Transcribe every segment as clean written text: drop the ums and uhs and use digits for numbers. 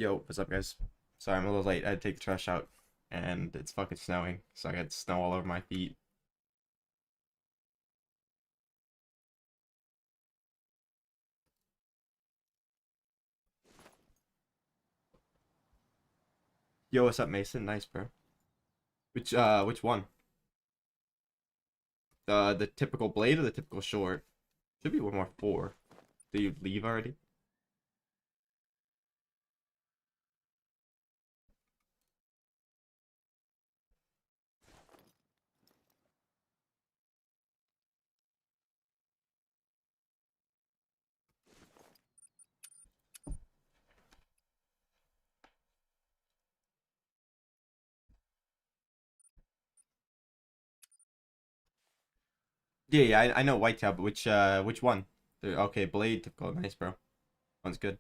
Yo, what's up, guys? Sorry, I'm a little late. I had to take the trash out, and it's fucking snowing, so I got snow all over my feet. Yo, what's up, Mason? Nice, bro. Which one? The typical blade or the typical short? Should be 1 more 4. Did you leave already? Yeah, I know whitetail, but which one? Okay, blade, typical. Nice, bro. One's good.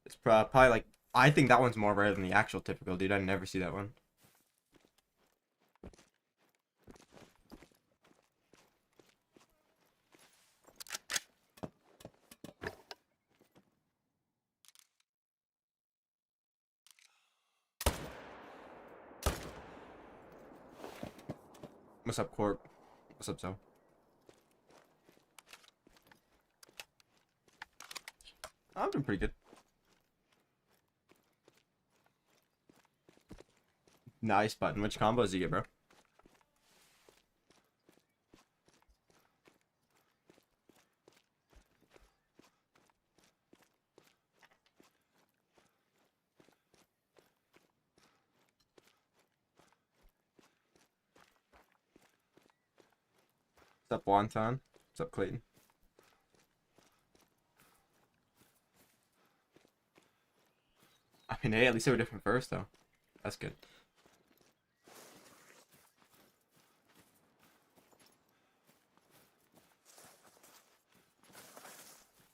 It's probably like, I think that one's more rare than the actual typical, dude. I never see that one. What's up, Corp? What's up, so? I'm doing pretty good. Nice button. Which combos do you get, bro? What's up, Wonton? What's up, Clayton? I mean, hey, at least they were different first, though. That's good.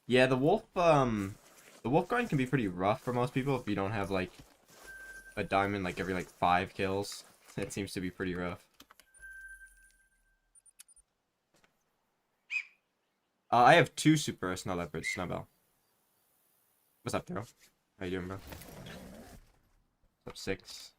Yeah, the wolf grind can be pretty rough for most people if you don't have, like, a diamond, like, every, like, 5 kills. It seems to be pretty rough. I have 2 super snow leopards, Snowbell. What's up, Daryl? How you doing, bro? What's up, 6?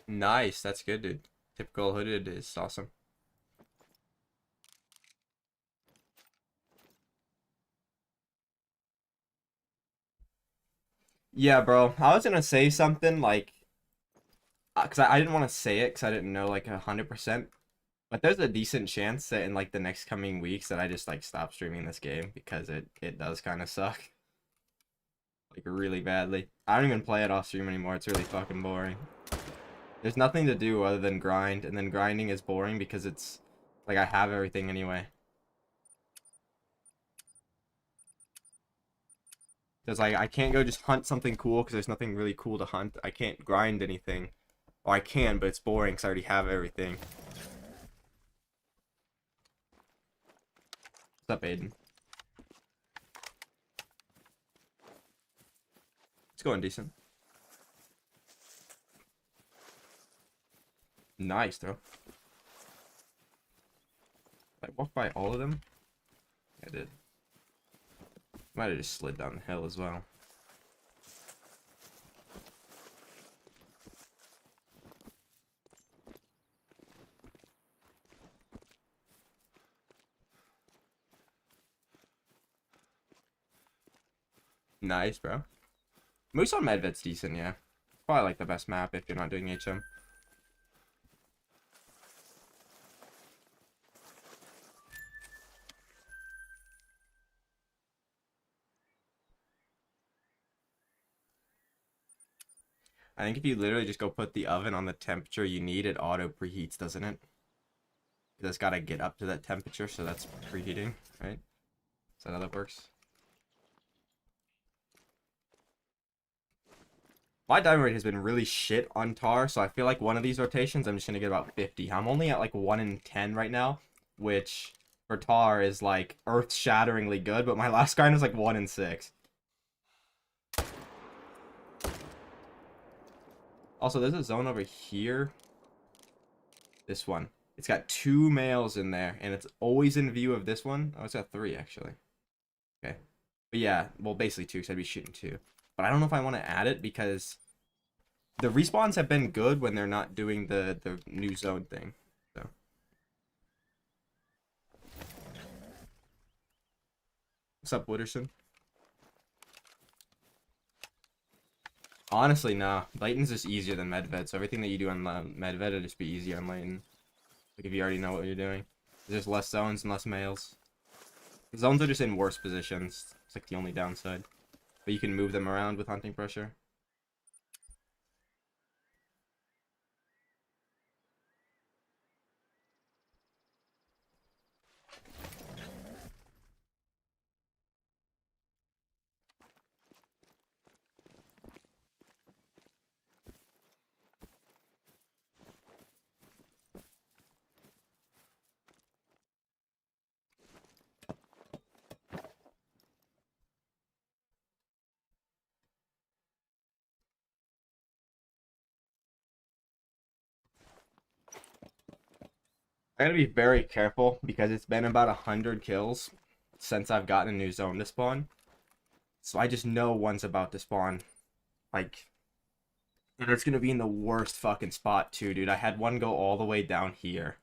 Nice, that's good, dude. Typical hooded is awesome. Yeah, bro. I was gonna say something, like, because I didn't want to say it because I didn't know, like, 100%. But there's a decent chance that in, like, the next coming weeks that I just, like, stop streaming this game because it does kind of suck. Like, really badly. I don't even play it off stream anymore. It's really fucking boring. There's nothing to do other than grind, and then grinding is boring because it's, like, I have everything anyway. Because, like, I can't go just hunt something cool because there's nothing really cool to hunt. I can't grind anything. Or I can, but it's boring because I already have everything. What's up, Aiden? It's going decent. Nice, though. I walked by all of them? I did. Might have just slid down the hill as well. Nice, bro. Moose on Medved's decent, yeah. Probably like the best map if you're not doing HM. I think if you literally just go put the oven on the temperature you need, it auto preheats, doesn't it? It's got to get up to that temperature, so that's preheating, right? Is that how that works? My diamond rate has been really shit on tar, so I feel like one of these rotations I'm just going to get about 50. I'm only at like 1 in 10 right now, which for tar is like earth-shatteringly good, but my last grind was like 1 in 6. Also, there's a zone over here. This one. It's got 2 males in there, and it's always in view of this one. Oh, it's got 3, actually. Okay. But yeah, well, basically 2, because I'd be shooting 2. But I don't know if I want to add it, because the respawns have been good when they're not doing the new zone thing. So. What's up, Wooderson? Honestly, nah. Layton's just easier than Medved, so everything that you do on Medved will just be easier on Layton. Like, if you already know what you're doing. There's less zones and less males. The zones are just in worse positions. It's like the only downside. But you can move them around with hunting pressure. I gotta be very careful because it's been about 100 kills since I've gotten a new zone to spawn. So I just know one's about to spawn. Like, and it's gonna be in the worst fucking spot too, dude. I had one go all the way down here.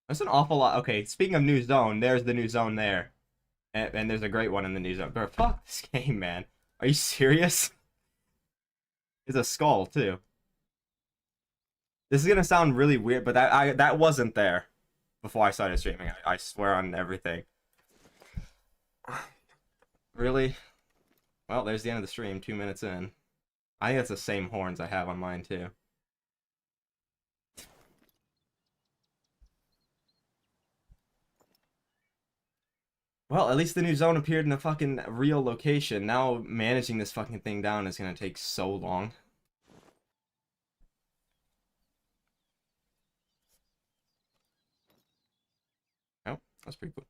That's an awful lot. Okay, speaking of new zone, there's the new zone there. And there's a great one in the new zone. Bro, fuck this game, man. Are you serious? It's a skull, too. This is gonna sound really weird, but that wasn't there before I started streaming. I swear on everything. Really? Well, there's the end of the stream, 2 minutes in. I think it's the same horns I have on mine, too. Well, at least the new zone appeared in a fucking real location. Now managing this fucking thing down is gonna take so long. Oh, that's pretty cool.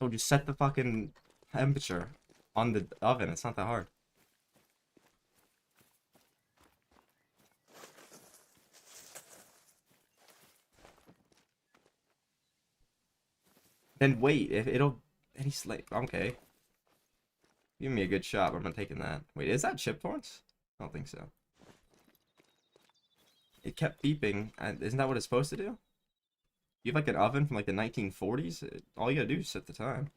So just set the fucking temperature on the oven. It's not that hard. Then wait, if it'll any slate. Okay. Give me a good shot, but I'm not taking that. Wait, is that chip torrents? I don't think so. It kept beeping. Isn't that what it's supposed to do? You have like an oven from like the 1940s? All you gotta do is set the time.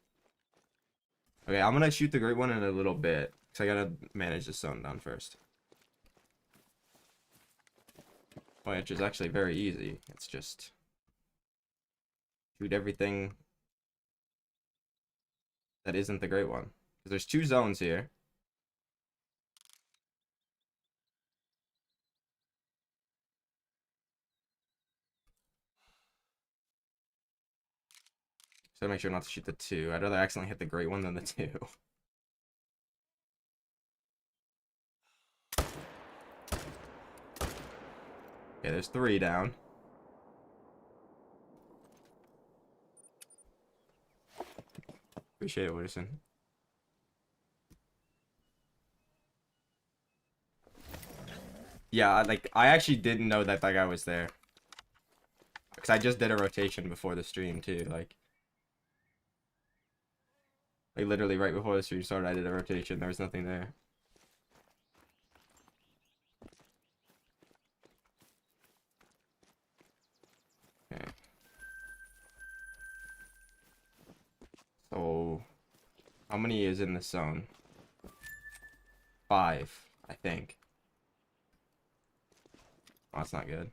Okay, I'm gonna shoot the great one in a little bit. Because I gotta manage the zone down first. Which is actually very easy. It's just shoot everything that isn't the great one. Because there's 2 zones here. So make sure not to shoot the 2. I'd rather accidentally hit the great one than the 2. Okay, there's 3 down. Appreciate it, Wooderson. Yeah, I actually didn't know that that guy was there. Because I just did a rotation before the stream, too. Like, literally right before the stream started, I did a rotation. There was nothing there. Okay. So, how many is in the zone? 5, I think. Oh, that's not good.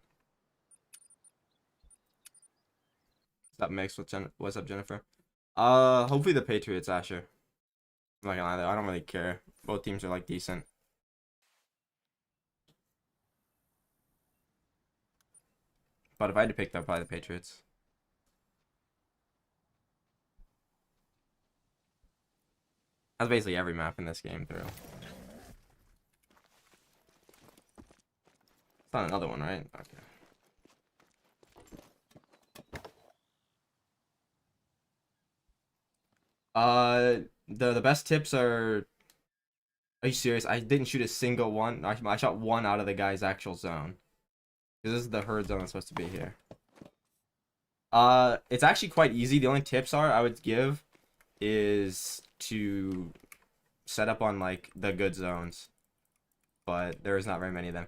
What's up, Mix? What's up, Jennifer? Hopefully the Patriots, Asher. I'm not gonna lie, though. I don't really care. Both teams are, like, decent. But if I had to pick, though, probably the Patriots. That's basically every map in this game through. It's not another one, right? Okay. The best tips are you serious? I didn't shoot a single one. I shot one out of the guy's actual zone. Because this is the herd zone that's supposed to be here. It's actually quite easy. The only tips I would give is to set up on like the good zones. But there is not very many of them.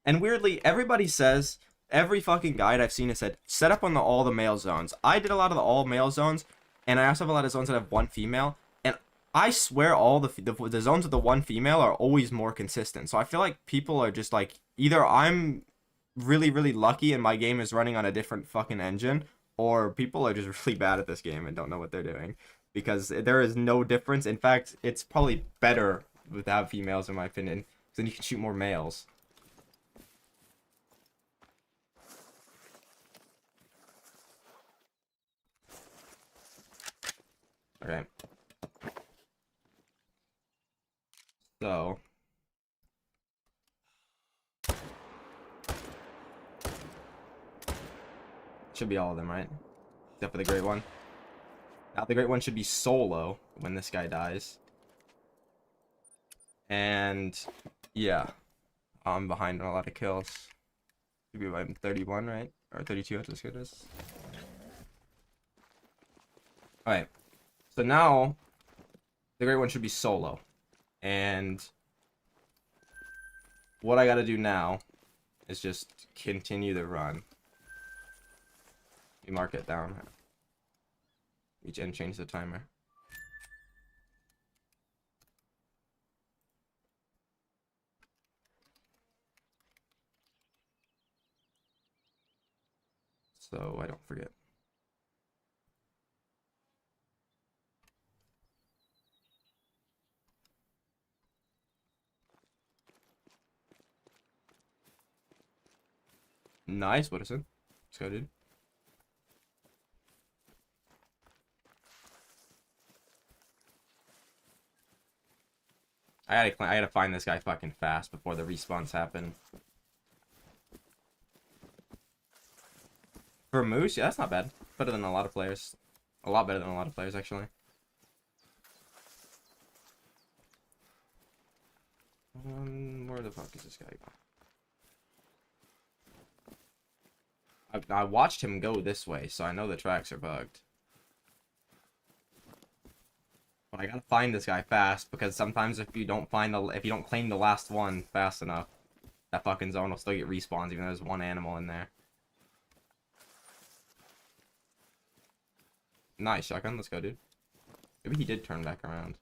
And weirdly, everybody says, every fucking guide I've seen has said, set up on all the male zones. I did a lot of the all male zones, and I also have a lot of zones that have one female. And I swear all the zones with the one female are always more consistent. So I feel like people are just like, either I'm really, really lucky and my game is running on a different fucking engine, or people are just really bad at this game and don't know what they're doing. Because there is no difference. In fact, it's probably better without females, in my opinion. Because then you can shoot more males. Okay. So. Should be all of them, right? Except for the great one. Now the great one should be solo when this guy dies. And yeah. I'm behind on a lot of kills. Should be about 31, right? Or 32, that's as good as. Alright. So now the great one should be solo. And what I gotta do now is just continue the run. You mark it down. And change the timer. So I don't forget. Nice, Woodison. Let's go, dude. I gotta find this guy fucking fast before the respawns happen. For Moose, yeah, that's not bad. Better than a lot of players. A lot better than a lot of players, actually. Where the fuck is this guy going? I watched him go this way, so I know the tracks are bugged. But I gotta find this guy fast, because sometimes if you don't claim the last one fast enough, that fucking zone will still get respawns even though there's one animal in there. Nice shotgun, let's go, dude. Maybe he did turn back around.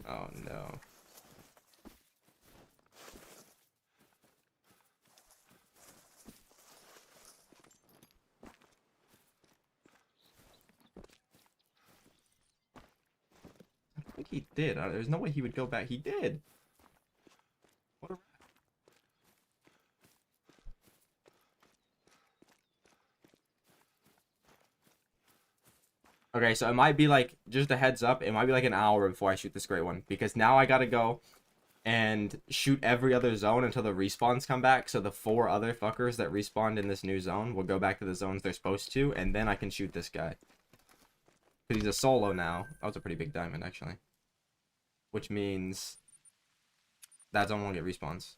Oh no. I think he did. There's no way he would go back. He did. What a... Okay, so it might be like, just a heads up, it might be like an hour before I shoot this great one. Because now I gotta go and shoot every other zone until the respawns come back. So the 4 other fuckers that respawned in this new zone will go back to the zones they're supposed to. And then I can shoot this guy. Because he's a solo now. That was a pretty big diamond, actually. Which means that zone won't get respawns.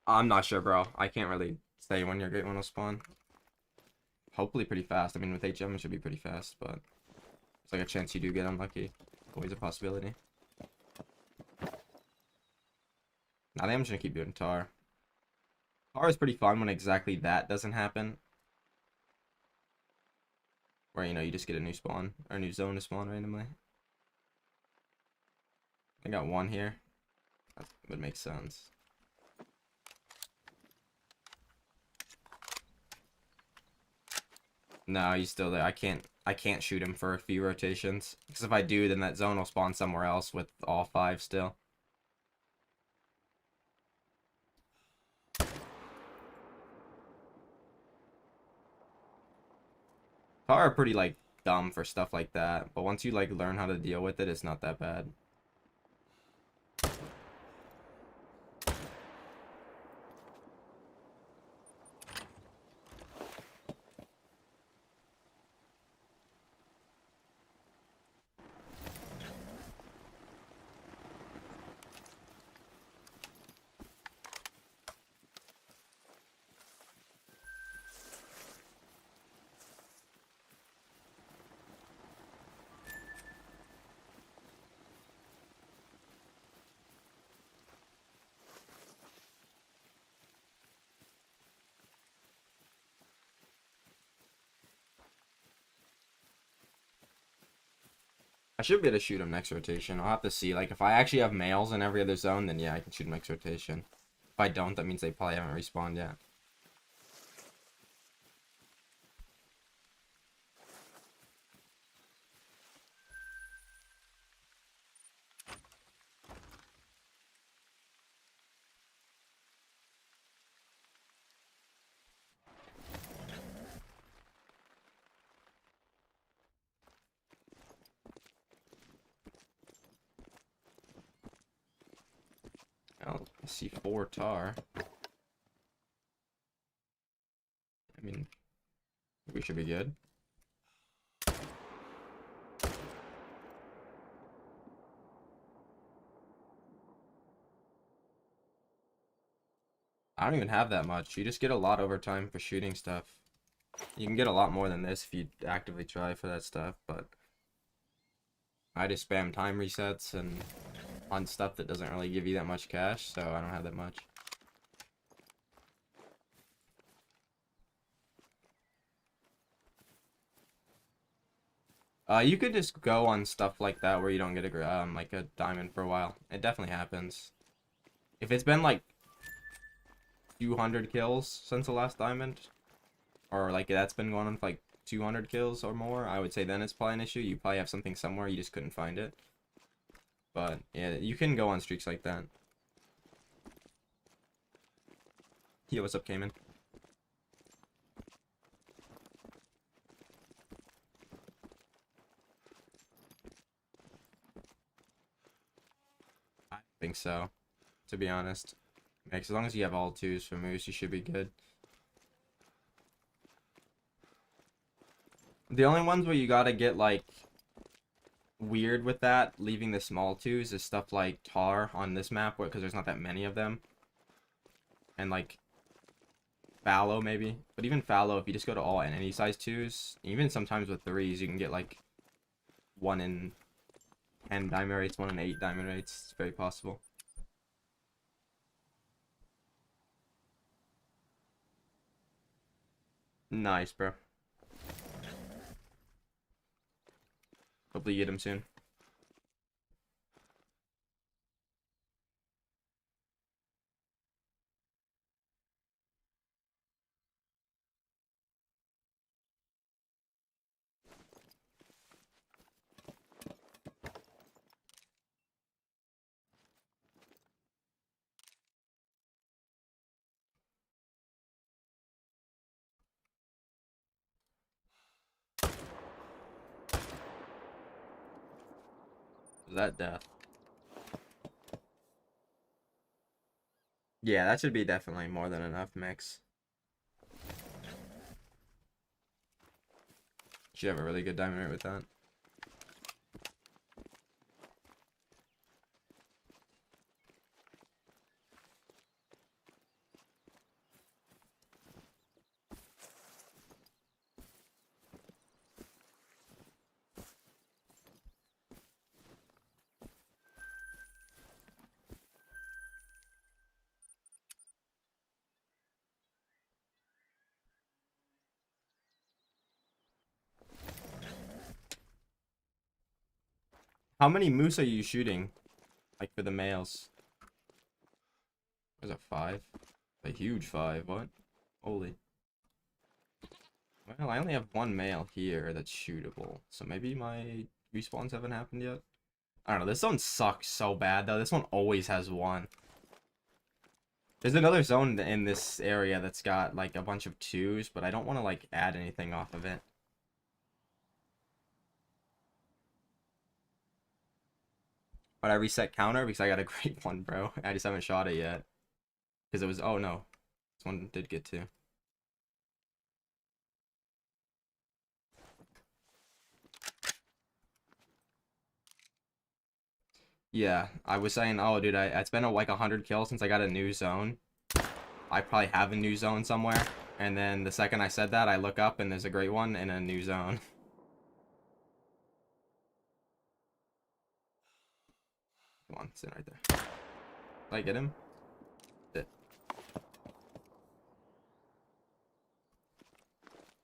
I'm not sure, bro. I can't really say when your great one will spawn. Hopefully pretty fast. I mean, with HM it should be pretty fast, but it's like a chance you do get unlucky. Always a possibility. Now I think I'm just gonna keep doing tar. Tar is pretty fun when exactly that doesn't happen. Where, you know, you just get a new spawn, or a new zone to spawn randomly. I got one here. That would make sense. No, he's still there. I can't shoot him for a few rotations. Because if I do, then that zone will spawn somewhere else with all 5 still. Tar are pretty, like, dumb for stuff like that. But once you, like, learn how to deal with it, it's not that bad. I should be able to shoot him next rotation. I'll have to see. Like, if I actually have males in every other zone, then yeah, I can shoot him next rotation. If I don't, that means they probably haven't respawned yet. Oh, I see 4 tar. I mean, we should be good. I don't even have that much. You just get a lot over time for shooting stuff. You can get a lot more than this if you actively try for that stuff, but I just spam time resets and on stuff that doesn't really give you that much cash, so I don't have that much. You could just go on stuff like that where you don't get like a diamond for a while. It definitely happens. If it's been like 200 kills since the last diamond, or like that's been going on for like 200 kills or more, I would say then it's probably an issue. You probably have something somewhere, you just couldn't find it. But yeah, you can go on streaks like that. Yo, what's up, Cayman? I think so, to be honest. As long as you have all 2s for Moose, you should be good. The only ones where you gotta get, like, weird with that, leaving the small 2s, is stuff like Tar on this map, because there's not that many of them. And, like, Fallow, maybe. But even Fallow, if you just go to all and any size 2s, even sometimes with 3s, you can get, like, 1 in 10 diamond rates, 1 in 8 diamond rates. It's very possible. Nice, bro. Hopefully you get him soon. Is that death? Yeah, that should be definitely more than enough mix. Should have a really good diamond rate with that. How many moose are you shooting? Like for the males? There's a 5. A huge 5. What? Holy. Well, I only have one male here that's shootable, so maybe my respawns haven't happened yet. I don't know. This zone sucks so bad though. This one always has one. There's another zone in this area that's got like a bunch of twos, but I don't want to like add anything off of it. But I reset counter because I got a great one, bro. I just haven't shot it yet. Because it was, oh no. This one did get to. Yeah, I was saying, oh dude, it's been like 100 kills since I got a new zone. I probably have a new zone somewhere. And then the second I said that, I look up and there's a great one in a new zone. Come on, sit right there. Did I get him? Did.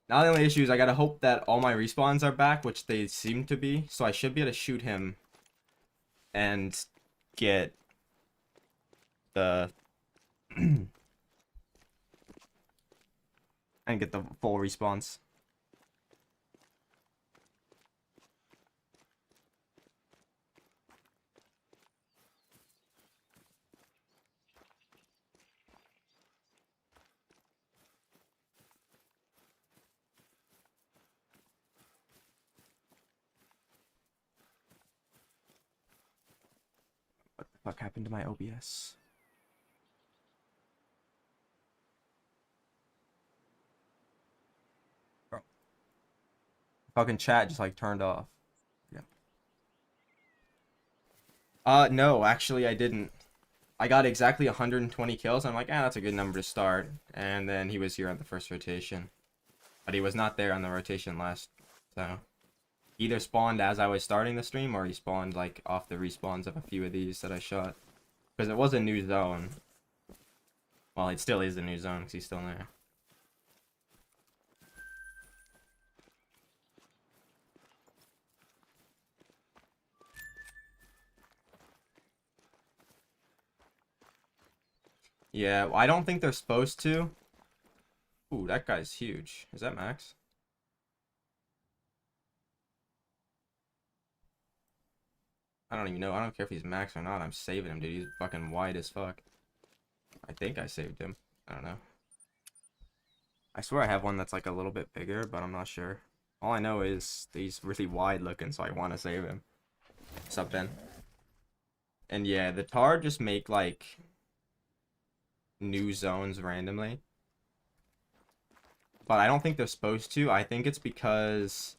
Now the only issue is I gotta hope that all my respawns are back, which they seem to be. So I should be able to shoot him and get the and get the full response. What the fuck happened to my OBS? Bro. Fucking chat just like turned off. Yeah. No, actually I didn't. I got exactly 120 kills. I'm like, that's a good number to start. And then he was here on the first rotation. But he was not there on the rotation last. So either spawned as I was starting the stream or he spawned like off the respawns of a few of these that I shot. Because it was a new zone. Well, it still is a new zone because he's still there. Yeah, I don't think they're supposed to. Ooh, that guy's huge. Is that Max? I don't even know. I don't care if he's Max or not. I'm saving him, dude. He's fucking wide as fuck. I think I saved him. I don't know. I swear I have one that's like a little bit bigger, but I'm not sure. All I know is he's really wide looking, so I want to save him. What's up, Ben? And yeah, the tar just make like new zones randomly. But I don't think they're supposed to. I think it's because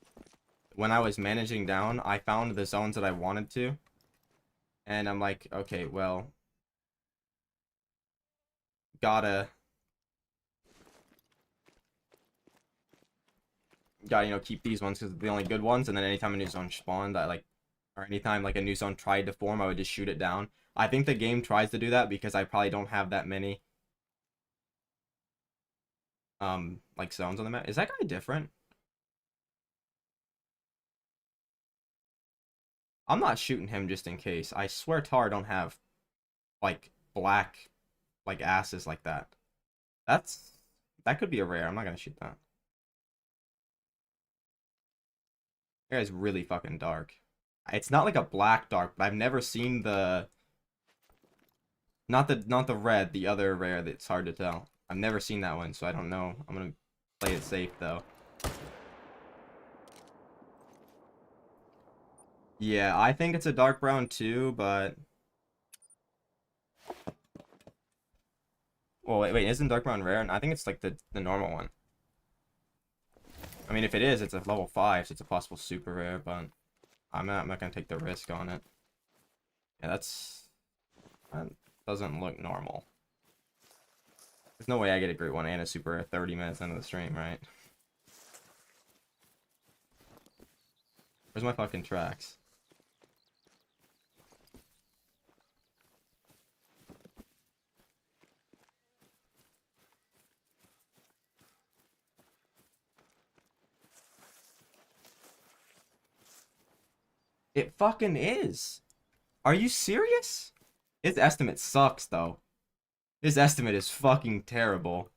when I was managing down, I found the zones that I wanted to. And I'm like, okay, well, gotta, you know, keep these ones because they're the only good ones. And then anytime a new zone spawned, I like, or anytime like a new zone tried to form, I would just shoot it down. I think the game tries to do that because I probably don't have that many like zones on the map. Is that guy different? I'm not shooting him just in case. I swear tar don't have like black like asses like that. That could be a rare. I'm not gonna shoot that. That guy's really fucking dark. It's not like a black dark, but I've never seen the not the red, the other rare that's hard to tell. I've never seen that one, so I don't know. I'm gonna play it safe though. Yeah, I think it's a dark brown too, but well, wait, isn't dark brown rare? I think it's like the normal one. I mean, if it is, it's a level 5, so it's a possible super rare, but I'm not gonna take the risk on it. Yeah, that doesn't look normal. There's no way I get a great one and a super rare 30 minutes into the stream, right? Where's my fucking tracks? It fucking is. Are you serious? His estimate sucks, though. His estimate is fucking terrible.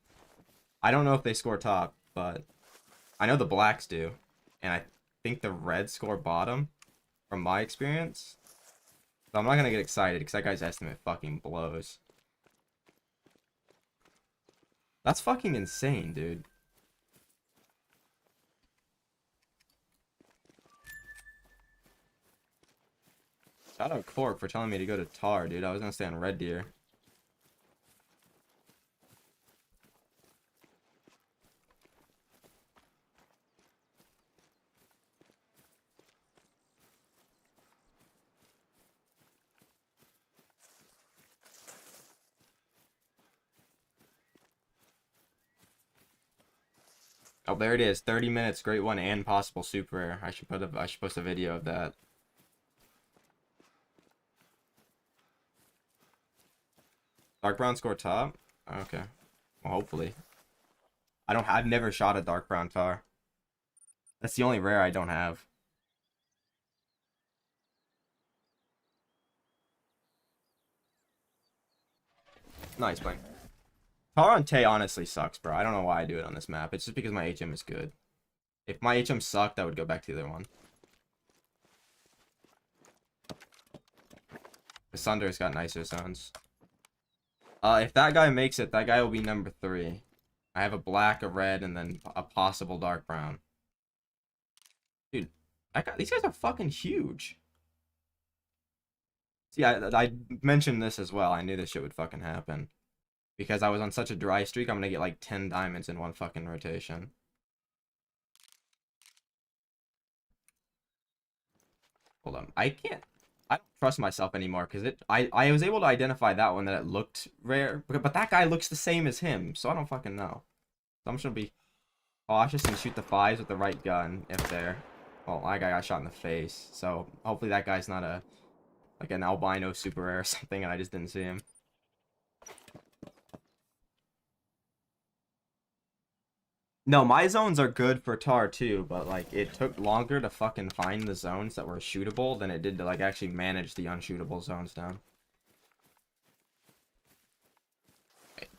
I don't know if they score top, but I know the blacks do, and I think the reds score bottom, from my experience. So I'm not gonna get excited because that guy's estimate fucking blows. That's fucking insane, dude. Shout out Cork for telling me to go to Tar, dude. I was gonna stay on Red Deer. Oh, there it is. 30 minutes, great one, and possible super rare. I should post a video of that. Dark brown score top? Okay. Well, hopefully. I've never shot a dark brown tar. That's the only rare I don't have. Nice playing. Tar on Tay honestly sucks, bro. I don't know why I do it on this map. It's just because my HM is good. If my HM sucked, I would go back to the other one. The Sunder's got nicer zones. If that guy makes it, that guy will be number 3. I have a black, a red, and then a possible dark brown. Dude, these guys are fucking huge. See, I mentioned this as well. I knew this shit would fucking happen. Because I was on such a dry streak, I'm gonna get like 10 diamonds in one fucking rotation. Hold on. I don't trust myself anymore because I was able to identify that one that it looked rare. But that guy looks the same as him, so I don't fucking know. So I'm just gonna be cautious and shoot the 5s with the right gun if they're... Well, that guy got shot in the face, so hopefully that guy's not like an albino super rare or something and I just didn't see him. No, my zones are good for tar too, but like it took longer to fucking find the zones that were shootable than it did to like actually manage the unshootable zones down.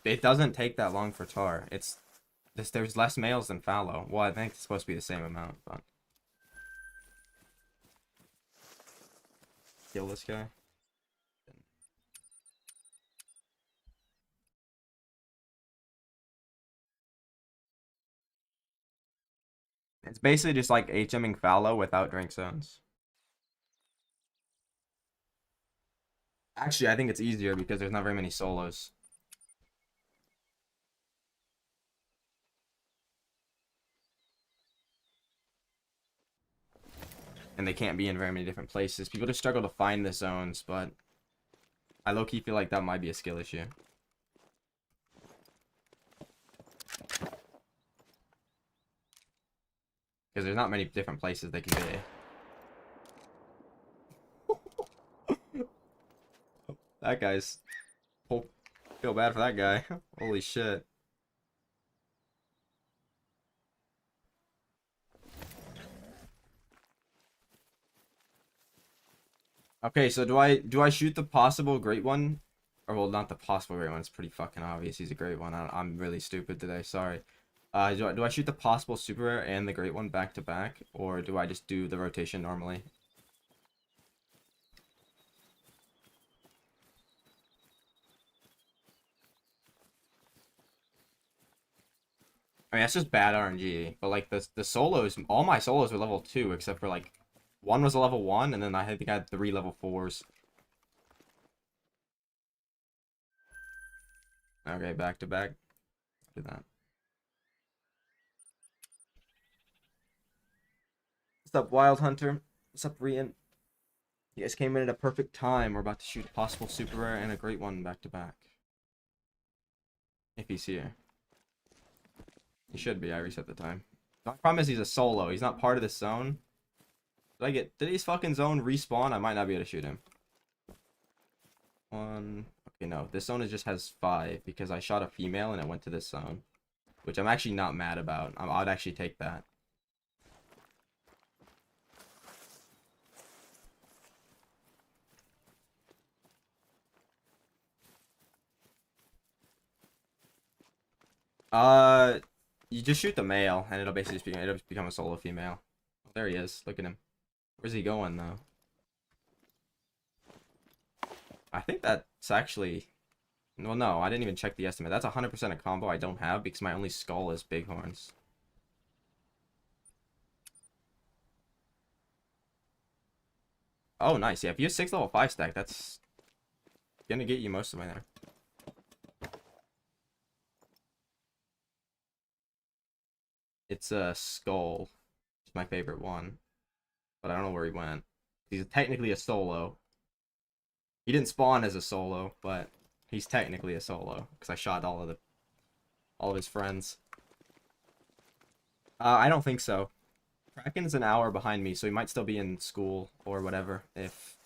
It doesn't take that long for tar. There's less males than fallow. Well, I think it's supposed to be the same amount, but kill this guy. It's basically just like HMing fallow without drink zones. Actually, I think it's easier because there's not very many solos. And they can't be in very many different places. People just struggle to find the zones, but I low-key feel like that might be a skill issue. Because there's not many different places they can be. That guy's... Feel bad for that guy. Holy shit. Okay, so do I shoot the possible great one? Or well, not the possible great one. It's pretty fucking obvious he's a great one. I'm really stupid today. Sorry. Do I shoot the possible super rare and the great one back to back, or do I just do the rotation normally? I mean, that's just bad RNG. But like the solos, all my solos were level 2, except for like one was a level 1, and then I think I had 3 level 4s. Okay, back to back. Do that. What's up, Wild Hunter? What's up, Rian? You guys came in at a perfect time. We're about to shoot a possible super rare and a great one back to back. If he's here. He should be. I reset the time. I promise he's a solo. He's not part of this zone. Did his fucking zone respawn? I might not be able to shoot him. 1. Okay, no. This zone just has 5 because I shot a female and it went to this zone. Which I'm actually not mad about. I'd actually take that. Uh, You just shoot the male, and it'll basically it'll become a solo female. Oh, there he is. Look at him. Where's he going though? I think that's actually. Well, no, I didn't even check the estimate. That's 100% a combo I don't have because my only skull is bighorns. Oh, nice. Yeah, if you have 6 level 5 stack, that's gonna get you most of my there. It's a skull. It's my favorite one. But I don't know where he went. He's technically a solo. He didn't spawn as a solo, but he's technically a solo because I shot all of his friends. I don't think so. Kraken's an hour behind me, so he might still be in school or whatever. If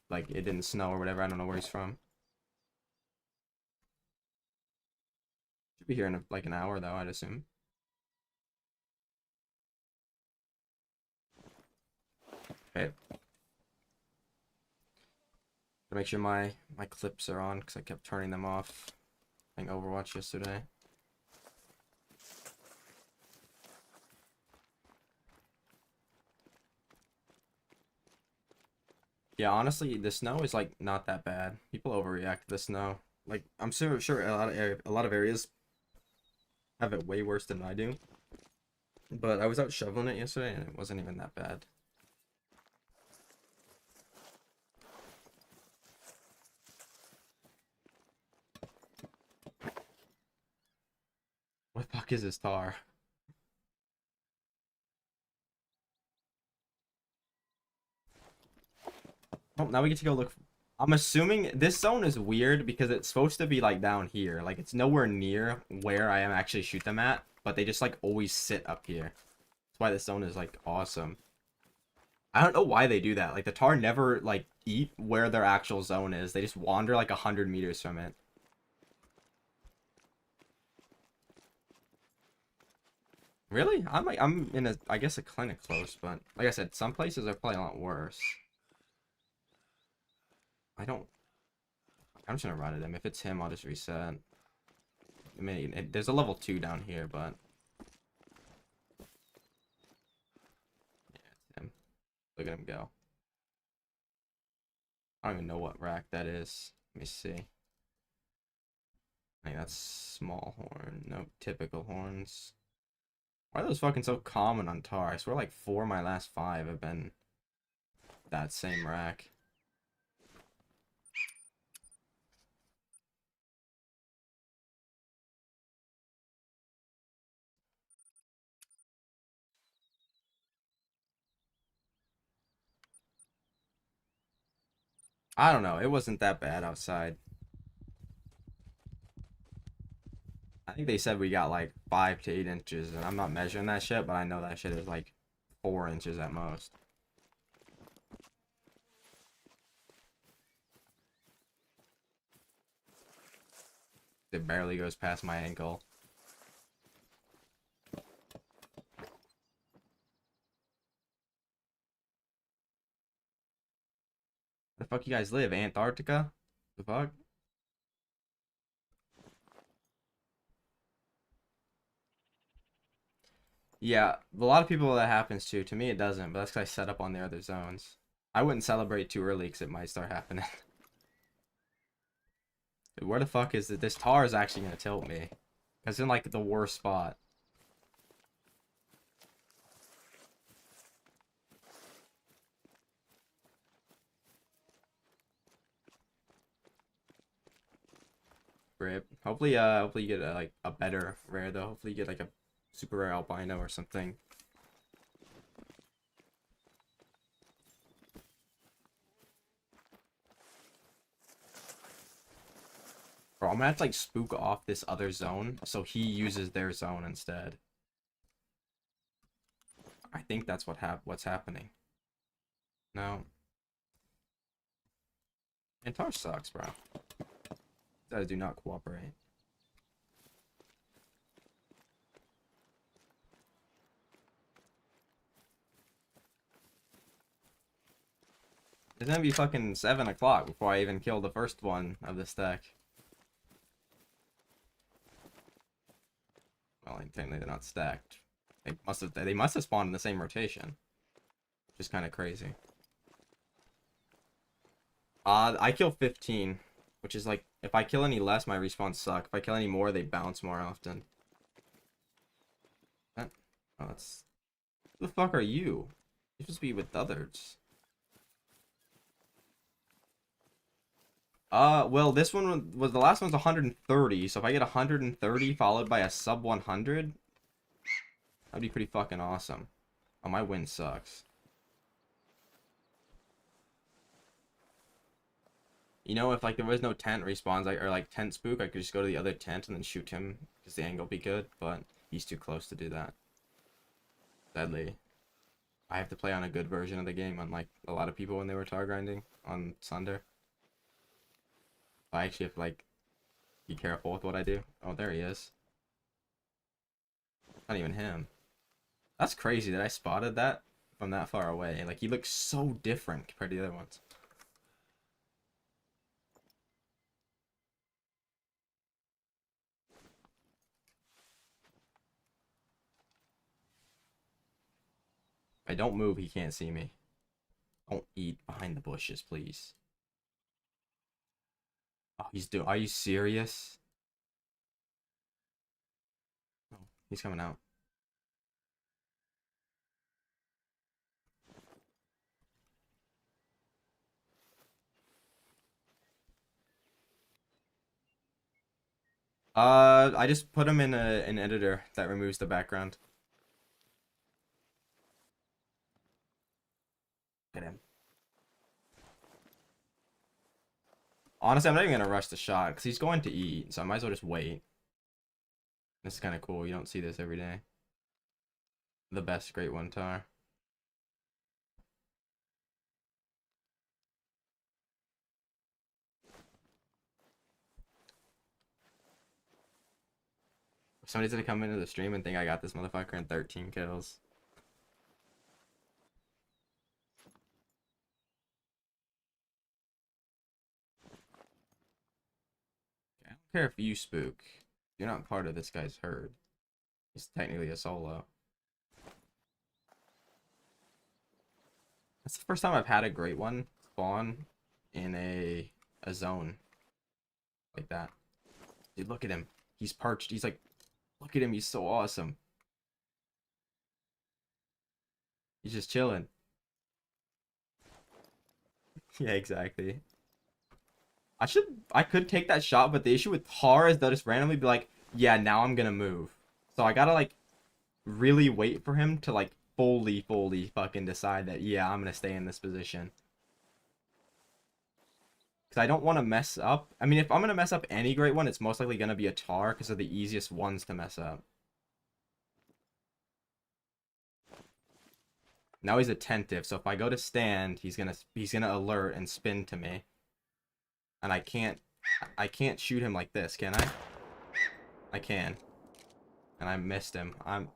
like it didn't snow or whatever, I don't know where he's from. Should be here in like an hour though, I'd assume. Okay. Gotta make sure my clips are on because I kept turning them off playing Overwatch yesterday. Yeah, honestly, the snow is like not that bad. People overreact to the snow. Like I'm sure a lot of areas have it way worse than I do. But I was out shoveling it yesterday and it wasn't even that bad. What the fuck is this tar? Oh, now we get to go look. I'm assuming this zone is weird because it's supposed to be like down here. Like it's nowhere near where I am actually shoot them at, but they just like always sit up here. That's why this zone is like awesome. I don't know why they do that. Like the tar never like eat where their actual zone is. They just wander like 100 meters from it. Really? I'm in a I guess a clinic close, but like I said, some places are probably a lot worse. I don't. I'm just gonna run at him. If it's him, I'll just reset. I mean, there's a level 2 down here, but yeah, it's him. Look at him go. I don't even know what rack that is. Let me see. I think that's small horn. Nope, typical horns. Why are those fucking so common on tar? I swear like 4 of my last 5 have been that same rack. I don't know. It wasn't that bad outside. I think they said we got like 5 to 8 inches, and I'm not measuring that shit, but I know that shit is like 4 inches at most. It barely goes past my ankle. Where the fuck you guys live? Antarctica? The fuck? Yeah, a lot of people that happens to. To me, it doesn't, but that's because I set up on the other zones. I wouldn't celebrate too early because it might start happening. Dude, where the fuck is it? This tar is actually gonna tilt me. It's in like the worst spot. Rip. Hopefully you get a, like a better rare though. Hopefully you get like a super rare albino or something. Bro, I'm gonna have to like spook off this other zone so he uses their zone instead. I think that's what's happening. No. Antar sucks, bro. Guys do not cooperate. It's gonna be fucking 7 o'clock before I even kill the first one of this deck. like technically they're not stacked. They must have spawned in the same rotation. Just kind of crazy. I kill 15, which is like, if I kill any less, my respawns suck. If I kill any more, they bounce more often. Oh, that's... Who the fuck are you? You're supposed to be with others. Well, this one was the last one's 130, so if I get 130 followed by a sub 100, that'd be pretty fucking awesome. Oh, my win sucks. You know, if like there was no tent respawns, or like tent spook, I could just go to the other tent and then shoot him because the angle be good, but he's too close to do that. Sadly, I have to play on a good version of the game, unlike a lot of people when they were tar grinding on Sunder. I actually have to like be careful with what I do. Oh, there he is. Not even him. That's crazy that I spotted that from that far away. Like, he looks so different compared to the other ones. If I don't move, he can't see me. Don't eat behind the bushes, please. Oh, are you serious? Oh, he's coming out. I just put him in an editor that removes the background. Get him. Honestly, I'm not even gonna rush the shot because he's going to eat, so I might as well just wait. This is kind of cool. You don't see this every day. The best great one tar. Somebody's gonna come into the stream and think I got this motherfucker in 13 kills. I don't care if you spook. You're not part of this guy's herd. He's technically a solo. That's the first time I've had a great one spawn in a zone like that. Dude, look at him. He's perched. He's like, look at him. He's so awesome. He's just chilling. Yeah, exactly. I could take that shot, but the issue with tar is they'll just randomly be like, yeah, now I'm gonna move. So I gotta like really wait for him to like fully fucking decide that, yeah, I'm gonna stay in this position. Because I don't want to mess up. I mean, if I'm gonna mess up any great one, it's most likely gonna be a tar because they're the easiest ones to mess up. Now he's attentive, so if I go to stand, he's gonna alert and spin to me. And I can't shoot him like this, can I? I can. And I missed him. I'm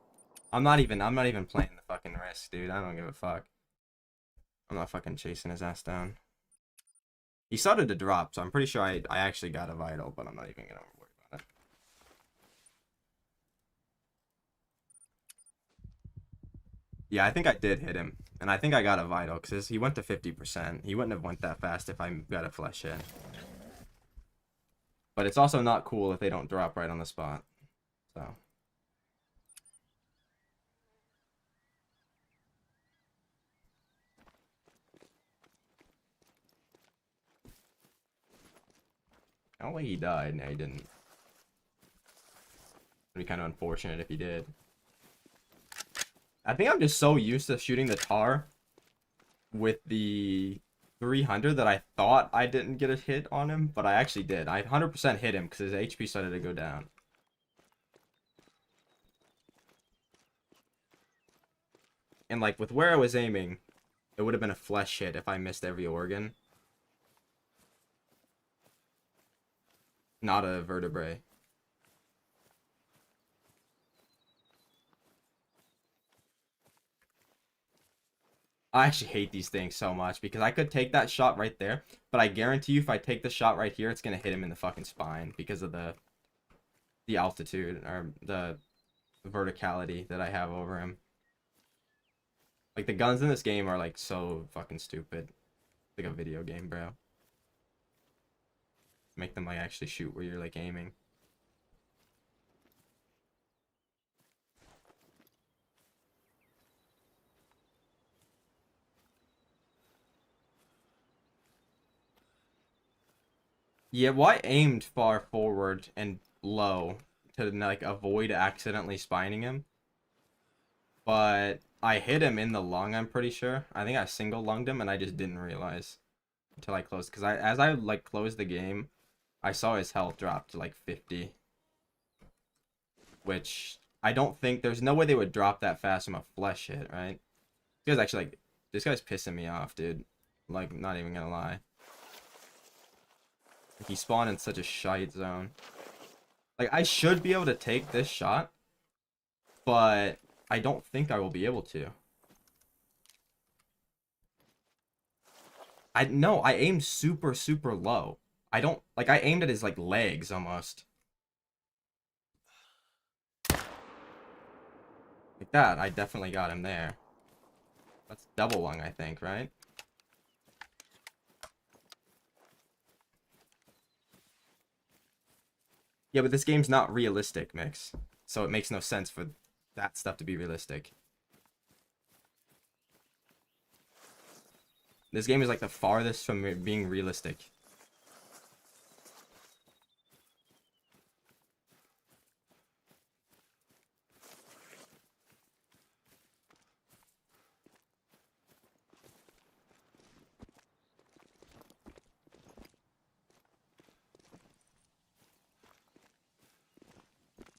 not even playing the fucking risk, dude. I don't give a fuck. I'm not fucking chasing his ass down. He started to drop, so I'm pretty sure I actually got a vital, but I'm not even gonna worry about it. Yeah, I think I did hit him. And I think I got a vital, because he went to 50%. He wouldn't have went that fast if I got a flesh hit. But it's also not cool if they don't drop right on the spot. So. I don't think he died. No, he didn't. It'd be kind of unfortunate if he did. I think I'm just so used to shooting the tar with the 300 that I thought I didn't get a hit on him, but I actually did. I 100% hit him because his HP started to go down. And like with where I was aiming, it would have been a flesh hit if I missed every organ. Not a vertebrae. I actually hate these things so much because I could take that shot right there, but I guarantee you if I take the shot right here, it's gonna hit him in the fucking spine because of the altitude or the verticality that I have over him. Like, the guns in this game are, like, so fucking stupid. Like a video game, bro. Make them, like, actually shoot where you're, like, aiming. Yeah, well, I aimed far forward and low to, like, avoid accidentally spining him. But I hit him in the lung, I'm pretty sure. I think I single lunged him and I just didn't realize until I closed. Because as I, like, closed the game, I saw his health drop to, like, 50. Which I don't think... There's no way they would drop that fast from a flesh hit, right? This guy's actually, like... This guy's pissing me off, dude. Like, not even gonna lie. He spawned in such a shite zone. Like, I should be able to take this shot, but I don't think I will be able to. I aimed super, super low. I don't... Like, I aimed at his, like, legs, almost. Like that, I definitely got him there. That's double lung, I think, right? Yeah, but this game's not realistic, Mix. So it makes no sense for that stuff to be realistic. This game is like the farthest from being realistic.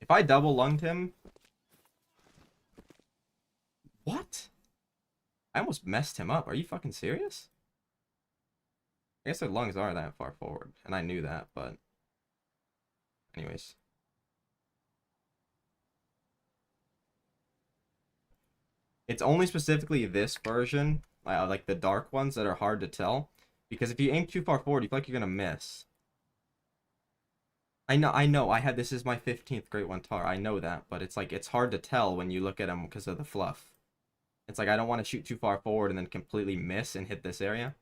If I double lunged him... What? I almost messed him up. Are you fucking serious? I guess their lungs are that far forward, and I knew that, but... Anyways. It's only specifically this version, like the dark ones, that are hard to tell. Because if you aim too far forward, you feel like you're gonna miss. I know, this is my 15th Great One Tar, I know that, but it's like, it's hard to tell when you look at them because of the fluff. It's like, I don't want to shoot too far forward and then completely miss and hit this area.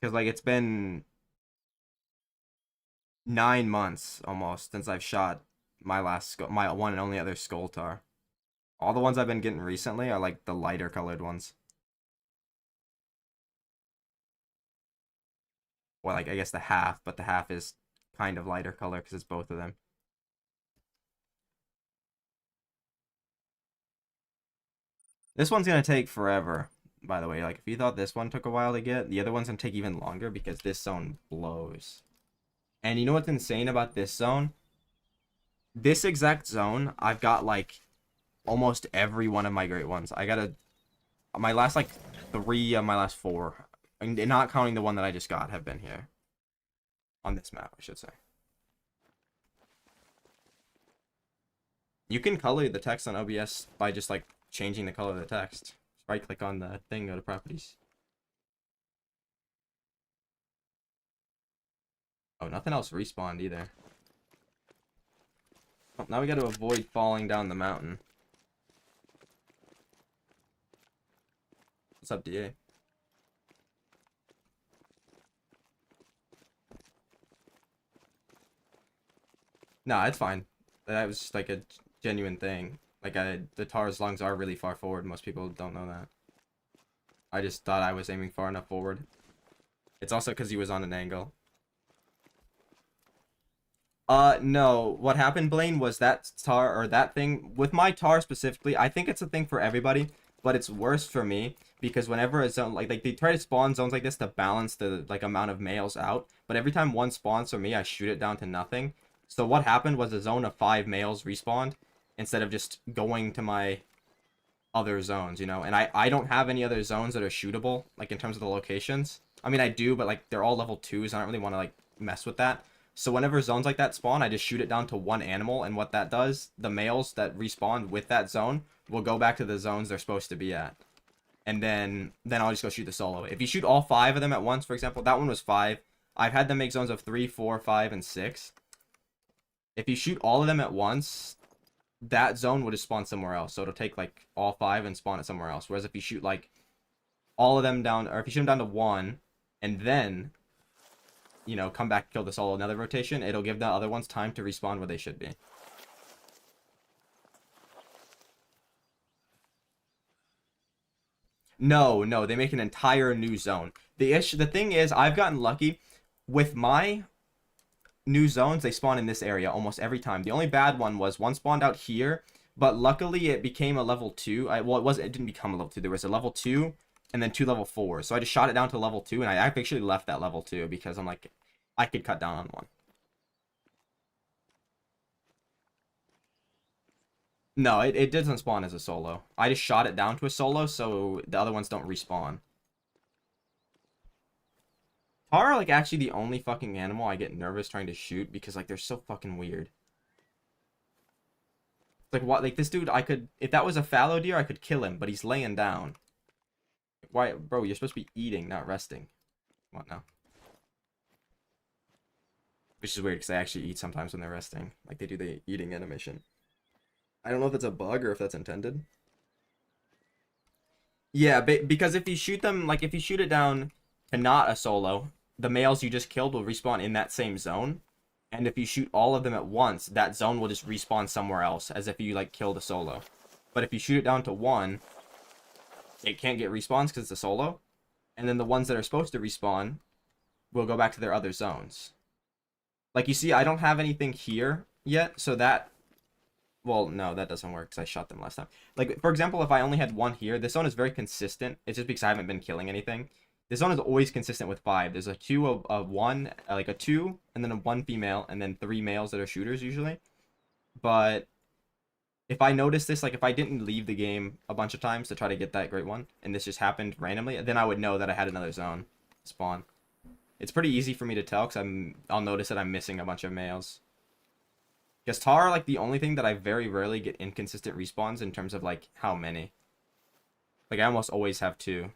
Because, like, it's been 9 months, almost, since I've shot my my one and only other Skull Tar. All the ones I've been getting recently are, like, the lighter colored ones. Well, like, I guess the half, but the half is kind of lighter color because it's both of them. This one's gonna take forever, by the way. Like, if you thought this one took a while to get, the other one's gonna take even longer because this zone blows. And you know what's insane about this zone? This exact zone, I've got, like, almost every one of my great ones. My last, like, 3 of my last 4, and not counting the one that I just got, have been here. On this map, I should say. You can color the text on OBS by just, like, changing the color of the text. Right click on the thing, go to properties. Oh, nothing else respawned either. Oh, now we gotta avoid falling down the mountain. What's up, DA? Nah, it's fine. That was just like a genuine thing. Like, the Tar's lungs are really far forward. Most people don't know that. I just thought I was aiming far enough forward. It's also because he was on an angle. No. What happened, Blaine, was that Tar, or that thing, with my Tar specifically, I think it's a thing for everybody, but it's worse for me, because whenever a zone, like they try to spawn zones like this to balance the, like, amount of males out, but every time one spawns for me, I shoot it down to nothing. So what happened was a zone of 5 males respawned, instead of just going to my other zones, you know? And I don't have any other zones that are shootable, like, in terms of the locations. I mean, I do, but, like, they're all level 2s, I don't really want to, like, mess with that. So whenever zones like that spawn, I just shoot it down to one animal, and what that does, the males that respawn with that zone will go back to the zones they're supposed to be at. And then I'll just go shoot the solo. If you shoot all 5 of them at once, for example, that one was 5. I've had them make zones of 3, 4, 5, and 6. If you shoot all of them at once, that zone would just spawn somewhere else. So it'll take like all 5 and spawn it somewhere else. Whereas if you shoot like all of them down, or if you shoot them down to 1, and then, you know, come back, kill the solo another rotation, it'll give the other ones time to respawn where they should be. No, they make an entire new zone. The thing is, I've gotten lucky with my new zones. They spawn in this area almost every time. The only bad one was one spawned out here, but luckily it became a level 2. It didn't become a level 2. There was a level 2 and then 2 level 4s. So I just shot it down to level 2, and I actually left that level 2 because I'm like, I could cut down on one. No, it doesn't spawn as a solo. I just shot it down to a solo so the other ones don't respawn. Tar are like actually the only fucking animal I get nervous trying to shoot because like they're so fucking weird. Like what? Like this dude, if that was a fallow deer, I could kill him, but he's laying down. Why, bro? You're supposed to be eating, not resting. Come on now. Which is weird because they actually eat sometimes when they're resting. Like they do the eating animation. I don't know if it's a bug or if that's intended. Yeah, because if you shoot them, like if you shoot it down to not a solo, the males you just killed will respawn in that same zone. And if you shoot all of them at once, that zone will just respawn somewhere else, as if you like killed a solo. But if you shoot it down to 1, it can't get respawns because it's a solo. And then the ones that are supposed to respawn will go back to their other zones. Like you see, I don't have anything here yet, so that... Well, no, that doesn't work because I shot them last time. Like, for example, if I only had 1 here, this zone is very consistent. It's just because I haven't been killing anything. This zone is always consistent with 5. There's a 2, a 1, like a 2, and then a 1 female, and then 3 males that are shooters usually. But if I noticed this, like if I didn't leave the game a bunch of times to try to get that great one, and this just happened randomly, then I would know that I had another zone spawn. It's pretty easy for me to tell because I'll notice that I'm missing a bunch of males. Because Tar are like the only thing that I very rarely get inconsistent respawns in terms of like how many. Like I almost always have 2.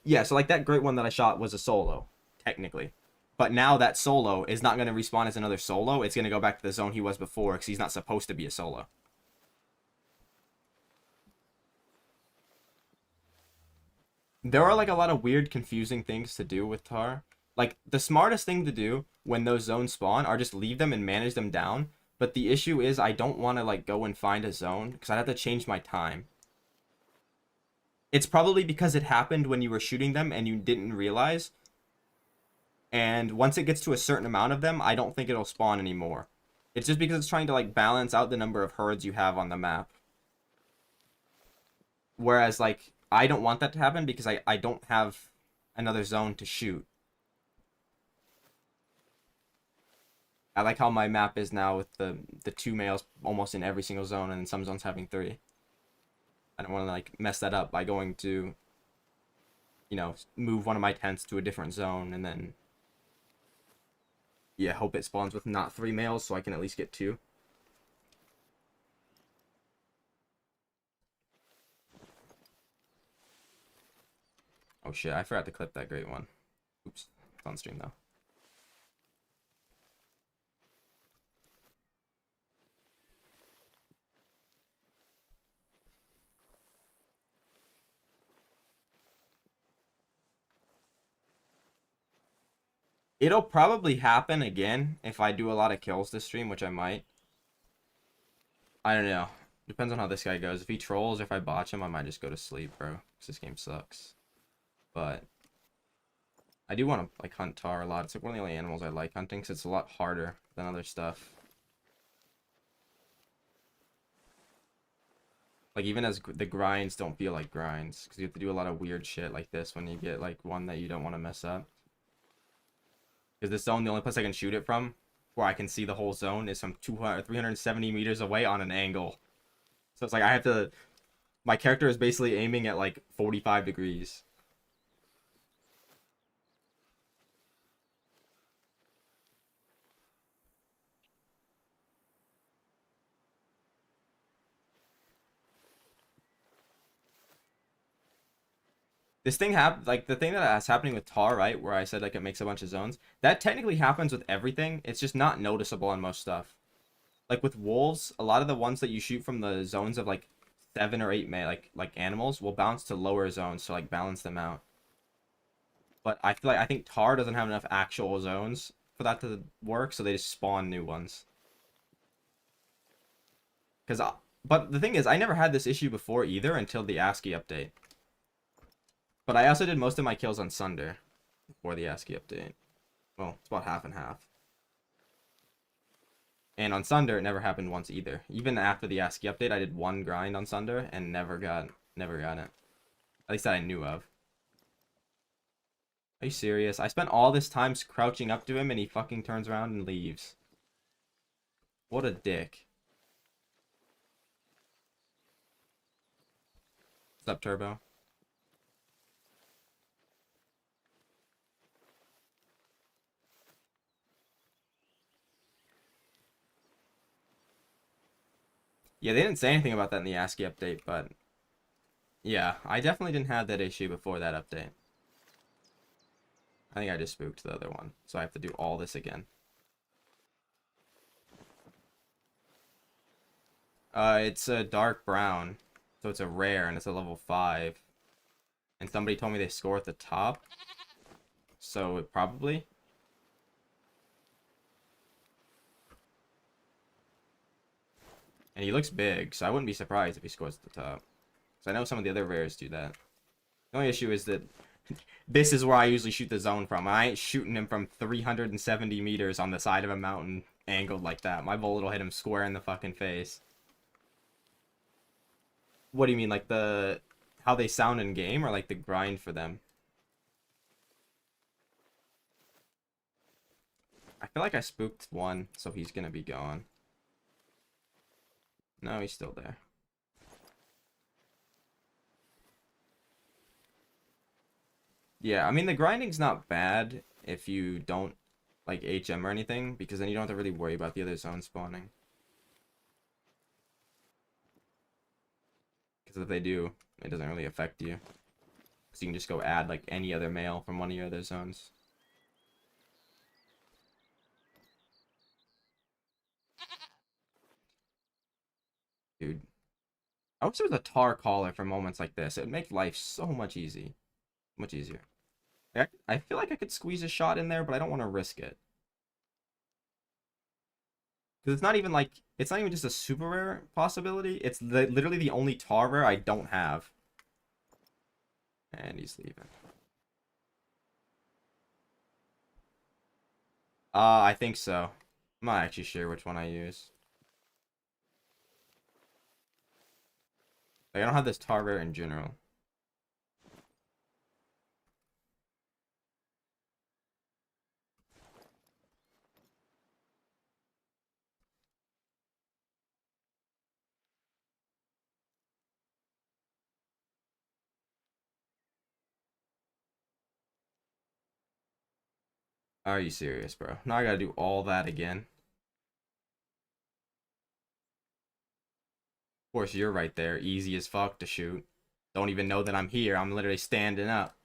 Yeah, so like that great one that I shot was a solo, technically. But now that solo is not going to respawn as another solo. It's going to go back to the zone he was before because he's not supposed to be a solo. There are like a lot of weird, confusing things to do with Tar. Like, the smartest thing to do when those zones spawn are just leave them and manage them down. But the issue is I don't want to, like, go and find a zone because I'd have to change my time. It's probably because it happened when you were shooting them and you didn't realize. And once it gets to a certain amount of them, I don't think it'll spawn anymore. It's just because it's trying to, like, balance out the number of herds you have on the map. Whereas, like, I don't want that to happen because I don't have another zone to shoot. I like how my map is now with the 2 males almost in every single zone and some zones having 3. I don't want to like mess that up by going to, you know, move one of my tents to a different zone and then, yeah, hope it spawns with not 3 males so I can at least get 2. Oh shit, I forgot to clip that great one. Oops, it's on stream though. It'll probably happen again if I do a lot of kills this stream, which I might. I don't know. Depends on how this guy goes. If he trolls or if I botch him, I might just go to sleep, bro. Because this game sucks. But I do want to like hunt Tar a lot. It's like one of the only animals I like hunting because it's a lot harder than other stuff. Like even as the grinds don't feel like grinds because you have to do a lot of weird shit like this when you get like one that you don't want to mess up. Because this zone, the only place I can shoot it from, where I can see the whole zone, is from 370 meters away on an angle. So it's like I have to... My character is basically aiming at like 45 degrees. This thing like the thing that's happening with tar, right? Where I said like it makes a bunch of zones. That technically happens with everything. It's just not noticeable on most stuff. Like with wolves, a lot of the ones that you shoot from the zones of like 7 or 8 like animals will bounce to lower zones to like balance them out. But I think tar doesn't have enough actual zones for that to work, so they just spawn new ones. But the thing is, I never had this issue before either until the ASCII update. But I also did most of my kills on Sunder before the ASCII update. Well, it's about half and half. And on Sunder, it never happened once either. Even after the ASCII update, I did one grind on Sunder and never got it. At least that I knew of. Are you serious? I spent all this time crouching up to him and he fucking turns around and leaves. What a dick. What's up, Turbo? Yeah, they didn't say anything about that in the ASCII update, but yeah, I definitely didn't have that issue before that update. I think I just spooked the other one, so I have to do all this again. It's a dark brown, so it's a rare and it's a level 5. And somebody told me they score at the top, so it probably. And he looks big, so I wouldn't be surprised if he scores at the top. So I know some of the other rares do that. The only issue is that this is where I usually shoot the zone from. I ain't shooting him from 370 meters on the side of a mountain angled like that. My bullet will hit him square in the fucking face. What do you mean, like how they sound in game, or like the grind for them? I feel like I spooked one, so he's gonna be gone. No, he's still there. Yeah, I mean, the grinding's not bad if you don't like HM or anything, because then you don't have to really worry about the other zone spawning. Because if they do, it doesn't really affect you. Because you can just go add like any other male from one of your other zones. Dude, I wish there was a tar caller for moments like this. It would make life so much easier. I feel like I could squeeze a shot in there, but I don't want to risk it. Because it's not even just a super rare possibility. It's literally the only tar rare I don't have. And he's leaving. I think so. I'm not actually sure which one I use. Like, I don't have this tar rare in general. Are you serious, bro? Now I gotta do all that again. Of course, you're right there. Easy as fuck to shoot. Don't even know that I'm here. I'm literally standing up.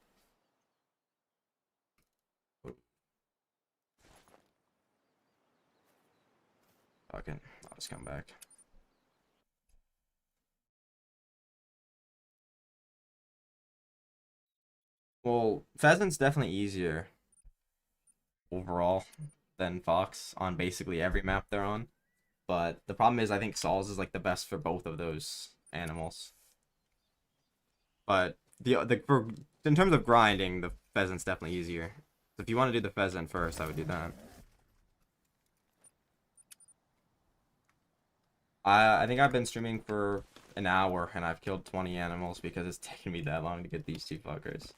Fucking, I'll just come back. Well, pheasant's definitely easier overall than fox on basically every map they're on. But the problem is, I think Saul's is like the best for both of those animals. But in terms of grinding, the pheasant's definitely easier. So if you want to do the pheasant first, I would do that. I think I've been streaming for an hour and I've killed 20 animals because it's taken me that long to get these two fuckers.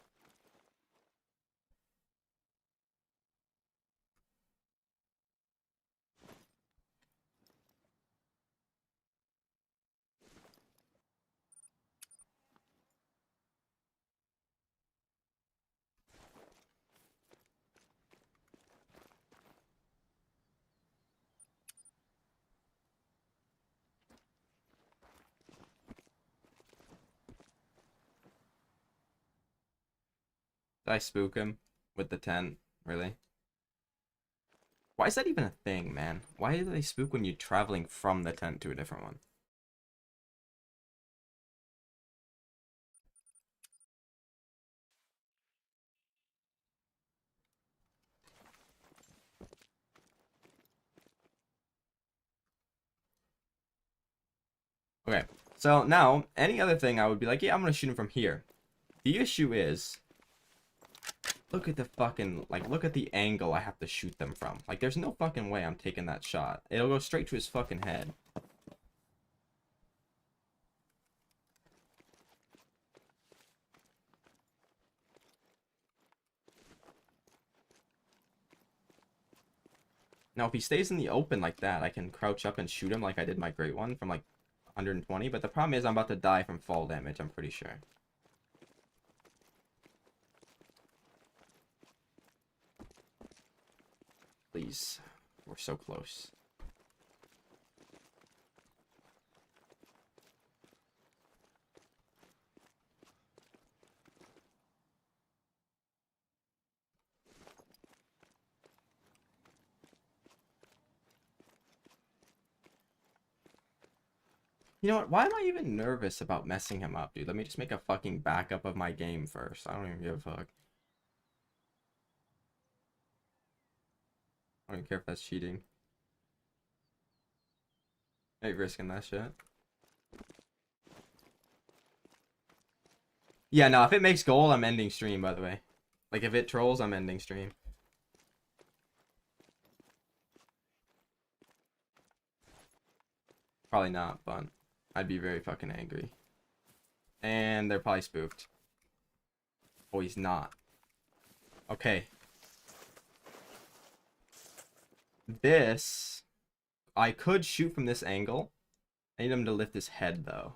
Did I spook him with the tent? Really? Why is that even a thing, man? Why do they spook when you're traveling from the tent to a different one? Okay, so now, any other thing I would be like, yeah, I'm gonna shoot him from here. The issue is, look at the fucking, like, look at the angle I have to shoot them from. Like, there's no fucking way I'm taking that shot. It'll go straight to his fucking head. Now, if he stays in the open like that, I can crouch up and shoot him like I did my great one from, like, 120. But the problem is I'm about to die from fall damage, I'm pretty sure. Please. We're so close. You know what? Why am I even nervous about messing him up, dude? Let me just make a fucking backup of my game first. I don't even give a fuck. I don't even care if that's cheating. I ain't risking that shit. Yeah, no, if it makes gold, I'm ending stream, by the way. Like, if it trolls, I'm ending stream. Probably not, but I'd be very fucking angry. And they're probably spooked. Oh, he's not. Okay. This... I could shoot from this angle. I need him to lift his head, though.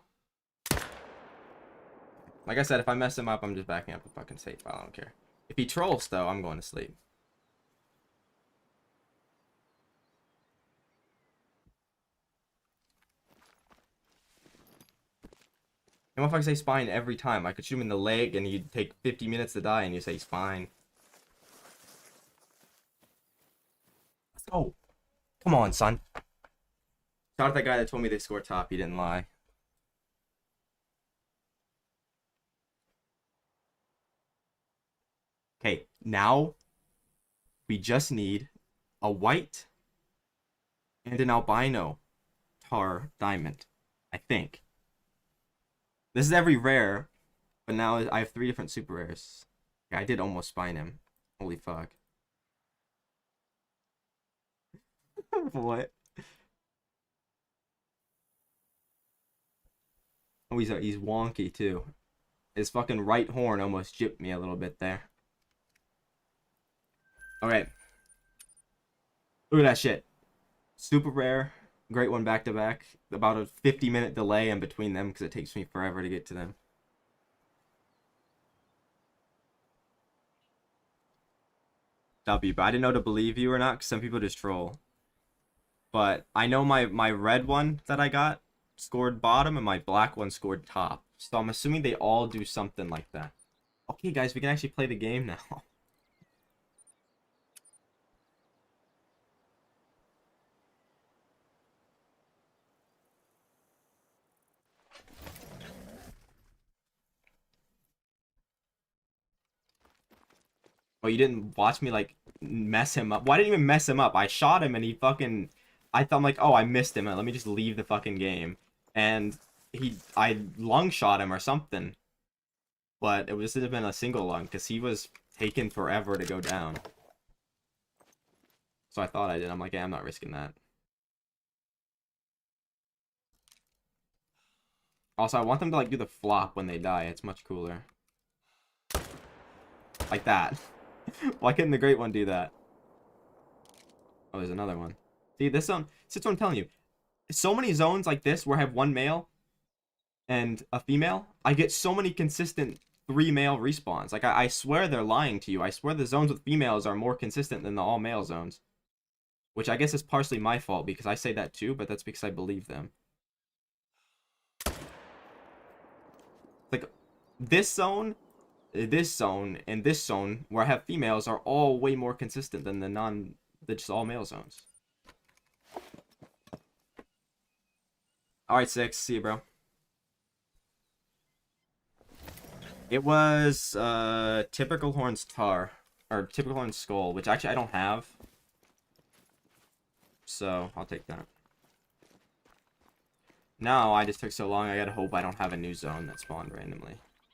Like I said, if I mess him up, I'm just backing up a fucking save file. I don't care. If he trolls, though, I'm going to sleep. And what if I say spine every time? I could shoot him in the leg, and he'd take 50 minutes to die, and you say he's fine. Let's go. Come on, son. Shout out that guy that told me they score top. He didn't lie. Okay, now we just need a white and an albino tar diamond, I think. This is every rare, but now I have 3 different super rares. Yeah, I did almost spine him. Holy fuck. What? Oh, he's wonky too. His fucking right horn almost gypped me a little bit there. Alright. Look at that shit. Super rare. Great one back to back. About a 50-minute delay in between them because it takes me forever to get to them. W, but I didn't know to believe you or not because some people just troll. But I know my red one that I got scored bottom and my black one scored top. So I'm assuming they all do something like that. Okay, guys, we can actually play the game now. Oh, you didn't watch me, like, mess him up? Why didn't you even mess him up? I shot him and he fucking... I thought, I'm like, oh, I missed him. Let me just leave the fucking game. And I lung shot him or something. But it would just have been a single lung because he was taking forever to go down. So I thought I did. I'm like, yeah, I'm not risking that. Also, I want them to, like, do the flop when they die. It's much cooler. Like that. Why couldn't the great one do that? Oh, there's another one. See, this zone... That's what I'm telling you. So many zones like this where I have 1 male and a female, I get so many consistent 3 male respawns. Like, I swear they're lying to you. I swear the zones with females are more consistent than the all-male zones. Which I guess is partially my fault because I say that too, but that's because I believe them. Like, this zone this zone and this zone where I have females are all way more consistent than the just all male zones. All right, 6. See you, bro. It was typical horns tar or typical horns skull, which actually I don't have, so I'll take that. Now I just took so long. I gotta hope I don't have a new zone that spawned randomly.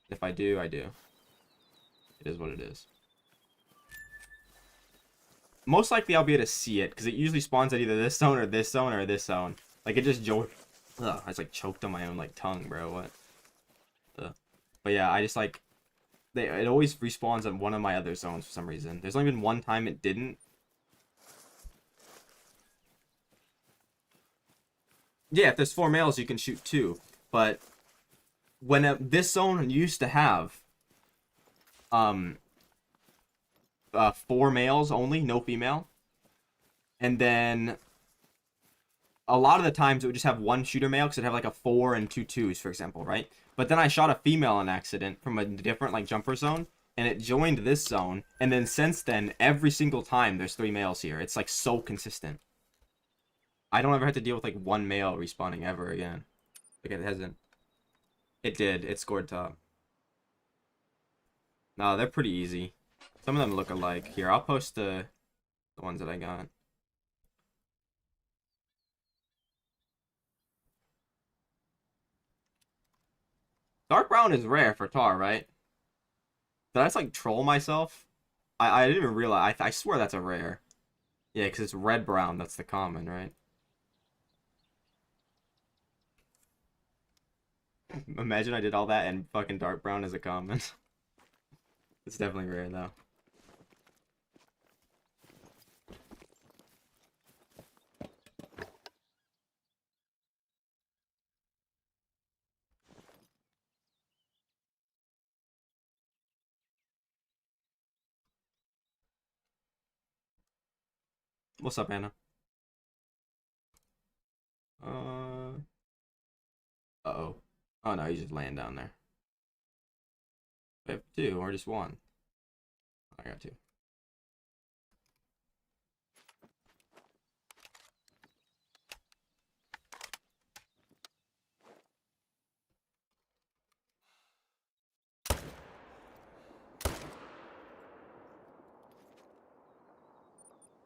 If I do, I do. It is what it is. Most likely I'll be able to see it because it usually spawns at either this zone or this zone or this zone. Like it just Ugh, I just like choked on my own like tongue, bro. What? Ugh. But yeah, I just like it always respawns on one of my other zones for some reason. There's only been one time it didn't. Yeah, if there's 4 males, you can shoot 2. But when this zone used to have 4 males only, no female, and then a lot of the times it would just have 1 shooter male because it'd have like a 4 and 2 twos, for example, right? But then I shot a female on accident from a different like jumper zone, and it joined this zone. And then since then, every single time there's 3 males here. It's like so consistent. I don't ever have to deal with like 1 male respawning ever again. Like it hasn't. It did. It scored top. No, they're pretty easy. Some of them look alike. Here, I'll post the ones that I got. Dark brown is rare for tar, right? Did I just like troll myself? I didn't even realize. I swear that's a rare. Yeah, because it's red brown. That's the common, right? Imagine I did all that and fucking dark brown is a common. It's definitely rare though. What's up, Anna? Uh. Uh-oh. Oh no, he's just laying down there. I have 2 or just 1. I got 2.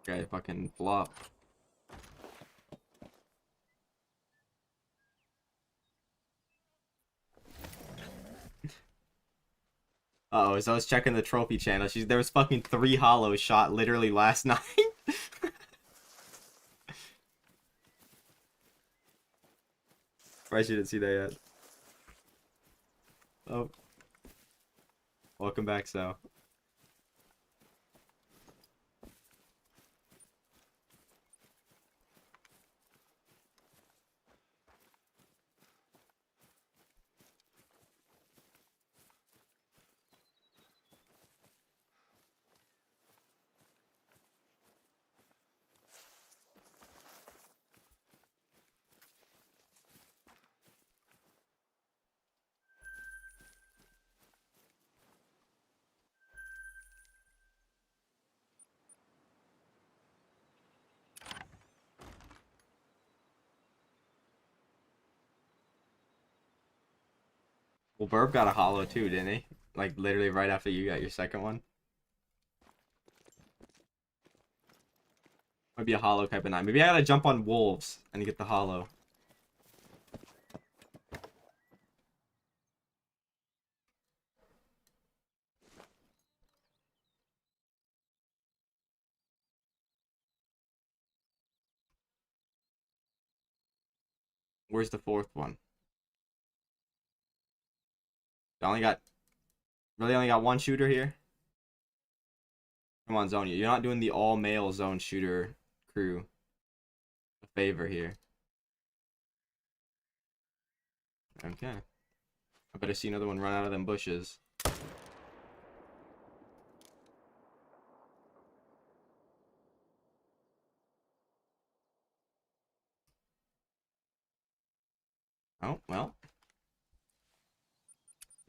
Okay, fucking flop. Uh-oh, so I was checking the trophy channel. There was fucking 3 hollows shot literally last night. Surprised you didn't see that yet. Oh, welcome back, so. Well, Burb got a hollow too, didn't he? Like literally right after you got your second one. Might be a hollow type of 9. Maybe I gotta jump on wolves and get the hollow. Where's the 4th one? I only got really only got 1 shooter here. Come on, Zonia. You're not doing the all male zone shooter crew a favor here. Okay. I better see another one run out of them bushes. Oh, well.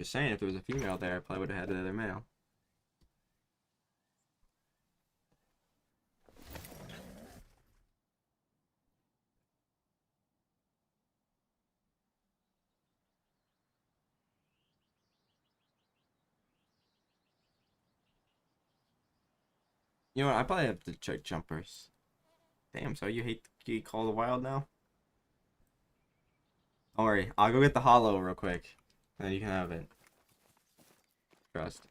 Just saying, if there was a female there, I probably would have had the other male. You know what? I probably have to check jumpers. Damn, so you hate the Call of the Wild now? Don't worry, I'll go get the hollow real quick. And then you can have it. Trust.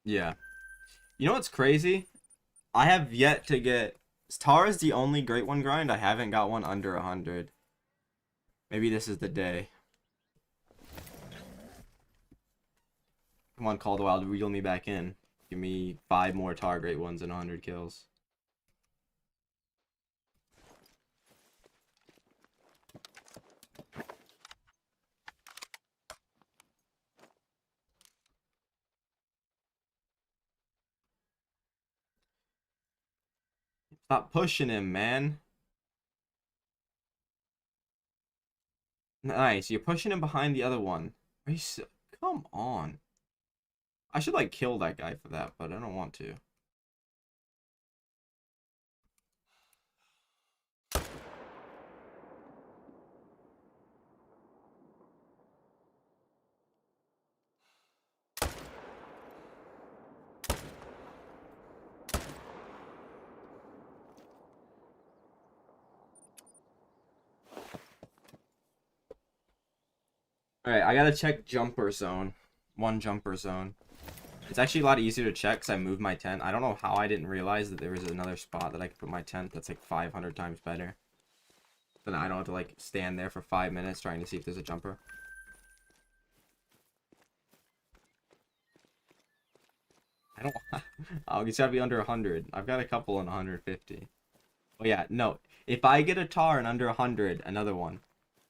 Yeah. You know what's crazy? I have yet to get... Tar is the only Great One grind. I haven't got one under 100. Maybe this is the day. Come on, Call of the Wild, reel me back in. Give me 5 more Tar Great Ones and 100 kills. Stop pushing him, man. Nice, you're pushing him behind the other one. Are you so... Come on. I should, like, kill that guy for that, but I don't want to. Alright, I gotta check jumper zone. One jumper zone. It's actually a lot easier to check because I moved my tent. I don't know how I didn't realize that there was another spot that I could put my tent that's like 500 times better. Then I don't have to like stand there for 5 minutes trying to see if there's a jumper. I don't... Oh, it's gotta be under 100. I've got a couple in 150. Oh yeah, no. If I get a tar in under 100, another one.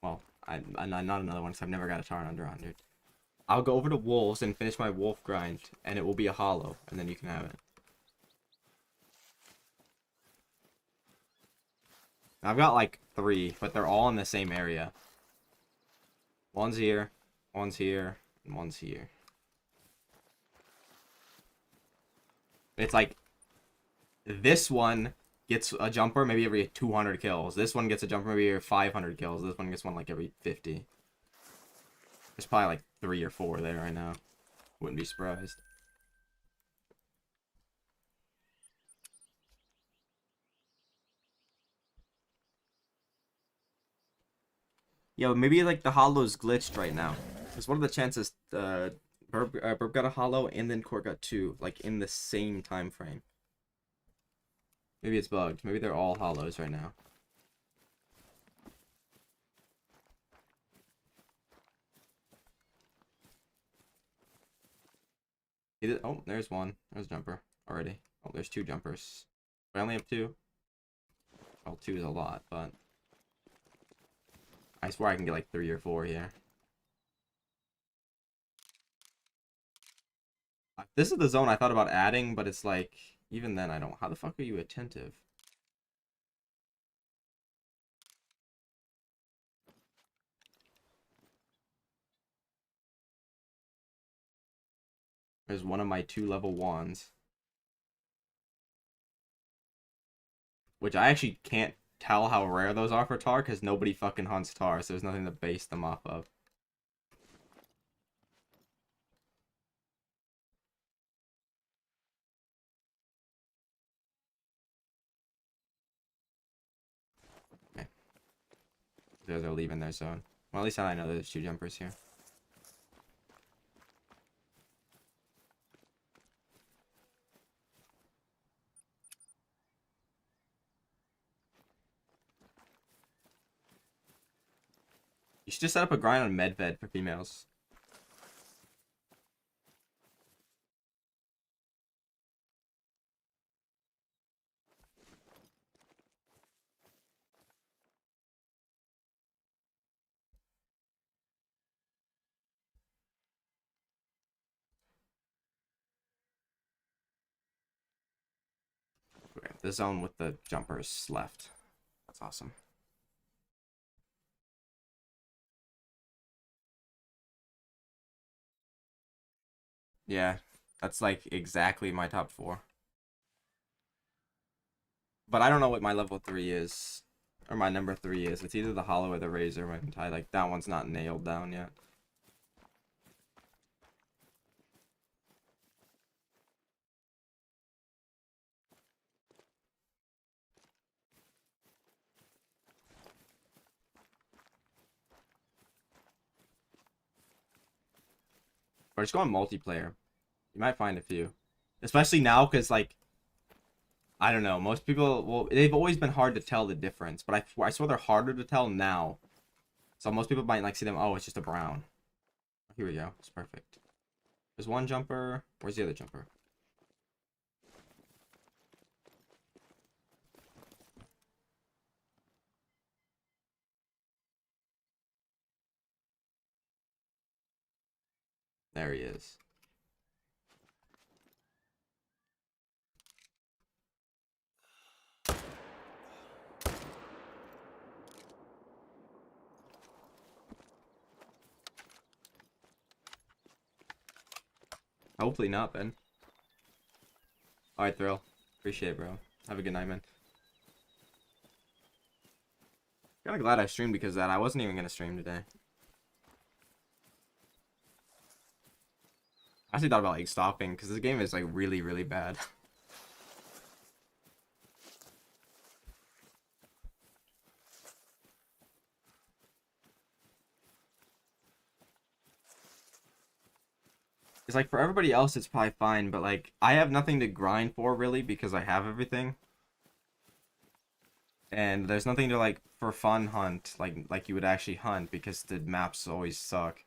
Well, not another one because I've never got a tar in under 100. I'll go over to wolves and finish my wolf grind, and it will be a hollow, and then you can have it. I've got like 3, but they're all in the same area. One's here, and one's here. It's like this one gets a jumper maybe every 200 kills. This one gets a jumper maybe every 500 kills. This one gets one like every 50. There's probably like 3 or 4 there right now. Wouldn't be surprised. Yo, maybe like the hollow's glitched right now. Because what are the chances Burp got a hollow and then Court got 2, like in the same time frame? Maybe it's bugged. Maybe they're all hollows right now. Oh, there's one. There's a jumper already. Oh, there's 2 jumpers. I only have 2. Well, 2 is a lot, but I swear I can get like 3 or 4 here. This is the zone I thought about adding, but it's like, even then I don't. How the fuck are you attentive? There's one of my 2 level wands. Which I actually can't tell how rare those are for tar, because nobody fucking hunts tar, so there's nothing to base them off of. Okay. Those are leaving their zone. Well, at least I know there's 2 jumpers here. You should just set up a grind on medved for females. Okay, the zone with the jumpers left. That's awesome. Yeah, that's like exactly my top 4. But I don't know what my level 3 is. Or my number 3 is. It's either the Hollow or the Razor. Like, that one's not nailed down yet. Or just go on multiplayer. You might find a few. Especially now, because, like, I don't know. Most people, well, they've always been hard to tell the difference. But I swear they're harder to tell now. So most people might, like, see them, oh, it's just a brown. Here we go. It's perfect. There's one jumper. Where's the other jumper? There he is. Hopefully not, Ben. Alright, Thrill. Appreciate it, bro. Have a good night, man. Kinda glad I streamed because of that. I wasn't even gonna stream today. I actually thought about, like, stopping because this game is, like, really, really bad. It's like, for everybody else, it's probably fine, but, like, I have nothing to grind for, really, because I have everything. And there's nothing to, like, for fun hunt, like you would actually hunt, because the maps always suck.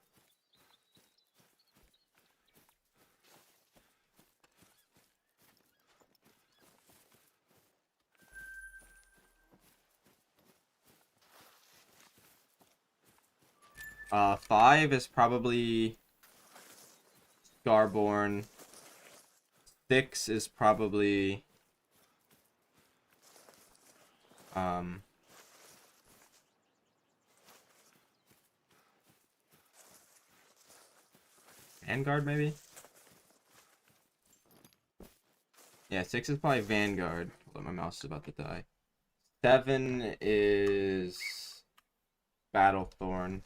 5 is probably Scarborn. 6 is probably Vanguard, maybe? Yeah, 6 is probably Vanguard. Hold on, my mouse is about to die. 7 is Battlethorn.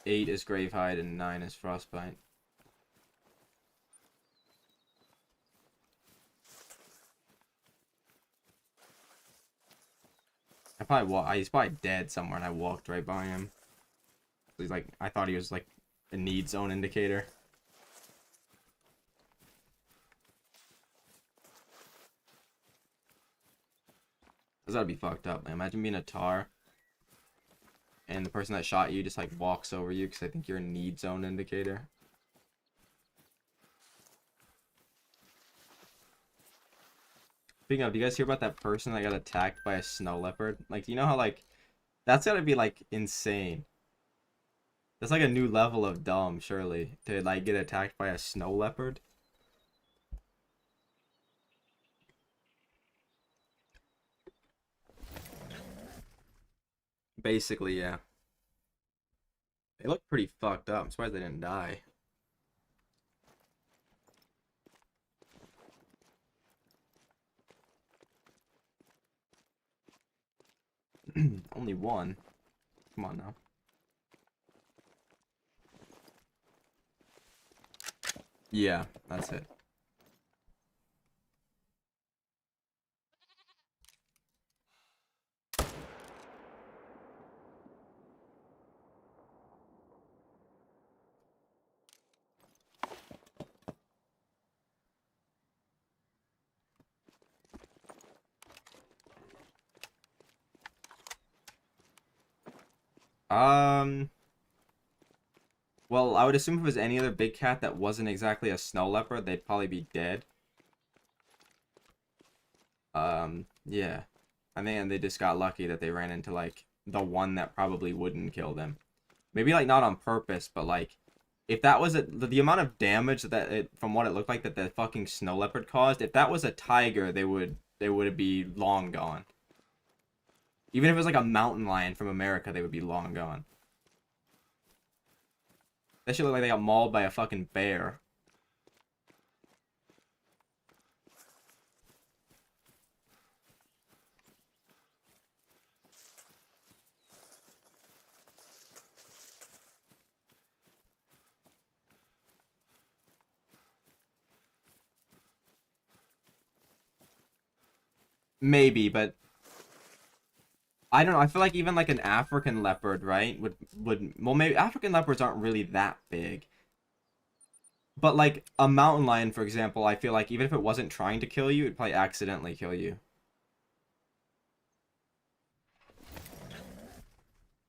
8 is Gravehide, and 9 is Frostbite. He's probably dead somewhere, and I walked right by him. He's like, I thought he was like a need zone indicator. This gotta be fucked up, man. Imagine being a tar, and the person that shot you just like walks over you because I think you're a need zone indicator. Speaking of, do you guys hear about that person that got attacked by a snow leopard? Like, do you know how, like, that's gotta be, like, insane. That's like a new level of dumb, surely, to, like, get attacked by a snow leopard. Basically, yeah. They look pretty fucked up. I'm surprised they didn't die. Only one. Come on now. Yeah, that's it. Well, I would assume if it was any other big cat that wasn't exactly a snow leopard, they'd probably be dead. Yeah. I think they just got lucky that they ran into, like, the one that probably wouldn't kill them. Maybe, like, not on purpose, but, like, if that was the amount of damage that from what it looked like that the fucking snow leopard caused, if that was a tiger, they would they would be long gone. Even if it was like a mountain lion from America, they would be long gone. That shit look like they got mauled by a fucking bear. Maybe, but I don't know. I feel like even like an African leopard, right? Would well, maybe African leopards aren't really that big. But like a mountain lion, for example, I feel like even if it wasn't trying to kill you, it'd probably accidentally kill you.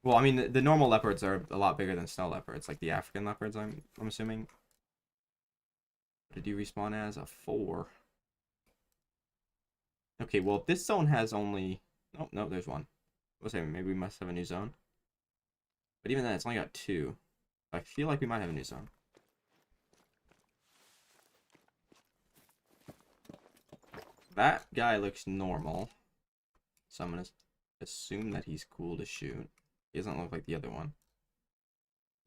Well, I mean, the normal leopards are a lot bigger than snow leopards, like the African leopards. I'm assuming. What did you respawn as? A 4. Okay, well, if this zone has only... Oh, no, there's one. I was saying, maybe we must have a new zone. But even then, it's only got 2. I feel like we might have a new zone. That guy looks normal. So I'm going to assume that he's cool to shoot. He doesn't look like the other one.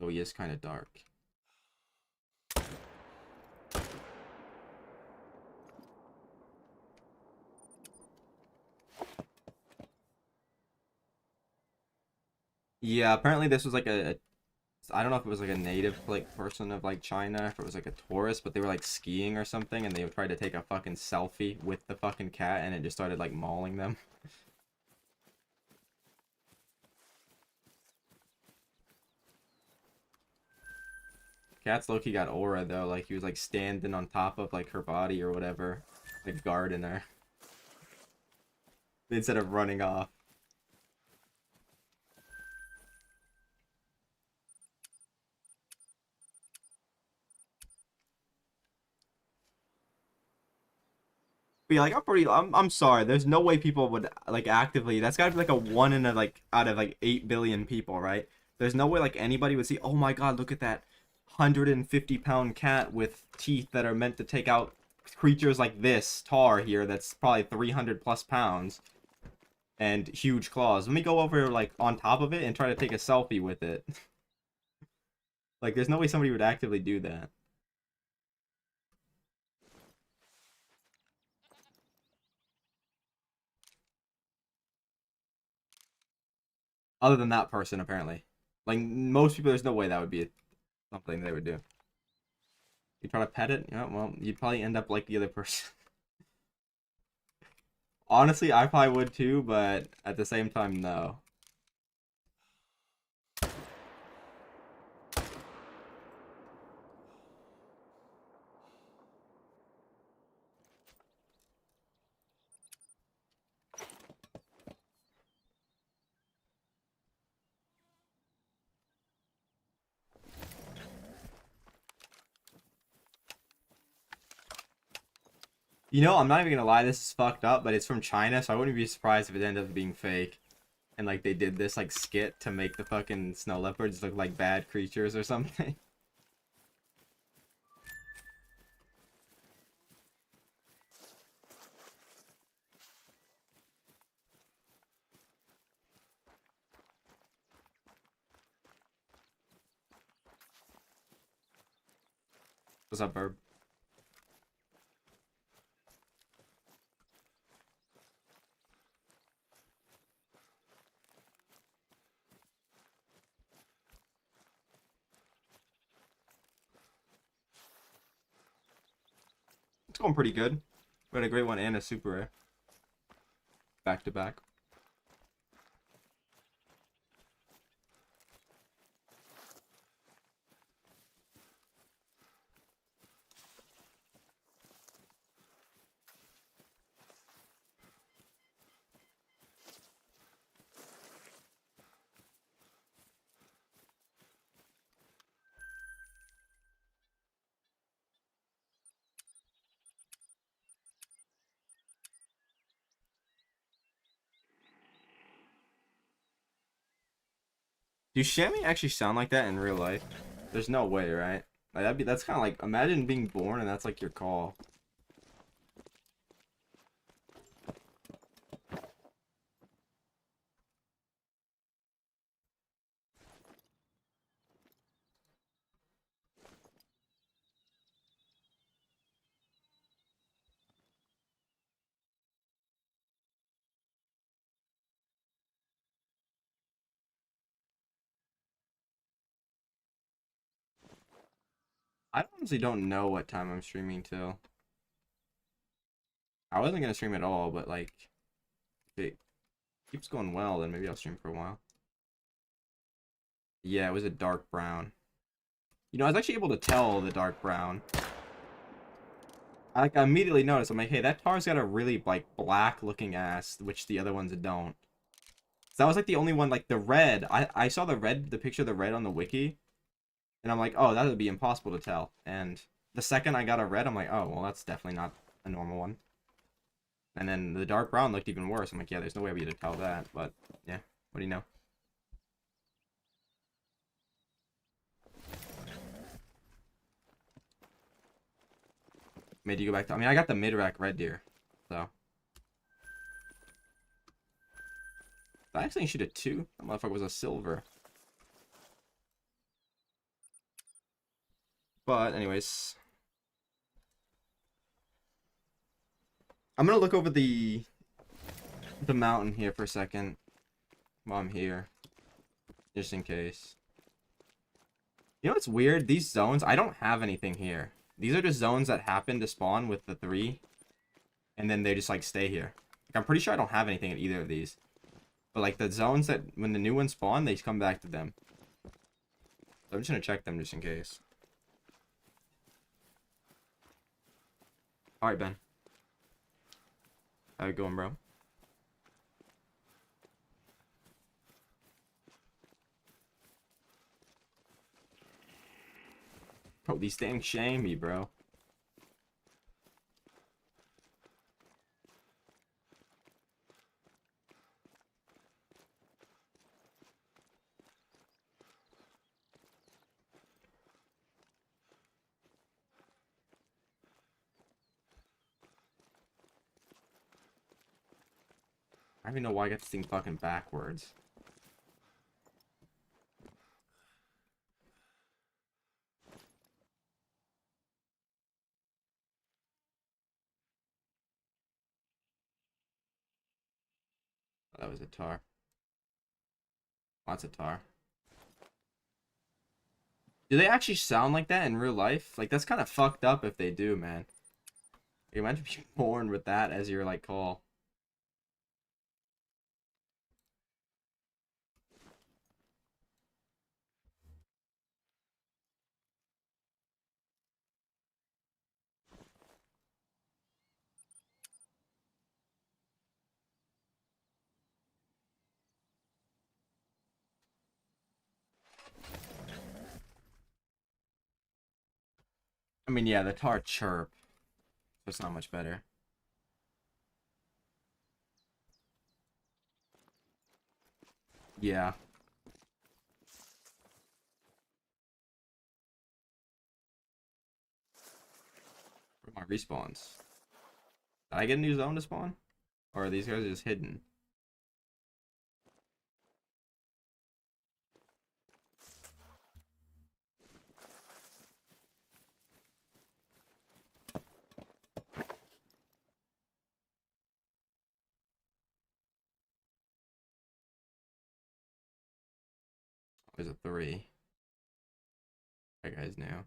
Though he is kind of dark. Yeah, apparently this was like I don't know if it was like a native like person of like China, if it was like a tourist, but they were like skiing or something, and they tried to take a fucking selfie with the fucking cat, and it just started like mauling them. Cat's low-key got aura though, like he was like standing on top of like her body or whatever, like guarding her instead of running off. Be like, I'm sorry. There's no way people would like actively. That's gotta be like a one in a like out of like 8 billion people, right? There's no way like anybody would see. Oh my God, look at that 150-pound cat with teeth that are meant to take out creatures like this tar here. That's probably 300 plus pounds and huge claws. Let me go over like on top of it and try to take a selfie with it. Like, there's no way somebody would actively do that. Other than that person, apparently. Like, most people, there's no way that would be something they would do. You try to pet it? Yeah, well, you'd probably end up like the other person. Honestly, I probably would too, but at the same time, no. You know, I'm not even gonna lie, this is fucked up, but it's from China, so I wouldn't be surprised if it ended up being fake. And like they did this like skit to make the fucking snow leopards look like bad creatures or something. What's up, Burb? It's going pretty good. We had a great one and a super rare. Back to back. Do chamois actually sound like that in real life? There's no way, right? Like that's kind of like, imagine being born and that's like your call. I honestly don't know what time I'm streaming till. I wasn't gonna stream at all, but like, if it keeps going well, then maybe I'll stream for a while. Yeah, it was a dark brown. You know, I was actually able to tell the dark brown. I immediately noticed. I'm like, hey, that tar's got a really like black looking ass, which the other ones don't. So that was like the only one, like the red. I saw the picture of the red on the wiki, and I'm like, oh, that would be impossible to tell. And the second I got a red, I'm like, oh, well, that's definitely not a normal one. And then the dark brown looked even worse. I'm like, yeah, there's no way I'd be able to tell that. But yeah, what do you know? Made you go back to. I mean, I got the mid rack red deer, so. I actually shoot a 2. That motherfucker was a silver. But anyways, I'm gonna look over the mountain here for a second while I'm here, just in case. You know what's weird? These zones, I don't have anything here. These are just zones that happen to spawn with the 3, and then they just like stay here. Like, I'm pretty sure I don't have anything in either of these. But like the zones that when the new ones spawn, they come back to them. So I'm just gonna check them just in case. All right, Ben. How you going, bro? Bro, these things shame me, bro. I don't even know why I got this thing fucking backwards. Oh, that was a tar. Lots of tar. Do they actually sound like that in real life? Like, that's kind of fucked up if they do, man. Like, imagine being born with that as your, like, call. I mean, yeah, the tar chirp. So it's not much better. Yeah. Where are my respawns? Did I get a new zone to spawn? Or are these guys just hidden? There's a 3. That guy's new.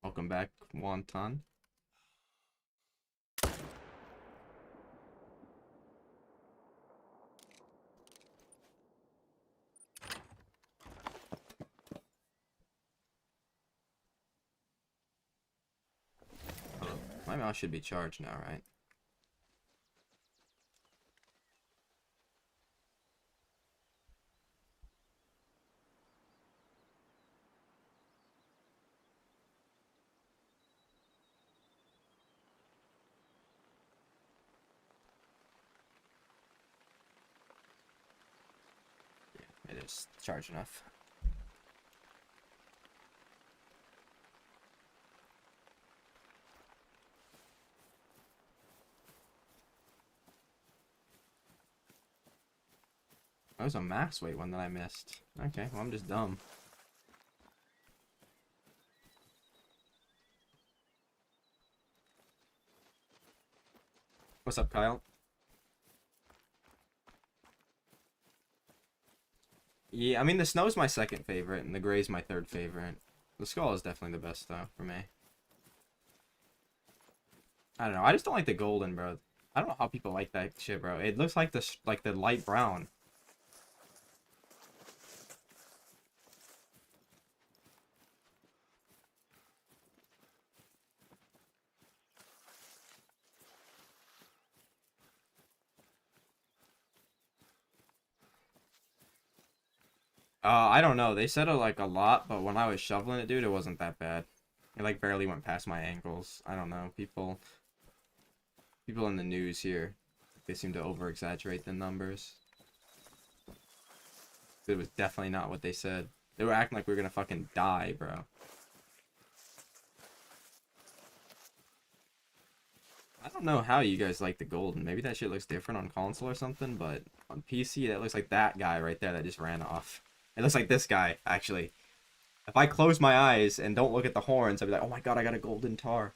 Welcome back, Wonton. Oh, my mouse should be charged now, right? Yeah, it is charged enough. That was a max weight one that I missed. Okay, well, I'm just dumb. What's up, Kyle? Yeah, I mean, the snow's my second favorite, and the gray's my third favorite. The skull is definitely the best, though, for me. I don't know. I just don't like the golden, bro. I don't know how people like that shit, bro. It looks like the light brown. I don't know. They said it like a lot, but when I was shoveling it, dude, it wasn't that bad. It like barely went past my ankles. I don't know. People in the news here, they seem to over exaggerate the numbers. It was definitely not what they said. They were acting like we were gonna fucking die, bro. I don't know how you guys like the golden. Maybe that shit looks different on console or something, but on PC, that looks like that guy right there that just ran off. It looks like this guy, actually. If I close my eyes and don't look at the horns, I'd be like, oh my god, I got a golden tar.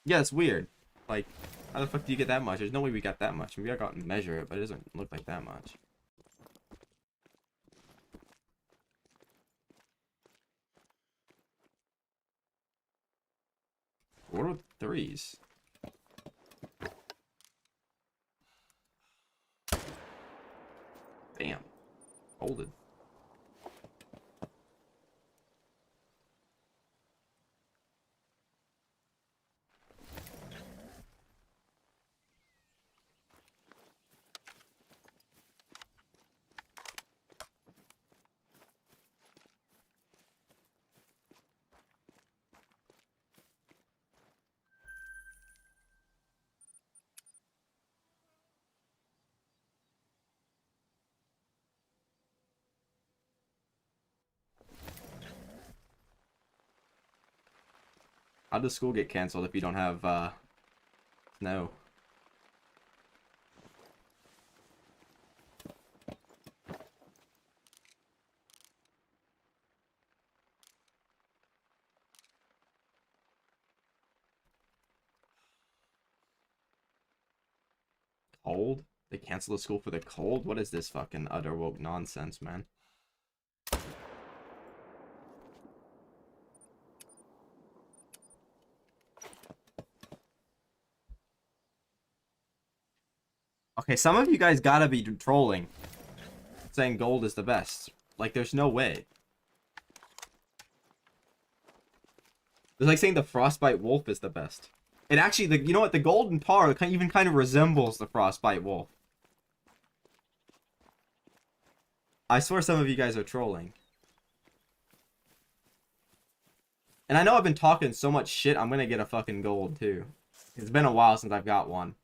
Yeah, it's weird. Like, how the fuck do you get that much? There's no way we got that much. Maybe I got to measure it, but it doesn't look like that much. What are threes? Damn. Hold it. How does school get canceled if you don't have, snow? Cold? They cancel the school for the cold? What is this fucking utter woke nonsense, man? Okay, some of you guys gotta be trolling, saying gold is the best. Like, there's no way. It's like saying the frostbite wolf is the best. It actually, you know what? The golden tar even kind of resembles the frostbite wolf. I swear some of you guys are trolling. And I know I've been talking so much shit, I'm gonna get a fucking gold, too. It's been a while since I've got one.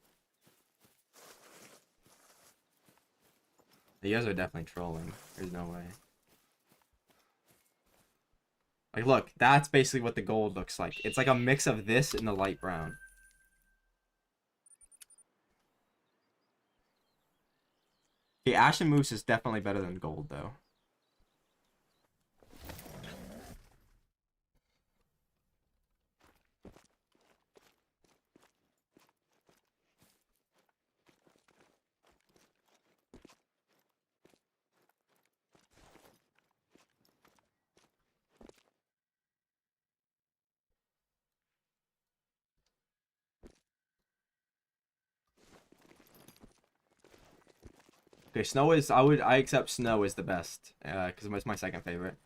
You guys are definitely trolling. There's no way. Like, look, that's basically what the gold looks like. It's like a mix of this and the light brown. Okay, Ashen Moose is definitely better than gold, though. Okay, snow is, I accept snow is the best, because it's my second favorite.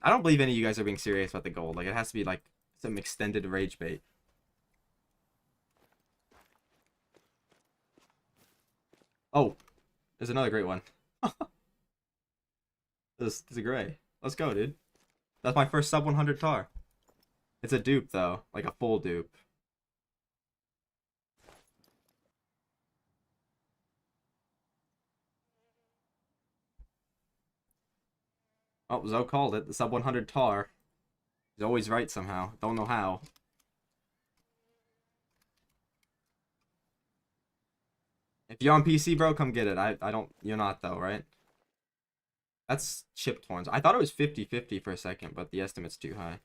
I don't believe any of you guys are being serious about the gold. Like, it has to be, like, some extended rage bait. Oh, there's another great one. This is a gray. Let's go, dude. That's my first sub 100 tar. It's a dupe, though. Like, a full dupe. Oh, Zoe called it. The sub 100 tar. He's always right somehow. Don't know how. If you're on PC, bro, come get it. I don't. You're not though, right? That's chipped horns. I thought it was 50-50 for a second, but the estimate's too high.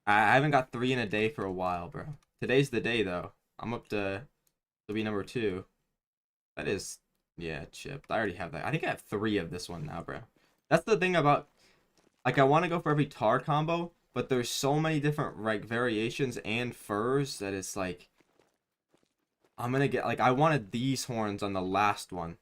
I haven't got 3 in a day for a while, bro. Today's the day though. I'm up to be number 2. That is, yeah, chipped. I already have that. I think I have 3 of this one now, bro. That's the thing about, like, I want to go for every tar combo, but there's so many different like variations and furs that it's like I'm gonna get, like, I wanted these horns on the last one.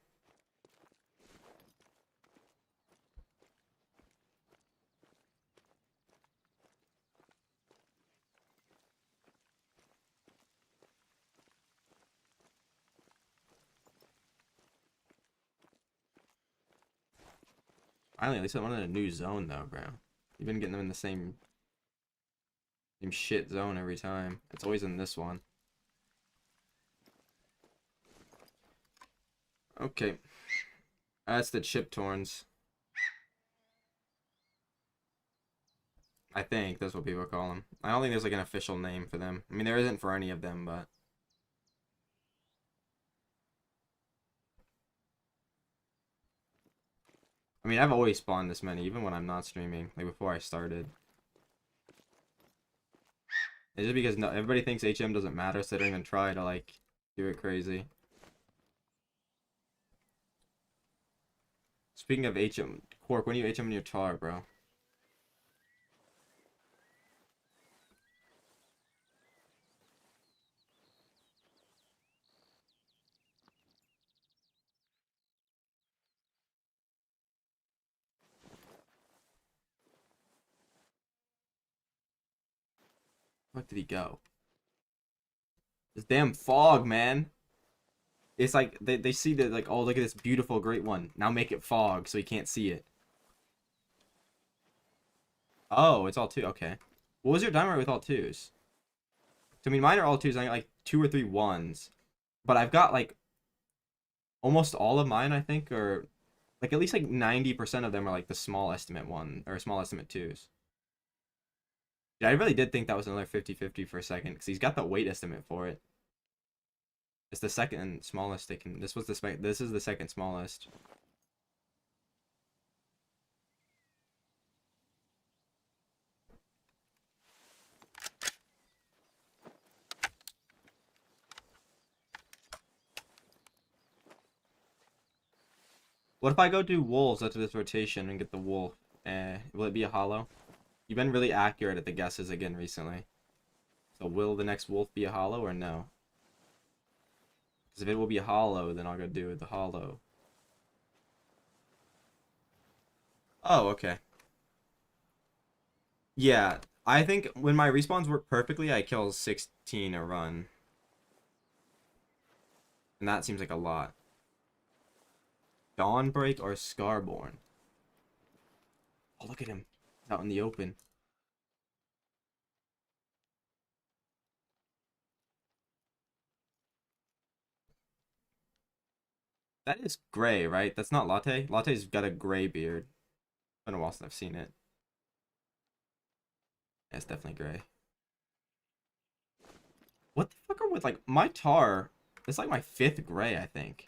Finally, at least I wanted a new zone though, bro. You've been getting them in the same shit zone every time. It's always in this one. Okay. That's the chipped horns. I think that's what people call them. I don't think there's like an official name for them. I mean, there isn't for any of them, but I mean, I've always spawned this many, even when I'm not streaming, like before I started. It's just because no, everybody thinks HM doesn't matter, so they don't even try to like do it crazy. Speaking of HM, Quark, when you HM in your tar, bro? What did he go? This damn fog, man. It's like they see that, like, oh, look at this beautiful great one. Now make it fog so he can't see it. Oh, it's all 2. Okay. What was your diamond rate with all 2s? So, I mean, mine are all 2s. I got like 2 or 3 1s. But I've got like almost all of mine, I think, or like at least like 90% of them are like the small estimate 1 or small estimate 2s. Yeah, I really did think that was another 50-50 for a second because he's got the weight estimate for it. It's the second smallest they can. This was the spec. This is the second smallest. What if I go do wolves after this rotation and get the wolf? Will it be a hollow? You've been really accurate at the guesses again recently. So will the next wolf be a hollow or no? Because if it will be a hollow, then I'll go do the hollow. Oh, okay. Yeah, I think when my respawns work perfectly, I kill 16 a run. And that seems like a lot. Dawnbreak or Scarborn? Oh, look at him. He's out in the open. That is gray, right? That's not Latte? Latte's got a gray beard. It's been a while since I've seen it. Yeah, it's definitely gray. What the fuck are with, like, my tar? It's like my 5th gray, I think.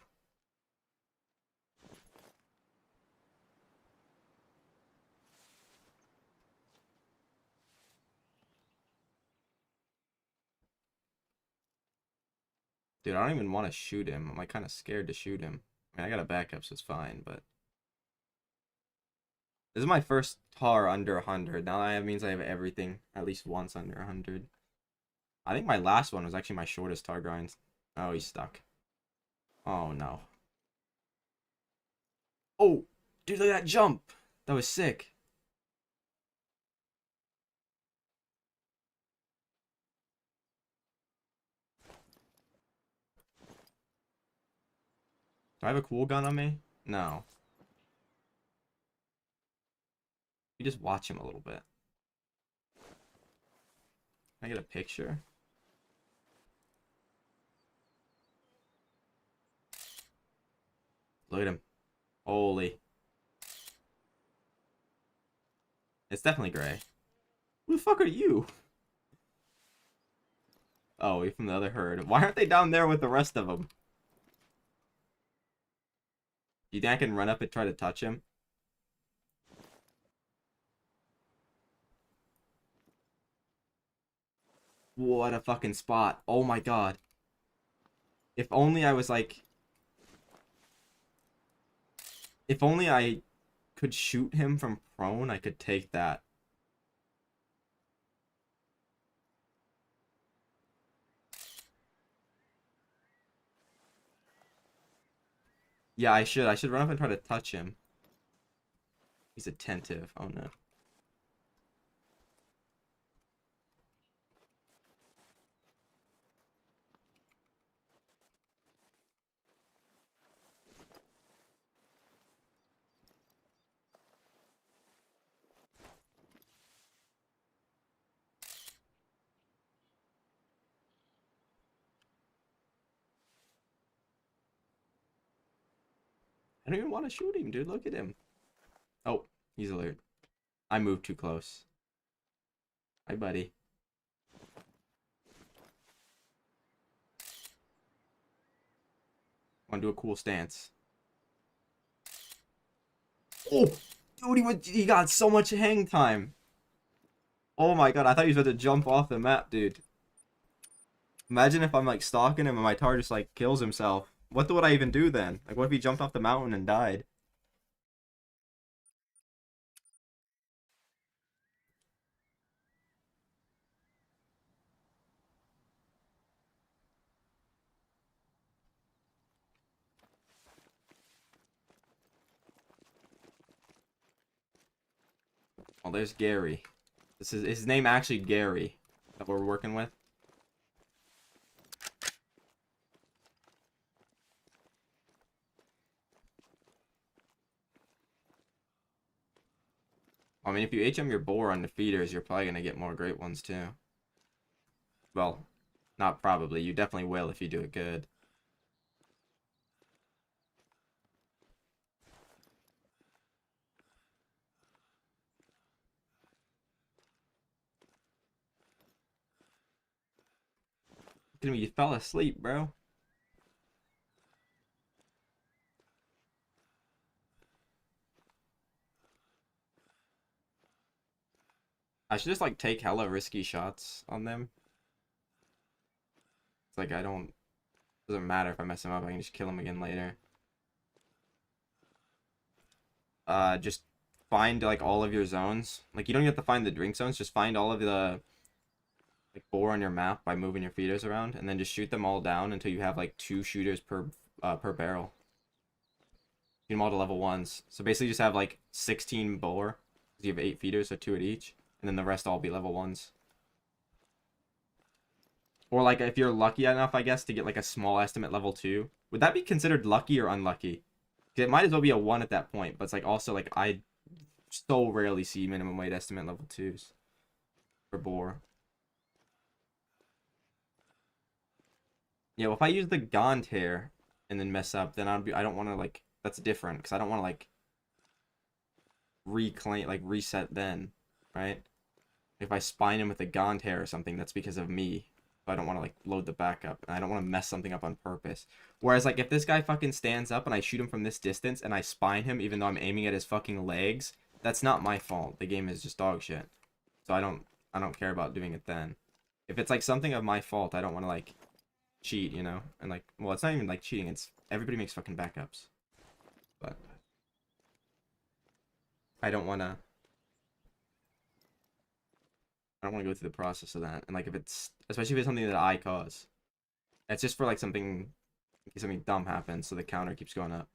Dude, I don't even want to shoot him. I'm like kind of scared to shoot him. I mean, I got a backup, so it's fine, but this is my first tar under 100. Now that means I have everything at least once under 100. I think my last one was actually my shortest tar grind. Oh, he's stuck. Oh, no. Oh, dude, look at that jump. That was sick. Do I have a cool gun on me? No. You just watch him a little bit. Can I get a picture? Look at him. Holy. It's definitely gray. Who the fuck are you? Oh, he's from the other herd. Why aren't they down there with the rest of them? You think I can run up and try to touch him? What a fucking spot. Oh my god. If only I was like... If only I could shoot him from prone, I could take that. Yeah, I should. I should run up and try to touch him. He's attentive. Oh no. I don't even want to shoot him, dude. Look at him. Oh, he's alert. I moved too close. Hi, buddy. Want to do a cool stance. Oh, dude, he got so much hang time. Oh my god, I thought he was about to jump off the map, dude. Imagine if I'm like stalking him and my tar just like kills himself. What would I even do then? Like, what if he jumped off the mountain and died? Oh, there's Gary. This is his name actually Gary that we're working with. I mean, if you HM your boar on the feeders, you're probably gonna get more great ones too. Well, not probably. You definitely will if you do it good. Look at me, you fell asleep, bro. I should just like take hella risky shots on them. It's like I don't... Doesn't matter if I mess him up, I can just kill him again later. Just find like all of your zones. Like you don't have to find the drink zones, just find all of the like boar on your map by moving your feeders around, and then just shoot them all down until you have like 2 shooters per barrel. Shoot them all to level 1s. So basically just have like 16 boar. You have 8 feeders, so 2 at each, and then the rest all be level 1s. Or like if you're lucky enough, I guess, to get like a small estimate level 2. Would that be considered lucky or unlucky? It might as well be a 1 at that point, but it's like also like I so rarely see minimum weight estimate level 2s for boar. Yeah, well, if I use the Gond hair and then mess up, then I don't want to like, that's different because I don't want to like reclaim, like reset then, right? If I spine him with a Gond hair or something, that's because of me. I don't want to like load the backup, and I don't want to mess something up on purpose. Whereas like if this guy fucking stands up and I shoot him from this distance and I spine him even though I'm aiming at his fucking legs, that's not my fault. The game is just dog shit. So I don't care about doing it then. If it's like something of my fault, I don't want to like cheat, you know? And like, well, it's not even like cheating. It's everybody makes fucking backups. But I don't want to go through the process of that. And like if it's, especially if it's something that I cause. It's just for like something, in case something dumb happens, so the counter keeps going up.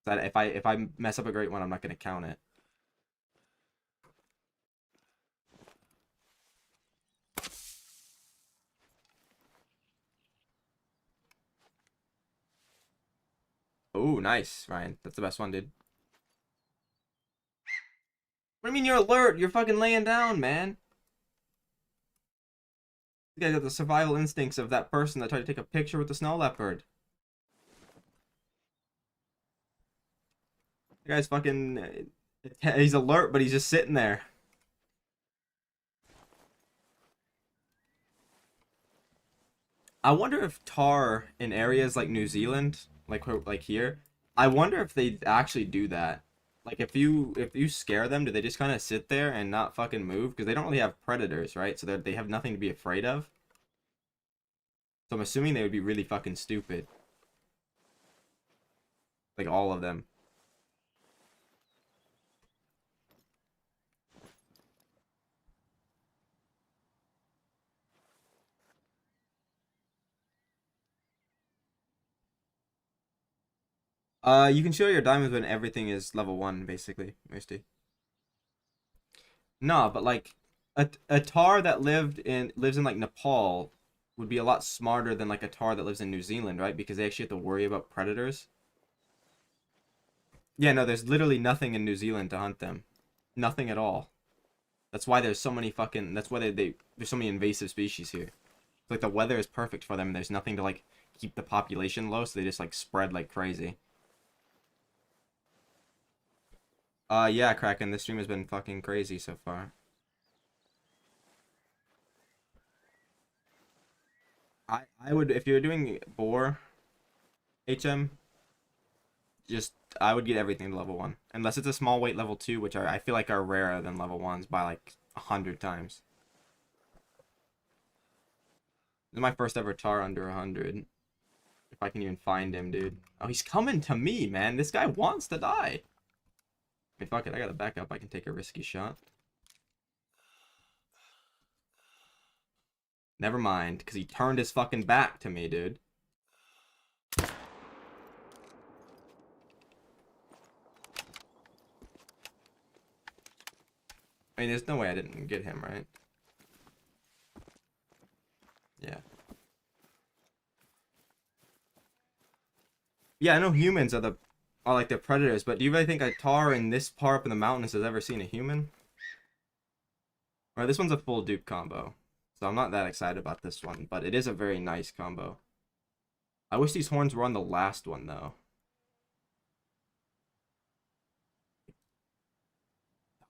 So that if I mess up a great one, I'm not gonna count it. Oh, nice, Ryan. That's the best one, dude. What do you mean you're alert? You're fucking laying down, man. You guys got the survival instincts of that person that tried to take a picture with the snow leopard. The guy's fucking... He's alert, but he's just sitting there. I wonder if tar in areas like New Zealand, like here, I wonder if they actually do that. Like if you scare them, do they just kind of sit there and not fucking move? Because they don't really have predators, right? So they have nothing to be afraid of. So I'm assuming they would be really fucking stupid. Like all of them. You can show your diamonds when everything is level 1, basically, Misty. No, but like a tar that lives in like Nepal would be a lot smarter than like a tar that lives in New Zealand, right? Because they actually have to worry about predators. Yeah, no, there's literally nothing in New Zealand to hunt them. Nothing at all. That's why there's so many fucking that's why there's so many invasive species here. Like the weather is perfect for them and there's nothing to like keep the population low, so they just like spread like crazy. Yeah, Kraken, this stream has been fucking crazy so far. I would if you're doing boar HM, just I would get everything to level 1. Unless it's a small weight level 2, which I feel like are rarer than level 1s by like 100 times. This is my first ever tar under 100. If I can even find him, dude. Oh, he's coming to me, man. This guy wants to die. I mean, fuck it. I gotta back up. I can take a risky shot. Never mind, because he turned his fucking back to me, dude. I mean, there's no way I didn't get him, right? Yeah. Yeah, I know humans are like the predators, but do you really think a tar in this part up in the mountains has ever seen a human? Alright, this one's a full dupe combo. So I'm not that excited about this one, but it is a very nice combo. I wish these horns were on the last one, though.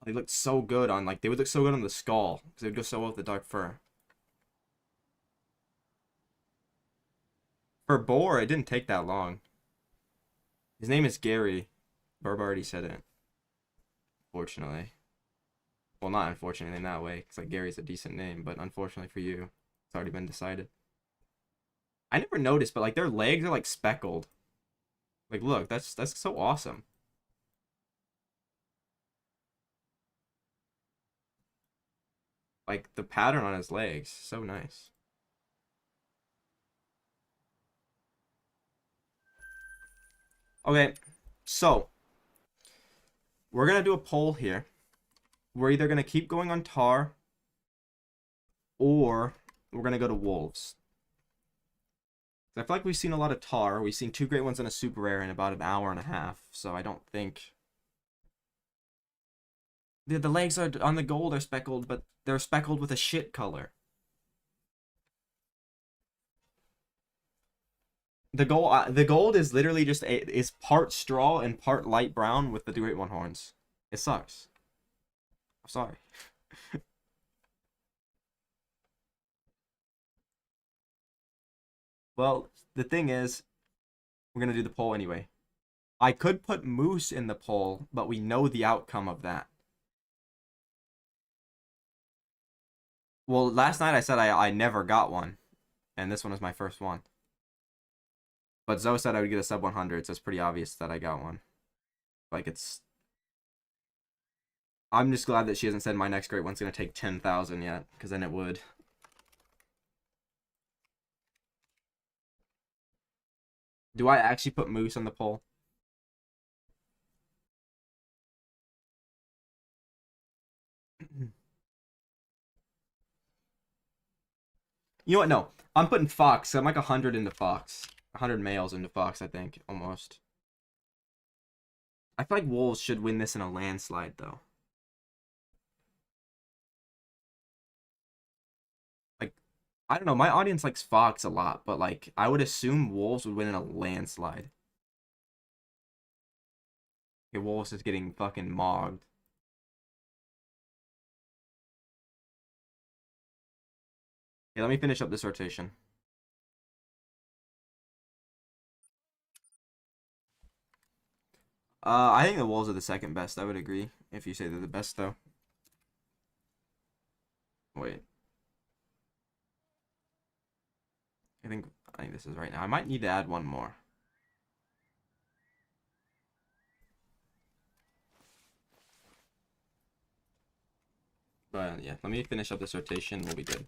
They looked so good on, like, they would look so good on the skull, because they would go so well with the dark fur. For Boar, it didn't take that long. His name is Gary. Burb already said it. Fortunately. Well, not unfortunately in that way, because, like, Gary's a decent name, but unfortunately for you, it's already been decided. I never noticed, but, like, their legs are, like, speckled. Like, look, that's so awesome. Like, the pattern on his legs, so nice. Okay, so we're gonna do a poll here. We're either gonna keep going on tar, or we're gonna go to wolves. I feel like we've seen a lot of tar. We've seen 2 great ones and a super rare in about an hour and a half, so I don't think the legs are on the gold are speckled, but they're speckled with a shit color. The gold is literally just is part straw and part light brown with the great one horns. It sucks. I'm sorry. Well, the thing is, we're gonna do the poll anyway. I could put moose in the poll, but we know the outcome of that. Well, last night I said I never got one, and this one is my first one. But Zoe said I would get a sub 100, so it's pretty obvious that I got one. Like, it's... I'm just glad that she hasn't said my next great one's gonna take 10,000 yet, because then it would. Do I actually put moose on the poll? You know what? No. I'm putting fox. I'm like 100 into fox. 100 males into fox, I think, almost. I feel like wolves should win this in a landslide, though. Like, I don't know. My audience likes fox a lot, but, like, I would assume wolves would win in a landslide. Okay, wolves is getting fucking mogged. Okay, let me finish up this rotation. I think the wolves are the second best. I would agree if you say they're the best, though. Wait. I think this is right now. I might need to add one more. But yeah, let me finish up this rotation. We'll be good.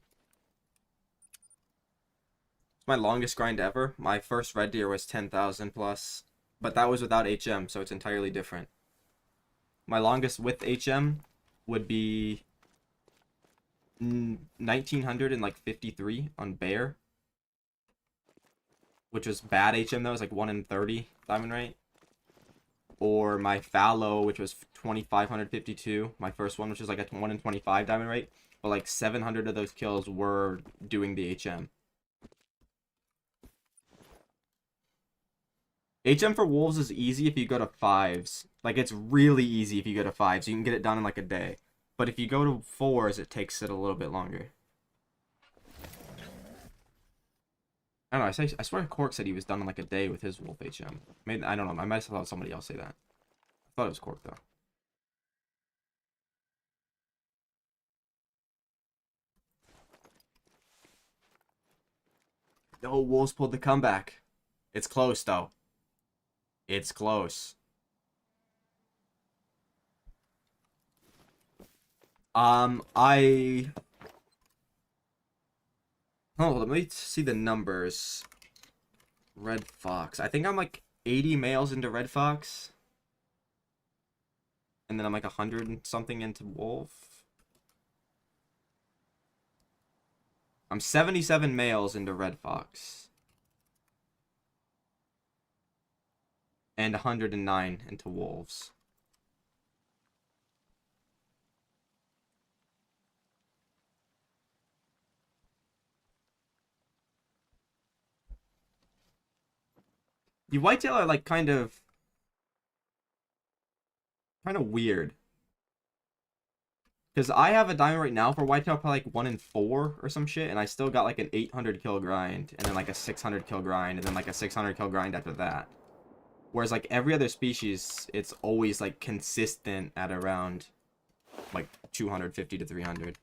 It's my longest grind ever. My first red deer was 10,000 plus, but that was without HM, so it's entirely different. My longest with HM would be 1953 on bear, which was bad HM though. It was like 1 in 30 diamond rate. Or my fallow, which was 2552, my first one, which was like a 1 in 25 diamond rate, but like 700 of those kills were doing the HM. HM for wolves is easy if you go to 5s. Like, it's really easy if you go to 5s. You can get it done in like a day. But if you go to 4s, it takes it a little bit longer. I don't know, I swear Cork said he was done in like a day with his wolf HM. Maybe, I don't know, I might have thought somebody else say that. I thought it was Cork, though. No, wolves pulled the comeback. It's close, though. It's close. Oh, let me see the numbers. Red Fox. I think I'm like 80 males into Red Fox. And then I'm like 100 and something into Wolf. I'm 77 males into Red Fox. And 109 into Wolves. The whitetail are like kind of weird. Because I have a diamond right now for whitetail probably like 1 in 4 or some shit, and I still got like an 800 kill grind, and then like a 600 kill grind, and then like a 600 kill grind after that. Whereas like every other species, it's always like consistent at around like 250 to 300.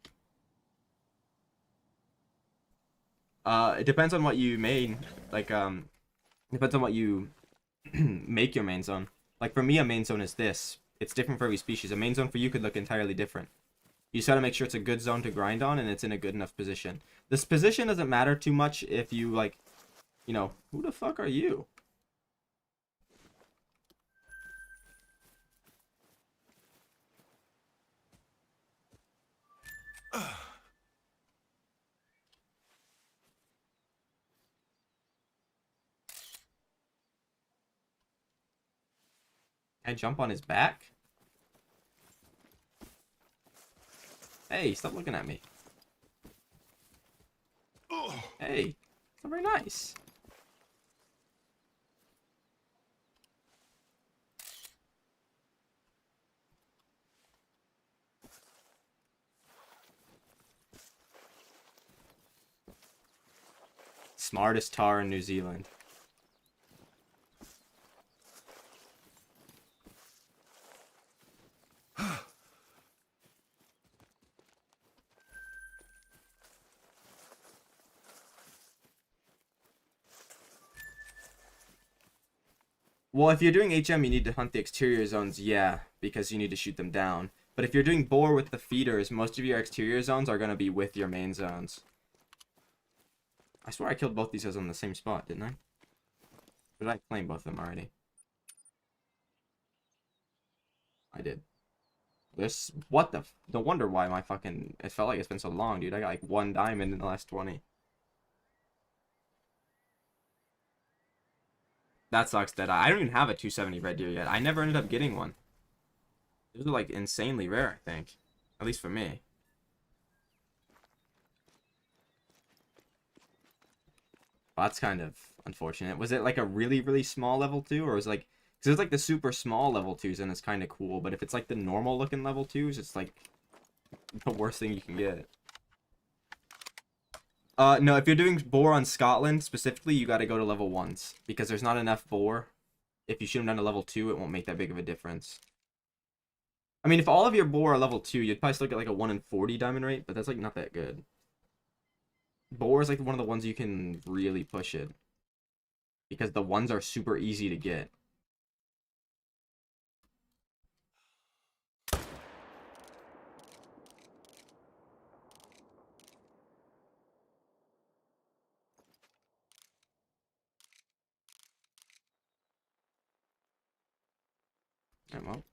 It depends on what you main. Like, depends on what you make your main zone. Like for me, a main zone is this. It's different for every species. A main zone for you could look entirely different. You just gotta make sure it's a good zone to grind on and it's in a good enough position. This position doesn't matter too much if you like, you know, who the fuck are you? Can I jump on his back? Hey, stop looking at me. Hey, it's not very nice. Smartest tar in New Zealand. Well, if you're doing HM, you need to hunt the exterior zones, yeah, because you need to shoot them down. But if you're doing boar with the feeders, most of your exterior zones are going to be with your main zones. I swear I killed both these guys on the same spot, didn't I? Or did I claim both of them already? I did. This, what the, no wonder why my fucking, it felt like it's been so long, dude. I got like 1 diamond in the last 20. That sucks that I don't even have a 270 red deer yet. I never ended up getting one. Those are like insanely rare, I think. At least for me. Well, that's kind of unfortunate. Was it like a really, really small level 2? Or was it like... Because there's like the super small level 2s and it's kind of cool. But if it's like the normal looking level 2s, it's like the worst thing you can get. No, if you're doing boar on Scotland, specifically, you gotta go to level 1s. Because there's not enough boar if you shoot them down to level 2, it won't make that big of a difference. I mean, if all of your boar are level 2, you'd probably still get like a 1 in 40 diamond rate, but that's like not that good. Boar is like one of the ones you can really push it, because the ones are super easy to get. Well,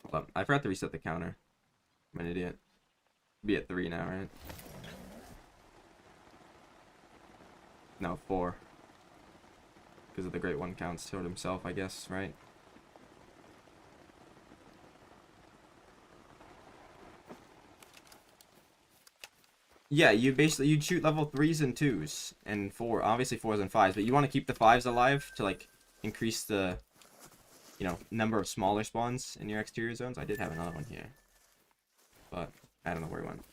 hold up. I forgot to reset the counter. I'm an idiot. Be at 3 now, right? No, 4. Because of the great one counts toward himself, I guess, right? Yeah, you'd shoot level 3s and 2s and 4, obviously 4s and 5s, but you want to keep the 5s alive to like increase the, you know, number of smaller spawns in your exterior zones. I did have another one here, but I don't know where it went.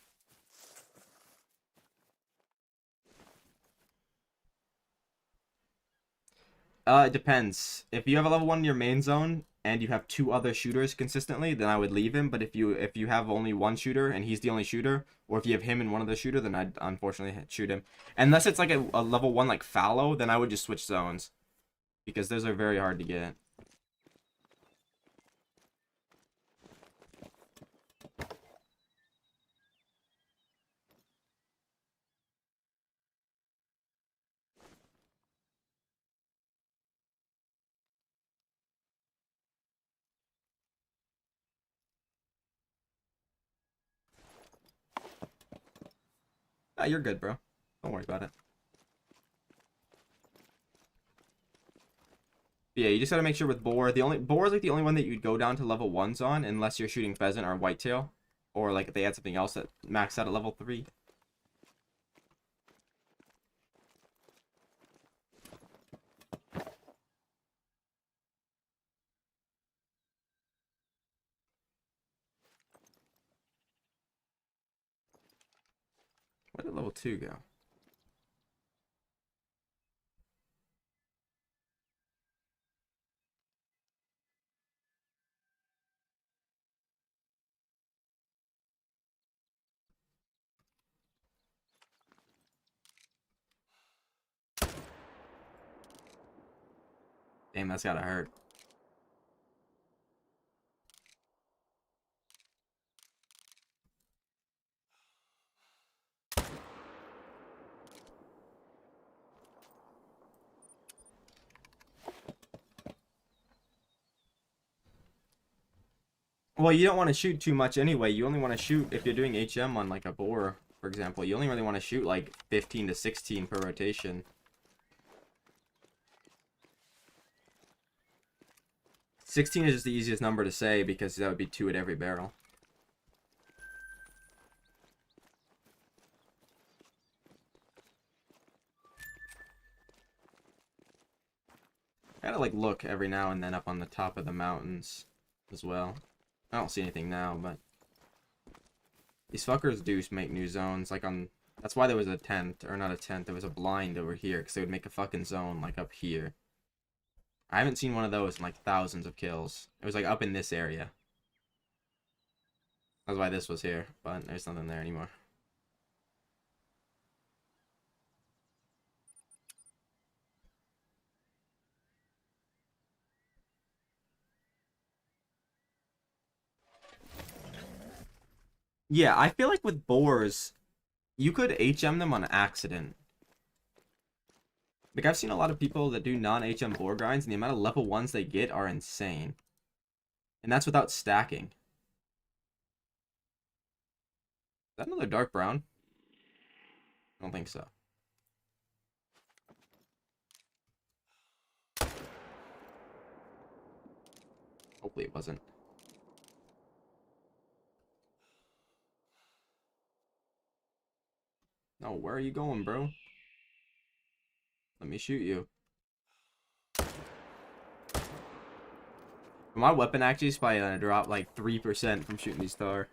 It depends. If you have a level 1 in your main zone and you have 2 other shooters consistently, then I would leave him. But if you have only 1 shooter and he's the only shooter, or if you have him and one other shooter, then I'd unfortunately shoot him. Unless it's like a level 1 like fallow, then I would just switch zones, because those are very hard to get. Ah, you're good, bro. Don't worry about it. Yeah, you just gotta make sure with boar. Boar is like the only one that you'd go down to level 1s on, unless you're shooting pheasant or whitetail, or like if they add something else that maxed out at level 3. Where did level 2 go? Damn, that's gotta hurt. Well, you don't want to shoot too much anyway. You only want to shoot, if you're doing HM on like a boar, for example, you only really want to shoot like 15 to 16 per rotation. 16 is just the easiest number to say, because that would be 2 at every barrel. I gotta like look every now and then up on the top of the mountains as well. I don't see anything now, but these fuckers do make new zones. Like on, that's why there was a tent, or not a tent, there was a blind over here, because they would make a fucking zone like up here. I haven't seen one of those in like thousands of kills. It was like up in this area. That's why this was here, but there's nothing there anymore. Yeah, I feel like with boars, you could HM them on accident. Like, I've seen a lot of people that do non-HM boar grinds, and the amount of level 1s they get are insane. And that's without stacking. Is that another dark brown? I don't think so. Hopefully it wasn't. No, where are you going, bro? Let me shoot you. My weapon actually is probably gonna drop like 3% from shooting these star.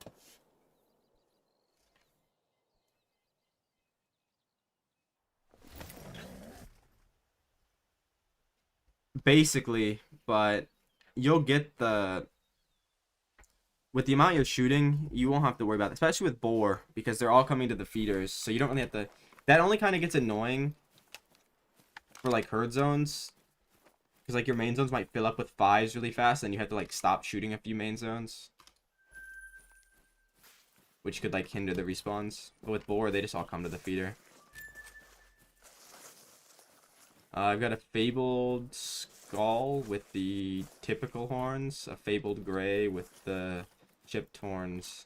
Basically, but you'll get the with the amount you're shooting, you won't have to worry about it, especially with boar, because they're all coming to the feeders, so you don't really have to. That only kind of gets annoying for like herd zones, because like your main zones might fill up with fives really fast, and you have to like stop shooting a few main zones, which could like hinder the respawns. But with boar, they just all come to the feeder. I've got a fabled skull with the typical horns, a fabled gray with the chipped horns,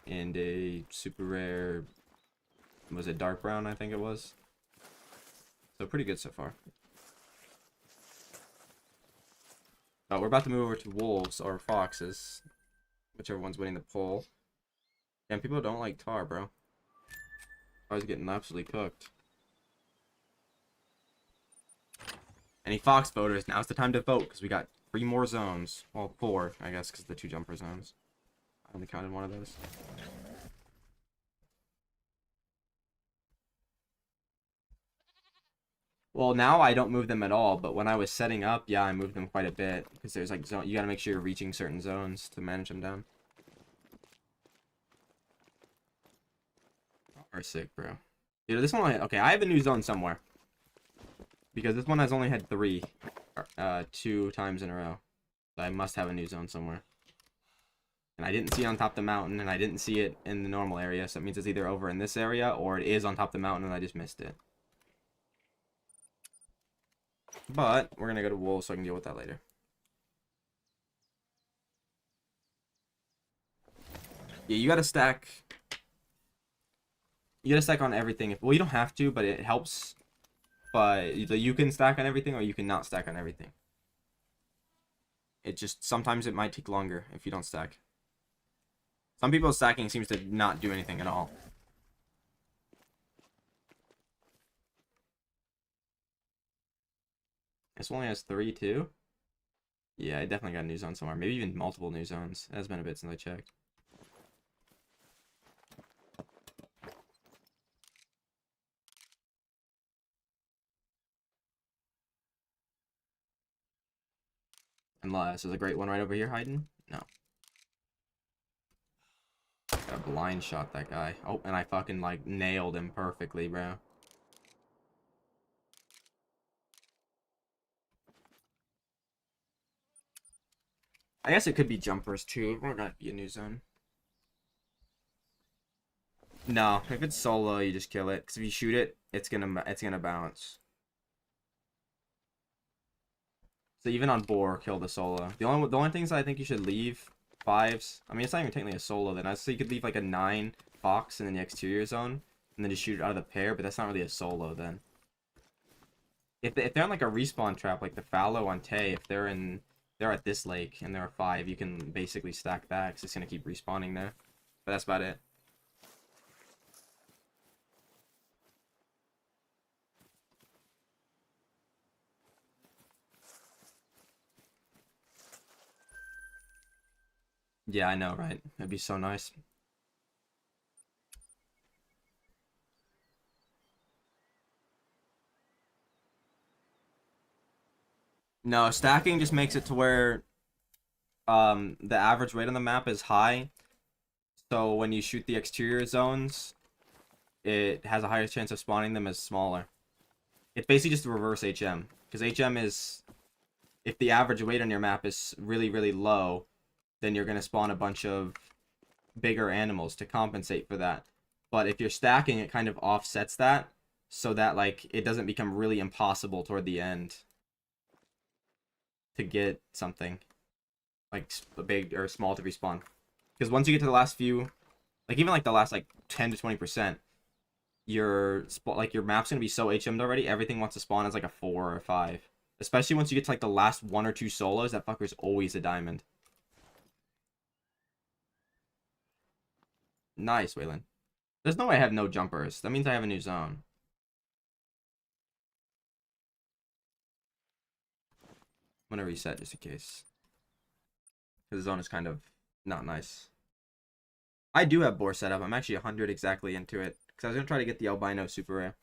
and a super rare, was it dark brown, I think it was. So pretty good so far. Oh, we're about to move over to wolves or foxes, whichever one's winning the poll. And people don't like tar, bro. I was getting absolutely cooked. Any fox voters, now's the time to vote, because we got 3 more zones. Well, 4, I guess, because the 2 jumper zones. I only counted one of those. Well, now I don't move them at all, but when I was setting up, yeah, I moved them quite a bit, because there's like zone. You gotta make sure you're reaching certain zones to manage them down. Are sick, bro. Dude, this one, okay, I have a new zone somewhere. Because this one has only had 3, 2 times in a row. So I must have a new zone somewhere. And I didn't see it on top of the mountain, and I didn't see it in the normal area, so it means it's either over in this area, or it is on top of the mountain, and I just missed it. But, we're gonna go to wolves, so I can deal with that later. Yeah, you gotta stack... You gotta stack on everything. Well, you don't have to, but it helps. But you can stack on everything, or you can not stack on everything. It just, sometimes it might take longer if you don't stack. Some people's stacking seems to not do anything at all. This one only has 3 too. Yeah, I definitely got a new zone somewhere. Maybe even multiple new zones. It has been a bit since I checked. Unless there's a great one right over here hiding. No. Got a blind shot that guy. Oh, and I fucking like nailed him perfectly, bro. I guess it could be jumpers too. Or not be a new zone. No, if it's solo, you just kill it. Because if you shoot it, it's gonna bounce. So even on boar, kill the solo. The only things I think you should leave fives. I mean, it's not even technically a solo then. I say you could leave like a 9 fox in the exterior zone, and then just shoot it out of the pair. But that's not really a solo then. If they're on like a respawn trap, like the fallow on Tay, if they're at this lake and there are 5, you can basically stack that because it's gonna keep respawning there. But that's about it. Yeah, I know, right? That'd be so nice. No, stacking just makes it to where the average weight on the map is high. So when you shoot the exterior zones, it has a higher chance of spawning them as smaller. It's basically just a reverse HM. Because HM is, if the average weight on your map is really, really low, then you're going to spawn a bunch of bigger animals to compensate for that. But if you're stacking, it kind of offsets that, so that like it doesn't become really impossible toward the end to get something like a big or small to respawn. Because once you get to the last few, like even like the last like 10 to 20%, your map's gonna be so HM'd already. Everything wants to spawn as like a 4 or a 5. Especially once you get to like the last 1 or 2 solos, that fucker's always a diamond. Nice, Waylon. There's no way I have no jumpers. That means I have a new zone. I'm gonna reset just in case. Because the zone is kind of not nice. I do have boar set up. I'm actually 100 exactly into it. Because I was gonna try to get the albino super rare.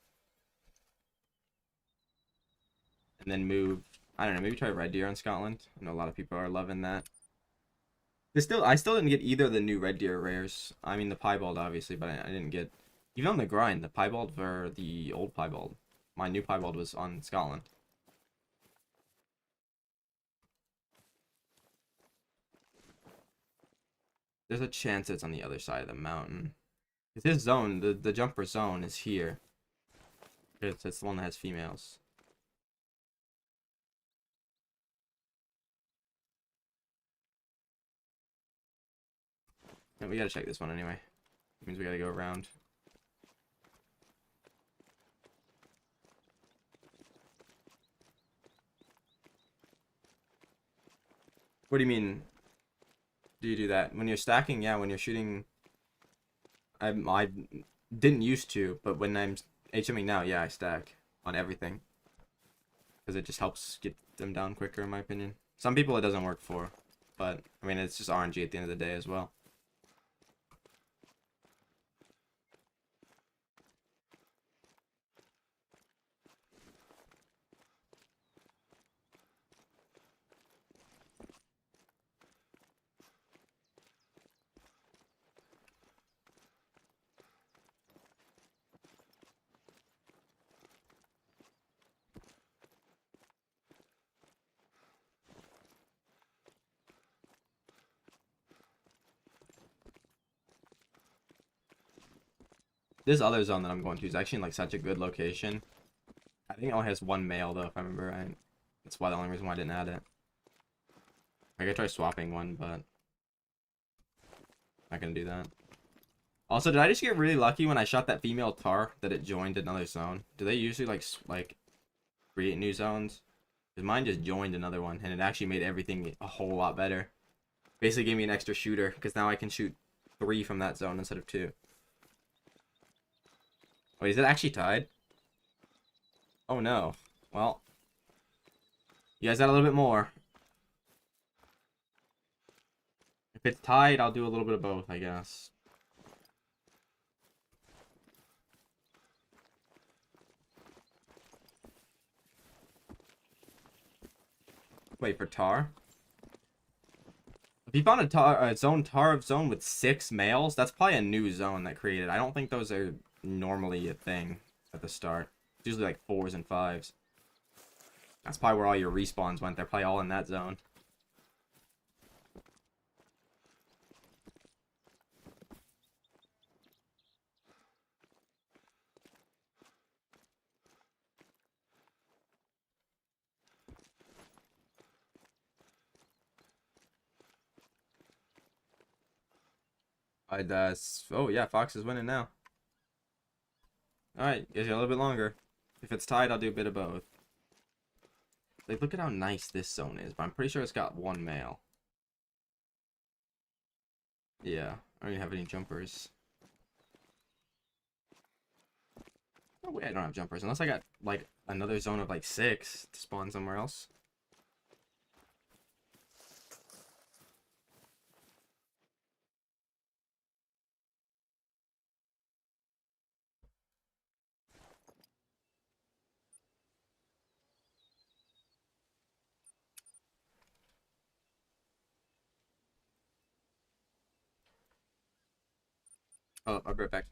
And then move I don't know, maybe try red deer in Scotland. I know a lot of people are loving that. I still didn't get either of the new red deer rares. I mean the piebald obviously, but I didn't get even on the grind the piebald for the old piebald. My new piebald was on Scotland. There's a chance it's on the other side of the mountain. Cause his zone, the jumper zone, is here. It's the one that has females. Yeah, we gotta check this one anyway. It means we gotta go around. What do you mean? Do you do that when you're stacking? Yeah, when you're shooting. I didn't used to, but when I'm HMing now, yeah, I stack on everything because it just helps get them down quicker, in my opinion. Some people it doesn't work for, but I mean it's just RNG at the end of the day as well. This other zone that I'm going to is actually in like such a good location. I think it only has one male though, if I remember right. That's why the only reason why I didn't add it. I could try swapping one, but not gonna do that. Also, did I just get really lucky when I shot that female tar that it joined another zone? Do they usually like create new zones? Because mine just joined another one, and it actually made everything a whole lot better. Basically gave me an extra shooter, because now I can shoot 3 from that zone instead of 2. Wait, is it actually tied? Oh no. Well, you guys got a little bit more. If it's tied, I'll do a little bit of both, I guess. Wait, for tar? If you found a zone with 6 males, that's probably a new zone that created. I don't think those are normally a thing at the start. It's usually like 4s and 5s. That's probably where all your respawns went. They're probably all in that zone. Oh yeah, Fox is winning now. Alright, gives you a little bit longer. If it's tied, I'll do a bit of both. Like, look at how nice this zone is, but I'm pretty sure it's got 1 male. Yeah, I don't even have any jumpers. No way I don't have jumpers, unless I got, like, another zone of, like, 6 to spawn somewhere else. Oh, I'll be right back.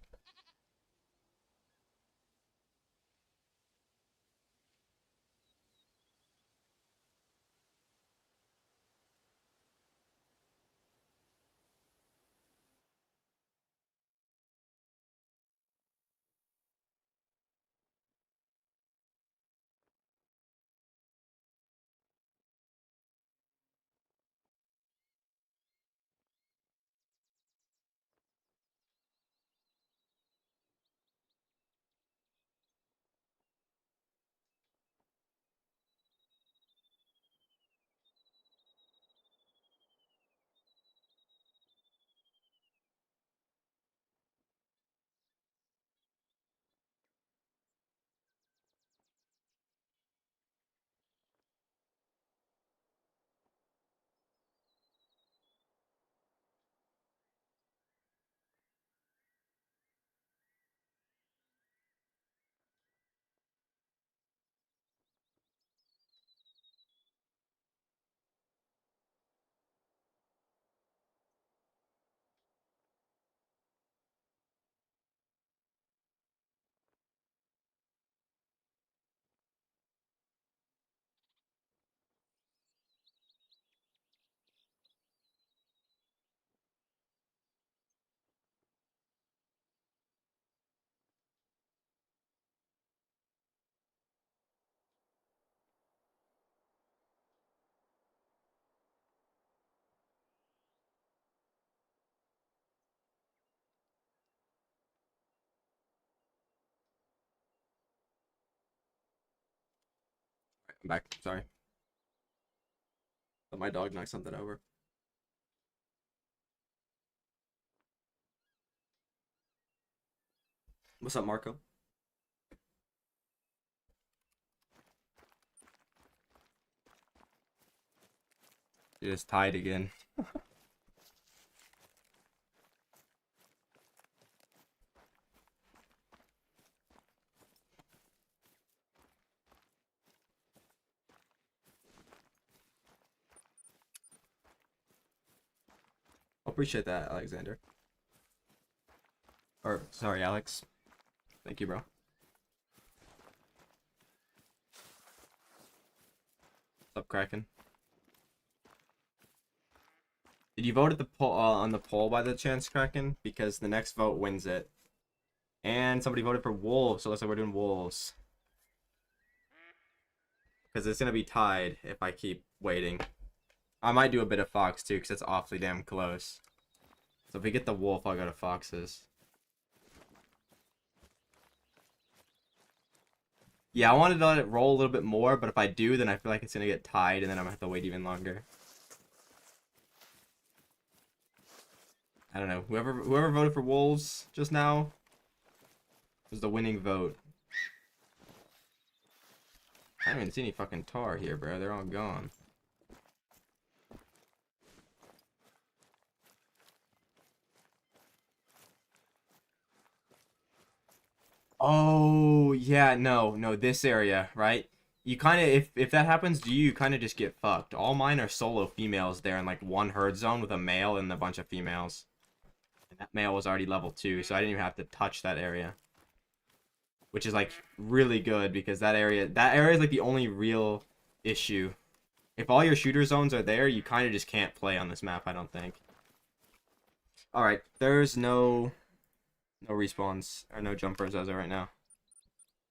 back. Sorry. Let my dog knock something over. What's up, Marco? It is tied again. Appreciate that, Alexander. Or, sorry, Alex. Thank you, bro. What's up, Kraken? Did you vote at the poll on the poll by the chance, Kraken? Because the next vote wins it. And somebody voted for wolves, so looks like we're doing wolves. Because it's gonna be tied if I keep waiting. I might do a bit of fox too, because it's awfully damn close. So if we get the wolf, I'll go to foxes. Yeah, I wanted to let it roll a little bit more, but if I do, then I feel like it's gonna get tied, and then I'm gonna have to wait even longer. I don't know. Whoever voted for wolves just now was the winning vote. I don't even see any fucking tar here, bro. They're all gone. Oh, yeah, no, this area, right? You kind of, if that happens to you, you kind of just get fucked. All mine are solo females there in like one herd zone with a male and a bunch of females. And that male was already level 2, so I didn't even have to touch that area. Which is like really good because that area is like the only real issue. If all your shooter zones are there, you kind of just can't play on this map, I don't think. Alright, there's no respawns or no jumpers as of right now.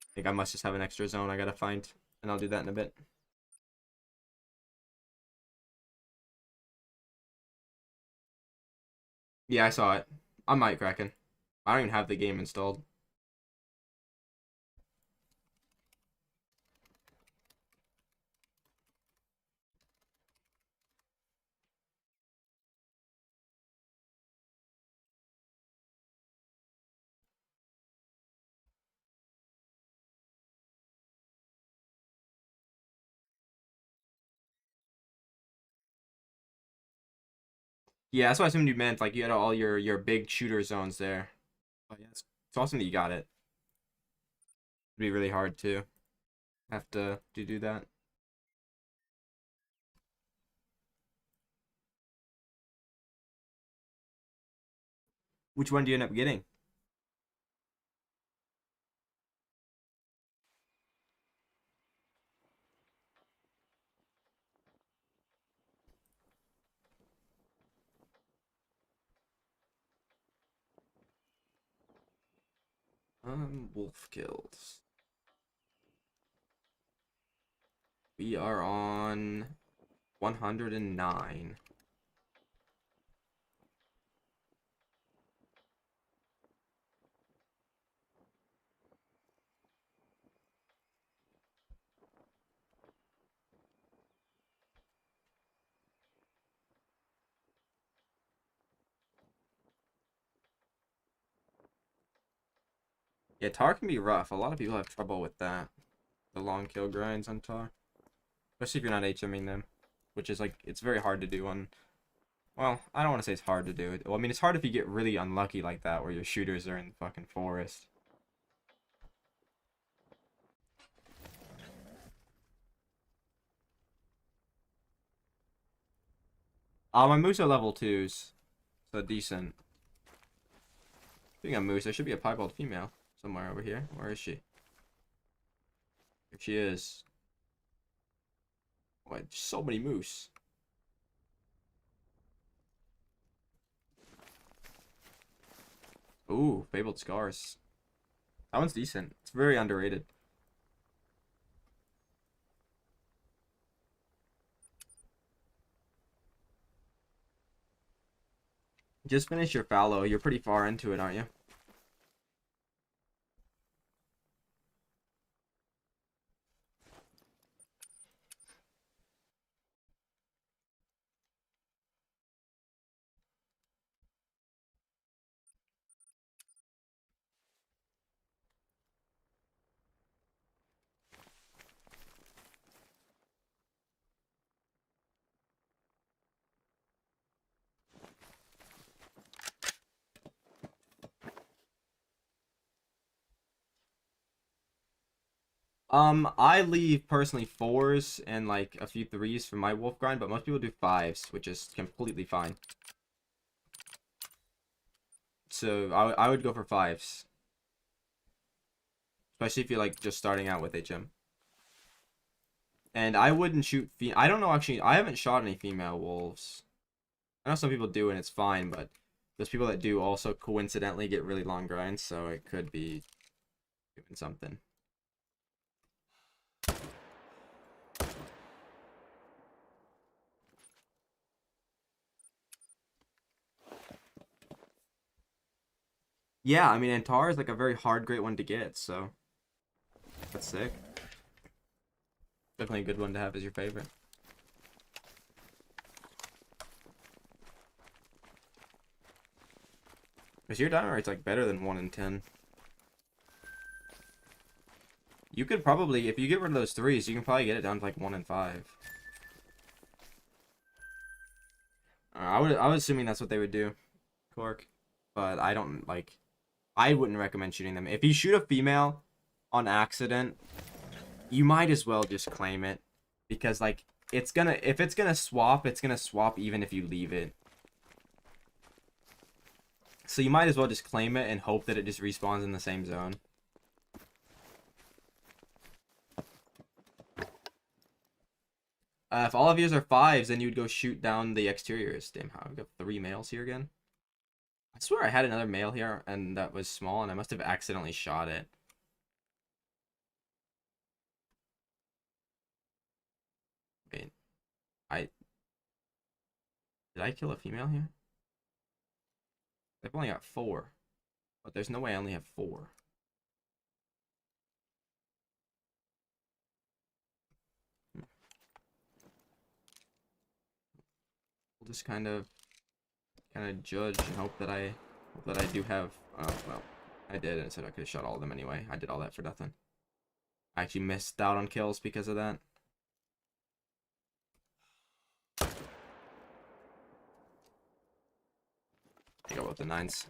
I think I must just have an extra zone I gotta find, and I'll do that in a bit. Yeah, I saw it. I might, Kraken. I don't even have the game installed. Yeah, that's what I assumed you meant. Like, you had all your big shooter zones there. But yeah, it's awesome that you got it. It'd be really hard to have to do that. Which one do you end up getting? Wolf kills. We are on 109. Yeah, tar can be rough. A lot of people have trouble with that. The long kill grinds on tar. Especially if you're not HMing them. Which is like, it's very hard to do on... Well, I don't want to say it's hard to do. Well, I mean, it's hard if you get really unlucky like that, where your shooters are in the fucking forest. My moose are level 2s. So decent. Speaking of moose, there should be a piebald female somewhere over here. Where is she? Here she is. Oh, so many moose. Ooh, fabled scars. That one's decent. It's very underrated. Just finish your fallow. You're pretty far into it, aren't you? I leave personally 4s and like a few 3s for my wolf grind, but most people do 5s, which is completely fine. So I would go for 5s, especially if you're like just starting out with HM. And I wouldn't shoot I don't know, actually, I haven't shot any female wolves. I know some people do and it's fine, but those people that do also coincidentally get really long grinds, so it could be doing something. Yeah, I mean, Antar is like a very hard, great one to get, so that's sick. Definitely a good one to have as your favorite. Because your diamond rate's like better than 1 in 10. You could probably, if you get rid of those 3s, you can probably get it down to like 1 in 5. I was assuming that's what they would do, Cork, but I don't like. I wouldn't recommend shooting them. If you shoot a female on accident, you might as well just claim it, because like if it's gonna swap, it's gonna swap even if you leave it. So you might as well just claim it and hope that it just respawns in the same zone. If all of yours are 5s, then you'd go shoot down the exteriors. Damn, how I've got 3 males here again. I swear I had another male here, and that was small, and I must have accidentally shot it. Wait, did I kill a female here? I've only got 4, but there's no way I only have 4. We'll just kind of judge and hope that I do have. Oh well, I did, and it said I could have shot all of them anyway. I did all that for nothing. I actually missed out on kills because of that. I go with the 9s.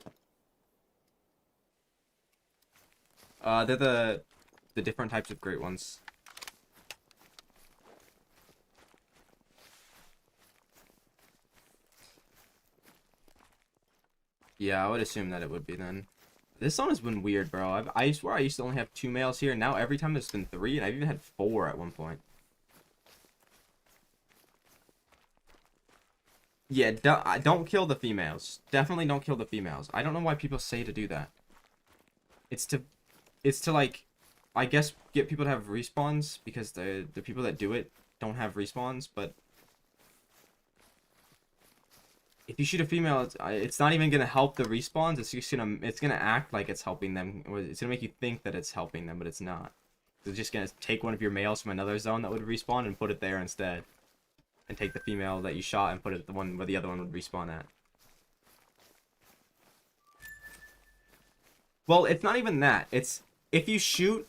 They're the different types of great ones. Yeah, I would assume that it would be then. This zone has been weird, bro. I swear I used to only have 2 males here, and now every time there's been 3, and I've even had 4 at one point. Yeah, don't kill the females. Definitely don't kill the females. I don't know why people say to do that. It's to like, I guess, get people to have respawns, because the people that do it don't have respawns, but if you shoot a female, it's not even gonna help the respawns. It's gonna act like it's helping them. It's gonna make you think that it's helping them, but it's not. It's just gonna take one of your males from another zone that would respawn and put it there instead, and take the female that you shot and put it at the one where the other one would respawn at. Well, it's not even that. It's if you shoot,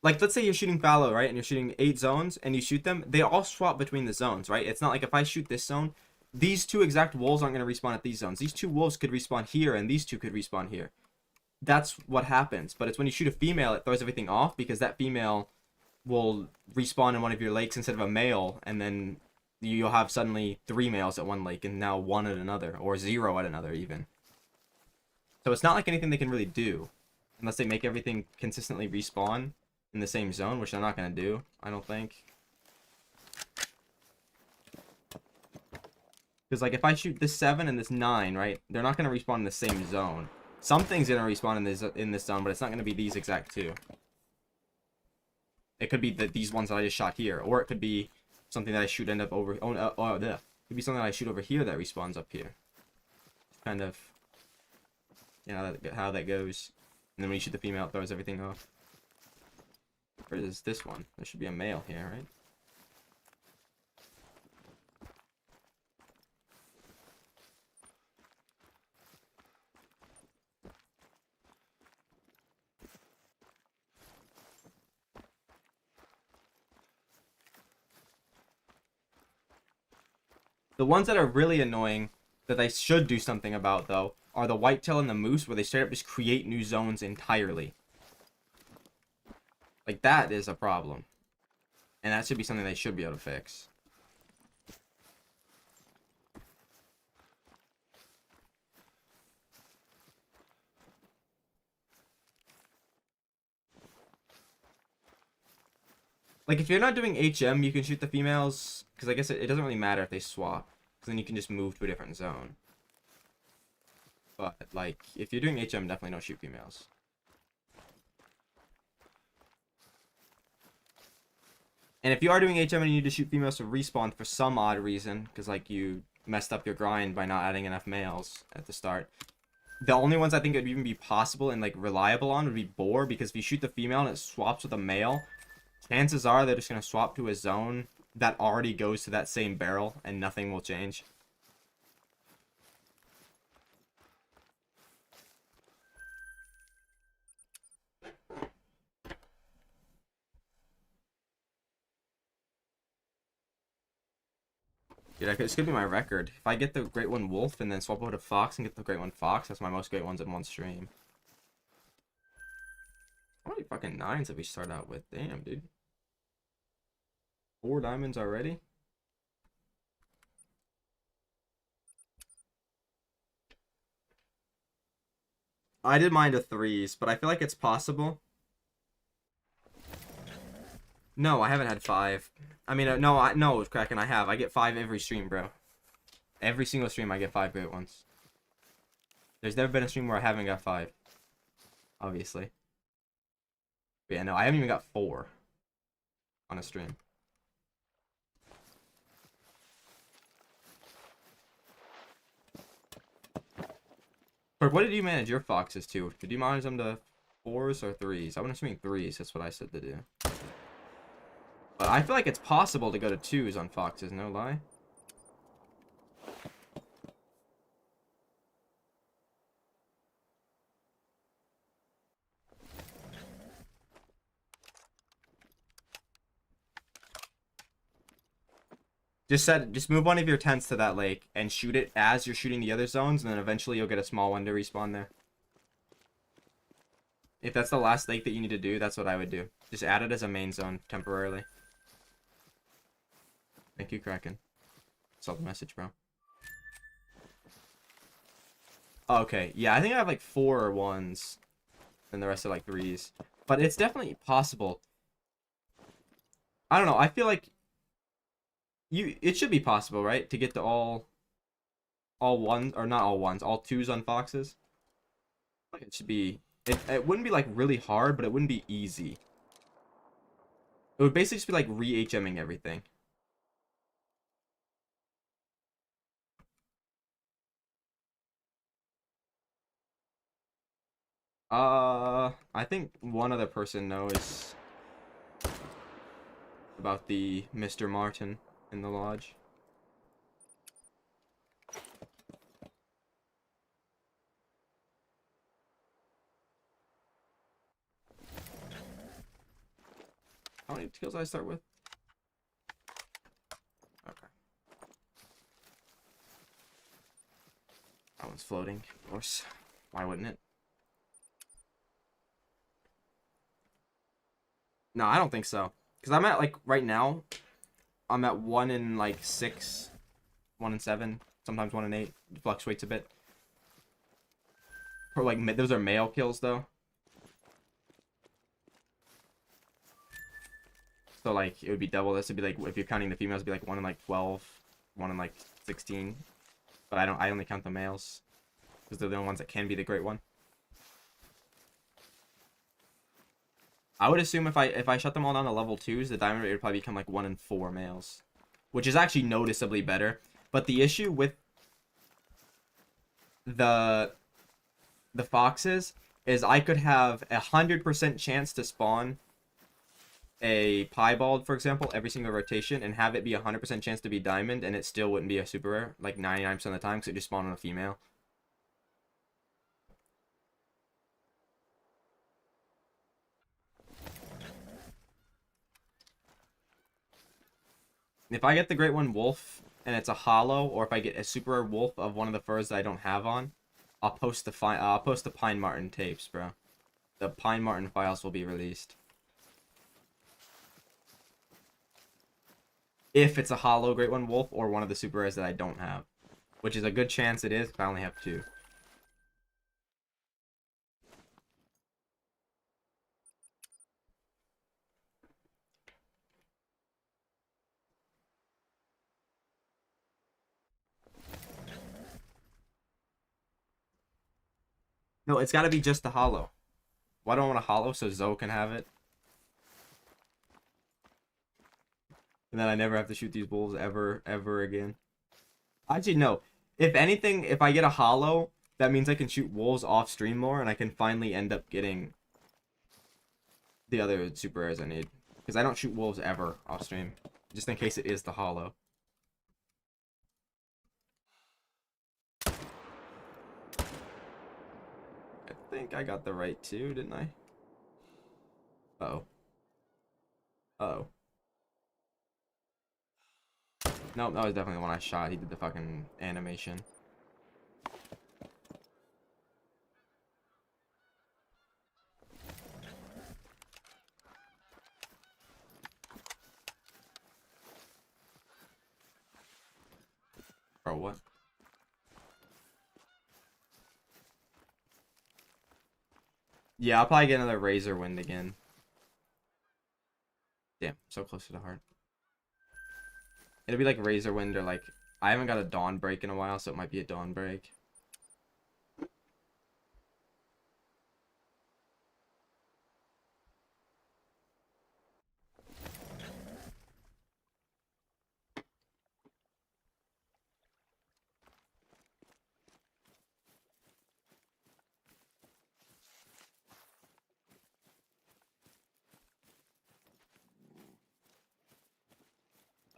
like, let's say you're shooting fallow, right? And you're shooting 8 zones, and you shoot them, they all swap between the zones, right? It's not like if I shoot this zone, these 2 exact wolves aren't going to respawn at these zones. These 2 wolves could respawn here, and these 2 could respawn here. That's what happens. But it's when you shoot a female, it throws everything off, because that female will respawn in one of your lakes instead of a male, and then you'll have suddenly 3 males at one lake, and now 1 at another, or 0 at another even. So it's not like anything they can really do, unless they make everything consistently respawn in the same zone, which they're not going to do, I don't think. Because, like, if I shoot this 7 and this 9, right, they're not going to respawn in the same zone. Something's going to respawn in this zone, but it's not going to be these exact 2. It could be these ones that I just shot here, or it could be something that I shoot end up over. It could be something that I shoot over here that respawns up here. Kind of, yeah, how that goes. And then when you shoot the female, it throws everything off. Where is this one? There should be a male here, right? The ones that are really annoying that they should do something about, though, are the whitetail and the moose, where they straight up just create new zones entirely. Like, that is a problem. And that should be something they should be able to fix. Like, if you're not doing HM, you can shoot the females, because I guess it doesn't really matter if they swap, because then you can just move to a different zone. But, like, if you're doing HM, definitely don't shoot females. And if you are doing HM and you need to shoot females to respawn for some odd reason, because, like, you messed up your grind by not adding enough males at the start, the only ones I think it would even be possible and, like, reliable on would be boar, because if you shoot the female and it swaps with a male, chances are they're just going to swap to a zone that already goes to that same barrel, and nothing will change. Dude, it's gonna be my record. If I get the Great One Wolf and then swap over to Fox and get the Great One Fox, that's my most Great Ones in one stream. How many fucking 9s have we started out with? Damn, dude. 4 diamonds already? I did mine to 3s, but I feel like it's possible. No, I haven't had 5. I mean, no, Kraken, I have. I get 5 every stream, bro. Every single stream, I get 5 Great Ones. There's never been a stream where I haven't got 5. Obviously. But yeah, no, I haven't even got 4 on a stream. But what did you manage your foxes to? Did you manage them to 4s or 3s? I'm assuming 3s. That's what I said to do. But I feel like it's possible to go to 2s on foxes, no lie. Just move one of your tents to that lake and shoot it as you're shooting the other zones, and then eventually you'll get a small one to respawn there. If that's the last lake that you need to do, that's what I would do. Just add it as a main zone temporarily. Thank you, Kraken. Saw the message, bro. Okay, yeah, I think I have like 4 1s, and the rest are like 3s. But it's definitely possible. I don't know, I feel like it should be possible, right? To get to all 1s, or not all 1s, all 2s on foxes. Like it should be, it wouldn't be like really hard, but it wouldn't be easy. It would basically just be like re-HMing everything. I think one other person knows about the Mr. Martin in the lodge. How many kills did I start with? Okay. That one's floating, of course. Why wouldn't it? No, I don't think so. Because I'm at, like, right now, I'm at 1 in, like, 6, 1 in 7, sometimes 1 in 8. It fluctuates a bit. Or, like, those are male kills, though. So, like, it would be double. This would be, like, if you're counting the females, it'd be, like, 1 in, like, 12, 1 in, like, 16. But I only count the males. Because they're the only ones that can be the great one. I would assume if I shut them all down to level 2s, the diamond rate would probably become like 1 in 4 males. Which is actually noticeably better. But the issue with the foxes is I could have 100% chance to spawn a piebald, for example, every single rotation, and have it be 100% chance to be diamond, and it still wouldn't be a super rare, like 99% of the time, because it just spawned on a female. If I get the Great One Wolf and it's a hollow, or if I get a super rare wolf of one of the furs that I don't have on, I'll post the Pine Marten tapes, bro. The Pine Marten files will be released. if it's a hollow Great One Wolf or one of the super rares that I don't have, which is a good chance it is if I only have 2. No, it's got to be just the hollow. Why do I want a hollow so Zoe can have it? And then I never have to shoot these wolves ever again. Actually, no. If anything, if I get a hollow, that means I can shoot wolves off stream more, and I can finally end up getting the other super rares I need. Because I don't shoot wolves ever off stream, just in case it is the hollow. I think I got the right 2, didn't I? Uh-oh. Uh-oh. Nope, that was definitely the one I shot. He did the fucking animation. Bro, what? Yeah, I'll probably get another Razor Wind again. Damn, so close to the heart. It'll be like Razor Wind or like... I haven't got a Dawn Break in a while, so it might be a Dawn Break.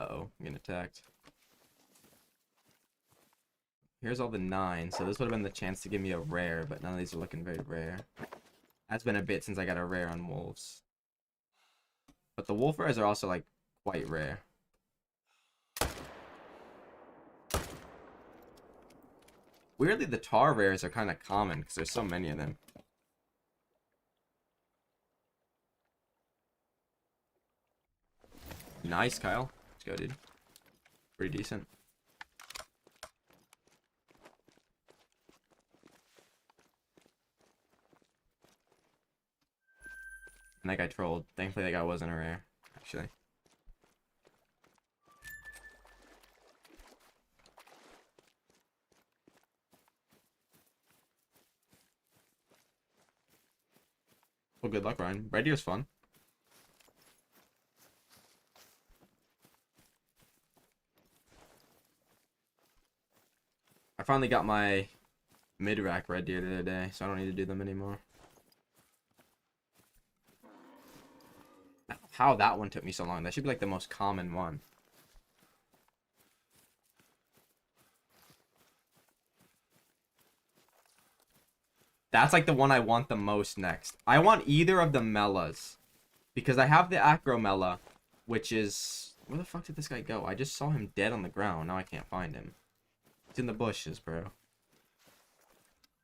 Uh-oh, I'm getting attacked. Here's all the 9, so this would have been the chance to give me a rare, but none of these are looking very rare. That's been a bit since I got a rare on wolves. But the wolf rares are also, like, quite rare. Weirdly, the tar rares are kind of common, because there's so many of them. Nice, Kyle. Let's go, dude. Pretty decent. And that guy trolled. Thankfully, that guy wasn't a rare, actually. Well, good luck, Ryan. Radio's fun. I finally got my mid-rack red deer the other day, so I don't need to do them anymore. I don't know how that one took me so long. That should be like the most common one. That's like the one I want the most next. I want either of the Mellas. Because I have the Acro Mela, which is... Where the fuck did this guy go? I just saw him dead on the ground. Now I can't find him. He's in the bushes, bro.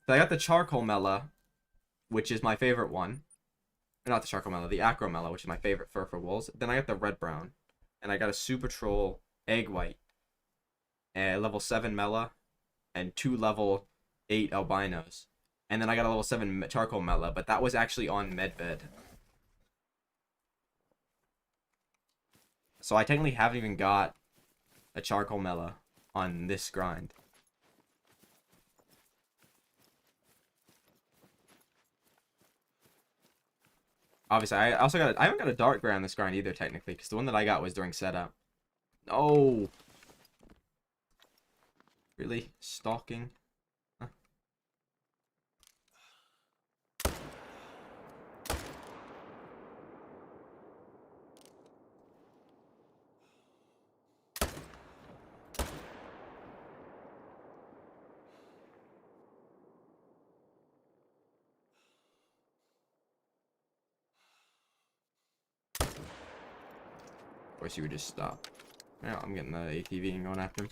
So I got the Charcoal Mela, which is my favorite one. Or not the Charcoal Mela, the Acro Mela, which is my favorite fur for wolves. Then I got the Red Brown. And I got a Super Troll Egg White. A level 7 Mela. And 2 level 8 Albinos. And then I got a level 7 Charcoal Mela, but that was actually on Medbed. So I technically haven't even got a Charcoal Mela on this grind. Obviously, I haven't got a Dark Gray on this grind either, technically, because the one that I got was during setup. No! Really? Stalking? Huh. Of course, you would just stop. Yeah, I'm getting the ATV and going after him.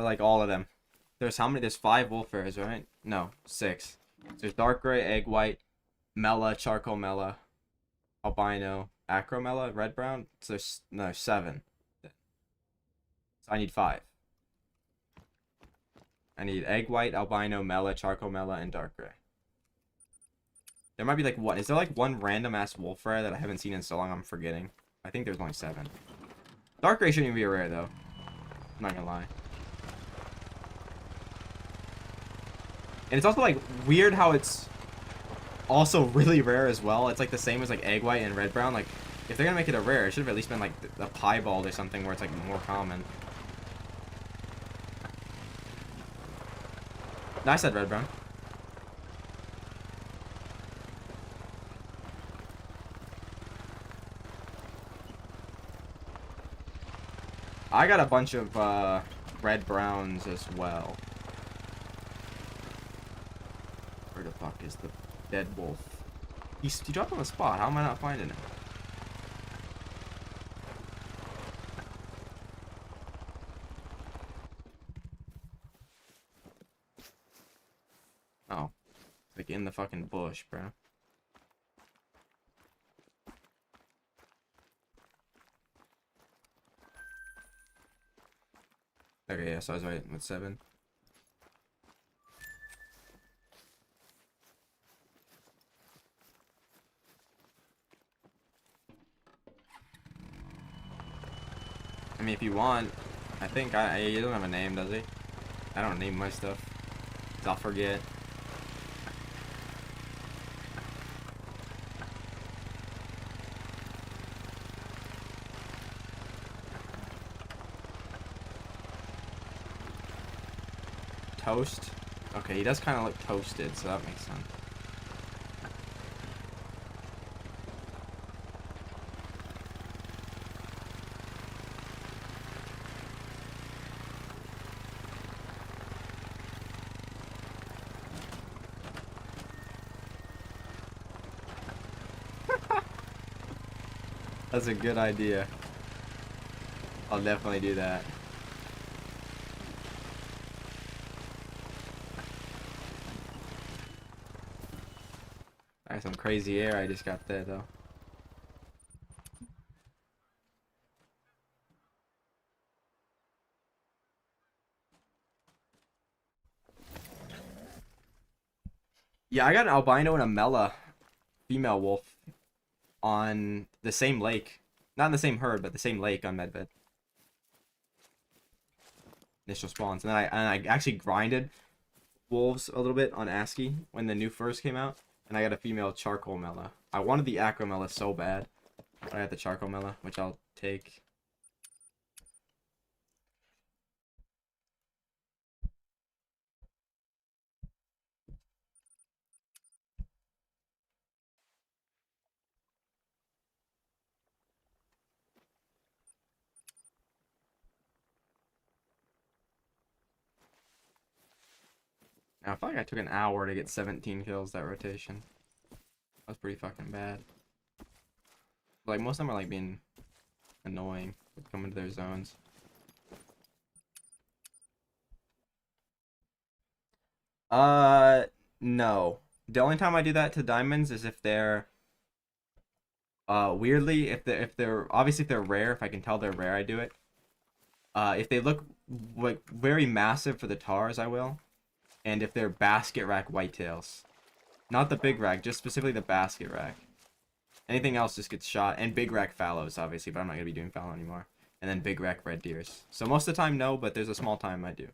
Like all of them. There's how many? There's 5 wolf rares, right? No, 6. There's Dark Gray, Egg White, Mela, charcoal Mela, albino, acro Mela, red brown. So there's no 7. So I need 5. I need egg white, albino, Mela, charcoal Mela, and dark gray. There might be like one. Is there like one random ass wolf rare that I haven't seen in so long I'm forgetting? I think there's only 7. Dark gray shouldn't even be a rare though. I'm not gonna lie. And it's also like weird how it's also really rare as well. It's like the same as like egg white and red brown. Like if they're gonna make it a rare, it should have at least been like the piebald or something where it's like more common. No, I said red brown. I got a bunch of red browns as well. Where the fuck is the dead wolf? He dropped on the spot. How am I not finding him? Oh. Like in the fucking bush, bro. Okay, yeah, so I was right with 7. I mean, if you want, I think he doesn't have a name, does he? I don't name my stuff. 'Cause I'll forget. Toast? Okay, he does kind of look toasted, so that makes sense. That's a good idea. I'll definitely do that. Alright, some crazy air I just got there, though. Yeah, I got an albino and a Mela female wolf on the same lake. Not in the same herd, but the same lake on Medved. Initial spawns. And then I actually grinded wolves a little bit on ASCII when the new furs came out. And I got a female charcoal Mela. I wanted the acro Mela so bad. But I got the charcoal Mela, which I'll take. Now, I feel like I took an hour to get 17 kills that rotation. That was pretty fucking bad. Like, most of them are, like, being annoying with coming to their zones. No. The only time I do that to diamonds is if they're, weirdly, if they're, obviously if they're rare, if I can tell they're rare, I do it. If they look, like, very massive for the tars, I will. And if they're basket rack whitetails. Not the big rack, just specifically the basket rack. Anything else just gets shot. And big rack fallows, obviously, but I'm not going to be doing fallow anymore. And then big rack red deers. So most of the time, no, but there's a small time I do.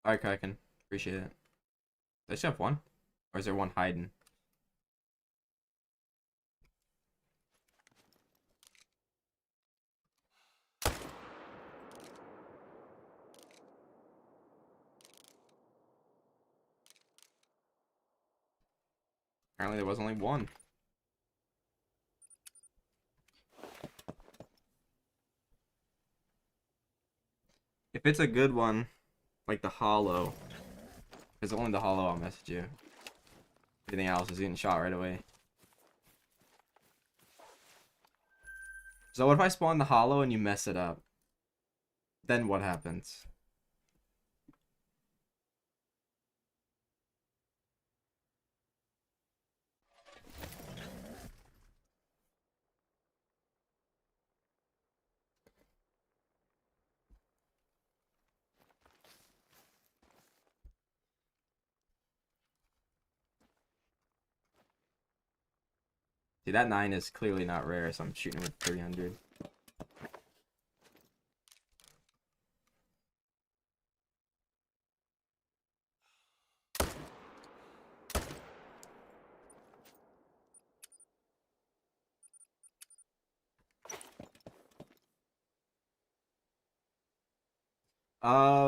Alright, Kraken. Appreciate it. Does she have one? Or is there one hiding? Apparently there was only one. If it's a good one, like the hollow, if it's only the hollow, I'll message you. Everything else is getting shot right away. So what if I spawn the hollow and you mess it up? Then what happens? See, that 9 is clearly not rare, so I'm shooting with 300.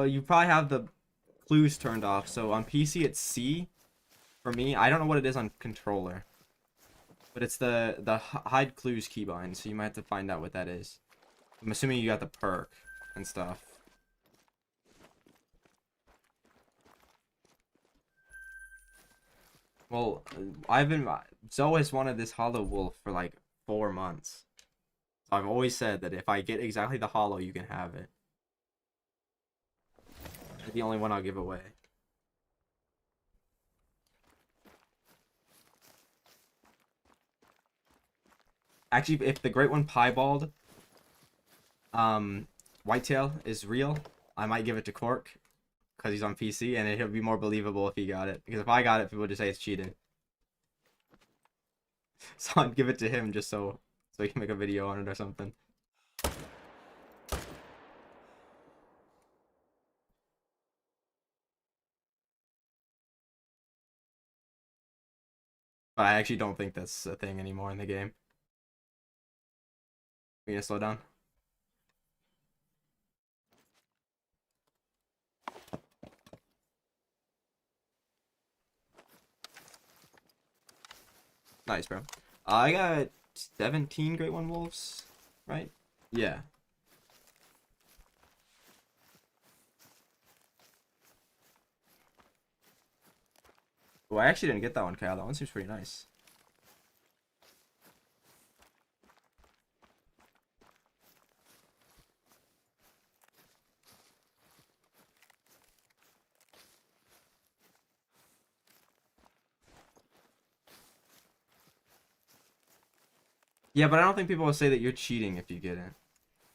You probably have the clues turned off. So on PC it's C. For me, I don't know what it is on controller. But it's the hide clues keybind, so you might have to find out what that is. I'm assuming you got the perk and stuff. Well, Zoe has wanted this hollow wolf for like 4 months. So I've always said that if I get exactly the hollow, you can have it. It's the only one I'll give away. Actually, if the Great One Piebald, Whitetail is real, I might give it to Cork because he's on PC, and it'll be more believable if he got it. Because if I got it, people would just say it's cheated. So I'd give it to him just so he can make a video on it or something. But I actually don't think that's a thing anymore in the game. We gonna slow down? Nice, bro. I got 17 Great One Wolves, right? Yeah. Well, I actually didn't get that one, Kyle. That one seems pretty nice. Yeah, but I don't think people will say that you're cheating if you get it.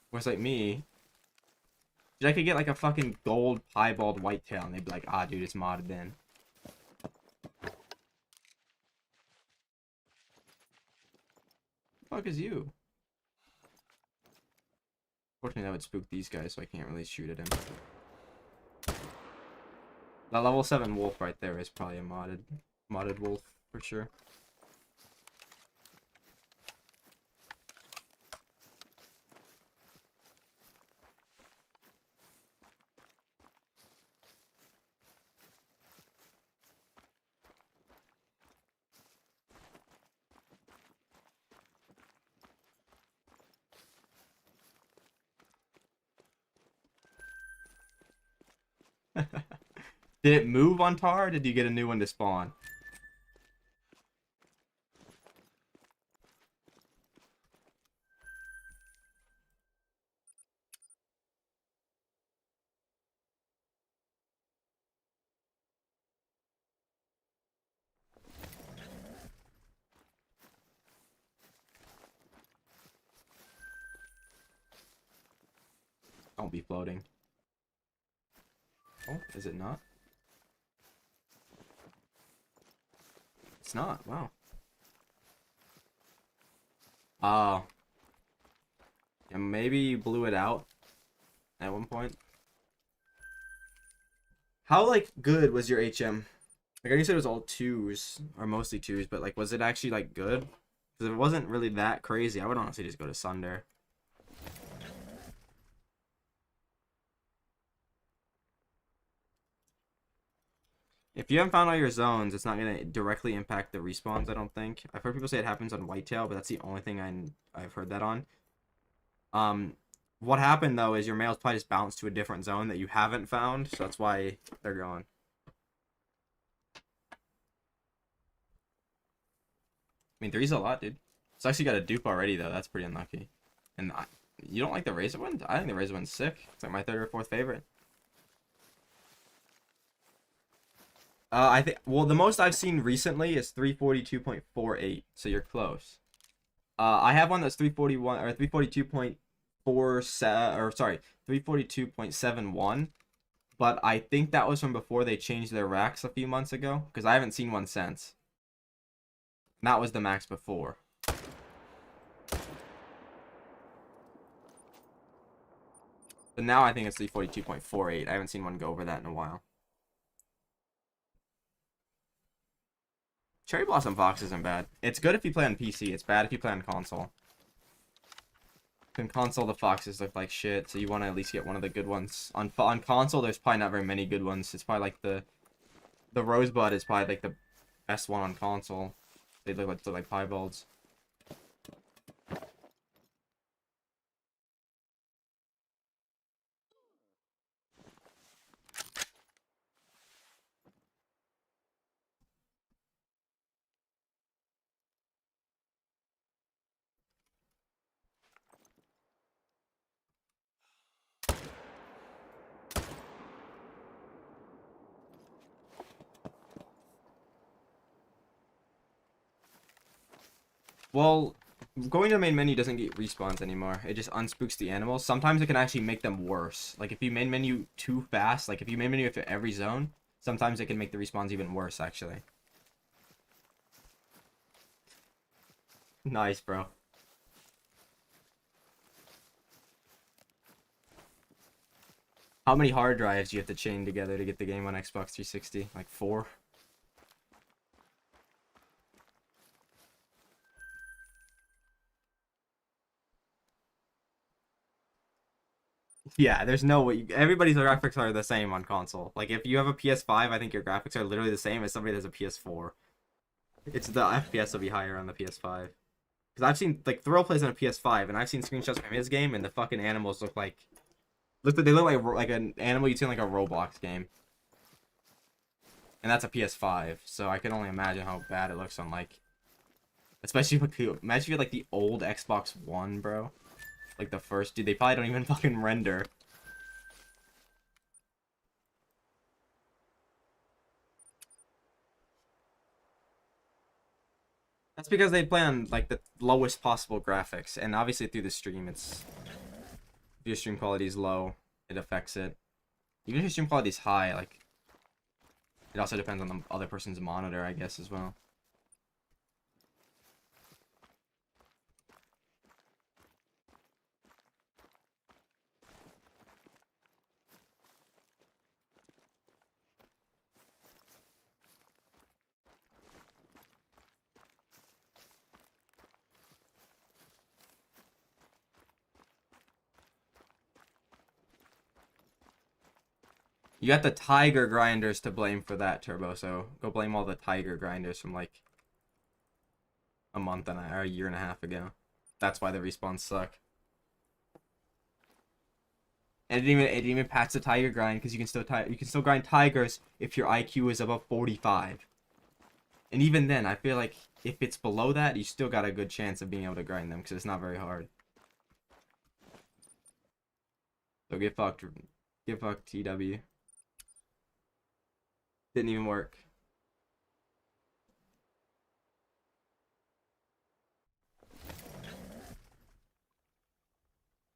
Whereas like me, dude, I could get like a fucking gold piebald whitetail and they'd be like, ah, dude, it's modded in. The fuck is you? Fortunately, that would spook these guys, so I can't really shoot at him. That level 7 wolf right there is probably a modded wolf for sure. Did it move on Tar, or did you get a new one to spawn? Don't be floating. Oh, is it not? It's not. Wow. Oh. Yeah, maybe you blew it out at one point. How, like, good was your HM? Like, I know you said it was all 2s, or mostly 2s, but, like, was it actually, like, good? Because if it wasn't really that crazy, I would honestly just go to Sunder. If you haven't found all your zones, it's not going to directly impact the respawns, I don't think. I've heard people say it happens on Whitetail, but that's the only thing I've heard that on. What happened, though, is your males probably just bounced to a different zone that you haven't found, so that's why they're gone. I mean, 3's a lot, dude. It's actually got a dupe already, though. That's pretty unlucky. And you don't like the Razor one? I think the Razor one's sick. It's like my third or fourth favorite. I think, well, the most I've seen recently is 342.48, so you're close. I have one that's 341 or 342.47, or sorry, 342.71, but I think that was from before they changed their racks a few months ago, because I haven't seen one since. And that was the max before. But now I think it's 342.48. I haven't seen one go over that in a while. Cherry Blossom Fox isn't bad. It's good if you play on PC. It's bad if you play on console. On console, the Foxes look like shit, so you want to at least get one of the good ones. On console, there's probably not very many good ones. It's probably like the Rosebud is probably like the best one on console. They look like piebalds. Well, going to the main menu doesn't get respawns anymore. It just unspooks the animals. Sometimes it can actually make them worse. Like, if you main menu too fast, like, if you main menu for every zone, sometimes it can make the respawns even worse, actually. Nice, bro. How many hard drives do you have to chain together to get the game on Xbox 360? Like 4? Yeah, there's no way. Everybody's graphics are the same on console. Like, if you have a PS5, I think your graphics are literally the same as somebody that has a PS4. It's the FPS will be higher on the PS5. Because I've seen, like, Thrill plays on a PS5, and I've seen screenshots from his game, and the fucking animals look like... They look like an animal you'd see in, like, a Roblox game. And that's a PS5, so I can only imagine how bad it looks on, like... Especially with the... Imagine if you had, like, the old Xbox One, bro. Like, the first... Dude, they probably don't even fucking render. That's because they play on, like, the lowest possible graphics. And obviously through the stream, it's... If your stream quality is low, it affects it. Even if your stream quality is high, like... It also depends on the other person's monitor, I guess, as well. You got the Tiger Grinders to blame for that, Turbo, so go blame all the Tiger Grinders from, like, a month or a year and a half ago. That's why the respawns suck. And it didn't even patch the Tiger grind, because you can still grind Tigers if your IQ is above 45. And even then, I feel like if it's below that, you still got a good chance of being able to grind them, because it's not very hard. So get fucked. Get fucked, TW. Didn't even work.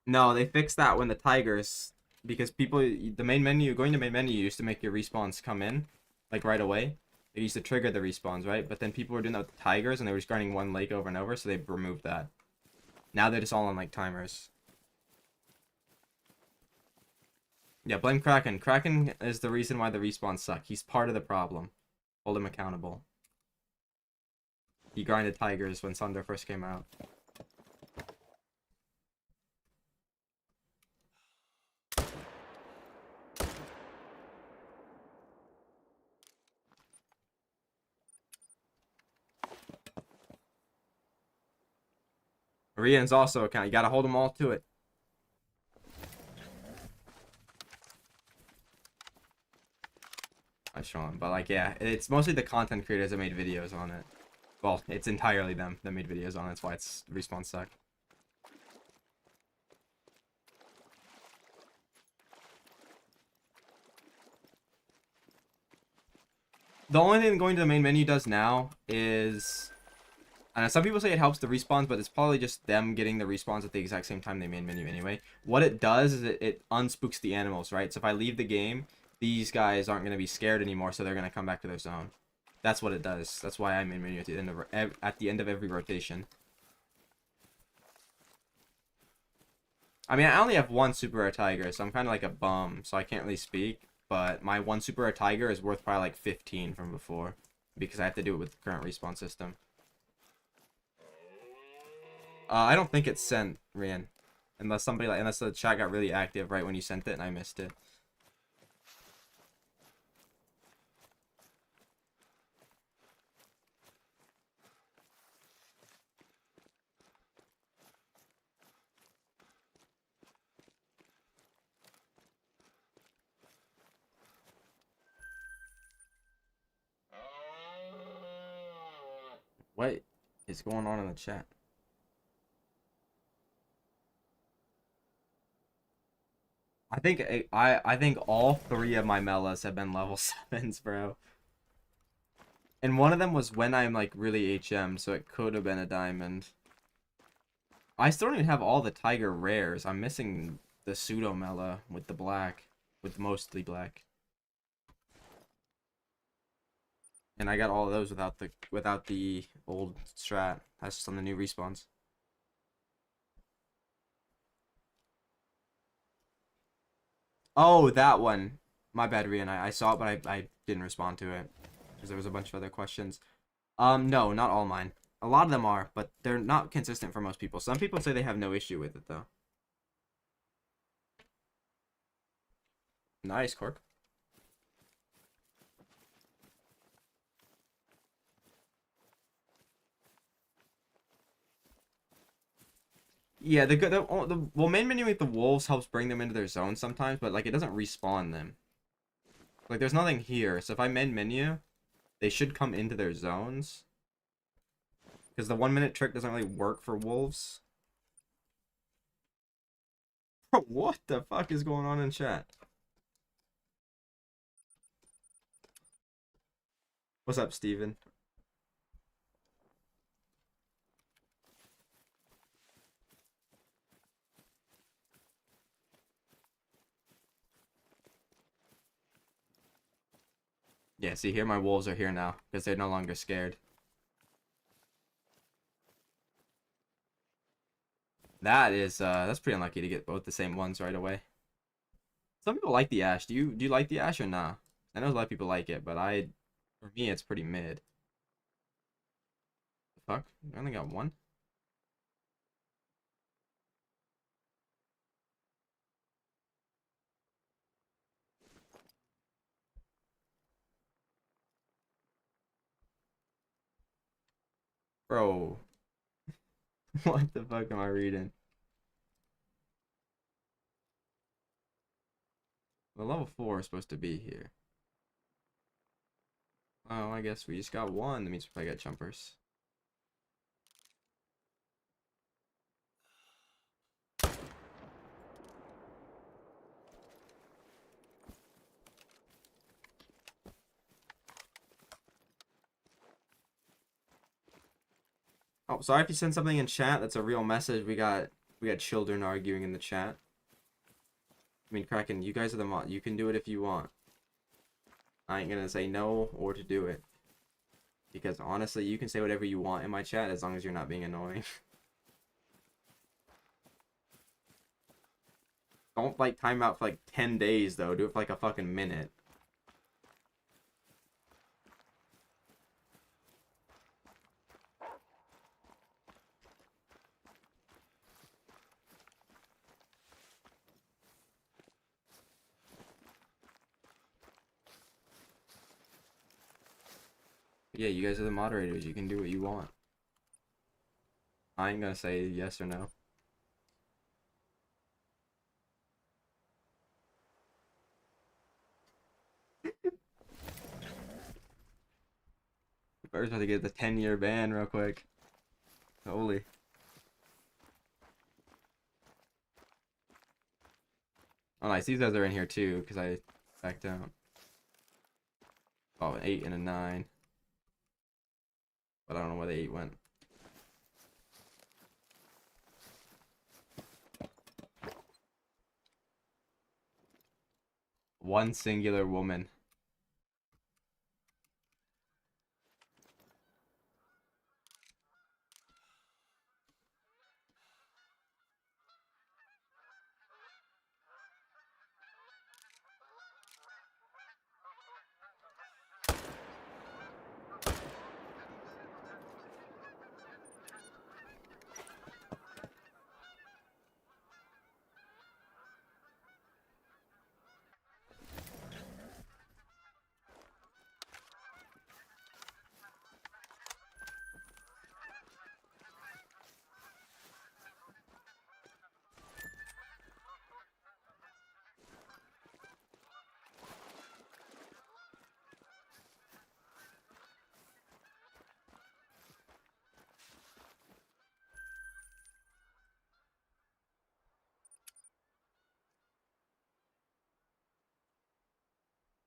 No, they fixed that when the Tigers, because people, the main menu, going to main menu used to make your respawns come in, like, right away. They used to trigger the respawns, right? But then people were doing that with the Tigers, and they were just grinding one lake over and over, so they removed that. Now they're just all on, like, timers. Yeah, blame Kraken. Kraken is the reason why the respawns suck. He's part of the problem. Hold him accountable. He grinded Tigers when Sunder first came out. Rian's also account. You gotta hold them all to it. I show him, but, like, yeah, it's mostly the content creators that made videos on it. Well, it's entirely them that made videos on it. That's why it's respawn suck. The only thing going to the main menu does now is, I know some people say it helps the respawns, but it's probably just them getting the respawns at the exact same time they main menu anyway. What it does is it unspooks the animals, right? So if I leave the game, these guys aren't going to be scared anymore, so they're going to come back to their zone. That's what it does. That's why I main menu at the end of every rotation. I mean, I only have one super rare tiger, so I'm kind of like a bum, so I can't really speak. But my one super rare tiger is worth probably like 15 from before, because I have to do it with the current respawn system. I don't think it's sent, Rian, unless unless the chat got really active right when you sent it and I missed it. What is going on in the chat? I think all three of my Melas have been level 7s, bro. And one of them was when I'm like really HM, so it could have been a diamond. I still don't even have all the tiger rares. I'm missing the pseudo Mela with the black, with mostly black. And I got all of those without the old strat. That's just on the new respawns. Oh, that one. My bad, Rian. I saw it, but I didn't respond to it because there was a bunch of other questions. No, not all mine. A lot of them are, but they're not consistent for most people. Some people say they have no issue with it though. Nice, Cork. Yeah, well, main menu with the wolves helps bring them into their zone sometimes, but like it doesn't respawn them. Like there's nothing here, so if I main menu, they should come into their zones. Because the 1 minute trick doesn't really work for wolves. Bro, what the fuck is going on in chat? What's up, Steven? Yeah, see here my wolves are here now because they're no longer scared. That's pretty unlucky to get both the same ones right away. Some people like the Ash. Do you like the Ash or nah? I know a lot of people like it, but for me it's pretty mid. The fuck? I only got one? Bro. What the fuck am I reading? The level 4 is supposed to be here. Oh, I guess we just got one. That means we probably got jumpers. Oh, sorry if you send something in chat. That's a real message. We got children arguing in the chat. I mean, Kraken, you guys are the mod. You can do it if you want. I ain't gonna say no or to do it. Because honestly, you can say whatever you want in my chat as long as you're not being annoying. Don't like time out for like 10 days though. Do it for like a fucking minute. Yeah, you guys are the moderators. You can do what you want. I ain't gonna say yes or no. First, have to get the 10-year ban real quick. Holy. Oh, nice. These guys are in here too, because I backed out. Oh, an 8 and a 9. But I don't know where the 8 went. One singular woman.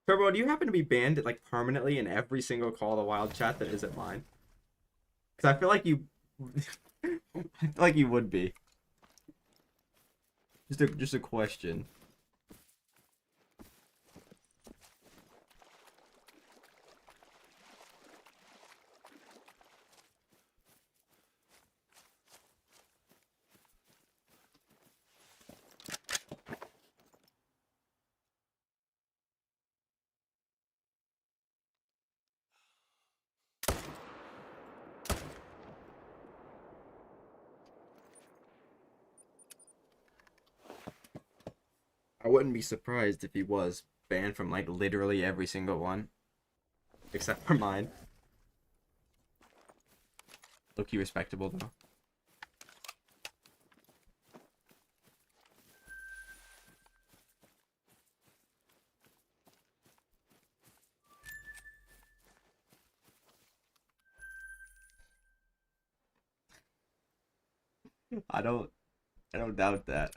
Turbo, do you happen to be banned like permanently in every single Call of the Wild chat that isn't mine? Because I feel like you, I feel like you would be. Just a question. I wouldn't be surprised if he was banned from like literally every single one, except for mine. Low-key respectable though. I don't I don't doubt that.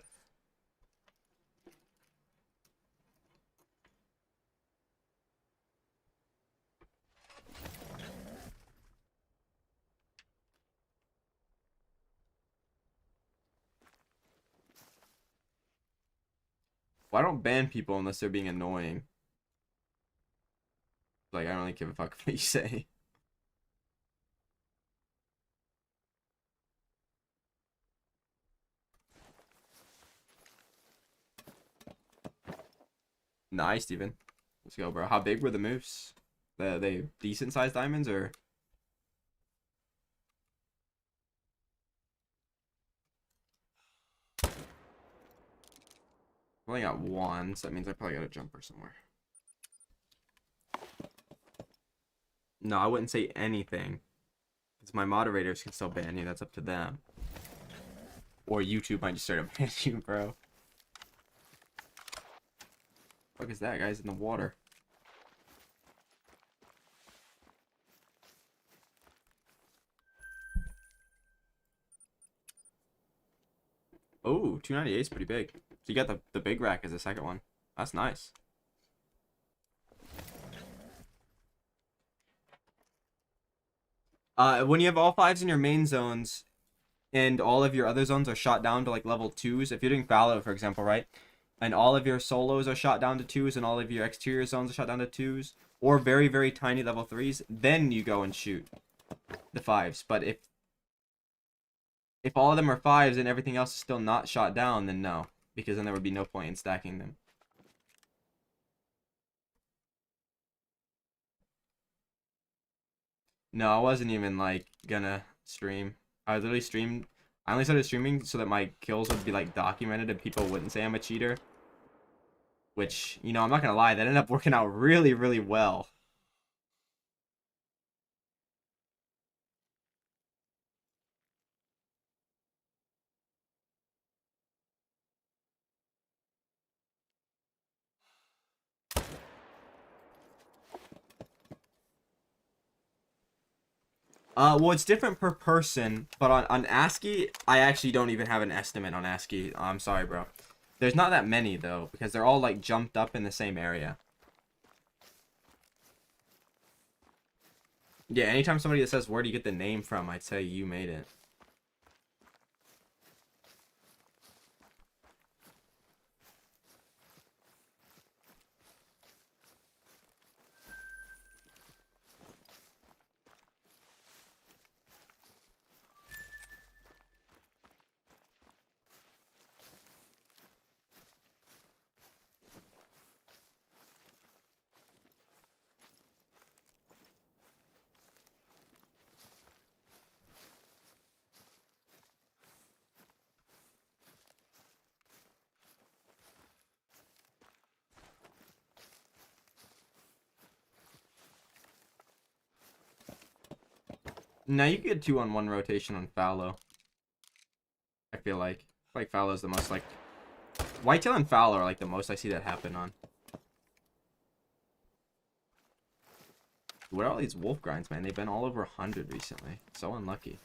Well, I don't ban people unless they're being annoying. Like I don't really give a fuck what you say. Nice, Steven. Let's go, bro. How big were the moves? They decent sized diamonds or? I only got one, so that means I probably got a jumper somewhere. No, I wouldn't say anything. Because my moderators can still ban you. That's up to them. Or YouTube might just start to ban you, bro. What the fuck is that? Guy's in the water. Oh, 298 is pretty big. So you got the big rack as the second one. That's nice. When you have all fives in your main zones and all of your other zones are shot down to like level 2s, if you're doing fallow, for example, right? And all of your solos are shot down to 2s and all of your exterior zones are shot down to 2s or very, very tiny level 3s, then you go and shoot the 5s. But if all of them are 5s and everything else is still not shot down, then no. Because then there would be no point in stacking them. No, I wasn't even like gonna stream. I literally streamed. I only started streaming so that my kills would be like documented and people wouldn't say I'm a cheater. Which, you know, I'm not gonna lie, that ended up working out really, really well. Well, it's different per person, but on ASCII, I actually don't even have an estimate on ASCII. I'm sorry, bro. There's not that many, though, because they're all, like, jumped up in the same area. Yeah, anytime somebody that says, where do you get the name from, I'd say you made it. Now you get 2-on-1 rotation on fallow. I feel like fallow's the most like whitetail and fallow are like the most I see that happen on. What are all these wolf grinds, man? They've been all over 100 recently. So unlucky.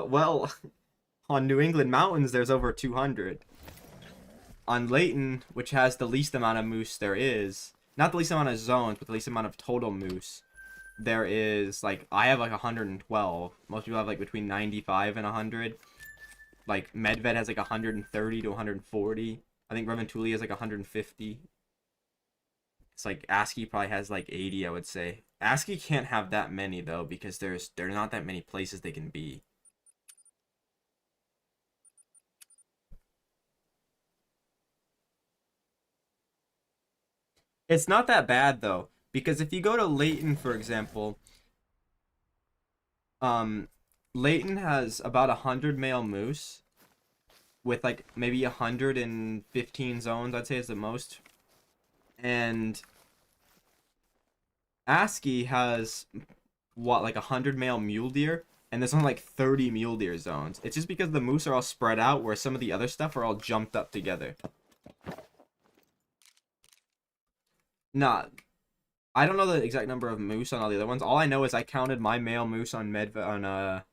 Well, on New England mountains, there's over 200. On Layton, which has the least amount of moose there is, not the least amount of zones, but the least amount of total moose, there is, like, I have, like, 112. Most people have, like, between 95 and 100. Like, Medved has, like, 130 to 140. I think Reventuli has, like, 150. It's like, ASCII probably has, like, 80, I would say. ASCII can't have that many, though, because there's not that many places they can be. It's not that bad, though, because if you go to Layton, for example, um, Layton has about 100 male moose with, like, maybe 115 zones, I'd say is the most. And ASCII has, what, like 100 male mule deer, and there's only like 30 mule deer zones. It's just because the moose are all spread out, where some of the other stuff are all jumped up together. Nah, I don't know the exact number of moose on all the other ones. All I know is I counted my male moose on Layton,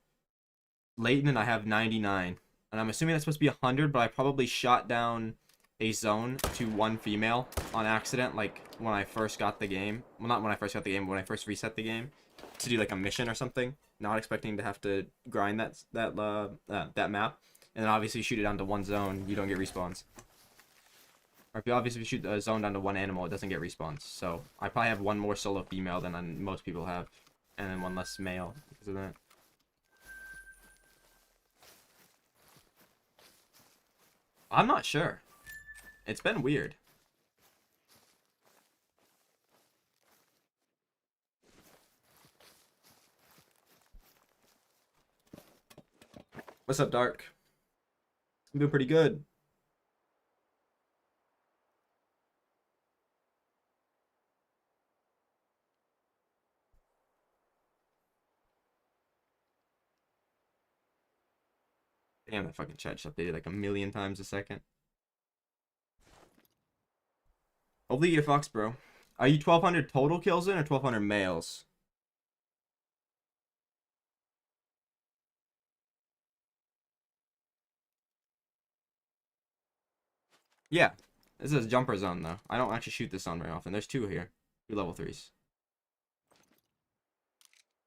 and I have 99. And I'm assuming that's supposed to be 100, but I probably shot down a zone to one female on accident, like when I first got the game. Well, not when I first got the game, but when I first reset the game to do like a mission or something. Not expecting to have to grind that map, and then obviously shoot it down to one zone, you don't get respawns. Or if you obviously shoot a zone down to one animal, it doesn't get respawns. So I probably have one more solo female than most people have, and then one less male because of that. I'm not sure. It's been weird. What's up, Dark? I'm doing pretty good. Damn, that fucking chat just updated like a million times a second. Hopefully you get Fox, bro. Are you 1,200 total kills in or 1,200 males? Yeah. This is a jumper zone, though. I don't actually shoot this zone very often. There's two here. Two level 3s.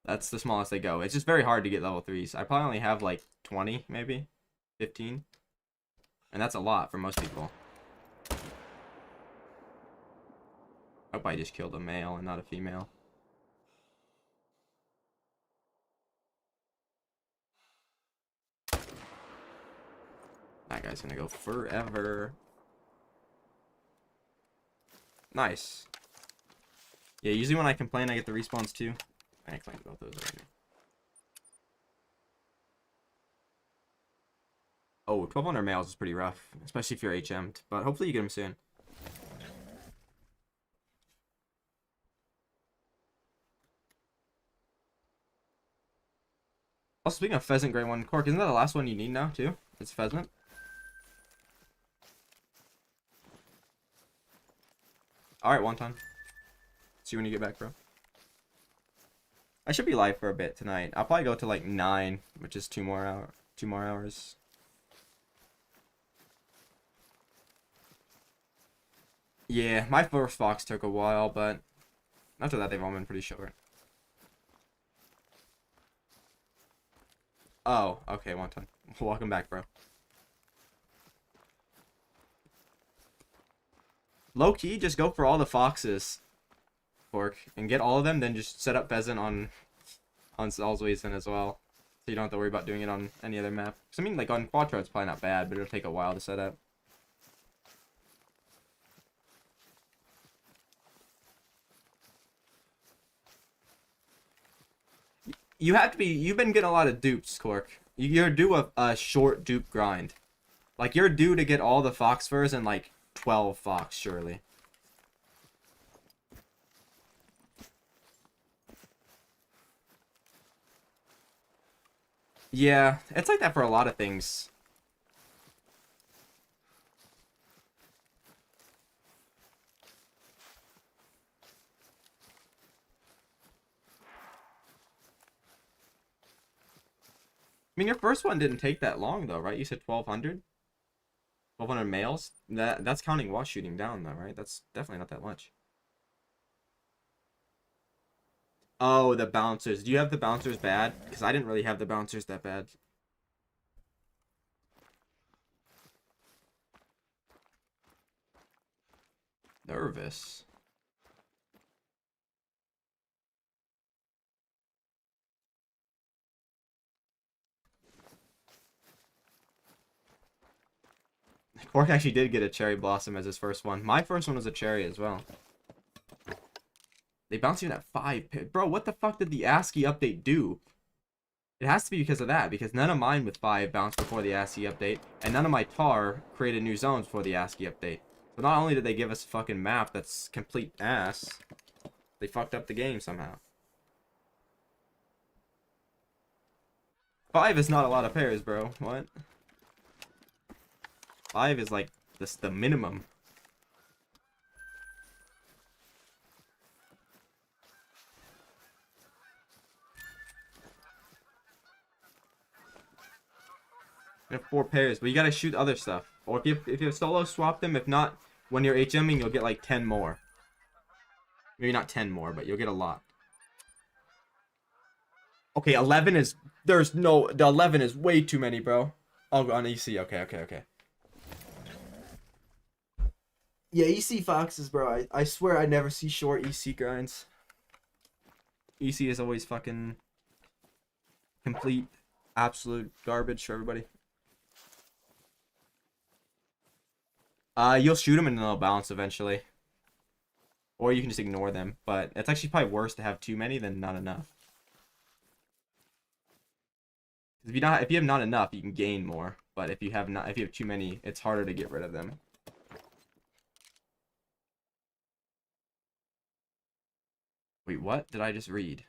That's the smallest they go. It's just very hard to get level 3s. I probably only have like 20, maybe. 15. And that's a lot for most people. I hope I just killed a male and not a female. That guy's gonna go forever. Nice. Yeah, usually when I complain, I get the respawns too. I ain't complaining about those right now. Oh, 1,200 males is pretty rough, especially if you're HM'd. But hopefully you get them soon. Also, speaking of pheasant, Grey One, Cork, isn't that the last one you need now too? It's pheasant. All right, wonton. See you when you get back, bro. I should be live for a bit tonight. I'll probably go to like 9, which is 2 more hours. Yeah, my first Fox took a while, but after that they've all been pretty short. Oh, okay, wonton. Welcome back, bro. Low key, just go for all the foxes, Fork, and get all of them. Then just set up pheasant on Salzwesen as well, so you don't have to worry about doing it on any other map. Cause I mean, like on Quattro, it's probably not bad, but it'll take a while to set up. You have to be. You've been getting a lot of dupes, Cork. You're due a short dupe grind. Like you're due to get all the fox furs and like 12 fox, surely. Yeah, it's like that for a lot of things. I mean, your first one didn't take that long though, right? You said 1200? 1200 males? That's counting while shooting down though, right? That's definitely not that much. Oh, the bouncers. Do you have the bouncers bad? Because I didn't really have the bouncers that bad. Nervous. Cork actually did get a cherry blossom as his first one. My first one was a cherry as well. They bounced even at 5. Bro, what the fuck did the ASCII update do? It has to be because of that, because none of mine with 5 bounced before the ASCII update, and none of my tar created new zones before the ASCII update. So not only did they give us a fucking map that's complete ass, they fucked up the game somehow. 5 is not a lot of pairs, bro. What? 5 is like the minimum. You have 4 pairs, but you gotta shoot other stuff. Or if you solo swap them, if not, when you're HMing, you'll get like 10 more. Maybe not 10 more, but you'll get a lot. Okay, 11 is... There's no... The 11 is way too many, bro. Oh, on EC. Okay. Yeah, EC foxes, bro. I swear I never see short EC grinds. EC is always fucking... complete, absolute garbage for everybody. You'll shoot them and they'll bounce eventually. Or you can just ignore them. But it's actually probably worse to have too many than not enough. If you have not enough, you can gain more. But if you have too many, it's harder to get rid of them. Wait, what did I just read?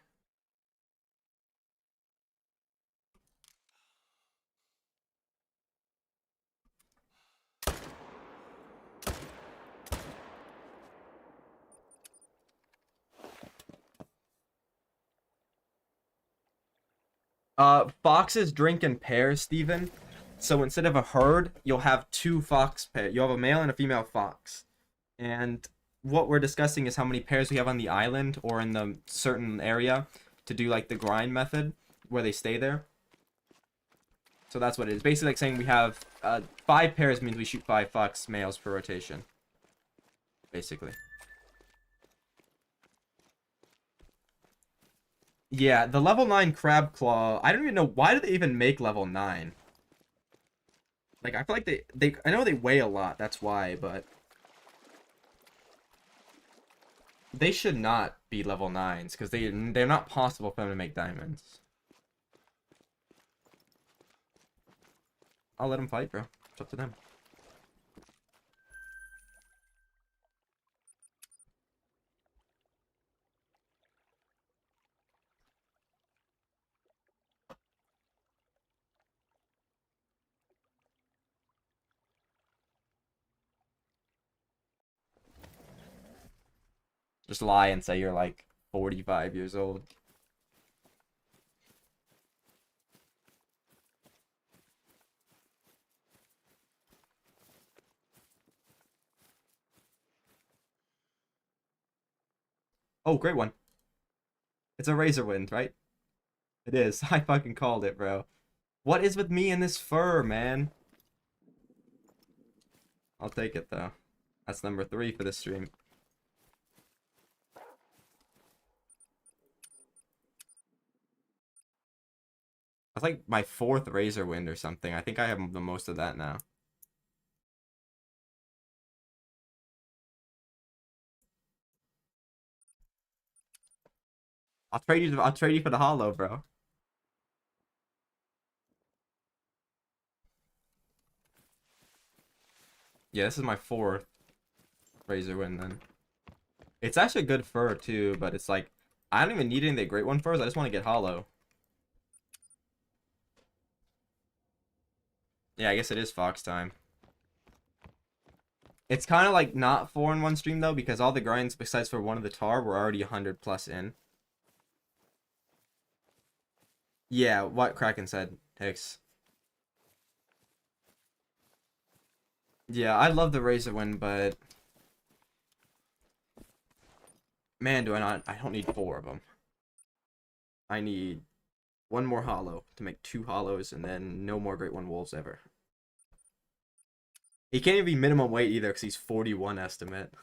Foxes drink in pairs, Steven. So instead of a herd, you'll have 2 fox pairs. You'll have a male and a female fox. And what we're discussing is how many pairs we have on the island or in the certain area to do like the grind method where they stay there. So that's what it is. Basically like saying we have 5 pairs means we shoot 5 fox males per rotation. Basically. Yeah, the level 9 crab claw, I don't even know why do they even make level 9? Like I feel like they I know they weigh a lot, that's why, but they should not be level 9s because they're not possible for them to make diamonds. I'll let them fight, bro. It's up to them. Just lie and say you're like 45 years old. Oh, great one. It's a razor wind, right? It is. I fucking called it, bro. What is with me and this fur, man? I'll take it, though. That's number 3 for this stream. That's like my 4th razor wind or something. I think I have the most of that now. I'll trade you for the hollow, bro. Yeah, this is my 4th razor wind then. It's actually good fur too, but it's like I don't even need any of the great one furs. I just want to get hollow. Yeah, I guess it is fox time. It's kind of like not 4 in one stream though, because all the grinds besides for one of the tar were already 100 plus in. Yeah, what Kraken said, Hicks. Yeah, I love the razor wind, but man, do I not? I don't need 4 of them. I need one more hollow to make 2 hollows, and then no more great one wolves ever. He can't even be minimum weight either, because he's 41 estimate.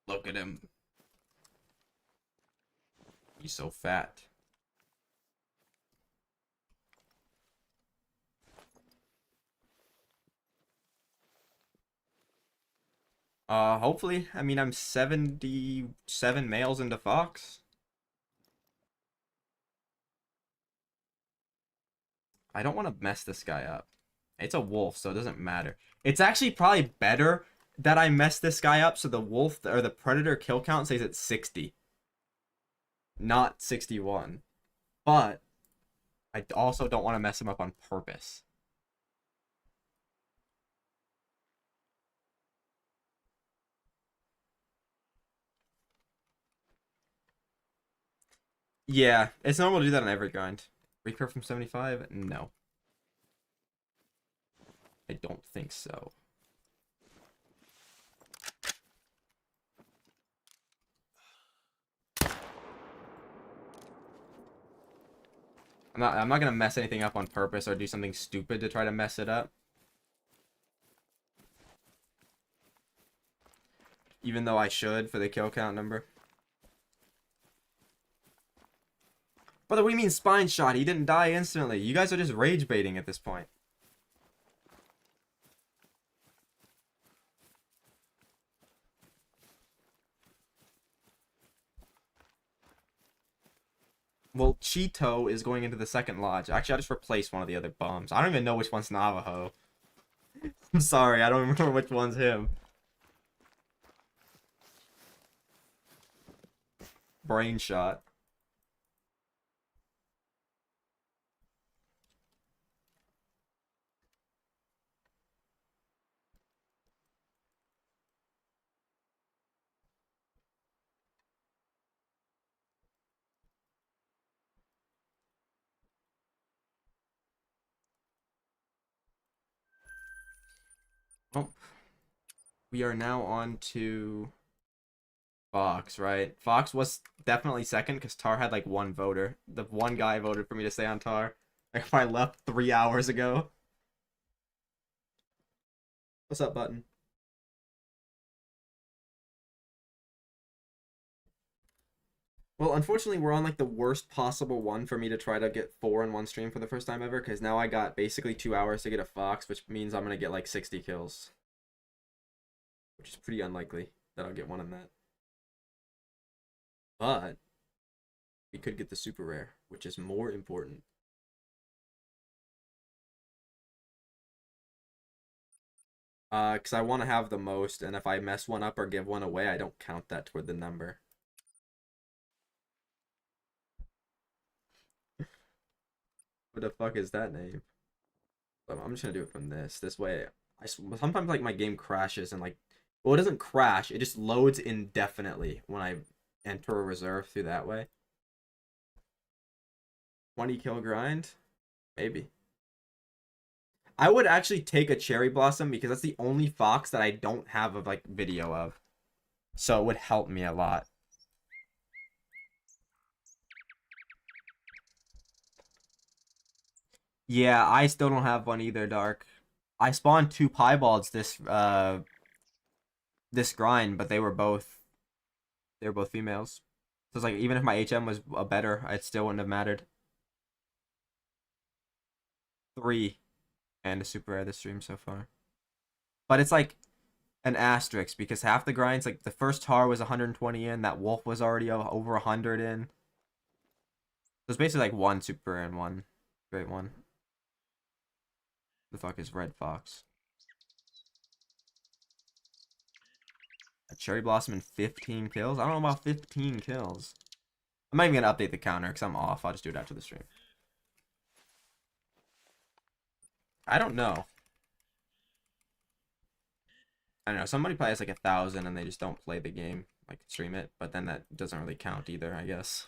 Look at him. He's so fat. Hopefully. I mean, I'm 77 males into Fox. I don't want to mess this guy up. It's a wolf, so it doesn't matter. It's actually probably better that I mess this guy up so the wolf or the predator kill count stays at 60, not 61. But I also don't want to mess him up on purpose. Yeah, it's normal to do that on every grind. Reaper from 75? No. I don't think so. I'm not gonna mess anything up on purpose or do something stupid to try to mess it up. Even though I should for the kill count number. Brother, what do you mean spine shot? He didn't die instantly. You guys are just rage baiting at this point. Well, Cheeto is going into the second lodge. Actually, I just replaced one of the other bombs. I don't even know which one's Navajo. I'm sorry, I don't remember which one's him. Brain shot. Oh, we are now on to Fox, right? Fox was definitely second because Tar had like 1 voter. The one guy voted for me to stay on Tar. If I left 3 hours ago. What's up, Button? Well, unfortunately, we're on like the worst possible one for me to try to get 4 in one stream for the first time ever, because now I got basically 2 hours to get a Fox, which means I'm gonna get like 60 kills. Which is pretty unlikely that I'll get one in that. But we could get the super rare, which is more important. Because I want to have the most, and if I mess one up or give one away, I don't count that toward the number. What the fuck is that name? I'm just gonna do it from this. This way, sometimes like my game crashes and like, well, it doesn't crash. It just loads indefinitely when I enter a reserve through that way. 20 kill grind, maybe. I would actually take a cherry blossom because that's the only fox that I don't have a like video of, so it would help me a lot. Yeah, I still don't have one either, Dark. I spawned 2 piebalds this grind, but they were both females. So it's like even if my HM was a better, it still wouldn't have mattered. 3 and a super rare this stream so far. But it's like an asterisk because half the grinds, like the first tar was 120 in, that wolf was already over 100 in. So it's basically like 1 super rare and 1 great one. The fuck is red fox? A cherry blossom and 15 kills? I don't know about 15 kills. I'm not even gonna update the counter because I'm off. I'll just do it after the stream. I don't know. I don't know. Somebody probably has like 1,000 and they just don't play the game, like stream it, but then that doesn't really count either, I guess.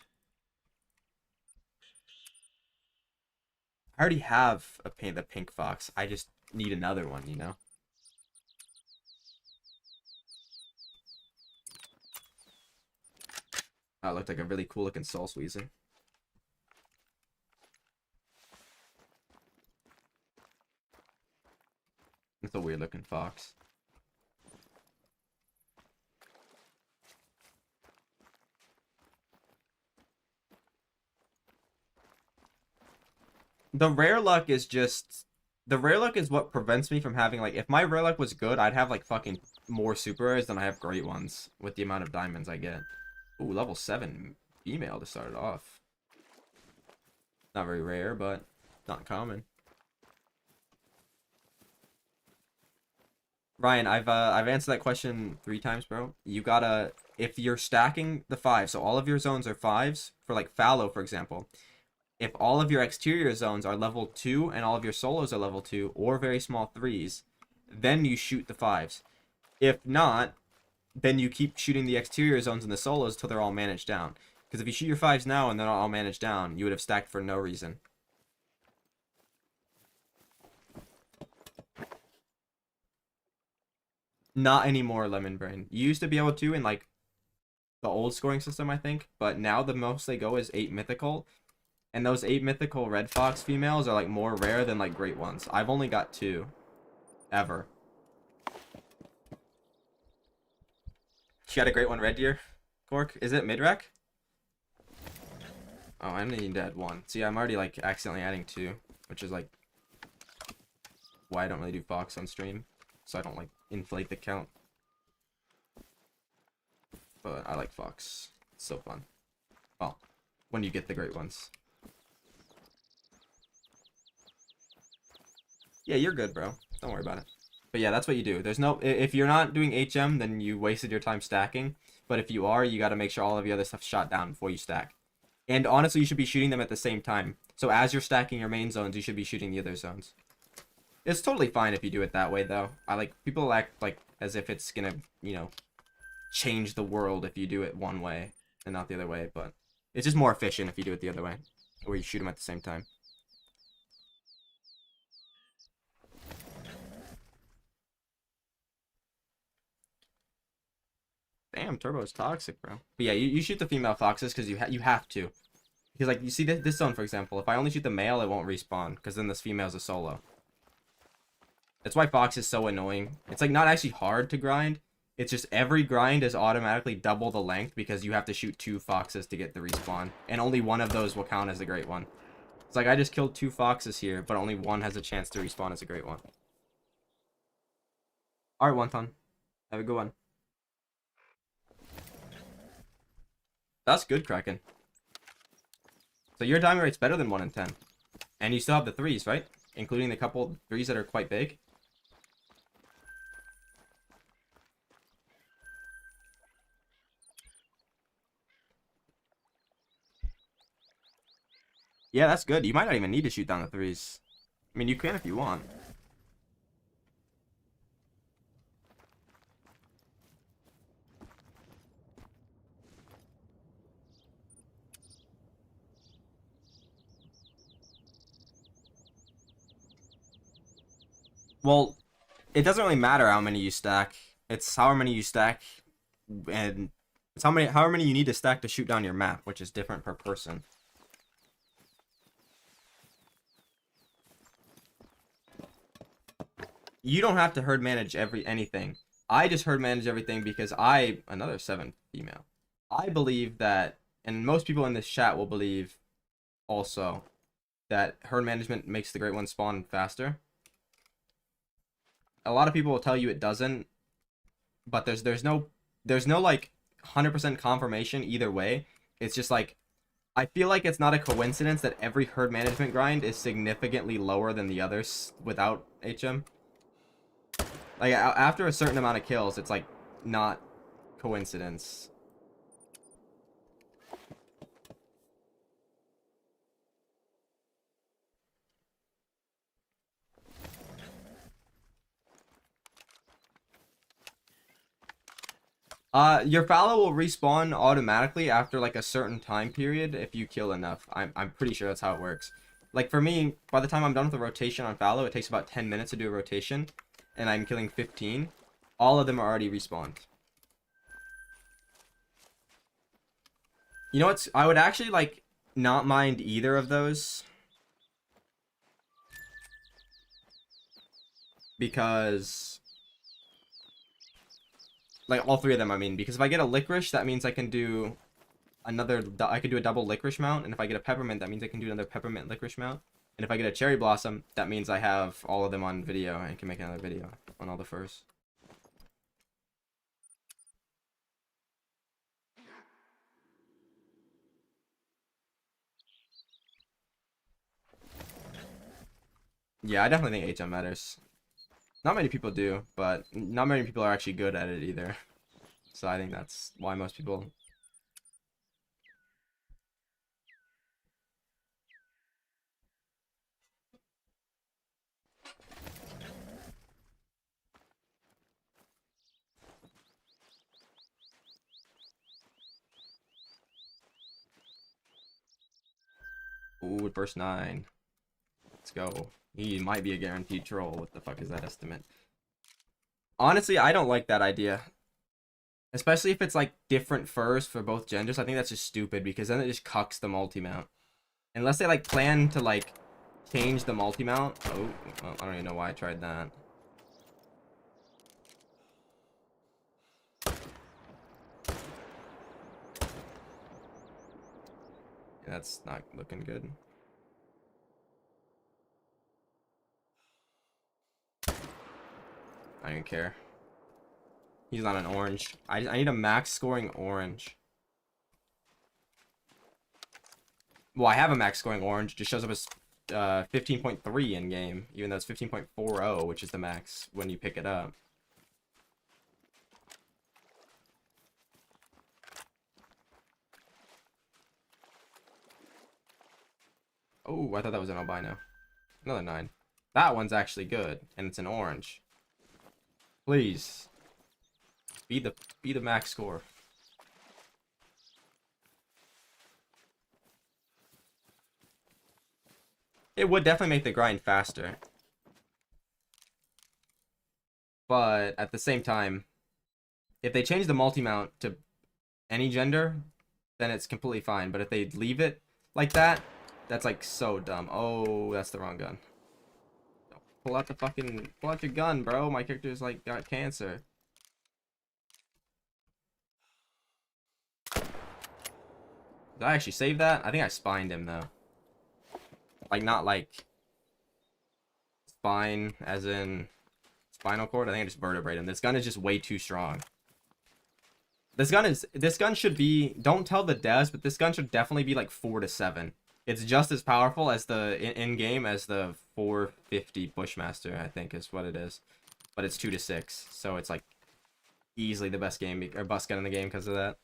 I already have the pink fox. I just need another one, you know? Oh, it looked like a really cool looking soul squeezer. It's a weird looking fox. The rare luck is just... The rare luck is what prevents me from having, like... If my rare luck was good, I'd have, like, fucking more super rares than I have great ones. With the amount of diamonds I get. Ooh, level 7 female to start it off. Not very rare, but not common. Ryan, I've answered that question 3 times, bro. You gotta... If you're stacking the 5, so all of your zones are 5s, for, like, fallow, for example... If all of your exterior zones are level 2 and all of your solos are level 2 or very small 3s, then you shoot the 5s. If not, then you keep shooting the exterior zones and the solos till they're all managed down. Because if you shoot your 5s now and they're not all managed down, you would have stacked for no reason. Not anymore, Lemon Brain. You used to be able to in like the old scoring system, I think, but now the most they go is 8 mythical. And those 8 mythical red fox females are like more rare than like great ones. I've only got 2. Ever. She got a great one, Red Deer. Cork. Is it mid-rack? Oh, I need to add 1. See, I'm already like accidentally adding 2. Which is like why I don't really do fox on stream. So I don't like inflate the count. But I like fox. It's so fun. Well, when you get the great ones. Yeah, you're good, bro. Don't worry about it. But yeah, that's what you do. There's no... If you're not doing HM, then you wasted your time stacking. But if you are, you got to make sure all of your other stuff's shot down before you stack. And honestly, you should be shooting them at the same time. So as you're stacking your main zones, you should be shooting the other zones. It's totally fine if you do it that way, though. People act like as if it's gonna, you know, change the world if you do it one way and not the other way. But it's just more efficient if you do it the other way, where you shoot them at the same time. Damn, Turbo is toxic, bro. But yeah, you shoot the female foxes because you have to. Because like you see this zone, for example, if I only shoot the male, it won't respawn because then this female's a solo. That's why fox is so annoying. It's like not actually hard to grind. It's just every grind is automatically double the length because you have to shoot 2 foxes to get the respawn. And only one of those will count as a great one. It's like I just killed 2 foxes here, but only one has a chance to respawn as a great one. Alright, Wonton. Have a good one. That's good, Kraken. So your diamond rate's better than 1 in 10. And you still have the 3s, right? Including the couple 3s that are quite big. Yeah, that's good. You might not even need to shoot down the threes. I mean, you can if you want. Well, it doesn't really matter how many you stack. It's however many you stack, and it's however many you need to stack to shoot down your map, which is different per person. You don't have to herd manage anything. I just herd manage everything because another 7 female. I believe that, and most people in this chat will believe also, that herd management makes the great ones spawn faster. A lot of people will tell you it doesn't, but there's no like 100% confirmation either way. It's just like, I feel like it's not a coincidence that every herd management grind is significantly lower than the others without HM. Like after a certain amount of kills, it's like not coincidence. Your fallow will respawn automatically after like a certain time period if you kill enough. I'm pretty sure that's how it works. Like for me, by the time I'm done with the rotation on fallow, it takes about 10 minutes to do a rotation, and I'm killing 15. All of them are already respawned. You know what's? I would actually like not mind either of those because like all three of them, I mean, because if I get a licorice, that means I can do I could do a double licorice mount, and if I get a peppermint, that means I can do another peppermint licorice mount. And if I get a cherry blossom, that means I have all of them on video and can make another video on all the furs. Yeah, I definitely think HM matters. Not many people do, but not many people are actually good at it either. So I think that's why most people. Ooh, verse 9. Let's go. He might be a guaranteed troll. What the fuck is that estimate? Honestly, I don't like that idea. Especially if it's like different furs for both genders. I think that's just stupid because then it just cucks the multi-mount. Unless they like plan to like change the multi-mount. Oh, well, I don't even know why I tried that. Yeah, that's not looking good. I don't care. He's not an orange. I need a max scoring orange. Well, I have a max scoring orange. It just shows up as 15.3 in game, even though it's 15.40, which is the max when you pick it up. Oh, I thought that was an albino. Another 9. That one's actually good, and it's an orange. Please. Be the max score. It would definitely make the grind faster. But at the same time, if they change the multi-mount to any gender, then it's completely fine. But if they leave it like that, that's like so dumb. Oh, that's the wrong gun. Pull out your gun, bro. My character's like got cancer. Did I actually save that? I think I spined him though. Like not like spine as in spinal cord. I think I just vertebrated him. This gun is just way too strong. This gun should be, don't tell the devs, but this gun should definitely be like 4 to 7. It's just as powerful as the in game as the 450 Bushmaster, I think is what it is. But it's 2 to 6, so it's like easily the best game or bus gun in the game because of that.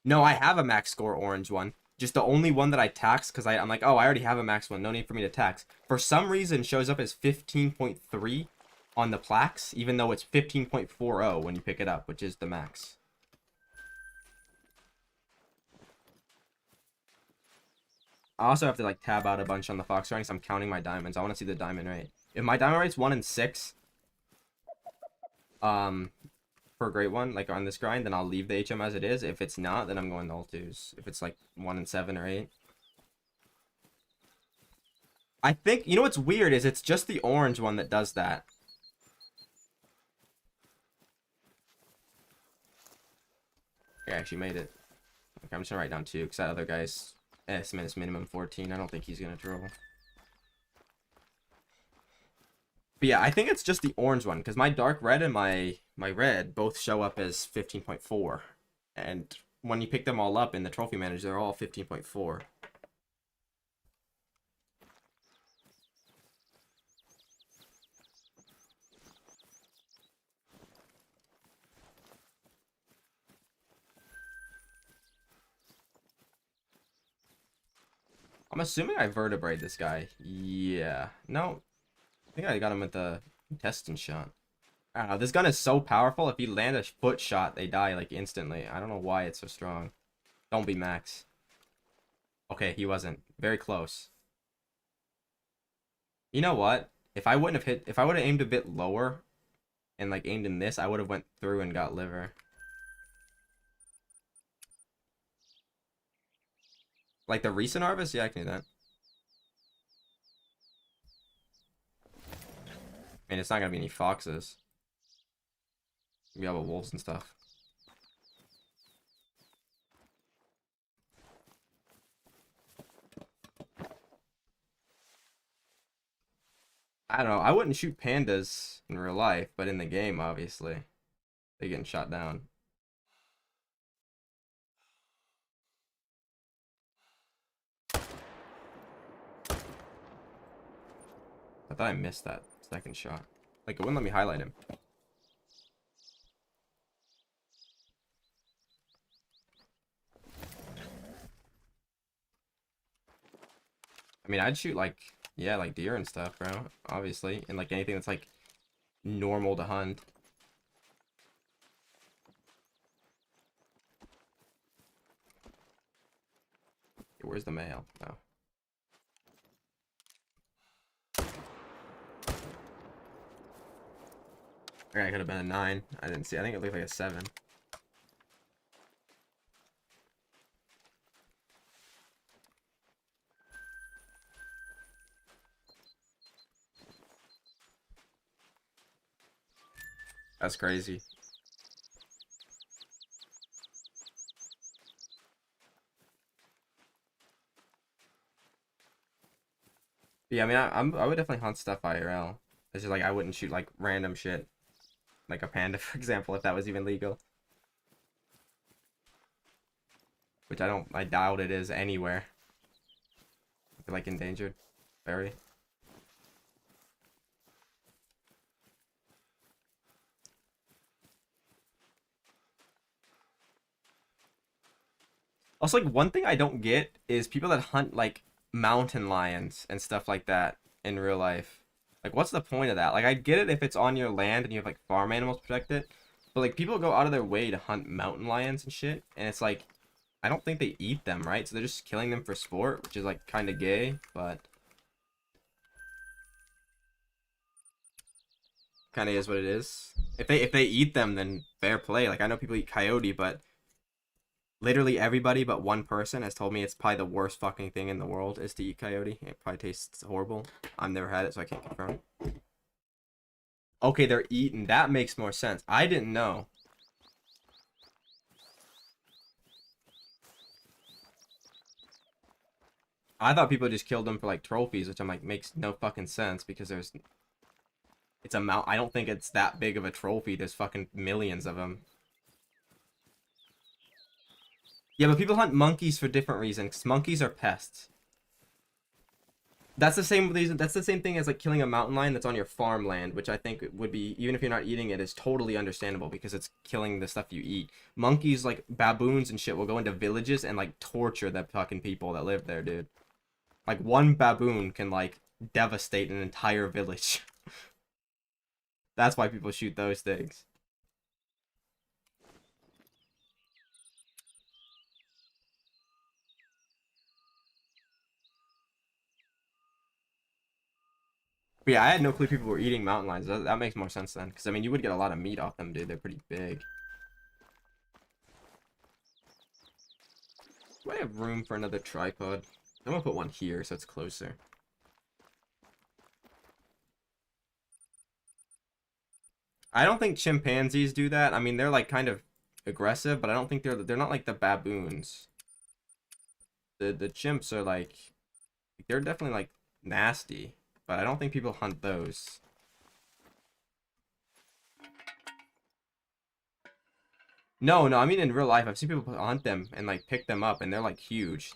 No, I have a max score orange one. Just the only one that I tax because I'm like, oh, I already have a max one. No need for me to tax. For some reason, shows up as 15.3 on the plaques, even though it's 15.40 when you pick it up, which is the max. I also have to like tab out a bunch on the Fox ranks. I'm counting my diamonds. I want to see the diamond rate. If my diamond rate's 1 in 6, for a great one, like on this grind, then I'll leave the HM as it is. If it's not, then I'm going all 2s. If it's like 1 in 7 or 8. I think, you know what's weird is it's just the orange one that does that. I actually made it. Okay, I'm just gonna write down 2 because that other guy's estimate is minimum 14. I don't think he's gonna troll. But yeah, I think it's just the orange one because my dark red and my red both show up as 15.4. And when you pick them all up in the trophy manager, they're all 15.4. I'm assuming I vertebrate this guy. Yeah. No. I think I got him with the intestine shot. I don't know. This gun is so powerful. If you land a foot shot, they die like instantly. I don't know why it's so strong. Don't be Max. Okay, he wasn't. Very close. You know what? If I would have aimed a bit lower and like aimed in this, I would have went through and got liver. Like the recent harvest? Yeah, I can do that. I mean, it's not gonna be any foxes. We have wolves and stuff. I don't know. I wouldn't shoot pandas in real life, but in the game, obviously, they're getting shot down. I thought I missed that second shot. Like, it wouldn't let me highlight him. I mean, I'd shoot, like, yeah, like deer and stuff, bro. Obviously. And, like, anything that's, like, normal to hunt. Where's the male? Oh. Okay, I could have been a 9. I didn't see. I think it looked like a 7. That's crazy. Yeah, I mean, I would definitely hunt stuff IRL. It's just like I wouldn't shoot like random shit, like a panda, for example, if that was even legal. Which I doubt it is anywhere. I feel like endangered, very. Also, like one thing I don't get is people that hunt like mountain lions and stuff like that in real life. Like, what's the point of that? Like, I get it if it's on your land and you have like farm animals to protect it, but like people go out of their way to hunt mountain lions and shit, and it's like, I don't think they eat them, right? So they're just killing them for sport, which is like kind of gay, but kind of is what it is. If they eat them, then fair play. Like I know people eat coyote, but literally everybody but one person has told me it's probably the worst fucking thing in the world is to eat coyote. It probably tastes horrible. I've never had it, so I can't confirm. Okay, they're eaten. That makes more sense. I didn't know. I thought people just killed them for like trophies, which I'm like makes no fucking sense because it's a mount. I don't think it's that big of a trophy. There's fucking millions of them. Yeah, but people hunt monkeys for different reasons. Monkeys are pests. That's the same reason. That's the same thing as like killing a mountain lion that's on your farmland, which I think would be, even if you're not eating it, is totally understandable because it's killing the stuff you eat. Monkeys, like baboons and shit, will go into villages and like torture the fucking people that live there, dude. Like one baboon can like devastate an entire village. That's why people shoot those things. But yeah, I had no clue people were eating mountain lions. That makes more sense then, because I mean, you would get a lot of meat off them, dude. They're pretty big. Do I have room for another tripod? I'm gonna put one here so it's closer. I don't think chimpanzees do that. I mean, they're like kind of aggressive, but I don't think they're not like the baboons. The chimps are like, they're definitely like nasty, but I don't think people hunt those. No, no, I mean in real life, I've seen people hunt them and like pick them up, and they're like huge.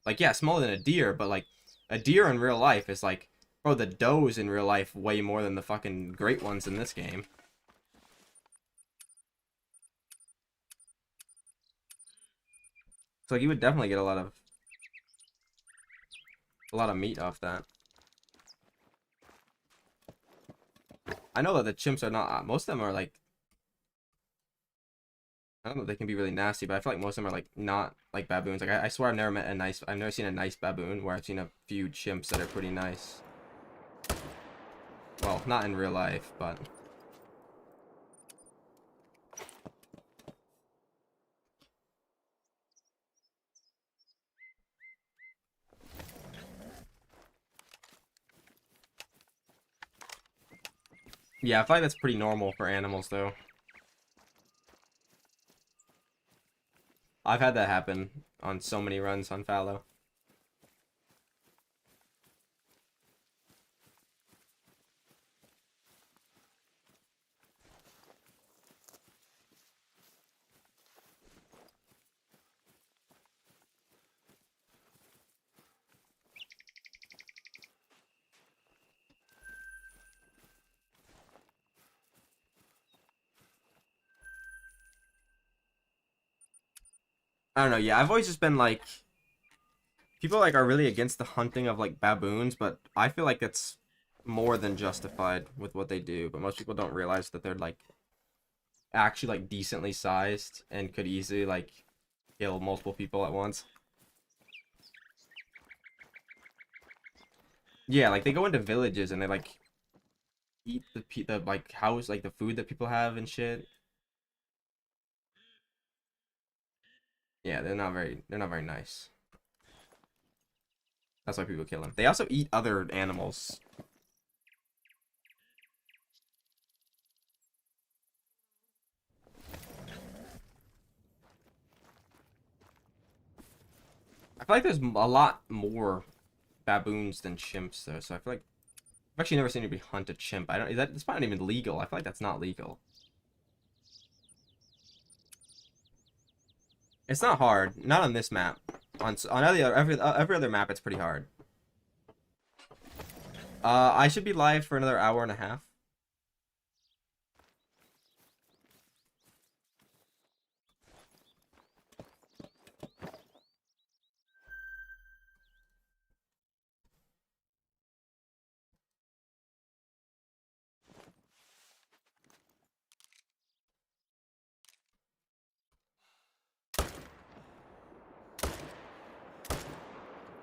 Like, yeah, smaller than a deer, but like a deer in real life is like, bro, the does in real life way more than the fucking great ones in this game. So like, you would definitely get a lot of meat off that. I know that the chimps are not. Most of them are like, I don't know. They can be really nasty, but I feel like most of them are like not like baboons. Like I swear I've never seen a nice baboon. Where I've seen a few chimps that are pretty nice. Well, not in real life, but yeah, I feel like that's pretty normal for animals, though. I've had that happen on so many runs on fallow. I don't know. Yeah, I've always just been like, people like are really against the hunting of like baboons, but I feel like it's more than justified with what they do. But most people don't realize that they're like actually like decently sized and could easily like kill multiple people at once. Yeah, like they go into villages and they like eat the like house, like the food that people have and shit. Yeah, they're not very nice. That's why people kill them. They also eat other animals. I feel like there's a lot more baboons than chimps though, so I feel like I've actually never seen anybody hunt a chimp. I don't. Is that it's probably not even legal. I feel like that's not legal. It's not hard. Not on this map. On every other map, it's pretty hard. I should be live for another hour and a half.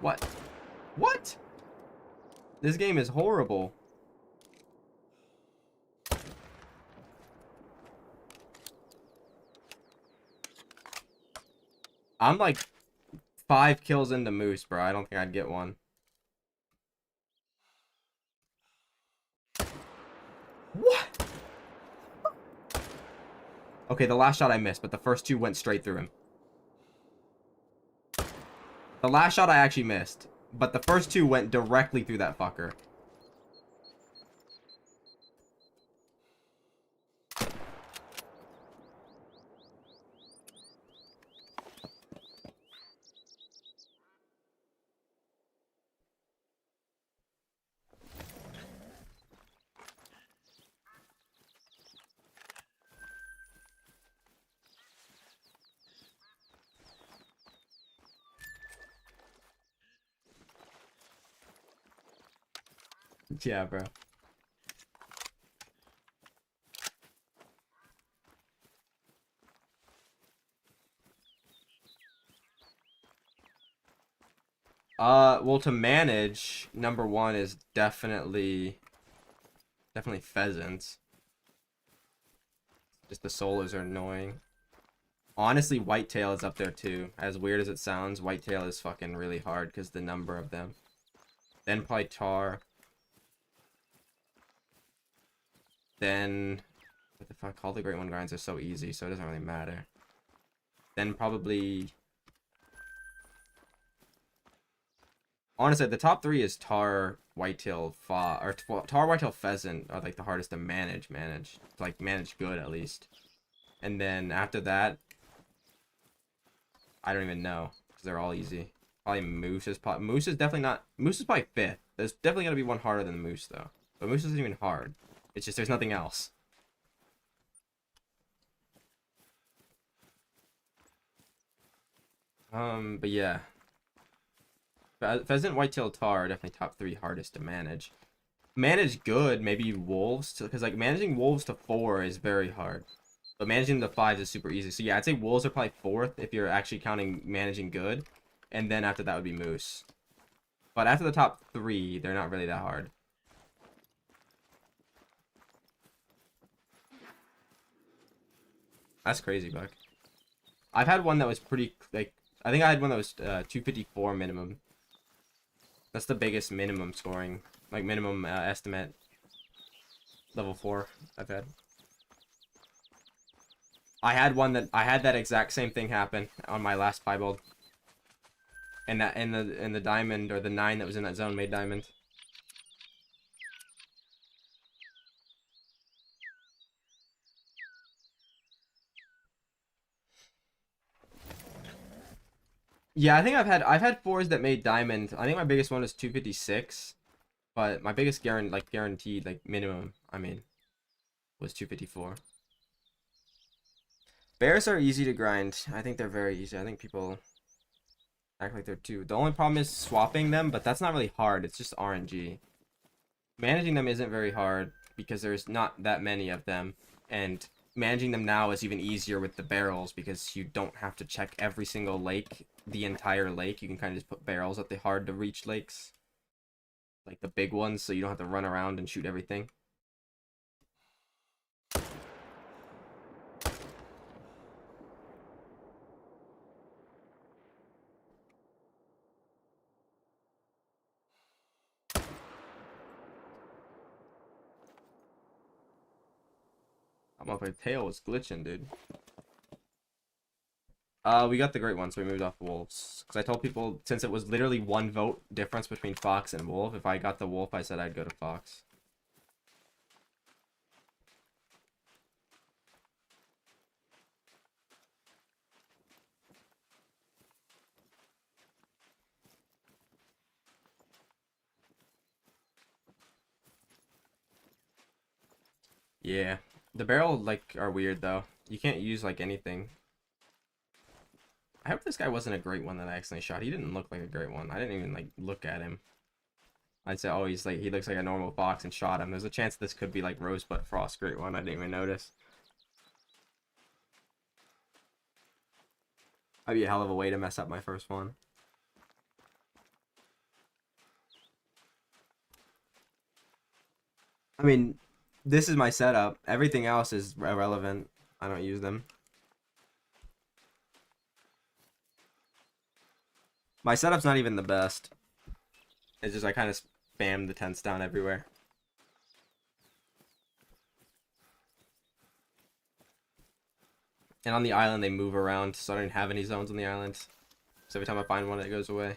What? What? This game is horrible. I'm like 5 kills into Moose, bro. I don't think I'd get one. What? Okay, the last shot I missed, but the first two went straight through him. The last shot I actually missed, but the first two went directly through that fucker. Yeah, bro. Well, to manage, number one is definitely pheasants. Just the solos are annoying. Honestly, whitetail is up there too. As weird as it sounds, whitetail is fucking really hard because the number of them. Then probably tar. Then, what the fuck? All the great one grinds are so easy, so it doesn't really matter. Then probably, honestly, the top three is tar, whitetail, tar, whitetail, pheasant are like the hardest to manage. Like manage good at least. And then after that, I don't even know because they're all easy. Probably moose is definitely not. Moose is probably fifth. There's definitely gonna be one harder than the moose though. But moose isn't even hard. It's just there's nothing else. But yeah, pheasant, whitetail, tar are definitely top three hardest to manage. Manage good, maybe wolves, because like managing wolves to 4 is very hard, but managing the 5 is super easy. So yeah, I'd say wolves are probably fourth if you're actually counting managing good, and then after that would be moose. But after the top three, they're not really that hard. That's crazy, Buck. I've had one that was pretty like I think I had one that was 254 minimum. That's the biggest minimum scoring, like minimum estimate level 4 I've had. I had that exact same thing happen on my last piebald. And that in the diamond or the 9 that was in that zone made diamond. Yeah, I think I've had 4s that made diamond. I think my biggest one was 256, but my biggest guaranteed like minimum, I mean, was 254. Bears are easy to grind. I think they're very easy. I think people act like they're too. The only problem is swapping them, but that's not really hard. It's just RNG. Managing them isn't very hard because there's not that many of them, and managing them now is even easier with the barrels because you don't have to check every single lake, the entire lake. You can kind of just put barrels at the hard to reach lakes, like the big ones, so you don't have to run around and shoot everything. I'm up, my tail was glitching, dude. We got the great one, so we moved off wolves. Because I told people, since it was literally 1 vote difference between fox and wolf, if I got the wolf, I said I'd go to fox. Yeah. The barrel, like, are weird, though. You can't use, like, anything. I hope this guy wasn't a great one that I accidentally shot. He didn't look like a great one. I didn't even, like, look at him. I'd say, oh, he looks like a normal fox and shot him. There's a chance this could be, like, Rosebud Frost great one. I didn't even notice. That'd be a hell of a way to mess up my first one. I mean, this is my setup. Everything else is irrelevant. I don't use them. My setup's not even the best. It's just I kind of spam the tents down everywhere. And on the island, they move around, so I don't have any zones on the island. So every time I find one, it goes away.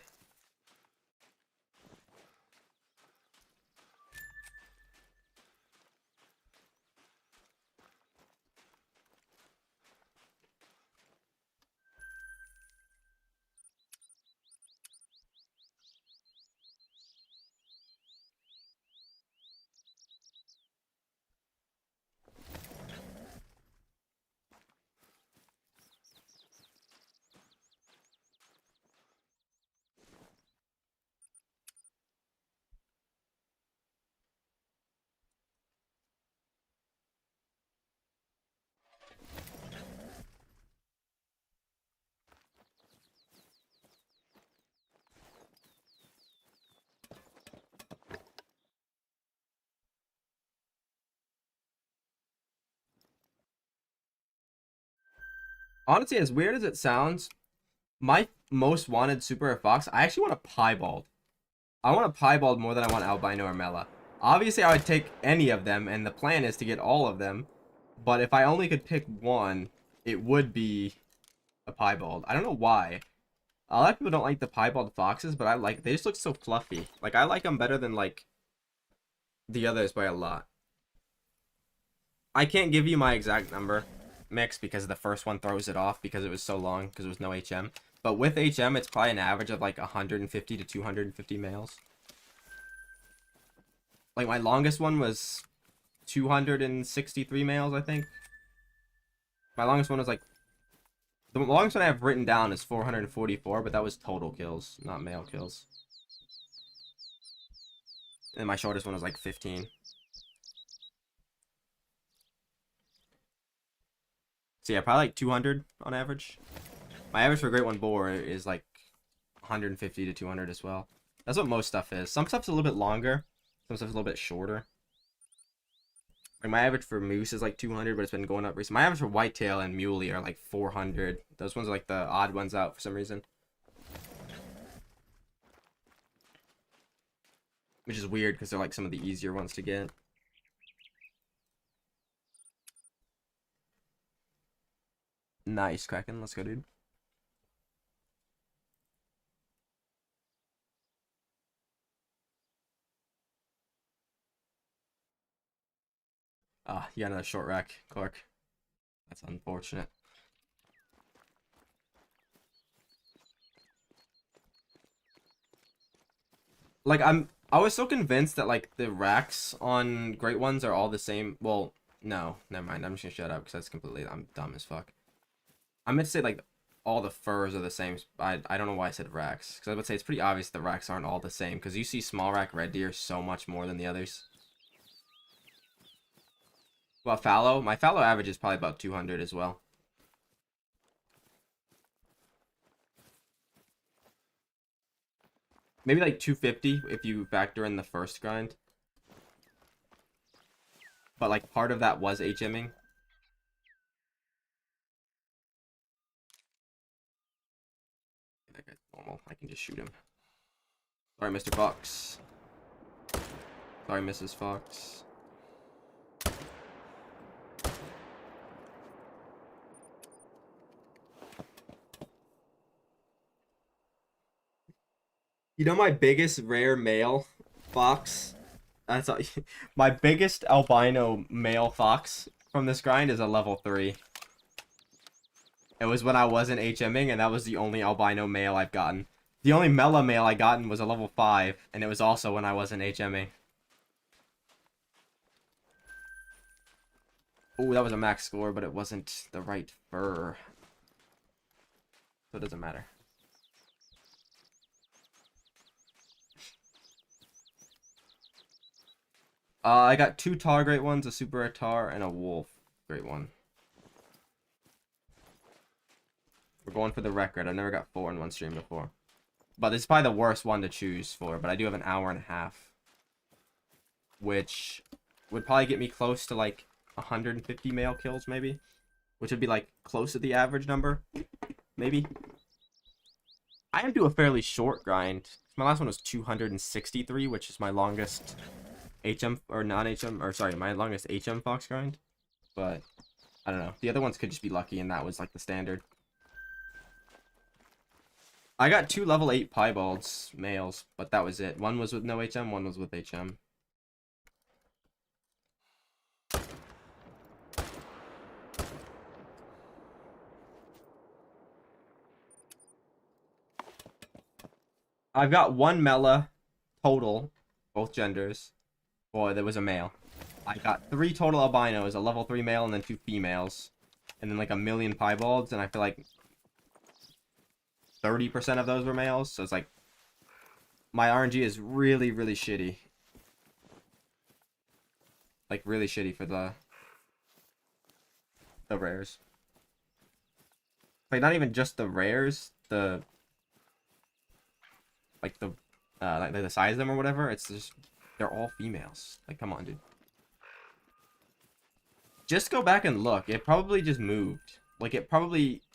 Honestly, as weird as it sounds, my most wanted super rare fox, I actually want a piebald. I want a piebald more than I want albino or mela. Obviously, I would take any of them, and the plan is to get all of them. But if I only could pick one, it would be a piebald. I don't know why. A lot of people don't like the piebald foxes, but I like. They just look so fluffy. Like I like them better than like the others by a lot. I can't give you my exact number mix because the first one throws it off because it was so long because there was no HM. But with HM, it's probably an average of like 150 to 250 males. Like my longest one was 263 males, I think. My longest one was like the longest one I have written down is 444, but that was total kills, not male kills. And my shortest one was like 15. So yeah, probably like 200 on average. My average for Great One Boar is like 150 to 200 as well. That's what most stuff is. Some stuff's a little bit longer. Some stuff's a little bit shorter. Like my average for moose is like 200, but it's been going up recently. My average for whitetail and muley are like 400. Those ones are like the odd ones out for some reason. Which is weird because they're like some of the easier ones to get. Nice, Kraken. Let's go, dude. Ah, you got another short rack, Clark. That's unfortunate. Like I was so convinced that like the racks on Great Ones are all the same. Well, no, never mind. I'm just gonna shut up because that's completely I'm dumb as fuck. I meant to say like all the furs are the same. I don't know why I said racks because I would say it's pretty obvious the racks aren't all the same because you see small rack red deer so much more than the others. Well, fallow, my fallow average is probably about 200 as well. Maybe like 250 if you factor in the first grind. But like part of that was HMing. That guy's normal. I can just shoot him. Sorry, Mr. Fox. Sorry, Mrs. Fox. You know my biggest rare male fox? That's my biggest albino male fox from this grind is a level 3. It was when I wasn't HMing, and that was the only albino male I've gotten. The only mela male I gotten was a level 5, and it was also when I wasn't HMing. Oh, that was a max score, but it wasn't the right fur. So it doesn't matter. I got 2 tar great ones, a super rare tar, and a wolf great one. We're going for the record. I've never got 4 in one stream before. But this is probably the worst one to choose for, but I do have an hour and a half. Which would probably get me close to like 150 male kills, maybe. Which would be like close to the average number. Maybe. I am do a fairly short grind. My last one was 263, which is my longest HM or non-HM, or sorry, my longest HM fox grind. But I don't know. The other ones could just be lucky, and that was like the standard. I got 2 level 8 piebalds males, but that was it. One was with no HM, one was with HM. I've got 1 mela total, both genders. Boy, there was a male. I got 3 total albinos, a level 3 male and then 2 females. And then like a million piebalds, and I feel like 30% of those were males. So it's like my RNG is really, really shitty. Like really shitty for the rares. Like not even just the rares, like the size of them or whatever. It's just they're all females. Like come on, dude. Just go back and look. It probably just moved. Like it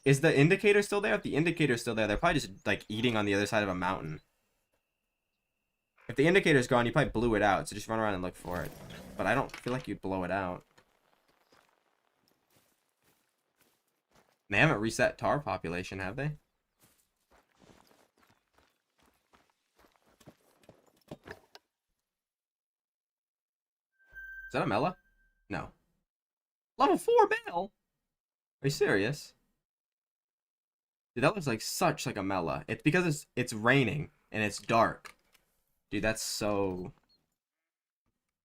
Is the indicator still there? If the indicator's still there, they're probably just like eating on the other side of a mountain. If the indicator's gone, you probably blew it out, so just run around and look for it. But I don't feel like you'd blow it out. They haven't reset tar population, have they? Is that a Mela? No. Level 4 Bale? Are you serious? Dude, that looks like such like a Mela. It's because it's raining and it's dark. Dude, that's so...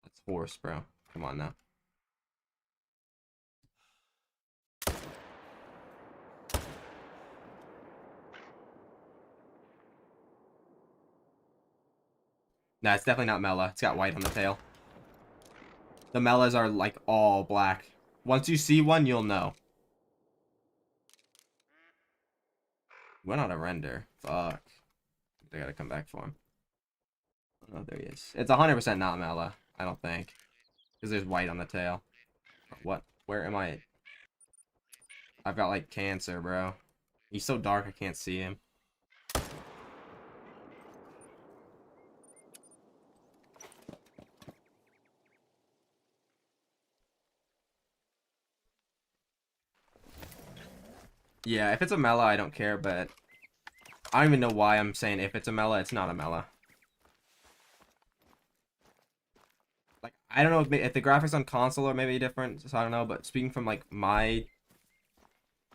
That's horse, bro. Come on now. Nah, it's definitely not Mela. It's got white on the tail. The Melas are like all black. Once you see one, you'll know. Went on a render. Fuck. I gotta come back for him. Oh, there he is. It's 100% not Mela. I don't think. Because there's white on the tail. What? Where am I? I've got like cancer, bro. He's so dark I can't see him. Yeah, if it's a Mela, I don't care, but I don't even know why I'm saying if it's a Mela, it's not a Mela. Like, I don't know if the graphics on console are maybe different, so I don't know, but speaking from, like, my,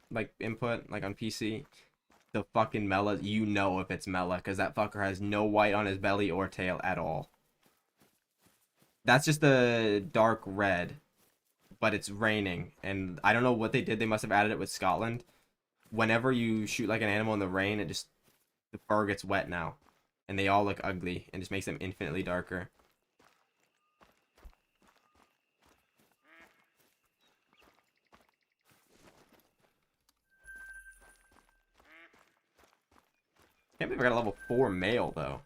like, input, like, on PC, the fucking Mela, you know if it's Mela, because that fucker has no white on his belly or tail at all. That's just the dark red, but it's raining, and I don't know what they did. They must have added it with Scotland. Whenever you shoot like an animal in the rain, it just, the fur gets wet now, and they all look ugly, and just makes them infinitely darker. Can't believe I got a level 4 male though.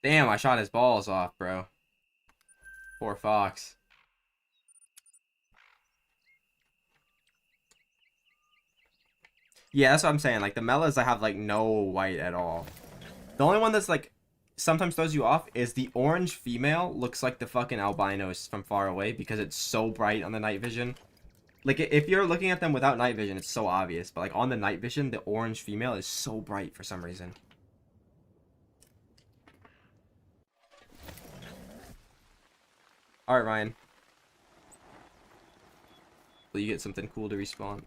Damn, I shot his balls off, bro. Poor fox. Yeah, that's what I'm saying. Like, the Melas, I have, like, no white at all. The only one that's, like, sometimes throws you off is the orange female looks like the fucking albinos from far away because it's so bright on the night vision. Like, if you're looking at them without night vision, it's so obvious. But, like, on the night vision, the orange female is so bright for some reason. Alright, Ryan. Will you get something cool to respawn?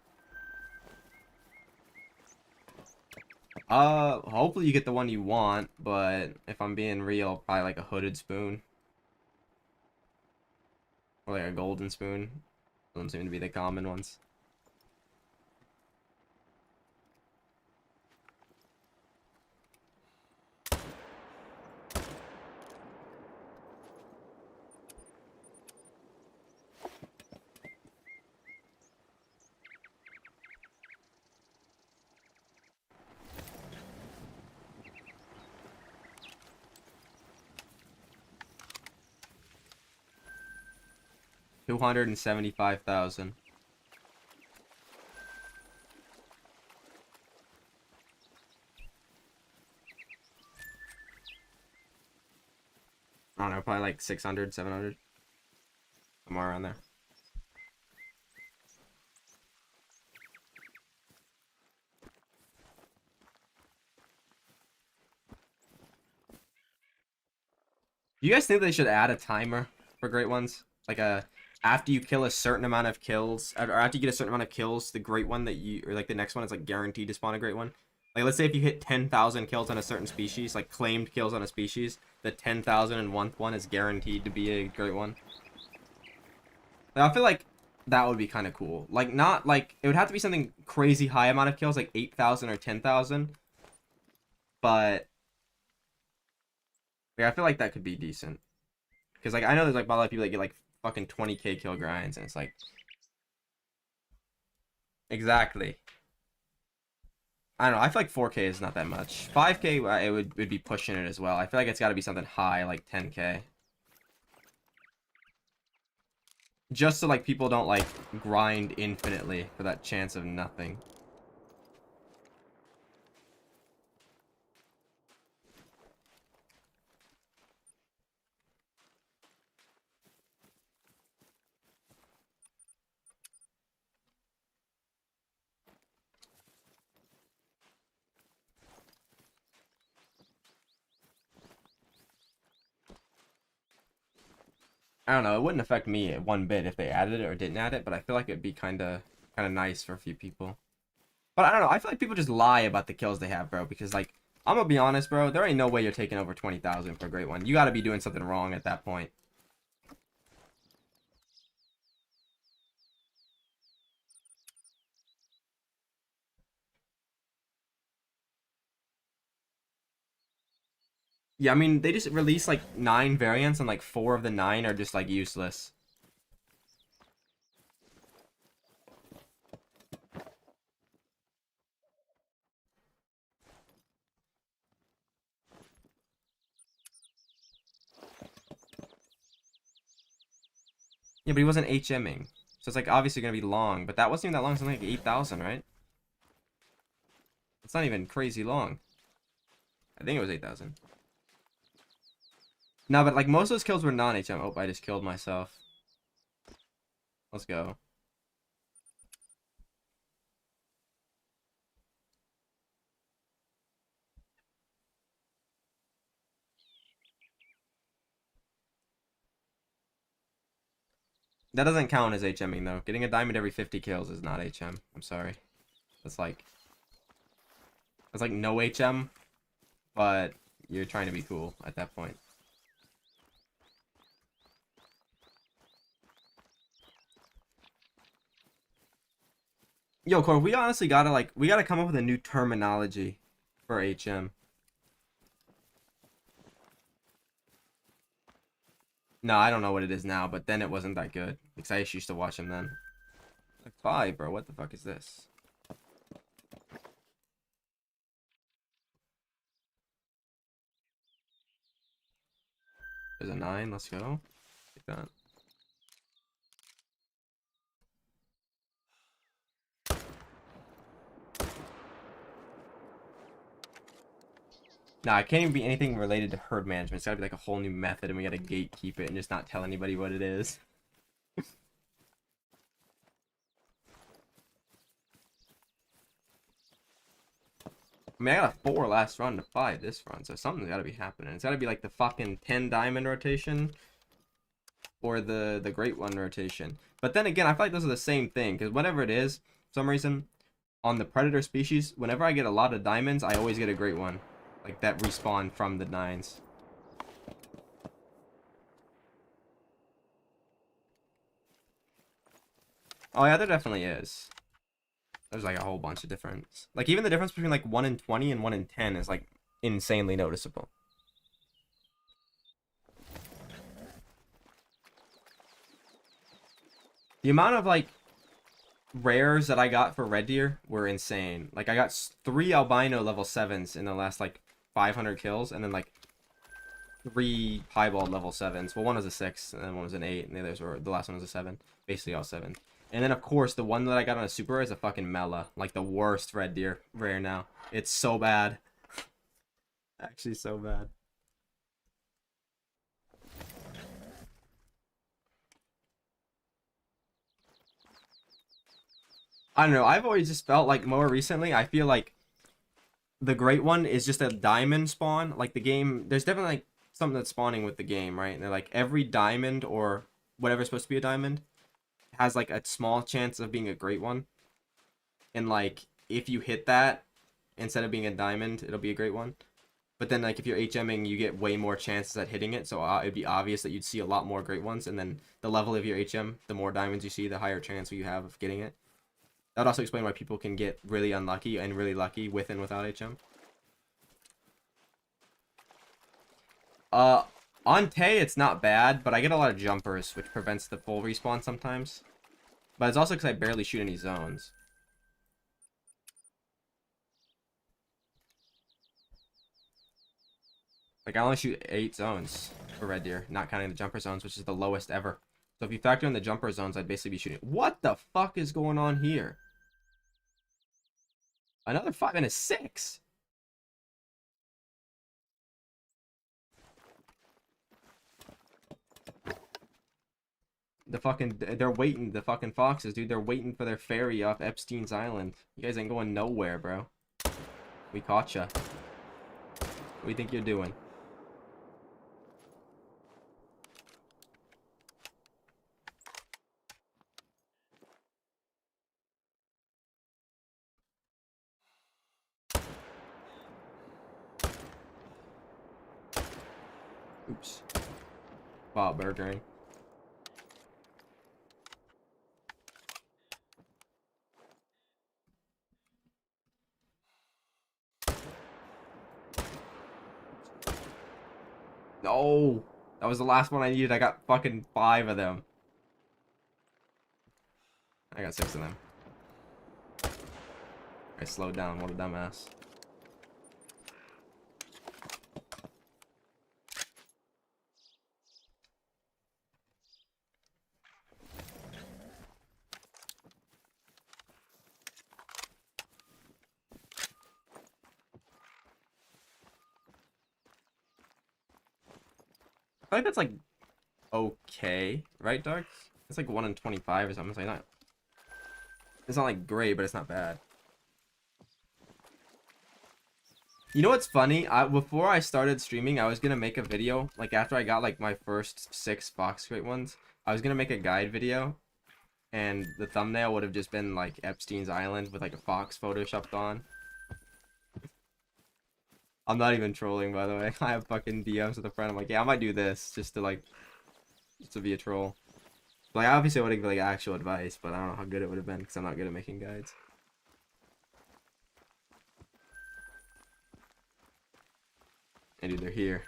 Hopefully you get the one you want, but if I'm being real, probably like a hooded spoon. Or like a golden spoon. Those seem to be the common ones. $275,000. I don't know, probably like 600, 700. Somewhere around there. Do you guys think they should add a timer for great ones? Like after you kill a certain amount of kills, or after you get a certain amount of kills, the great one that you, or like the next one is like guaranteed to spawn a great one. Like, let's say if you hit 10,000 kills on a certain species, like claimed kills on a species, the 10,001th one is guaranteed to be a great one. Like, I feel like that would be kind of cool. Like, not like, it would have to be something crazy high amount of kills, like 8,000 or 10,000. but like, I feel like that could be decent. Because like I know there's like a lot of people that get like fucking 20k kill grinds, and it's like exactly. I don't know. I feel like 4k is not that much. 5k, it would be pushing it as well. I feel like it's got to be something high, like 10k. Just so like people don't like grind infinitely for that chance of nothing. I don't know. It wouldn't affect me one bit if they added it or didn't add it, but I feel like it'd be kind of nice for a few people. But I don't know. I feel like people just lie about the kills they have, bro. Because like I'm gonna be honest, bro. There ain't no way you're taking over 20,000 for a great one. You got to be doing something wrong at that point. Yeah, I mean they just released like 9 variants, and like 4 of the 9 are just like useless. Yeah, but he wasn't HMing. So it's like obviously gonna be long, but that wasn't even that long. It's only like 8,000, right? It's not even crazy long. I think it was 8,000. No, but like most of those kills were non-HM. Oh, I just killed myself. Let's go. That doesn't count as HMing though. Getting a diamond every 50 kills is not HM. I'm sorry. That's like no HM, but you're trying to be cool at that point. Yo, Core, we honestly gotta come up with a new terminology for HM. No, I don't know what it is now, but then it wasn't that good because I used to watch him then. Like 5, bro. What the fuck is this? There's a 9. Let's go. Take that. Nah, it can't even be anything related to herd management. It's gotta be like a whole new method, and we gotta gatekeep it and just not tell anybody what it is. I mean, I got a 4 last run to 5 this run, so something's gotta be happening. It's gotta be like the fucking 10 diamond rotation or the great one rotation. But then again, I feel like those are the same thing, because whatever it is, for some reason, on the predator species, whenever I get a lot of diamonds, I always get a great one. Like that respawn from the 9s. Oh yeah, there definitely is. There's like a whole bunch of difference. Like even the difference between like 1 in 20 and 1 in 10 is like insanely noticeable. The amount of like rares that I got for red deer were insane. Like I got 3 albino level 7s in the last like 500 kills, and then like 3 piebald level 7s. Well, one was a 6, and then one was an 8, and the last one was a 7. Basically all 7. And then of course the one that I got on a super rare is a fucking Mela, like the worst red deer rare now. It's so bad. Actually so bad. I don't know. I've always just felt like more recently, I feel like the great one is just a diamond spawn. Like the game, there's definitely like something that's spawning with the game, right? And they're like every diamond or whatever's supposed to be a diamond has like a small chance of being a great one. And like if you hit that instead of being a diamond, it'll be a great one. But then like if you're HMing, you get way more chances at hitting it. So it'd be obvious that you'd see a lot more great ones. And then the level of your HM, the more diamonds you see, the higher chance you have of getting it. That would also explain why people can get really unlucky and really lucky with and without HM. On Tay, it's not bad, but I get a lot of jumpers, which prevents the full respawn sometimes. But it's also because I barely shoot any zones. Like, I only shoot 8 zones for Red Deer, not counting the jumper zones, which is the lowest ever. So if you factor in the jumper zones, I'd basically be shooting... What the fuck is going on here? Another 5 and a 6? They're waiting, the fucking foxes, dude. They're waiting for their ferry off Epstein's Island. You guys ain't going nowhere, bro. We caught ya. What do you think you're doing? Oops. Wow, burgering. No! That was the last one I needed. I got fucking 5 of them. I got 6 of them. I slowed down. What a dumbass. I think that's like okay, right, Dark? It's like 1 in 25 or something. It's like not. It's not like great, but it's not bad. You know what's funny? Before I started streaming, I was gonna make a video like after I got like my first 6 Fox Crate ones. I was gonna make a guide video, and the thumbnail would have just been like Epstein's Island with like a fox photoshopped on. I'm not even trolling, by the way. I have fucking DMs with a friend. I'm like, yeah, I might do this just to be a troll. Like, obviously, I would have like actual advice, but I don't know how good it would have been because I'm not good at making guides. And dude, they're here.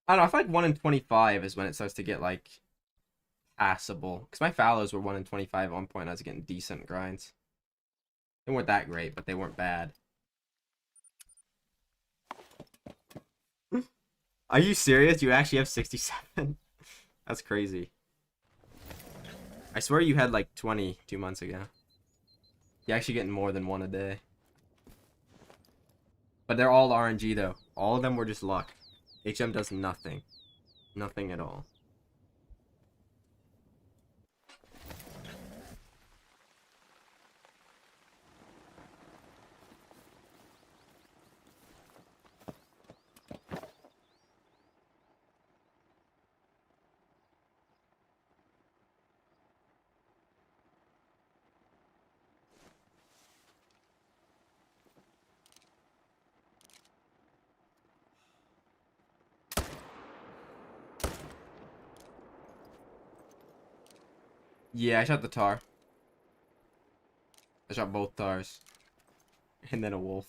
I don't know. I feel like 1 in 25 is when it starts to get like passable. Because my fallows were 1 in 25 at one point. I was getting decent grinds. They weren't that great, but they weren't bad. Are you serious? You actually have 67? That's crazy. I swear you had like 20 2 months ago. You're actually getting more than 1 a day. But they're all RNG though. All of them were just luck. HM does nothing. Nothing at all. Yeah, I shot the tar. I shot both tars. And then a wolf.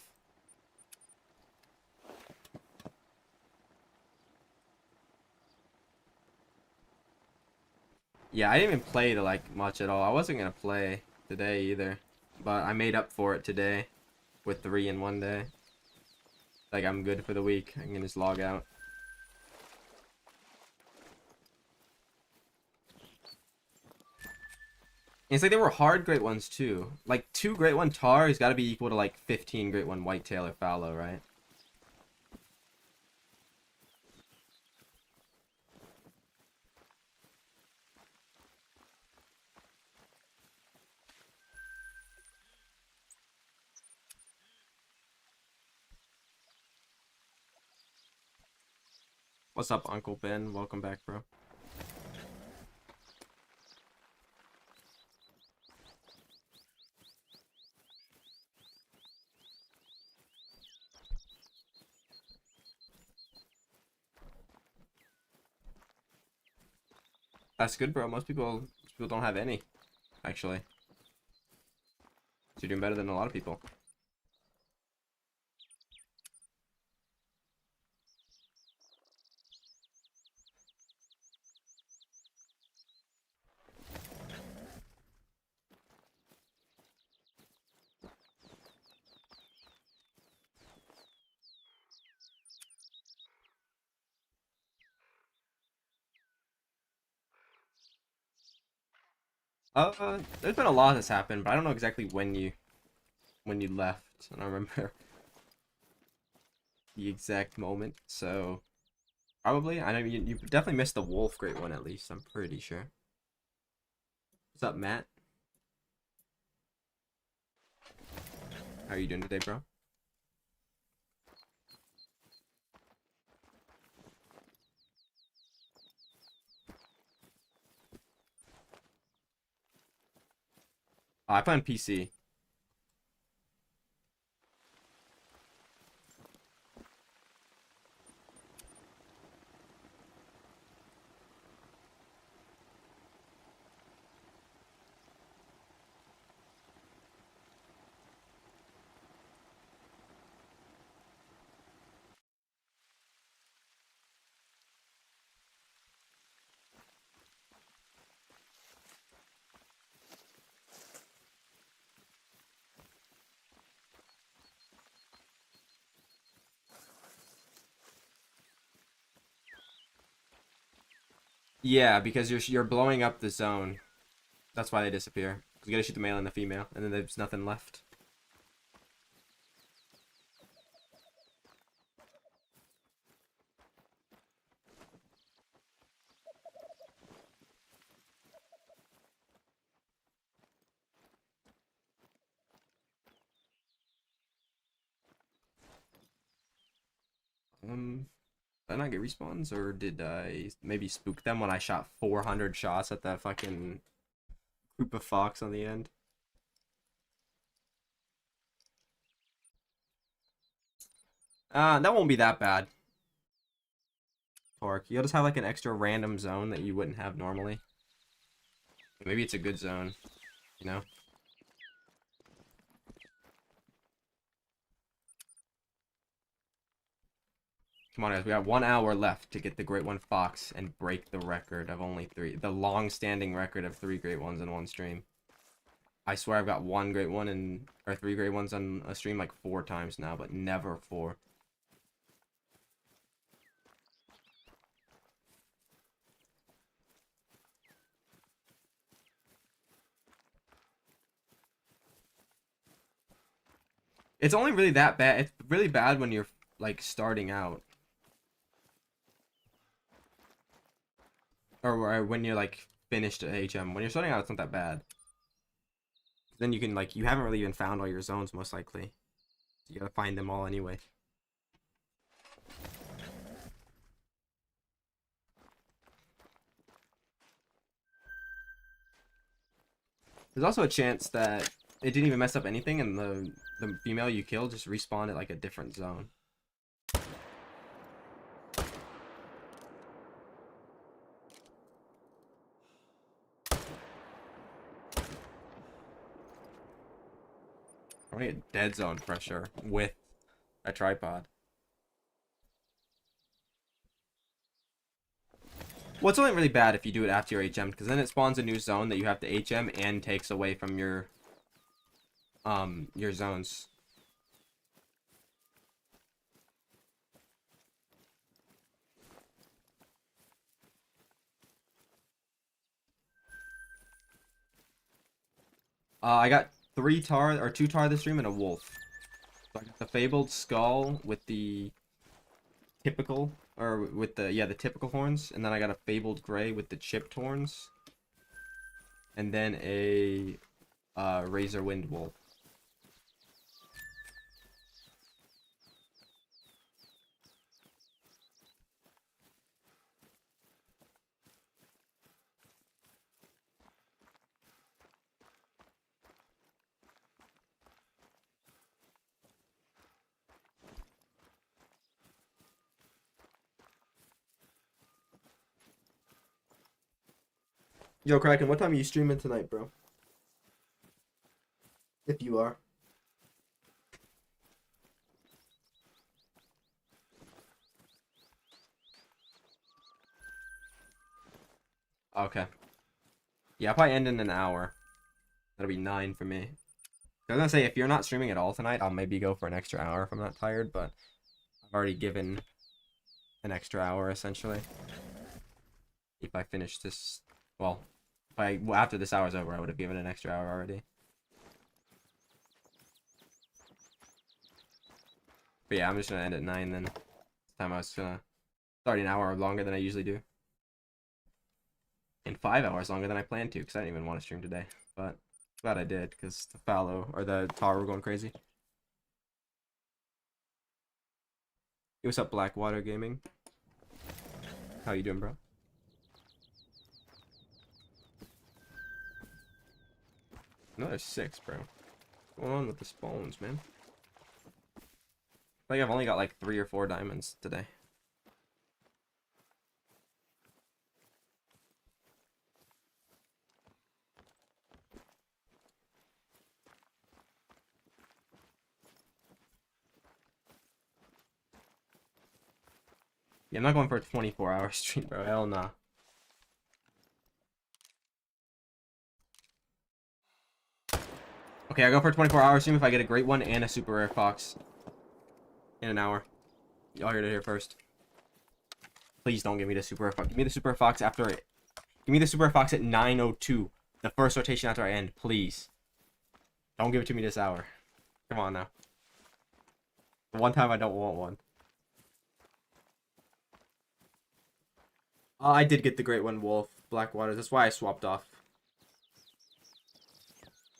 Yeah, I didn't even play to like much at all. I wasn't gonna play today either. But I made up for it today with 3 in 1 day. Like I'm good for the week. I can just log out. And it's like they were hard great ones too. Like 2 great 1 tar has got to be equal to like 15 great 1 whitetail or fallow, right? What's up, Uncle Ben? Welcome back, bro. That's good, bro. Most people don't have any, actually. So you're doing better than a lot of people. There's been a lot that's happened, but I don't know exactly when you left. I don't remember the exact moment. So probably, I know you definitely missed the Wolf Great one at least. I'm pretty sure. What's up, Matt? How are you doing today, bro? I play on PC. Yeah, because you're blowing up the zone. That's why they disappear. You gotta shoot the male and the female, and then there's nothing left. Did I not get respawns, or did I maybe spook them when I shot 400 shots at that fucking group of fox on the end? That won't be that bad. Torque. You'll just have like an extra random zone that you wouldn't have normally. Maybe it's a good zone, you know? Come on, guys. We got 1 hour left to get the Great One Fox and break the record of only 3. The long-standing record of 3 Great Ones in one stream. I swear I've got 1 Great One and or 3 Great Ones on a stream like 4 times now, but never 4. It's only really that bad. It's really bad when you're like starting out. Or when you're like finished at HM. When you're starting out, it's not that bad. Then you can like you haven't really even found all your zones most likely. You gotta find them all anyway. There's also a chance that it didn't even mess up anything, and the female you killed just respawned at like a different zone. I'm gonna get dead zone pressure with a tripod. Well, it's only really bad if you do it after your HM, because then it spawns a new zone that you have to HM and takes away from your zones. I got 3 tar or 2 tar this stream and a wolf. So I got the fabled skull with the typical or with the typical horns, and then I got a fabled gray with the chipped horns, and then a razor wind wolf. Yo, Kraken, what time are you streaming tonight, bro? If you are. Okay. Yeah, I'll probably end in an hour. That'll be 9 for me. I was gonna say, if you're not streaming at all tonight, I'll maybe go for an extra hour if I'm not tired, but I've already given an extra hour, essentially. If I finish this... Well, after this hour's over, I would have given an extra hour already. But yeah, I'm just gonna end at 9 then. This time I was gonna start an hour longer than I usually do. And 5 hours longer than I planned to, because I didn't even want to stream today. But glad I did, because the fallow or the tar were going crazy. Hey, what's up, Blackwater Gaming? How you doing, bro? Another 6, bro. What's going on with the spawns, man? I think I've only got like 3 or 4 diamonds today. Yeah, I'm not going for a 24-hour stream, bro. Hell nah. Okay, I go for a 24-hour stream if I get a great one and a super rare fox. In an hour. Y'all heard it here first. Please don't give me the super rare fox. Give me the super rare fox after it. Give me the super rare fox at 9:02. The first rotation after I end, please. Don't give it to me this hour. Come on now. The one time I don't want one. I did get the great one, Wolf. Blackwaters. That's why I swapped off.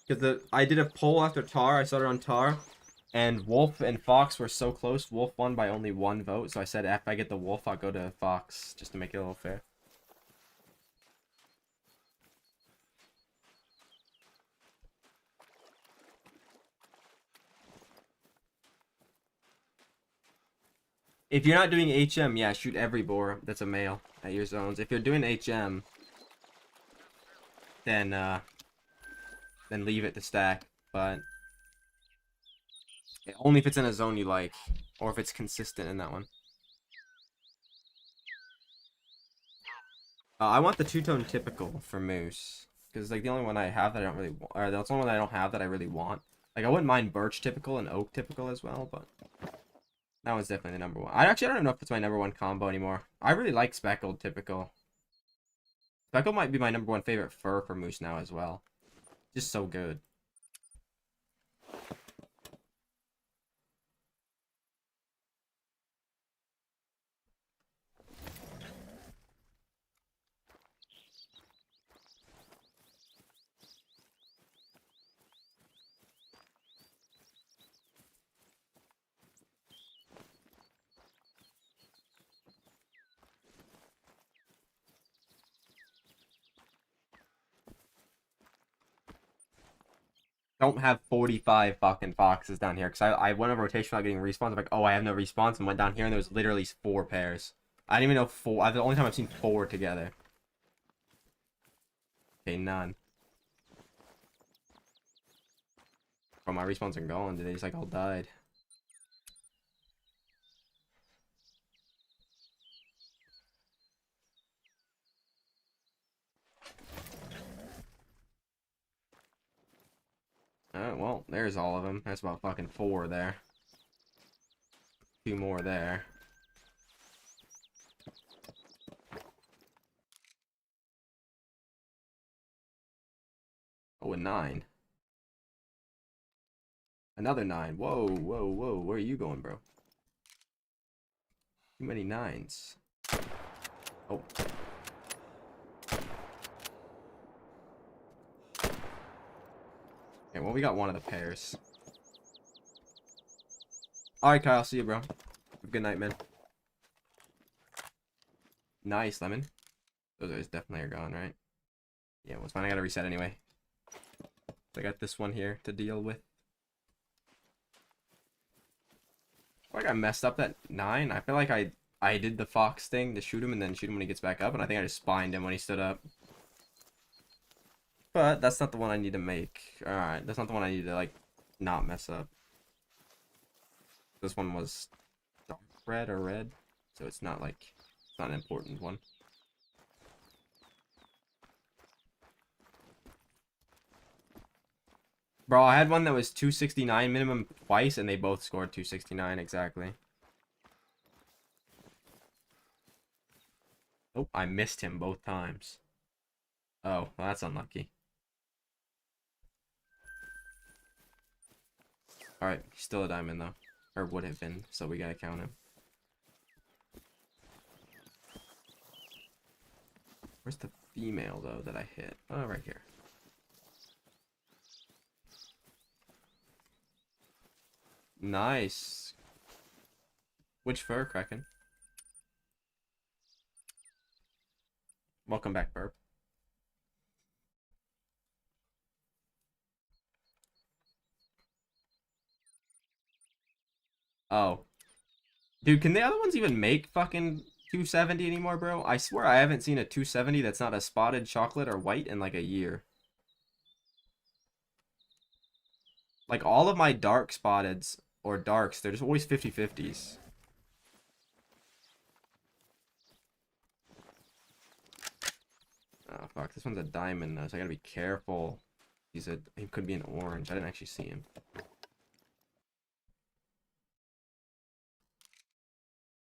Because I did a poll after Tar. I started on Tar. And Wolf and Fox were so close. Wolf won by only 1 vote. So I said if I get the Wolf, I'll go to Fox. Just to make it a little fair. If you're not doing HM, yeah, shoot every boar that's a male at your zones. If you're doing HM, then leave it to stack. But only if it's in a zone you like, or if it's consistent in that one. I want the two-tone typical for moose, because like the only one I have that I don't really want, or that's the only one I don't have that I really want. Like I wouldn't mind birch typical and oak typical as well, but that one's definitely the number one. I don't know if it's my number one combo anymore. I really like speckled typical. Speckled might be my number one favorite fur for moose now as well. Just so good. Don't have 45 fucking foxes down here, because I went on rotation without getting respawns. I'm like, oh, I have no respawns, and went down here, and there was literally 4 pairs. I didn't even know 4. The only time I've seen 4 together. Okay, none. Bro, my respawns are gone. They just like all died. Well, there's all of them. That's about fucking 4 there. 2 more there. Oh, and 9. Another 9. Whoa, whoa, whoa. Where are you going, bro? Too many 9s. Oh. Okay, well, we got one of the pairs. Alright, Kyle. See you, bro. Have a good night, man. Nice, Lemon. Those guys definitely are gone, right? Yeah, well, it's fine. I gotta reset anyway. So I got this one here to deal with. I think I messed up that 9. I feel like I did the fox thing to shoot him and then shoot him when he gets back up, and I think I just spined him when he stood up. But that's not the one I need to make. Alright, that's not the one I need to, like, not mess up. This one was dark red or red, so it's not, like, it's not an important one. Bro, I had one that was 269 minimum twice, and they both scored 269 exactly. Oh, I missed him both times. Oh, well, that's unlucky. Alright, he's still a diamond, though. Or would have been, so we gotta count him. Where's the female, though, that I hit? Oh, right here. Nice. Which fur, Kraken? Welcome back, Burp. Oh. Dude, can the other ones even make fucking 270 anymore, bro? I swear I haven't seen a 270 that's not a spotted chocolate or white in like a year. Like all of my dark spotteds or darks, they're just always 50-50s. Oh fuck, this one's a diamond though, so I gotta be careful. He could be an orange. I didn't actually see him.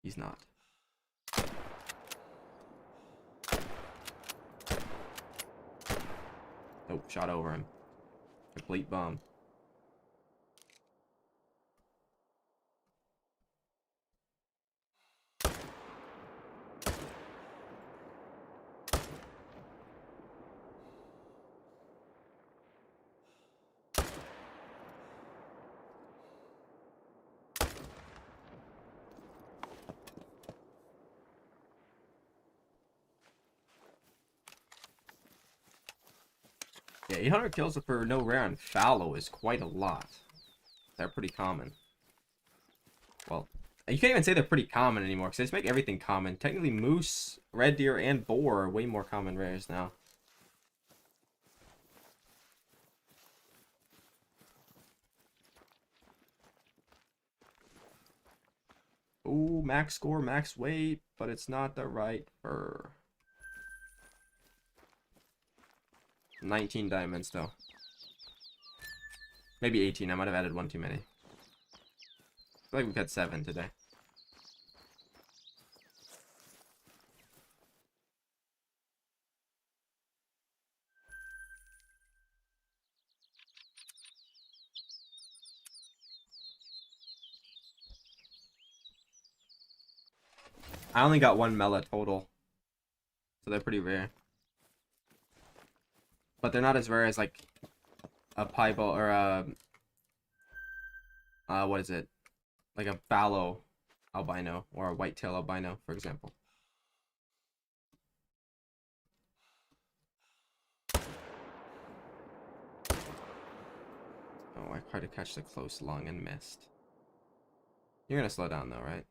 He's not. Oh, shot over him. Complete bum. Yeah, 800 kills for no rare and fallow is quite a lot. They're pretty common. Well, you can't even say they're pretty common anymore, because they just make everything common. Technically, moose, red deer, and boar are way more common rares now. Ooh, max score, max weight, but it's not the right fur. 19 diamonds, though. Maybe 18. I might have added one too many. I feel like we've had 7 today. I only got 1 Mela total. So they're pretty rare. But they're not as rare as, like, a piebald or a... what is it? Like a fallow albino or a whitetail albino, for example. Oh, I tried to catch the close lung and missed. You're gonna slow down though, right?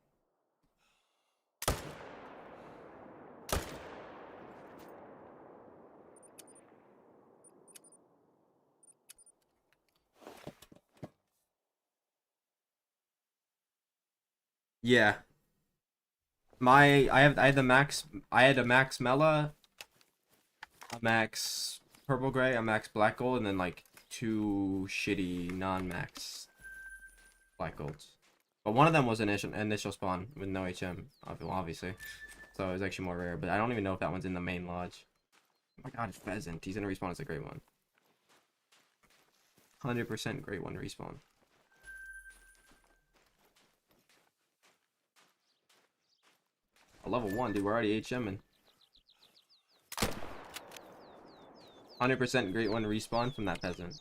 Yeah. I had a max Mela, a max purple gray, a max black gold, and then like 2 shitty non-max black golds. But one of them was initial spawn with no HM, obviously. So it was actually more rare, but I don't even know if that one's in the main lodge. Oh my god, pheasant. He's gonna respawn as a great one. 100% great one respawn. A level 1, dude. We're already HMing. 100% great one respawn from that peasant.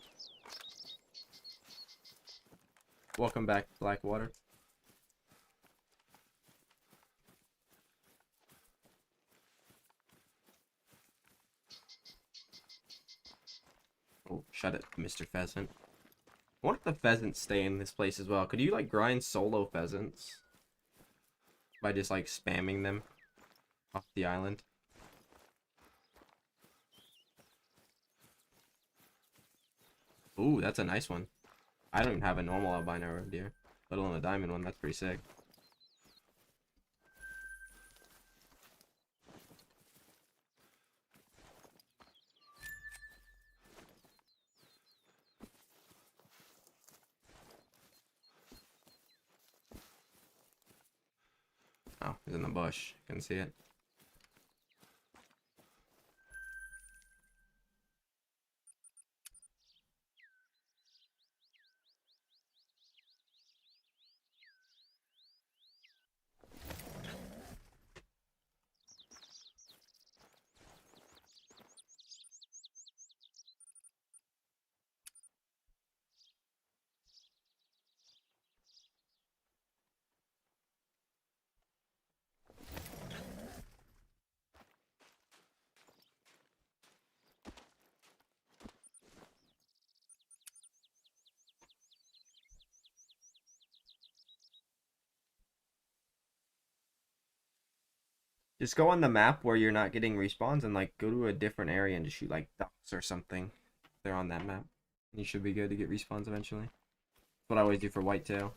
Welcome back, Blackwater. Oh, shut it, Mr. Pheasant. I wonder if the pheasants stay in this place as well. Could you, like, grind solo pheasants? By just, like, spamming them off the island? Ooh, that's a nice one. I don't even have a normal albino red deer, let alone a diamond one. That's pretty sick. Oh, he's in the bush. Can see it. Just go on the map where you're not getting respawns and like go to a different area and just shoot like ducks or something. They're on that map. You should be good to get respawns eventually. That's what I always do for whitetail.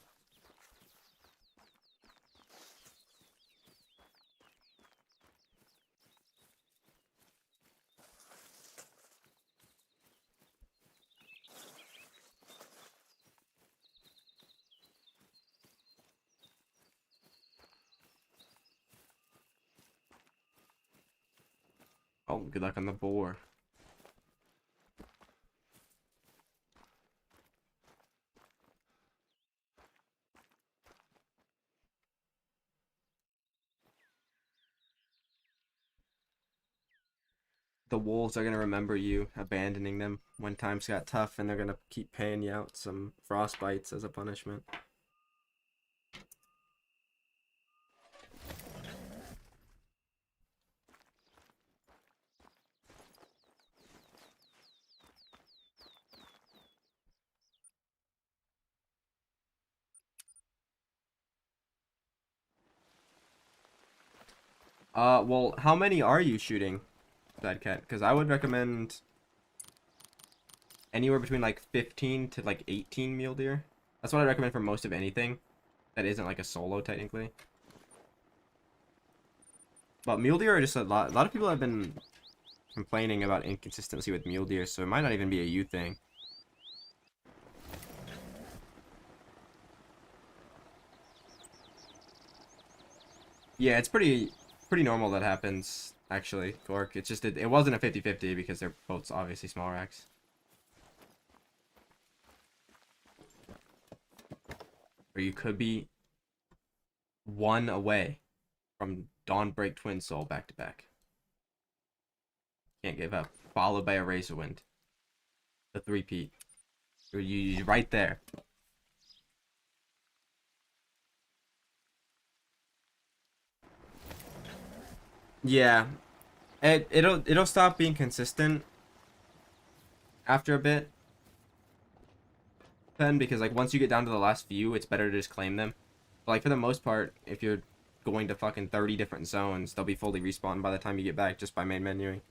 Oh, good luck on the boar. The wolves are gonna remember you abandoning them when times got tough, and they're gonna keep paying you out some frostbites as a punishment. Well, how many are you shooting, Cat? Because I would recommend anywhere between like 15 to like 18 mule deer. That's what I recommend for most of anything that isn't like a solo technically. But mule deer are just a lot of people have been complaining about inconsistency with mule deer, so it might not even be a you thing. Yeah, it's pretty normal that happens, actually, Gork. It's just it wasn't a 50-50 because they're both obviously small racks. Or you could be one away from Dawnbreak Twin Soul back to back. Can't give up. Followed by a Razorwind. The three-peat. You're right there. Yeah. It'll stop being consistent after a bit. Then because like once you get down to the last few, it's better to just claim them. But like for the most part, if you're going to fucking 30 different zones, they'll be fully respawned by the time you get back just by main menuing.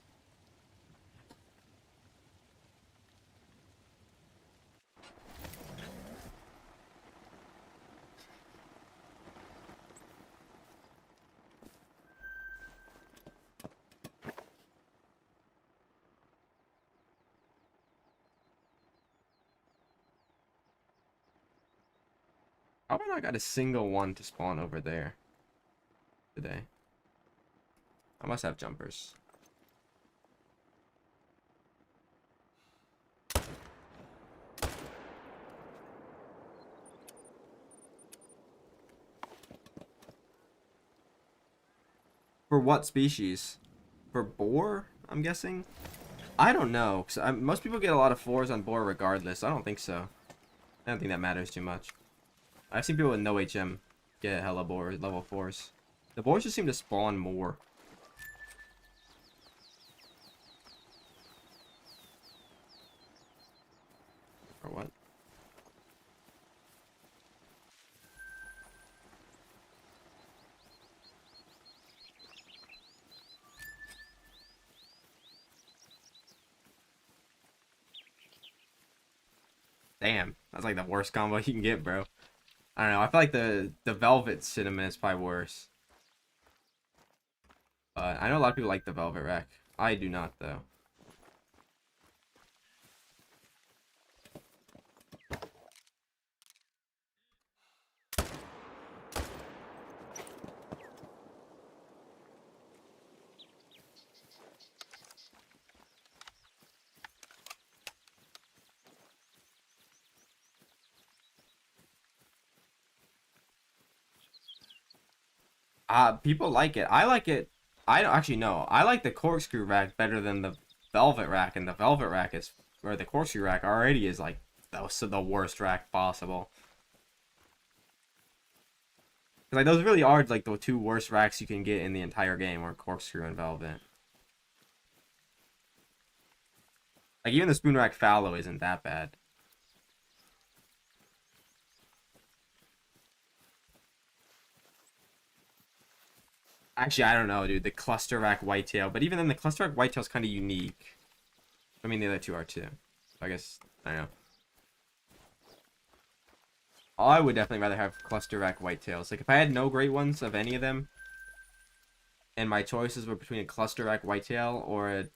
How have I not got a single one to spawn over there today? I must have jumpers. For what species? For boar, I'm guessing? I don't know, because most people get a lot of 4s on boar regardless. I don't think so. I don't think that matters too much. I've seen people with no HM get hella boar level 4s. The boars just seem to spawn more. Or what? Damn, that's like the worst combo you can get, bro. I don't know. I feel like the Velvet Cinnamon is probably worse. But I know a lot of people like the Velvet Rack. I do not, though. People like it. I like it. I don't actually know. I like the corkscrew rack better than the velvet rack, and the velvet rack is, or the corkscrew rack already is like the worst rack possible. Like those really are like the two worst racks you can get in the entire game, are corkscrew and velvet. Like even the spoon rack fallow isn't that bad. Actually, I don't know, dude. The cluster rack whitetail, but even then, the cluster rack whitetail is kind of unique. I mean, the other two are too. I guess I don't know. I would definitely rather have cluster rack whitetails. Like if I had no great ones of any of them, and my choices were between a cluster rack whitetail or a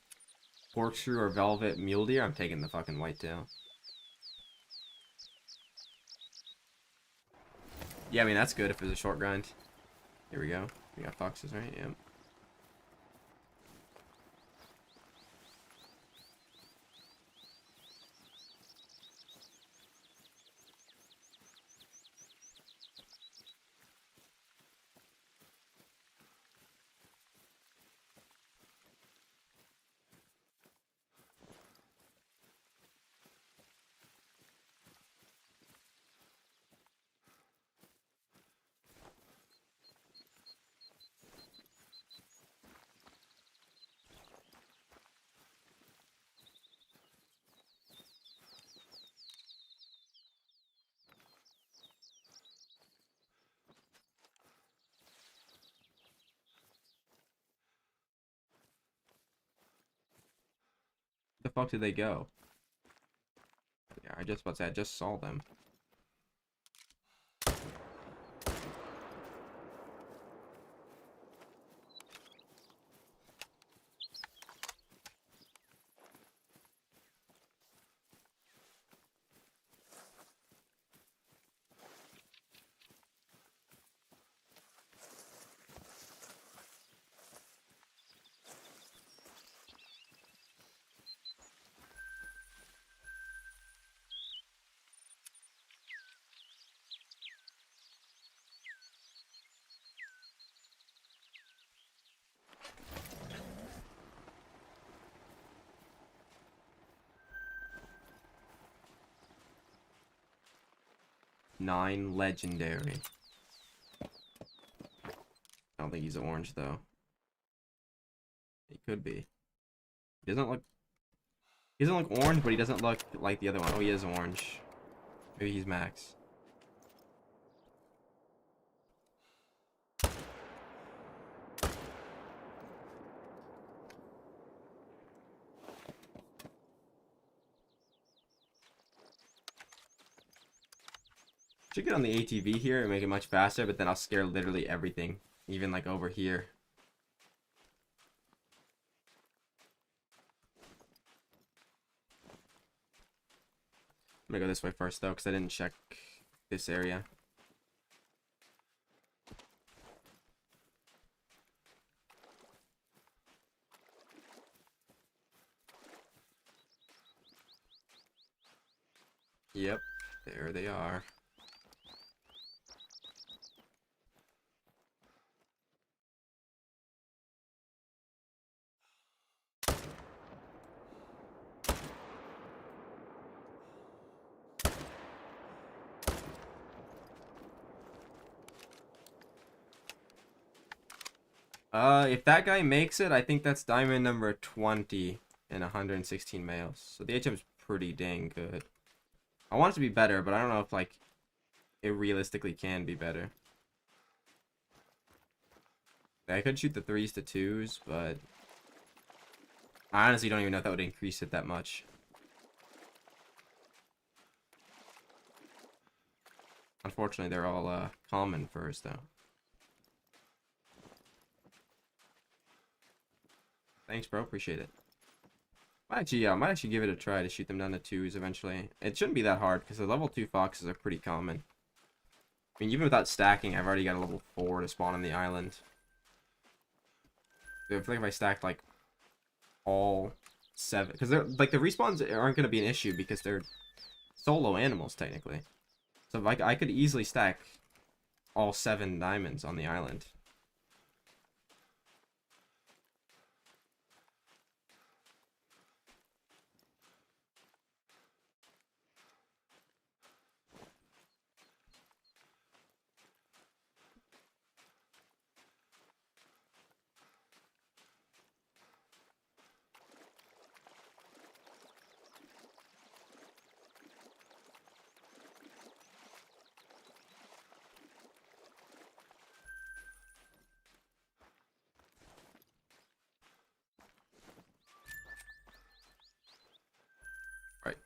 corkscrew or velvet mule deer, I'm taking the fucking whitetail. Yeah, I mean that's good if it's a short grind. Here we go. We got foxes, right? Yep. The fuck did they go? Yeah, I just about to say I just saw them. Nine legendary. I don't think he's orange though. He could be. He doesn't look. He doesn't look orange, but he doesn't look like the other one. Oh, he is orange. Maybe he's Max. Should get on the ATV here and make it much faster, but then I'll scare literally everything, even like over here. I'm gonna go this way first though, because I didn't check this area. Yep, there they are. If that guy makes it, I think that's diamond number 20 and 116 males. So the HM's pretty dang good. I want it to be better, but I don't know if like it realistically can be better. I could shoot the 3s to 2s, but I honestly don't even know if that would increase it that much. Unfortunately, they're all common furs, though. Thanks, bro. Appreciate it. Might actually give it a try to shoot them down to 2s eventually. It shouldn't be that hard, because the level 2 foxes are pretty common. I mean, even without stacking, I've already got a level 4 to spawn on the island. I feel like if I stacked, like, all 7... Because they're, like, the respawns aren't going to be an issue, because they're solo animals, technically. So, like, I could easily stack all 7 diamonds on the island. Right.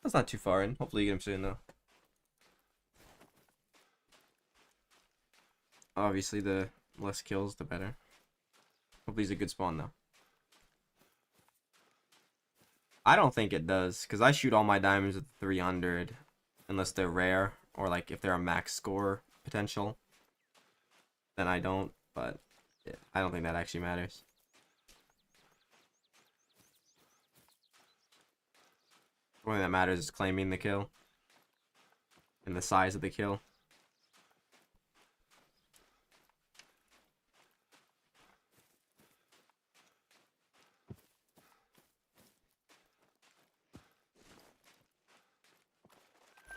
That's not too far in. Hopefully you get him soon, though. Obviously, the less kills, the better. Hopefully he's a good spawn, though. I don't think it does, because I shoot all my diamonds with 300, unless they're rare, or like if they're a max score potential, then I don't, but yeah, I don't think that actually matters. The only thing that matters is claiming the kill, and the size of the kill.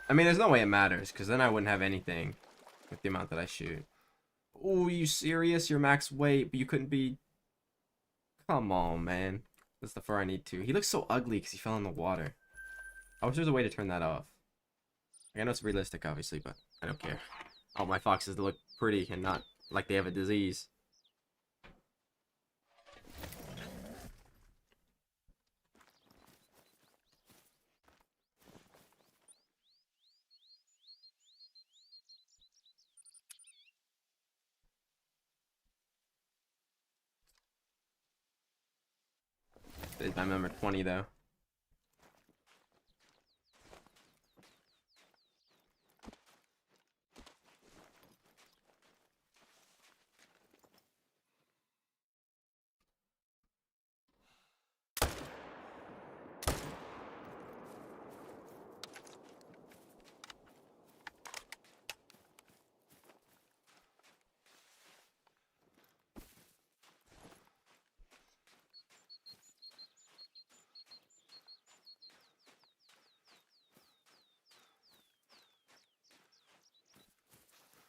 I mean, there's no way it matters, because then I wouldn't have anything with the amount that I shoot. Oh, you serious? Your max weight, but you couldn't be... Come on, man. That's the fur I need to. He looks so ugly because he fell in the water. I wish there was a way to turn that off. I know it's realistic, obviously, but I don't care. I want my foxes to look pretty and not like they have a disease. I'm number 20, though.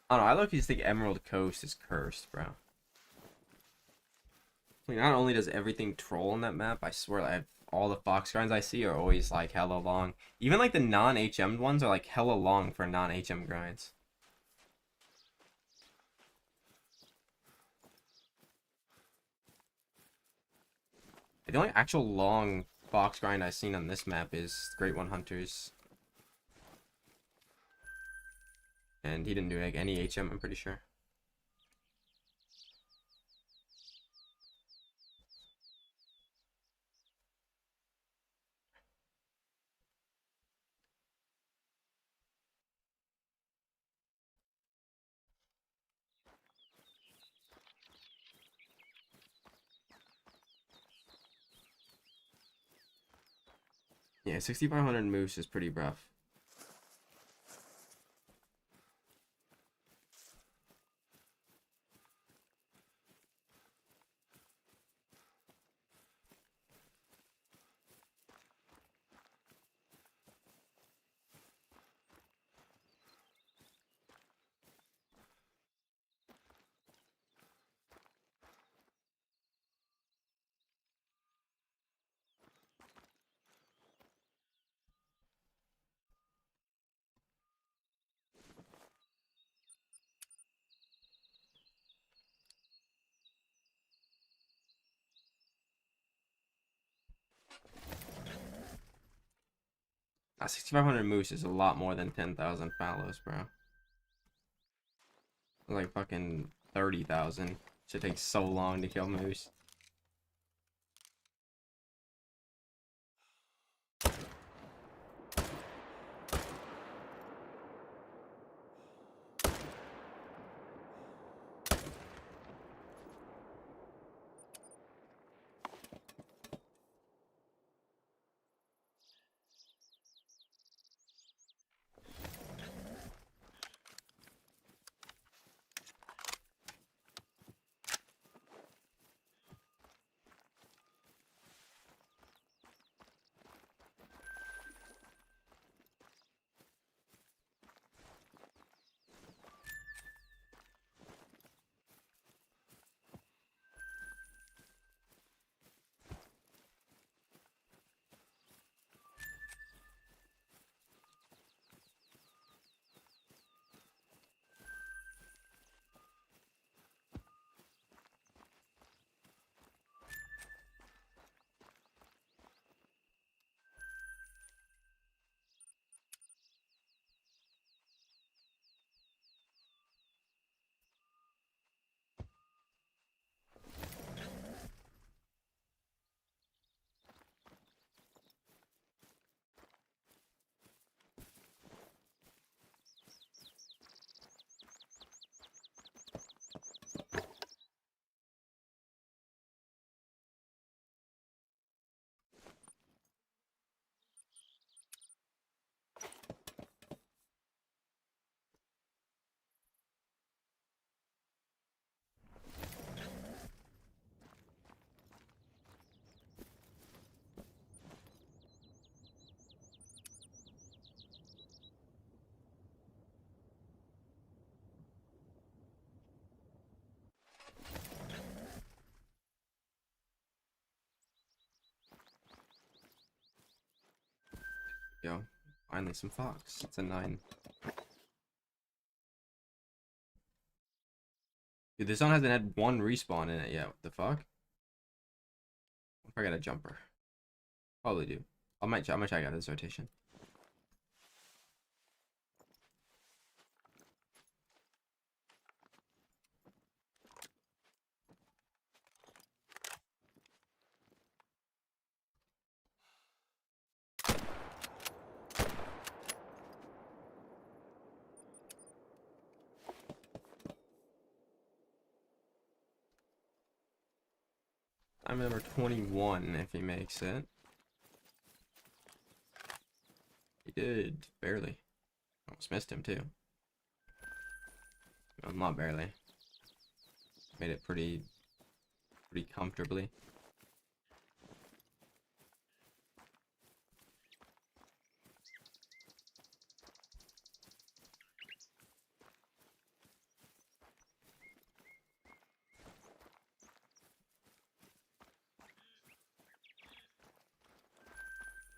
I don't know, I look just think Emerald Coast is cursed, bro. Like, not only does everything troll on that map, I swear, like, all the fox grinds I see are always like hella long. Even like the non-HM ones are like hella long for non-HM grinds. The only actual long fox grind I've seen on this map is Great One Hunters. And he didn't do like any HM, I'm pretty sure. Yeah, 6,500 moose is pretty rough. 6,500 moose is a lot more than 10,000 fallows, bro. Like fucking 30,000. Should take so long to kill moose. Yo, finally some fox. It's a 9. Dude, this zone hasn't had one respawn in it yet. What the fuck? What if I got a jumper? Probably do. I might check out this rotation. I'm number 21 if he makes it. He did. Barely. Almost missed him too. Well, not barely. Made it pretty comfortably.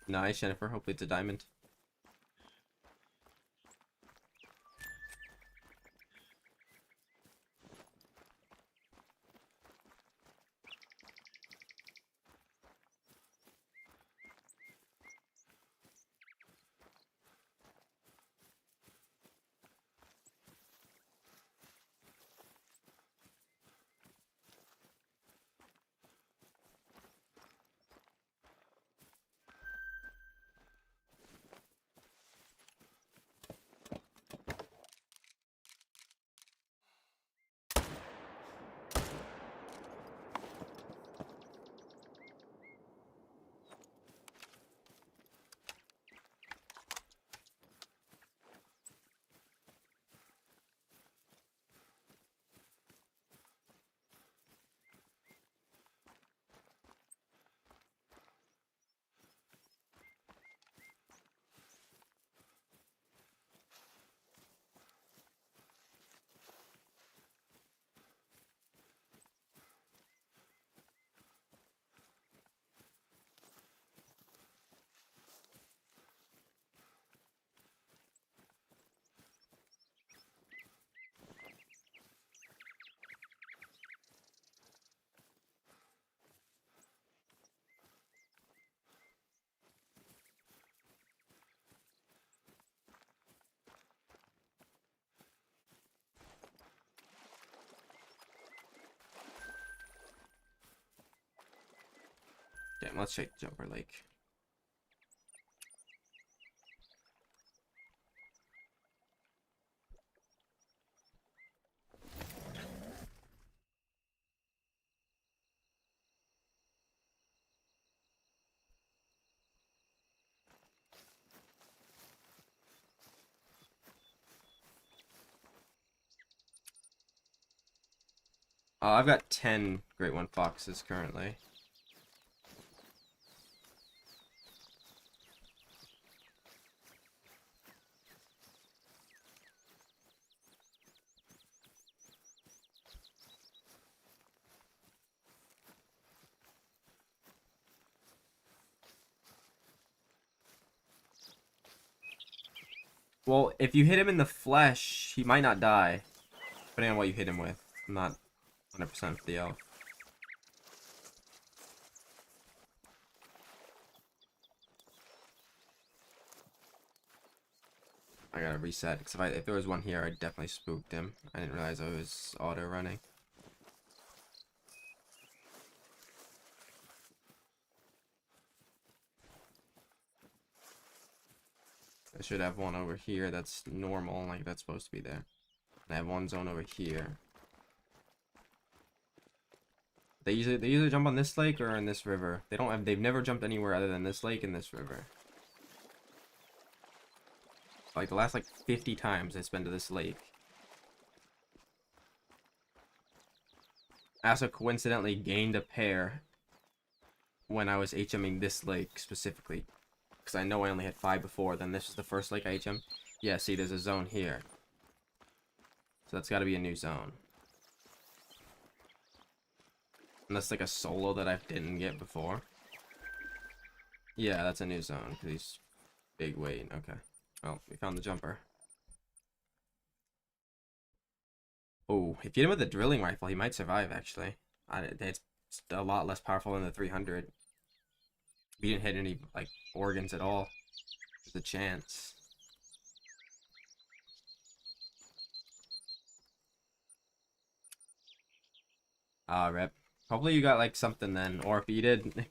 Nice, Jennifer. Hopefully it's a diamond. Damn, let's check Jumper Lake. I've got 10 Great One Foxes currently. Well, if you hit him in the flesh, he might not die. Depending on what you hit him with. I'm not 100% for the elf. I gotta reset, because if there was one here, I definitely spooked him. I didn't realize I was auto-running. I should have one over here that's normal, like that's supposed to be there. And I have one zone over here. They either jump on this lake or in this river. They've never jumped anywhere other than this lake and this river. Like the last like 50 times it's been to this lake. I also coincidentally gained a pair when I was HMing this lake specifically. Because I know I only had 5 before, then this is the first lake I HM. Yeah, see, there's a zone here. So that's got to be a new zone. And that's like a solo that I didn't get before. Yeah, that's a new zone, because he's big weight. Okay. Well, we found the jumper. Oh, if you hit him with a drilling rifle, he might survive, actually. It's a lot less powerful than the 300. We didn't hit any, like, organs at all. There's a chance. Rip. Hopefully you got, like, something then. Or if you did...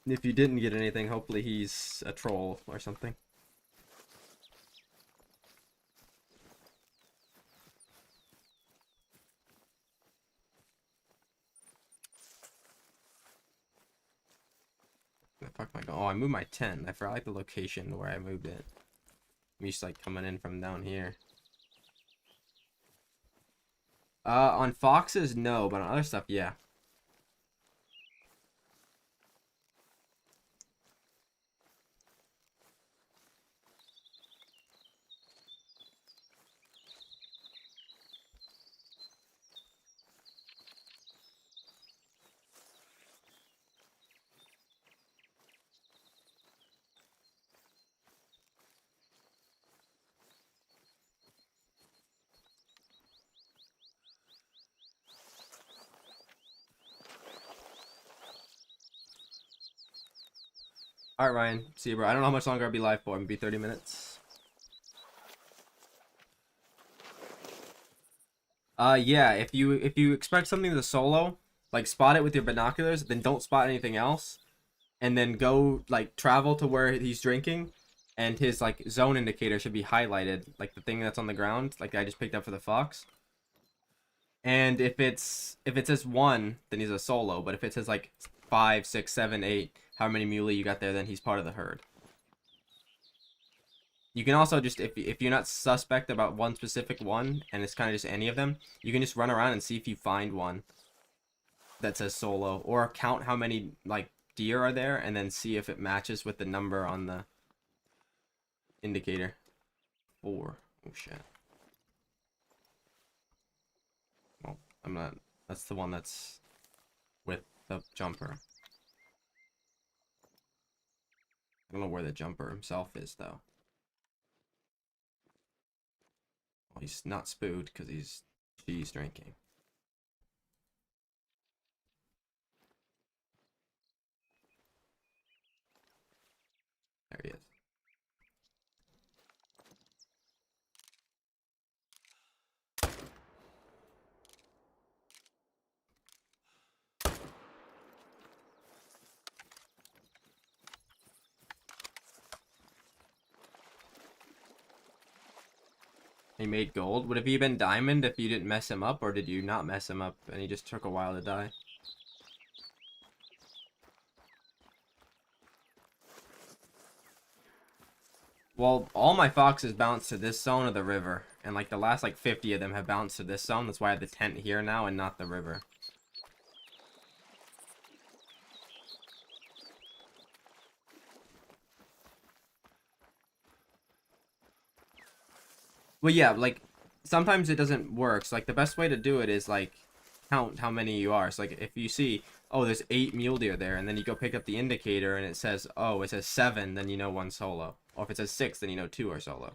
if you didn't get anything, hopefully he's a troll or something. Where the fuck am I going? Oh, I moved my tent. I forgot, like, the location where I moved it. I'm used to, like, coming in from down here. On foxes, no, but on other stuff, yeah. Alright, Ryan. See you, bro. I don't know how much longer I'll be live for. Maybe 30 minutes. Yeah, if you expect something to solo, like spot it with your binoculars, then don't spot anything else. And then go, like, travel to where he's drinking, and his, like, zone indicator should be highlighted, like the thing that's on the ground, like I just picked up for the fox. And if it says 1, then he's a solo, but if it says, like, 5, 6, 7, 8, however many muley you got there, then he's part of the herd. You can also just, if you're not suspect about one specific one, and it's kind of just any of them, you can just run around and see if you find one that says solo, or count how many, like, deer are there, and then see if it matches with the number on the indicator. 4. Oh, shit. Well, I'm not, that's the one that's with the jumper. I don't know where the jumper himself is, though. Well, he's not spooked because he's cheese drinking. There he is. He made gold. Would have he been diamond if you didn't mess him up, or did you not mess him up and he just took a while to die? Well, all my foxes bounced to this zone of the river, and like the last like 50 of them have bounced to this zone. That's why I have the tent here now and not the river. Well, yeah, like sometimes it doesn't work. So like the best way to do it is like count how many you are. So like if you see, oh, there's 8 mule deer there, and then you go pick up the indicator and it says, oh, it says 7, then you know 1 solo. Or if it says 6, then you know 2 are solo.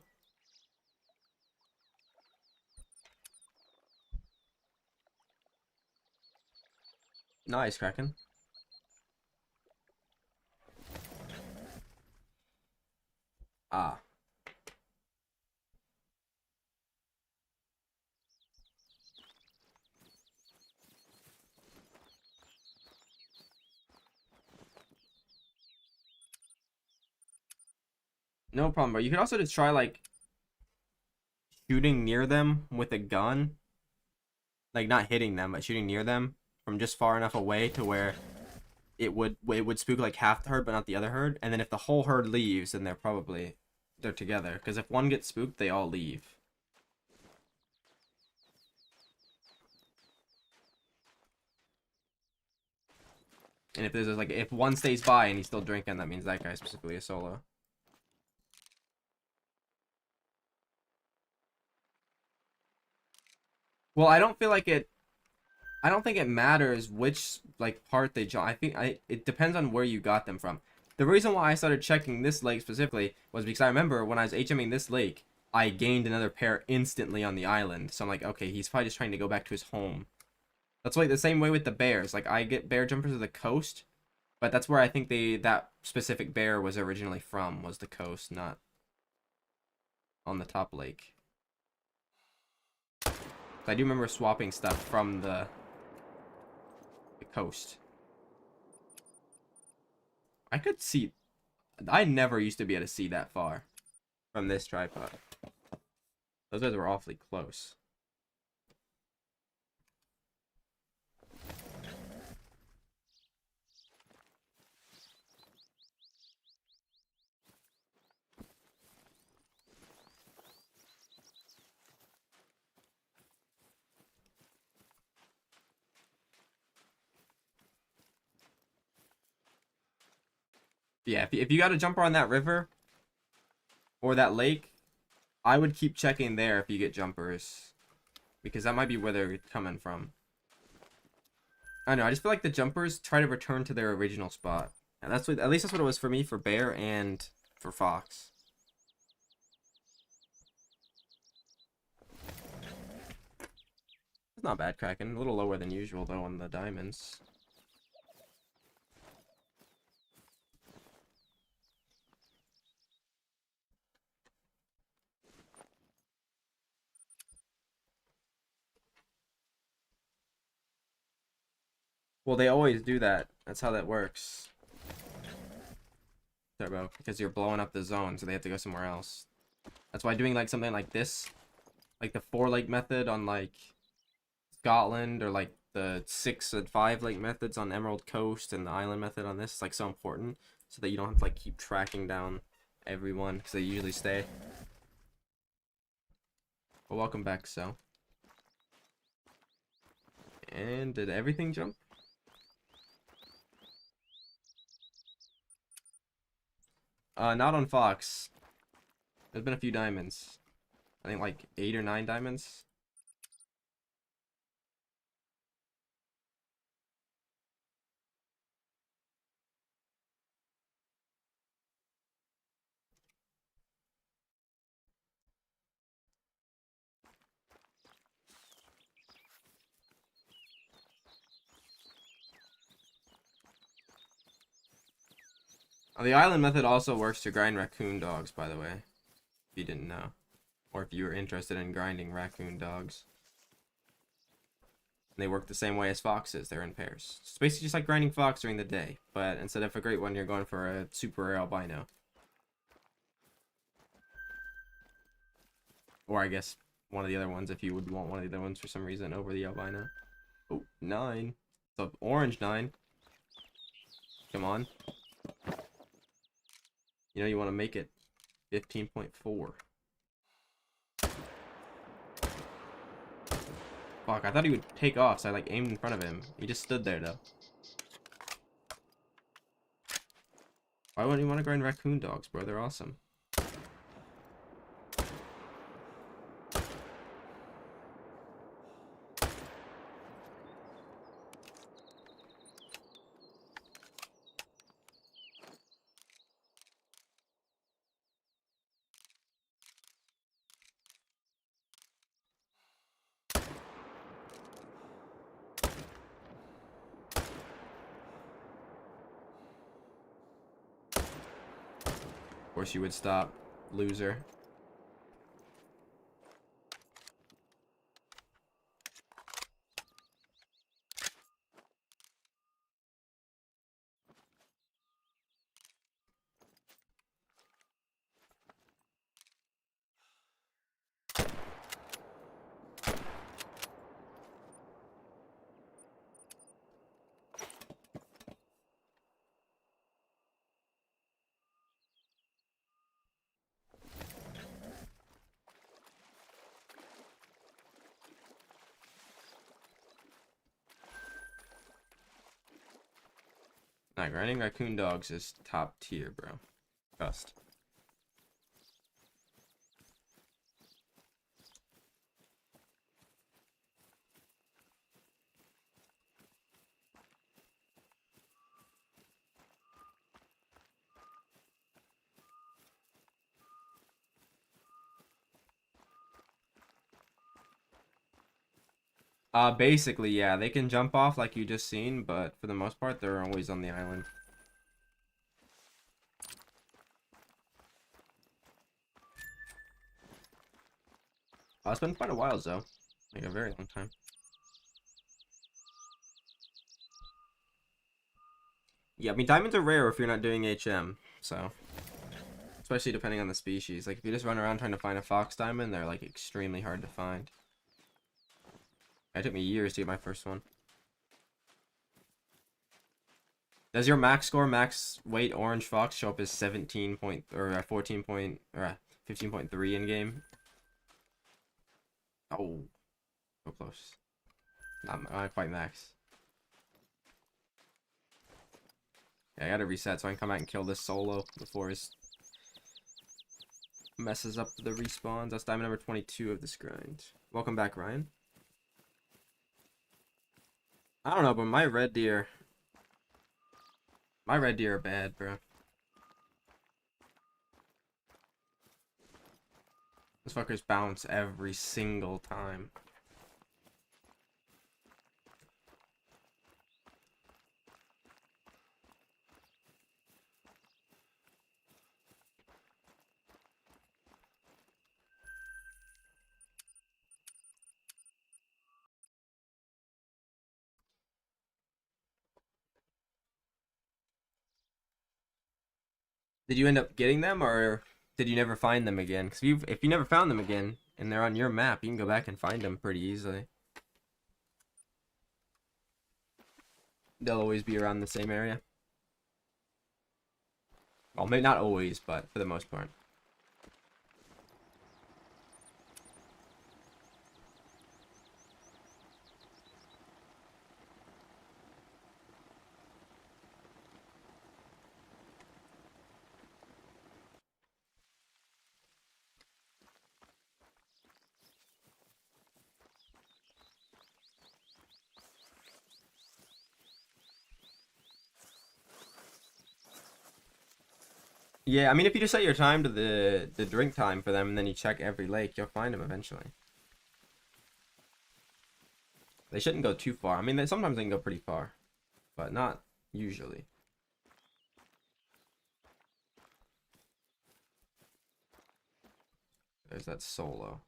Nice, Kraken. Ah. No problem, bro. You could also just try like shooting near them with a gun. Like not hitting them, but shooting near them from just far enough away to where it would spook like half the herd but not the other herd. And then if the whole herd leaves, then they're together. Because if one gets spooked, they all leave. And if there's like if one stays by and he's still drinking, that means that guy's specifically a solo. Well, I don't think it matters which like part they jump. It depends on where you got them from. The reason why I started checking this lake specifically was because I remember when I was HMing this lake, I gained another pair instantly on the island. So I'm like, okay, he's probably just trying to go back to his home. That's like the same way with the bears. Like I get bear jumpers to the coast, but that's where I think that specific bear was originally from, was the coast, not on the top lake. I do remember swapping stuff from the coast. I could see. I never used to be able to see that far from this tripod. Those guys were awfully close. Yeah, if you got a jumper on that river or that lake, I would keep checking there if you get jumpers, because that might be where they're coming from. I don't know, I just feel like the jumpers try to return to their original spot. And that's what, at least that's what it was for me for bear and for fox. It's not bad, Kraken. A little lower than usual though on the diamonds. Well, they always do that. That's how that works. Turbo, because you're blowing up the zone, so they have to go somewhere else. That's why doing like something like this, like the 4 lake method on like Scotland, or like the 6 and 5 lake methods on Emerald Coast, and the island method on this is like so important, so that you don't have to like keep tracking down everyone, because they usually stay. Well, welcome back, so. And did everything jump? Not on Fox. There's been a few diamonds. I think like 8 or 9 diamonds. The island method also works to grind raccoon dogs, by the way, if you didn't know. Or if you were interested in grinding raccoon dogs. And they work the same way as foxes, they're in pairs. It's basically just like grinding fox during the day, but instead of a great one, you're going for a super rare albino. Or I guess one of the other ones if you would want one of the other ones for some reason over the albino. Oh, 9. So orange 9. Come on. You know you want to make it 15.4. Fuck, I thought he would take off, so I like aimed in front of him. He just stood there though. Why wouldn't you want to grind raccoon dogs, bro? They're awesome. Of course you would stop, loser. Nah, grinding raccoon dogs is top tier, bro. Trust. Basically, yeah, they can jump off like you just seen, but for the most part, they're always on the island. It's been quite a while, though. Like a very long time. Yeah, I mean, diamonds are rare if you're not doing HM, so. Especially depending on the species. Like, if you just run around trying to find a fox diamond, they're, like, extremely hard to find. It took me years to get my first one. Does your max score, max weight orange fox show up as 17 point, or 14 point, or 15.3 in game? Oh, so close. Not quite max. Yeah, I gotta reset so I can come out and kill this solo before his messes up the respawns. That's diamond number 22 of this grind. Welcome back, Ryan. I don't know, but my red deer are bad, bro. Those fuckers bounce every single time. Did you end up getting them, or did you never find them again? Because if you never found them again, and they're on your map, you can go back and find them pretty easily. They'll always be around the same area. Well, maybe not always, but for the most part. Yeah, I mean, if you just set your time to the drink time for them, and then you check every lake, you'll find them eventually. They shouldn't go too far. I mean, sometimes they can go pretty far, but not usually. There's that solo.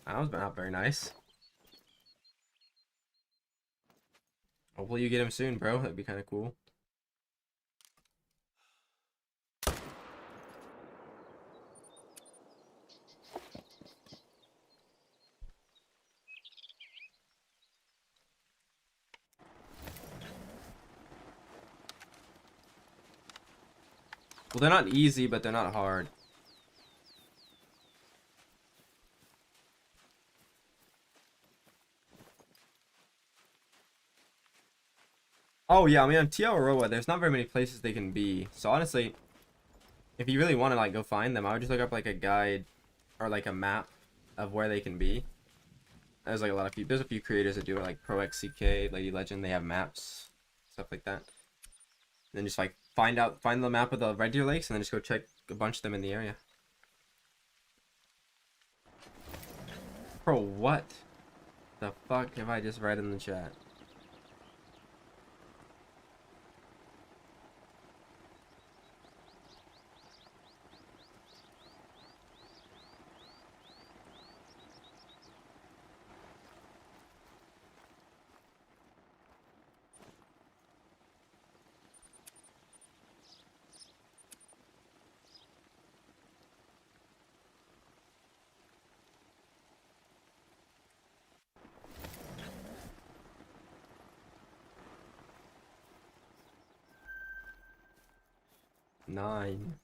That was not very nice. Hopefully you get him soon, bro. That'd be kind of cool. Well, they're not easy, but they're not hard. Oh yeah, I mean on Tiaroa, there's not very many places they can be. So honestly, if you really want to like go find them, I would just look up like a guide or like a map of where they can be. There's like a lot of people. There's a few creators that do it, like ProXCK, Lady Legend. They have maps, stuff like that. Then just like find the map of the Red Deer Lakes, and then just go check a bunch of them in the area. Bro, what the fuck have I just read in the chat? Nine.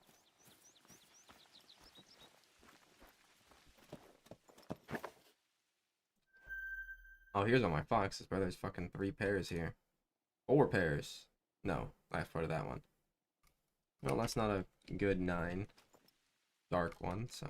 Oh, here's all my foxes, bro. There's fucking 3 pairs here. 4 pairs. No, last part of that one. Well, that's not a good 9. Dark one, so.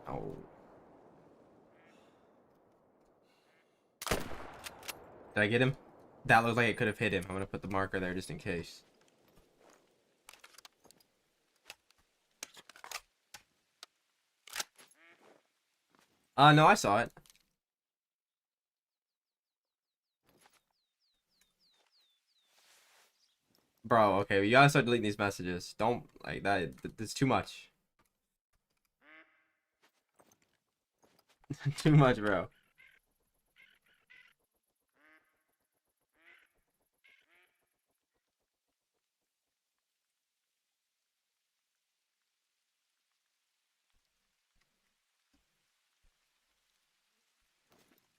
Oh. Did I get him? That looked like it could have hit him. I'm gonna put the marker there just in case. No, I saw it. Bro, okay, you gotta start deleting these messages. Don't, like, that's too much. Too much, bro.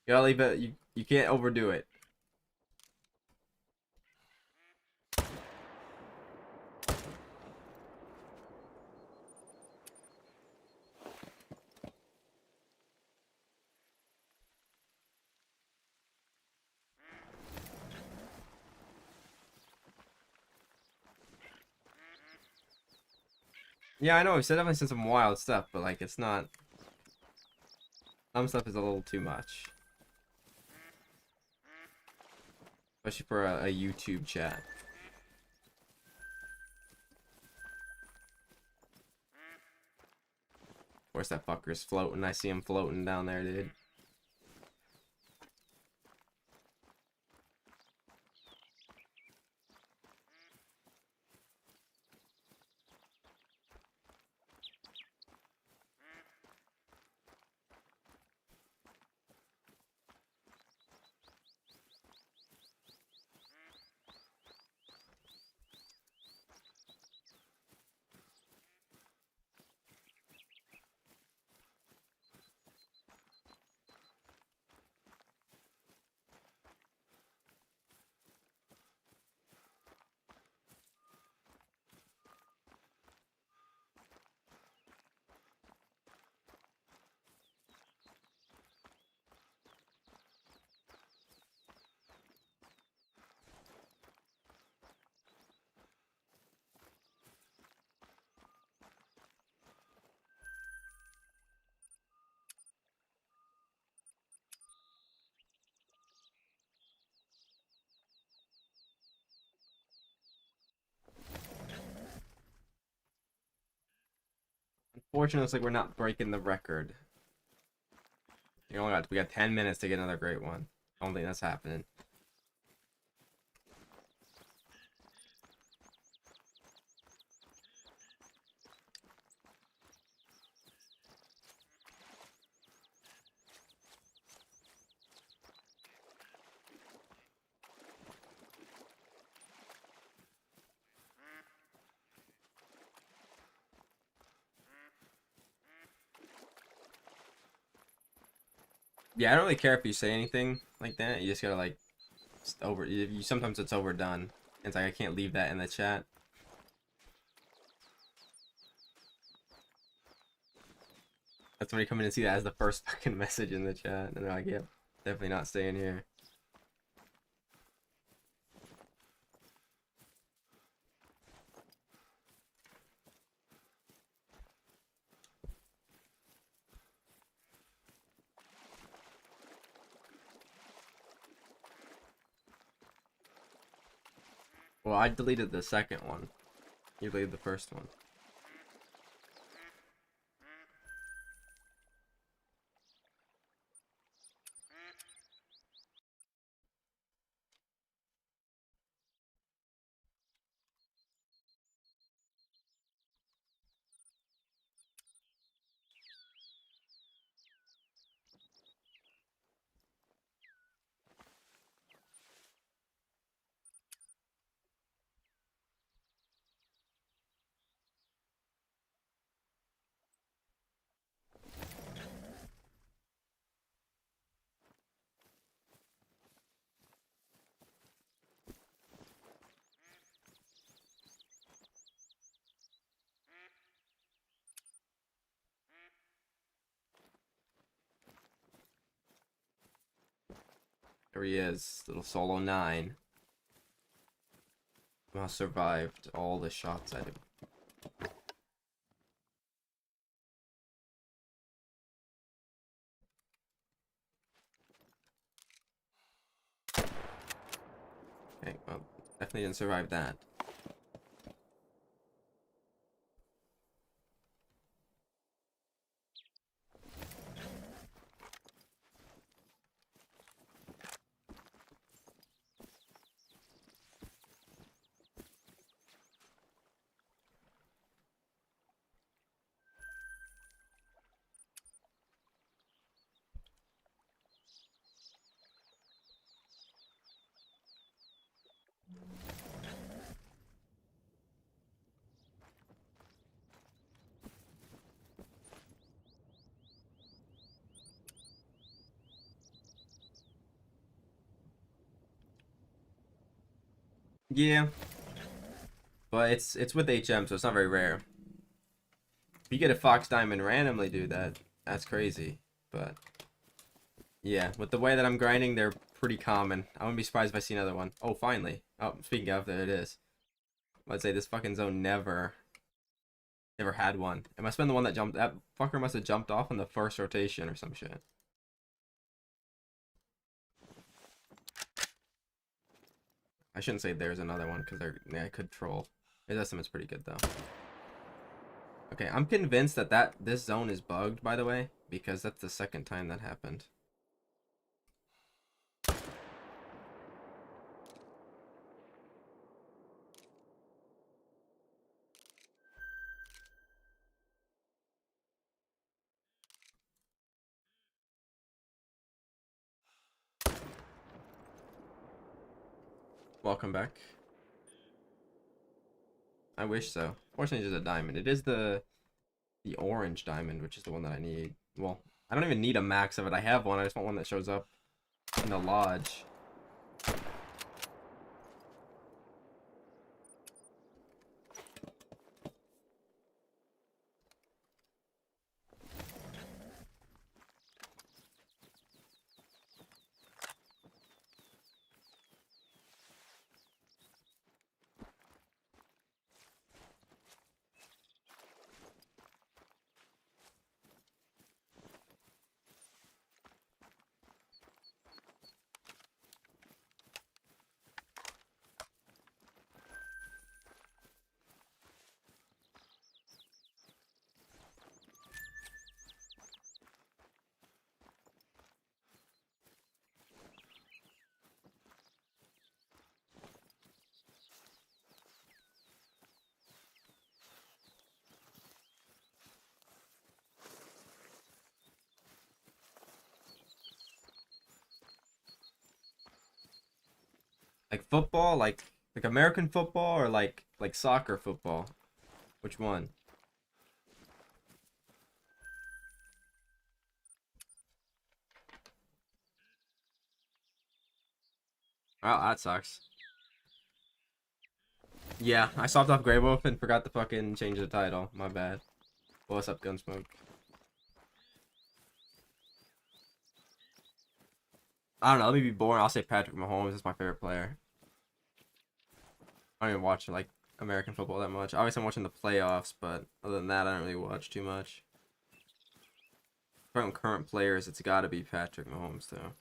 You gotta leave it, you can't overdo it. Yeah, I know, we've definitely seen some wild stuff, but, like, it's not... Some stuff is a little too much. Especially for a YouTube chat. Of course, that fucker's floating. I see him floating down there, dude. Unfortunately, it's like we're not breaking the record. We got 10 minutes to get another great one. I don't think that's happening. Yeah, I don't really care if you say anything like that. You just gotta like sometimes it's overdone. It's like I can't leave that in the chat. That's when you come in and see that as the first fucking message in the chat, and they're like, "Yep, definitely not staying here." Well, I deleted the second one. You deleted the first one. There he is, little solo 9. Well, survived all the shots at him. Okay, well, definitely didn't survive that. Yeah, but it's with HM, so it's not very rare. If you get a Fox Diamond randomly do that, that's crazy. But yeah, with the way that I'm grinding, they're pretty common. I wouldn't be surprised if I see another one. Oh, finally. Oh, speaking of, there it is. I'd say this fucking zone never had one. It must have been the one that jumped. That fucker must have jumped off in the first rotation or some shit. I shouldn't say there's another one because I could troll. His estimate's pretty good though. Okay, I'm convinced that this zone is bugged, by the way, because that's the second time that happened. Welcome back. I wish so. Fortunately, it's just a diamond. It is the orange diamond, which is the one that I need. Well, I don't even need a max of it. I have one. I just want one that shows up in the lodge. Like football, like American football, or like soccer football. Which one? Oh, that sucks. Yeah, I stopped off Grey Wolf and forgot to fucking change the title. My bad. What's up, Gunsmoke? I don't know. Let me be boring. I'll say Patrick Mahomes is my favorite player. I don't even watch like American football that much. Obviously, I'm watching the playoffs, but other than that, I don't really watch too much. From current players, it's got to be Patrick Mahomes, though.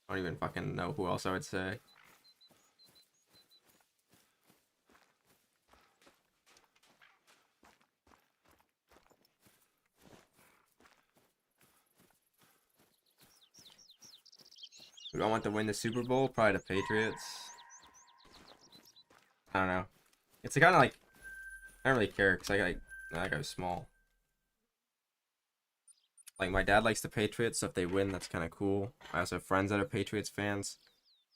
I don't even fucking know who else I would say. Who do I want to win the Super Bowl? Probably the Patriots. I don't know. It's kind of like I don't really care because that guy's small. Like my dad likes the Patriots, so if they win, that's kind of cool. I also have friends that are Patriots fans,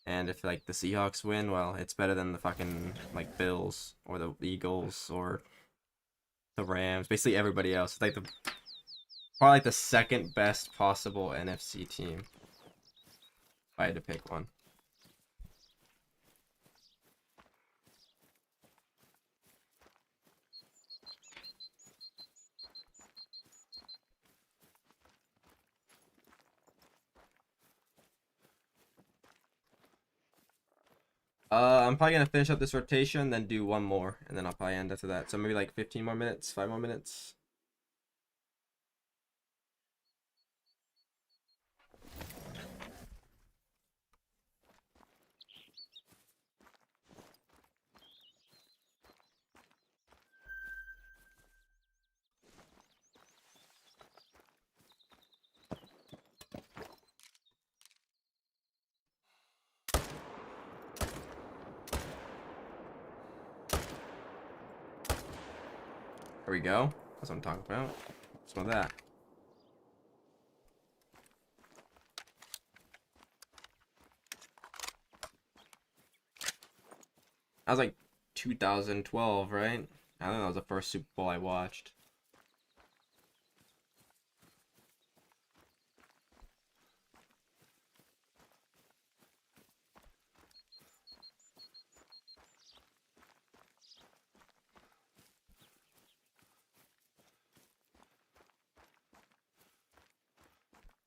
and if like the Seahawks win, well, it's better than the fucking like Bills or the Eagles or the Rams. Basically everybody else. It's like the probably like the second best possible NFC team. If I had to pick one. I'm probably gonna finish up this rotation, then do one more, and then I'll probably end after that. So maybe like 15 more minutes, 5 more minutes. There we go. That's what I'm talking about. Some of that. That was like 2012, right? I think that was the first Super Bowl I watched.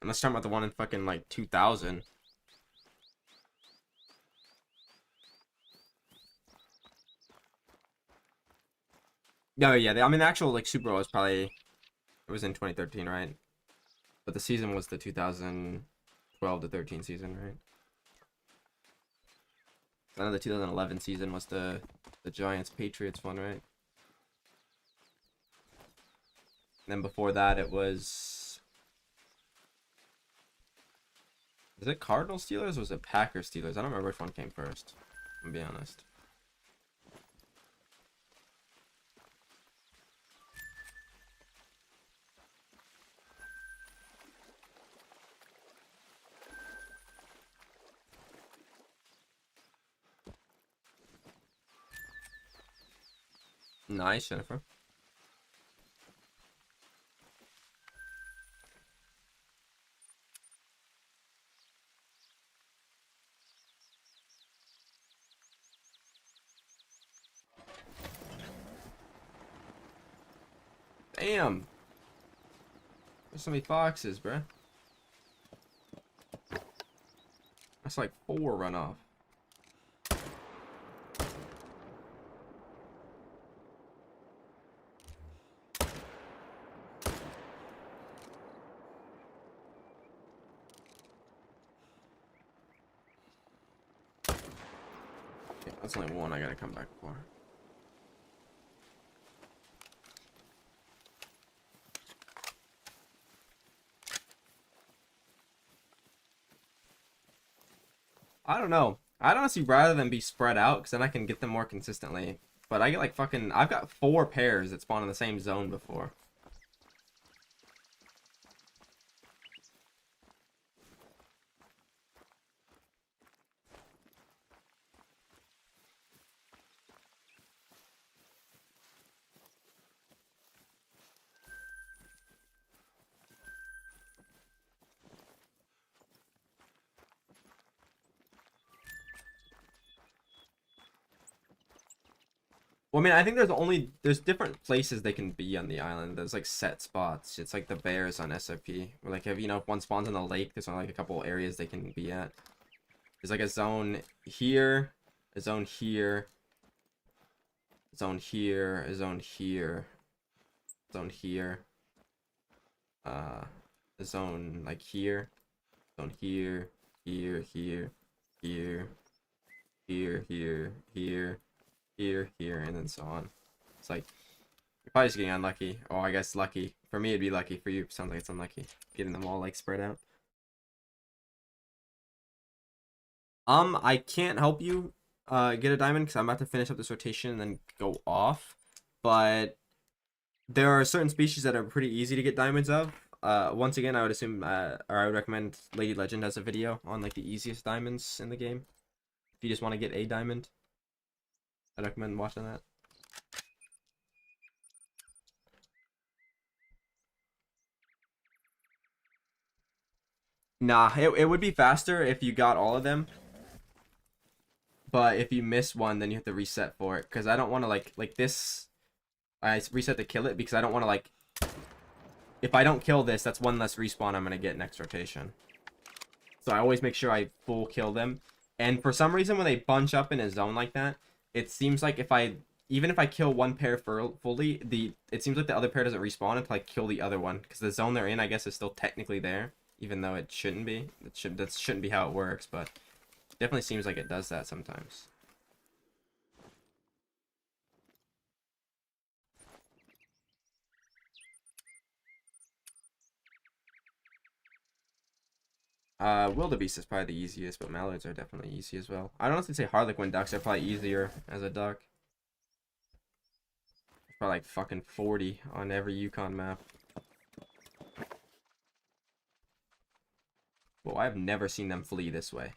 And let's talk about the one in fucking like 2000. No, yeah, I mean the actual like Super Bowl was probably it was in 2013, right? But the season was the 2012 to 13 season, right? I know the 2011 season was the Giants Patriots one, right? And then before that it was it Cardinals Steelers or was it Packers Steelers? I don't remember which one came first. I'm gonna be honest. Nice, Jennifer. Damn. There's so many foxes, bruh. That's like 4 runoff. Yeah, that's only one I gotta come back for. I don't know. I'd honestly rather than be spread out because then I can get them more consistently. But I get like fucking. I've got 4 pairs that spawn in the same zone before. Well, I mean, I think there's different places they can be on the island. There's like set spots. It's like the bears on SRP. Where like if one spawns in the lake, there's only like a couple areas they can be at. There's like a zone here, a zone here, a zone here, a zone here, a zone here, a zone like here, zone here, here, here, here, here, here, here, here, here, and then so on. It's like you're probably just getting unlucky. Oh, I guess lucky. For me, it'd be lucky. For you, sounds like it's unlucky. Getting them all like spread out. I can't help you get a diamond because I'm about to finish up this rotation and then go off. But there are certain species that are pretty easy to get diamonds of. Once again, I would assume, or I would recommend Lady Legend has a video on like the easiest diamonds in the game. If you just want to get a diamond, I'd recommend watching that. Nah, it would be faster if you got all of them. But if you miss one, then you have to reset for it. Because I don't want to like this. I reset to kill it because I don't want to like. If I don't kill this, that's one less respawn I'm gonna get next rotation. So I always make sure I full kill them. And for some reason, when they bunch up in a zone like that, it seems like even if I kill one pair fully, it seems like the other pair doesn't respawn until I kill the other one because the zone they're in, I guess, is still technically there, even though it shouldn't be. That shouldn't be how it works, but it definitely seems like it does that sometimes. Wildebeest is probably the easiest, but mallards are definitely easy as well. I'd honestly say Harlequin ducks are probably easier as a duck. Probably like fucking 40 on every Yukon map. Well, I've never seen them flee this way.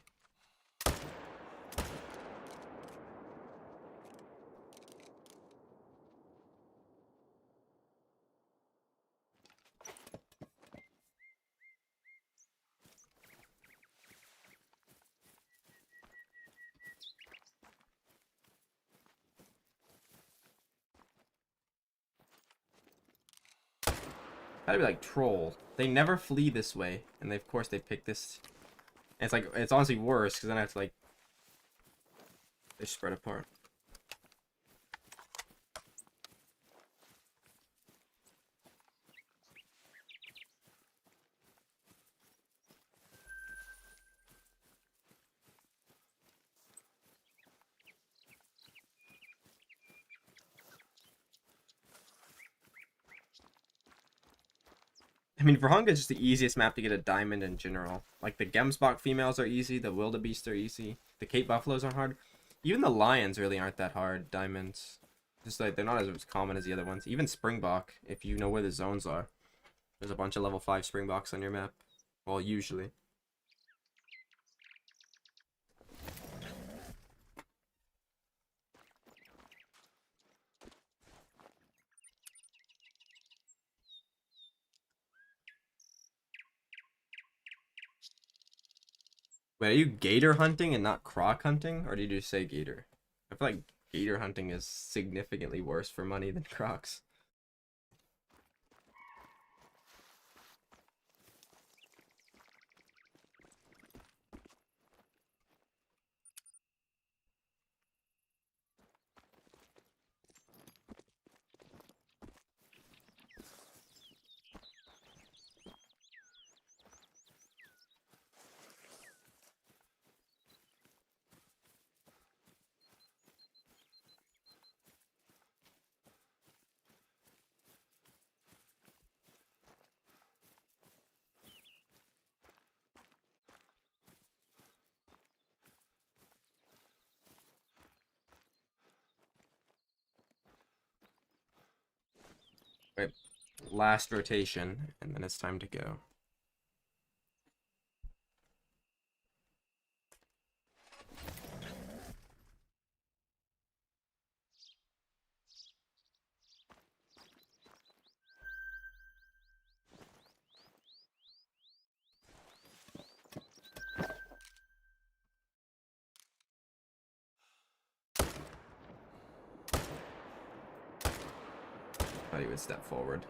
Gotta be like troll. They never flee this way, and of course they pick this. And it's like it's honestly worse because then I have to like they spread apart. I mean, Verhunga is just the easiest map to get a diamond in general. Like, the Gemsbok females are easy, the Wildebeest are easy, the Cape Buffaloes are hard. Even the Lions really aren't that hard, diamonds. Just like, they're not as common as the other ones. Even Springbok, if you know where the zones are. There's a bunch of level 5 Springboks on your map. Well, usually. Wait, are you gator hunting and not croc hunting? Or did you say gator? I feel like gator hunting is significantly worse for money than crocs. Wait, last rotation, and then it's time to go. would step forward.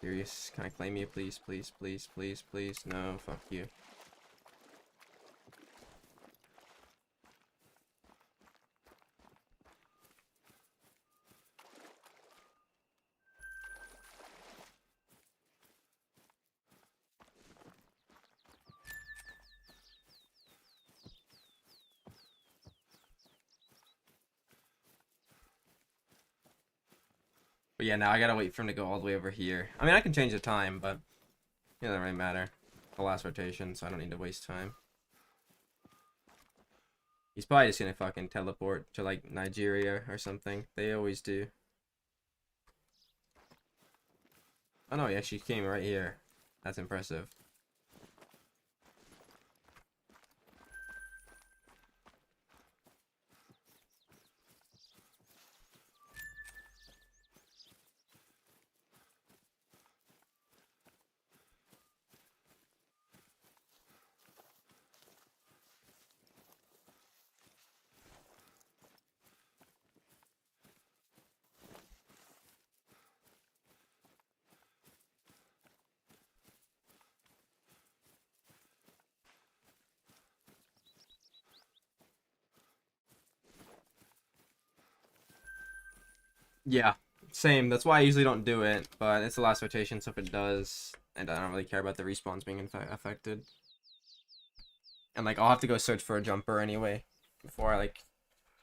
Serious? Can I claim you, please, please, please, please, please? No, fuck you. But yeah, now I gotta wait for him to go all the way over here. I mean, I can change the time, but it doesn't really matter. The last rotation, so I don't need to waste time. He's probably just gonna fucking teleport to like Nigeria or something. They always do. Oh no, he actually came right here. That's impressive. Yeah, same. That's why I usually don't do it, but it's the last rotation, so if it does, and I don't really care about the respawns being affected. And like, I'll have to go search for a jumper anyway before I like,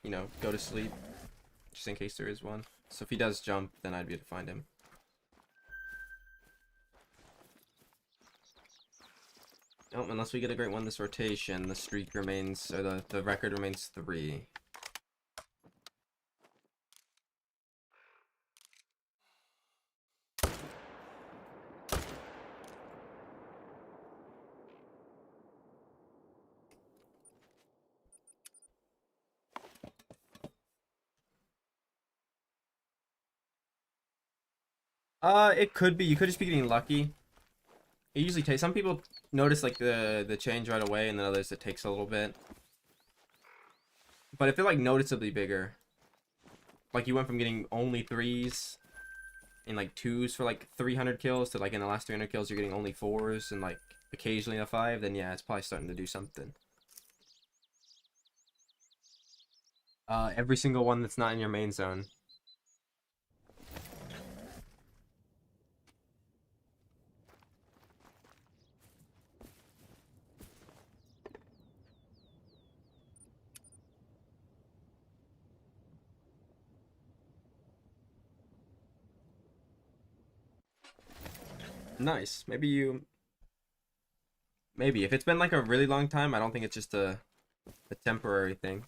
you know, go to sleep, just in case there is one. So if he does jump, then I'd be able to find him. Nope, unless we get a great one this rotation, the streak remains, or the record remains 3. It could be. You could just be getting lucky. It usually takes. Some people notice like the change right away, and then others it takes a little bit. But if they're like noticeably bigger, like you went from getting only 3s and like 2s for like 300 kills to like in the last 300 kills you're getting only 4s and like occasionally a 5, then yeah, it's probably starting to do something. Every single one that's not in your main zone. Nice. Maybe if it's been like a really long time, I don't think it's just a temporary thing.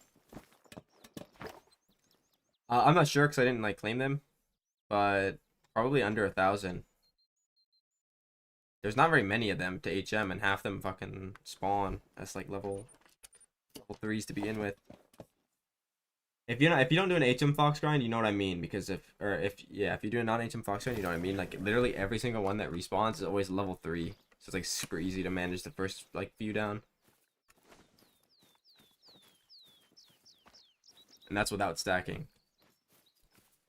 I'm not sure because I didn't like claim them, but probably under 1,000. There's not very many of them to HM, and half them fucking spawn as like level 3s to begin with. If you don't do an HM Fox grind, you know what I mean. Because if you do a non-HM Fox grind, you know what I mean. Like literally every single one that respawns is always level 3, so it's like super easy to manage the first like few down. And that's without stacking.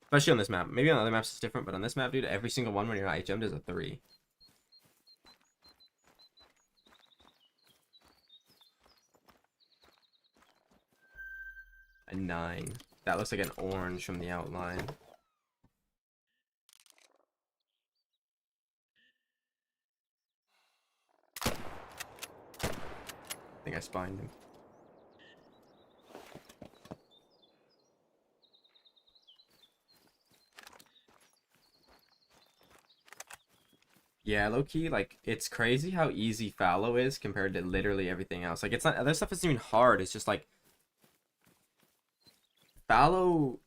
Especially on this map. Maybe on other maps it's different, but on this map, dude, every single one when you're not HM'd is a 3. A 9. That looks like an orange from the outline. I think I spined him. Yeah, low key, like it's crazy how easy fallow is compared to literally everything else. Like it's not other stuff isn't even hard. It's just like fallow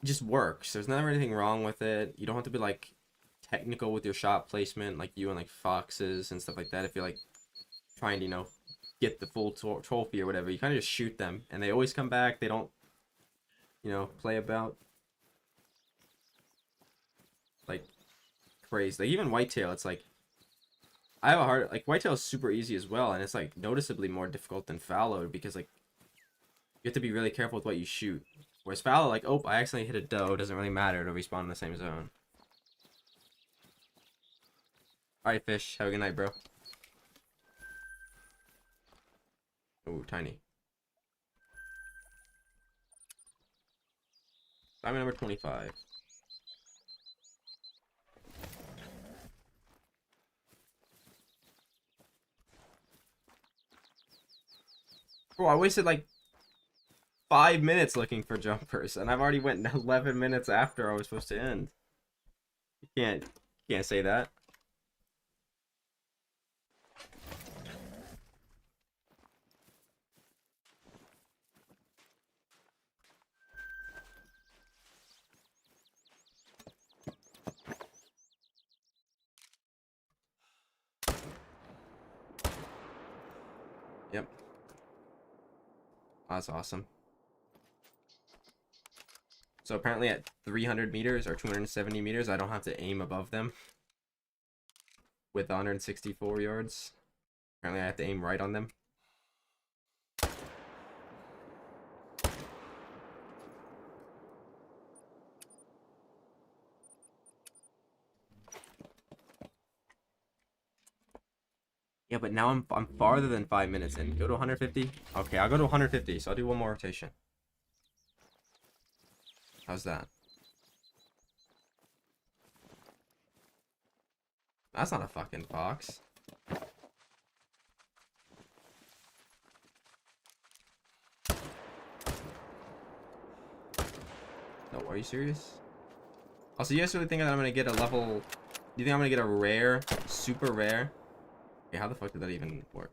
just works. There's never anything wrong with it. You don't have to be like technical with your shot placement like you and like foxes and stuff like that. If you're like trying to, get the full trophy or whatever, you kind of just shoot them and they always come back. They don't, play about like crazy. Like even whitetail, it's like I have a hard like whitetail is super easy as well, and it's like noticeably more difficult than fallow because like you have to be really careful with what you shoot. Whereas fallow, like, oh, I accidentally hit a doe, doesn't really matter to respawn in the same zone. Alright, fish, have a good night, bro. Ooh, tiny. Diamond number 25. Bro, I wasted like 5 minutes looking for jumpers, and I've already went 11 minutes after I was supposed to end. You can't say that. Yep. That's awesome. So apparently at 300 meters or 270 meters, I don't have to aim above them with 164 yards. Apparently I have to aim right on them. Yeah, but now I'm farther than 5 minutes in. Go to 150. Okay, I'll go to 150. So I'll do one more rotation. How's that? That's not a fucking fox. No, are you serious? Also, you guys really think that I'm gonna get a level? Do you think I'm gonna get a rare, super rare? Okay, how the fuck did that even work?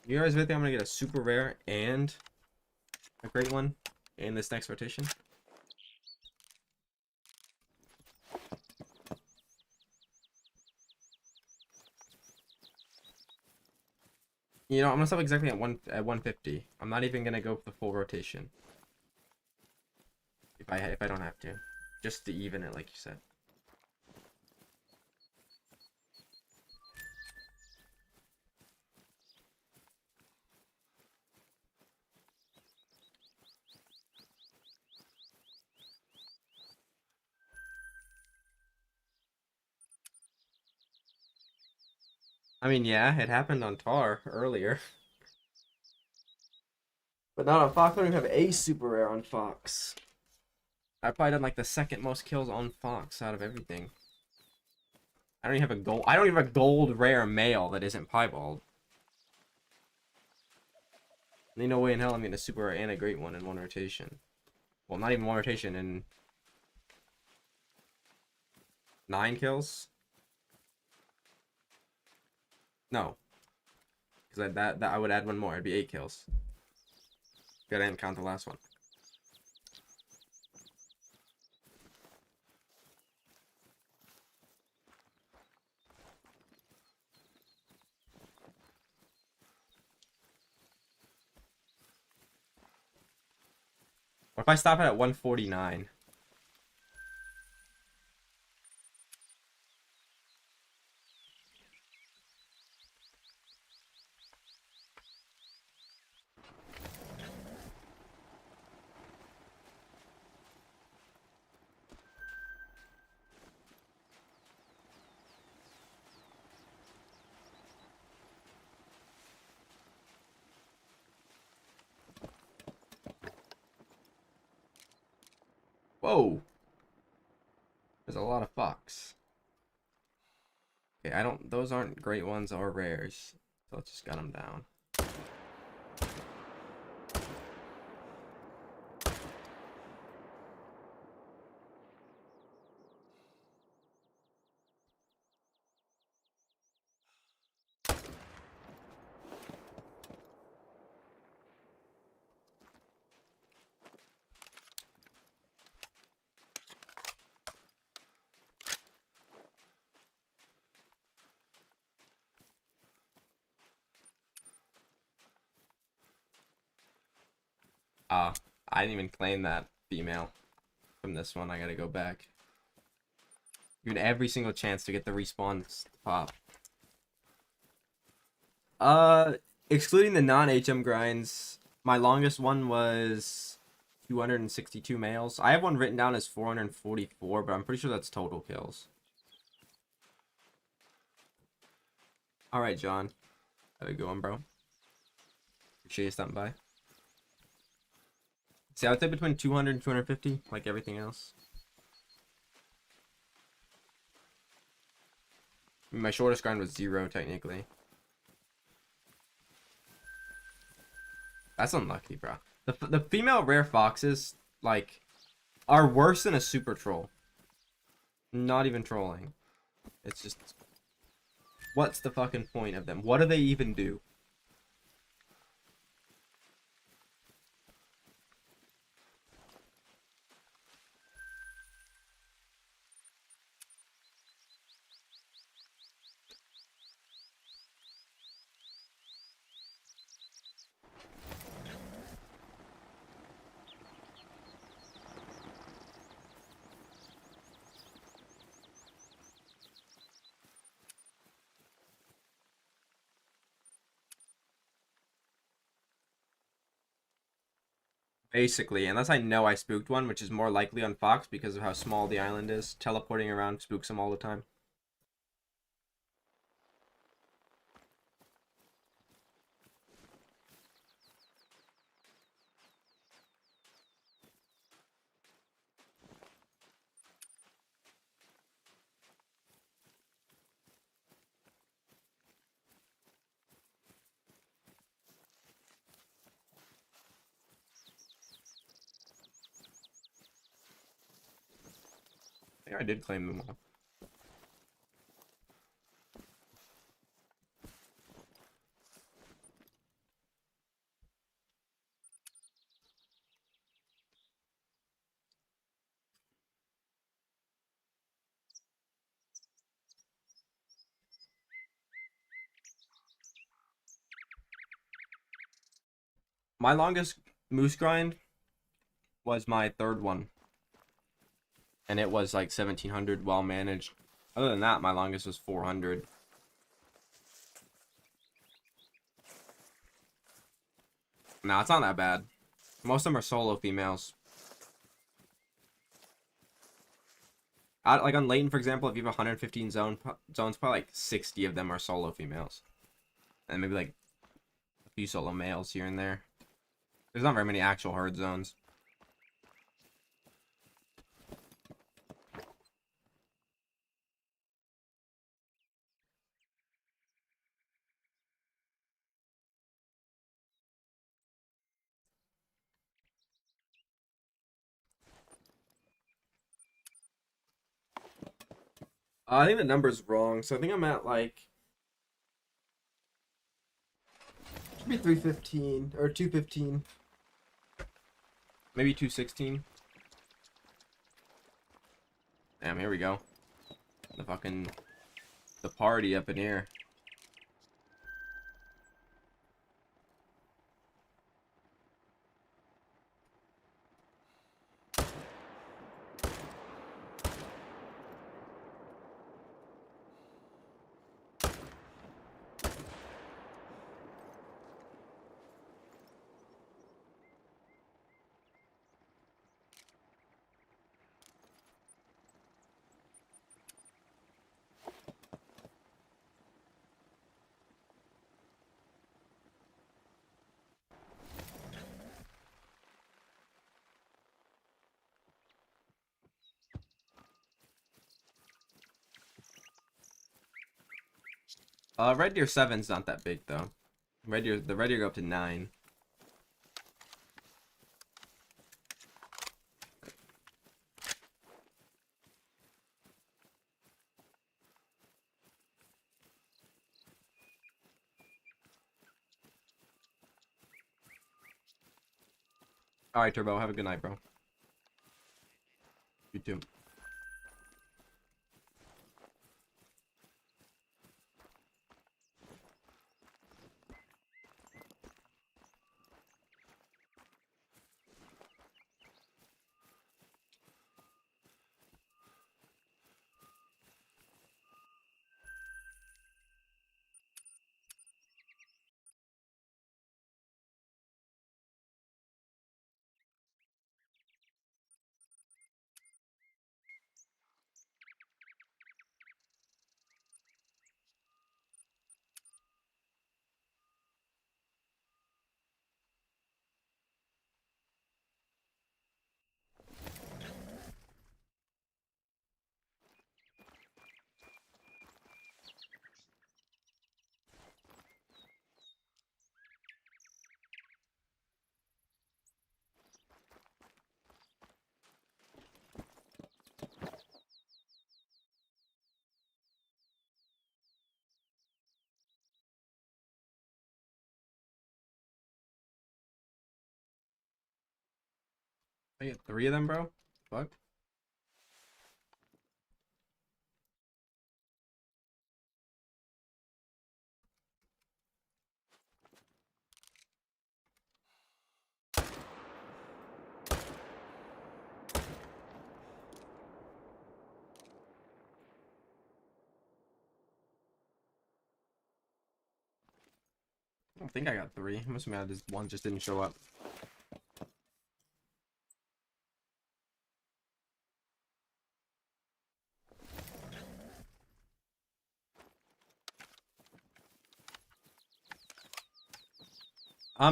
You guys really think I'm gonna get a super rare and a great one in this next rotation? I'm gonna stop exactly at 150. I'm not even gonna go for the full rotation if I don't have to, just to even it, like you said. I mean, yeah, it happened on Tar earlier. But not on Fox. I don't even have a super rare on Fox. I've probably done like the second most kills on Fox out of everything. I don't even have a gold. I don't even have a gold rare male that isn't piebald. Ain't no way in hell I'm getting a super rare and a great one in one rotation. Well, not even one rotation, in 9 kills. No, because that I would add one more. It'd be 8 kills. Good, I didn't count the last one. What if I stop it at 149? Whoa! There's a lot of Fox. Okay, those aren't great ones or rares. So let's just gun them down. I didn't even claim that female from this one. I gotta go back. Given every single chance to get the respawn pop. Excluding the non-HM grinds, my longest one was 262 males. I have one written down as 444, but I'm pretty sure that's total kills. Alright, John. How you going, bro? Appreciate you stopping by. See, I would say between 200 and 250, like everything else. I mean, my shortest grind was 0, technically. That's unlucky, bro. The female rare foxes, like, are worse than a super troll. Not even trolling. It's just... What's the fucking point of them? What do they even do? Basically, unless I know I spooked one, which is more likely on Fox because of how small the island is. Teleporting around spooks them all the time. I think I did claim them all. My longest moose grind was my third one. And it was like 1700, well managed. Other than that, my longest was 400. No, it's not that bad. Most of them are solo females. Like on Leighton, for example, if you have 115 zones, probably like 60 of them are solo females. And maybe like a few solo males here and there. There's not very many actual herd zones. I think the number's wrong, so I think I'm at like... Should be 315, or 215. Maybe 216. Damn, here we go. The party up in here. Red Deer 7's not that big though. The Red Deer go up to 9. Alright, Turbo, have a good night, bro. You too. I get 3 of them, bro. Fuck. I don't think I got 3. Must have been this one just didn't show up.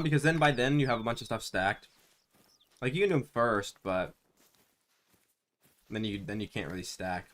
Because then by then you have a bunch of stuff stacked. Like you can do them first, but then you can't really stack.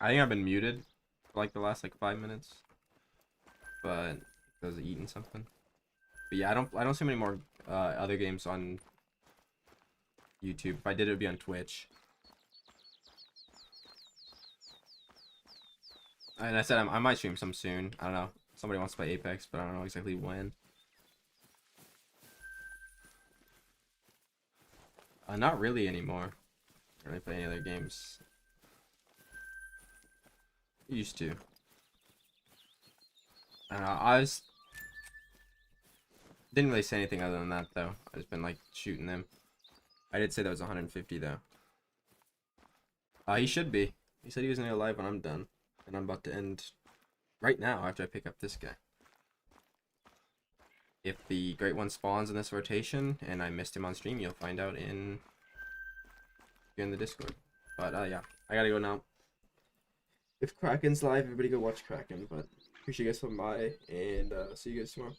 I think I've been muted for like the last like 5 minutes, but I was eating something. But yeah, I don't see many more other games on YouTube. If I did, it would be on Twitch. And I said I might stream some soon. I don't know. Somebody wants to play Apex, but I don't know exactly when. Not really anymore. I don't really play any other games. Used to. I don't know. Didn't really say anything other than that though. I just been like shooting them. I did say that was 150 though. He should be. He said he was gonna go live when I'm done, and I'm about to end right now after I pick up this guy. If the Great One spawns in this rotation and I missed him on stream, you'll find out in the Discord. But yeah, I gotta go now. If Kraken's live, everybody go watch Kraken. But appreciate you guys coming by, and see you guys tomorrow.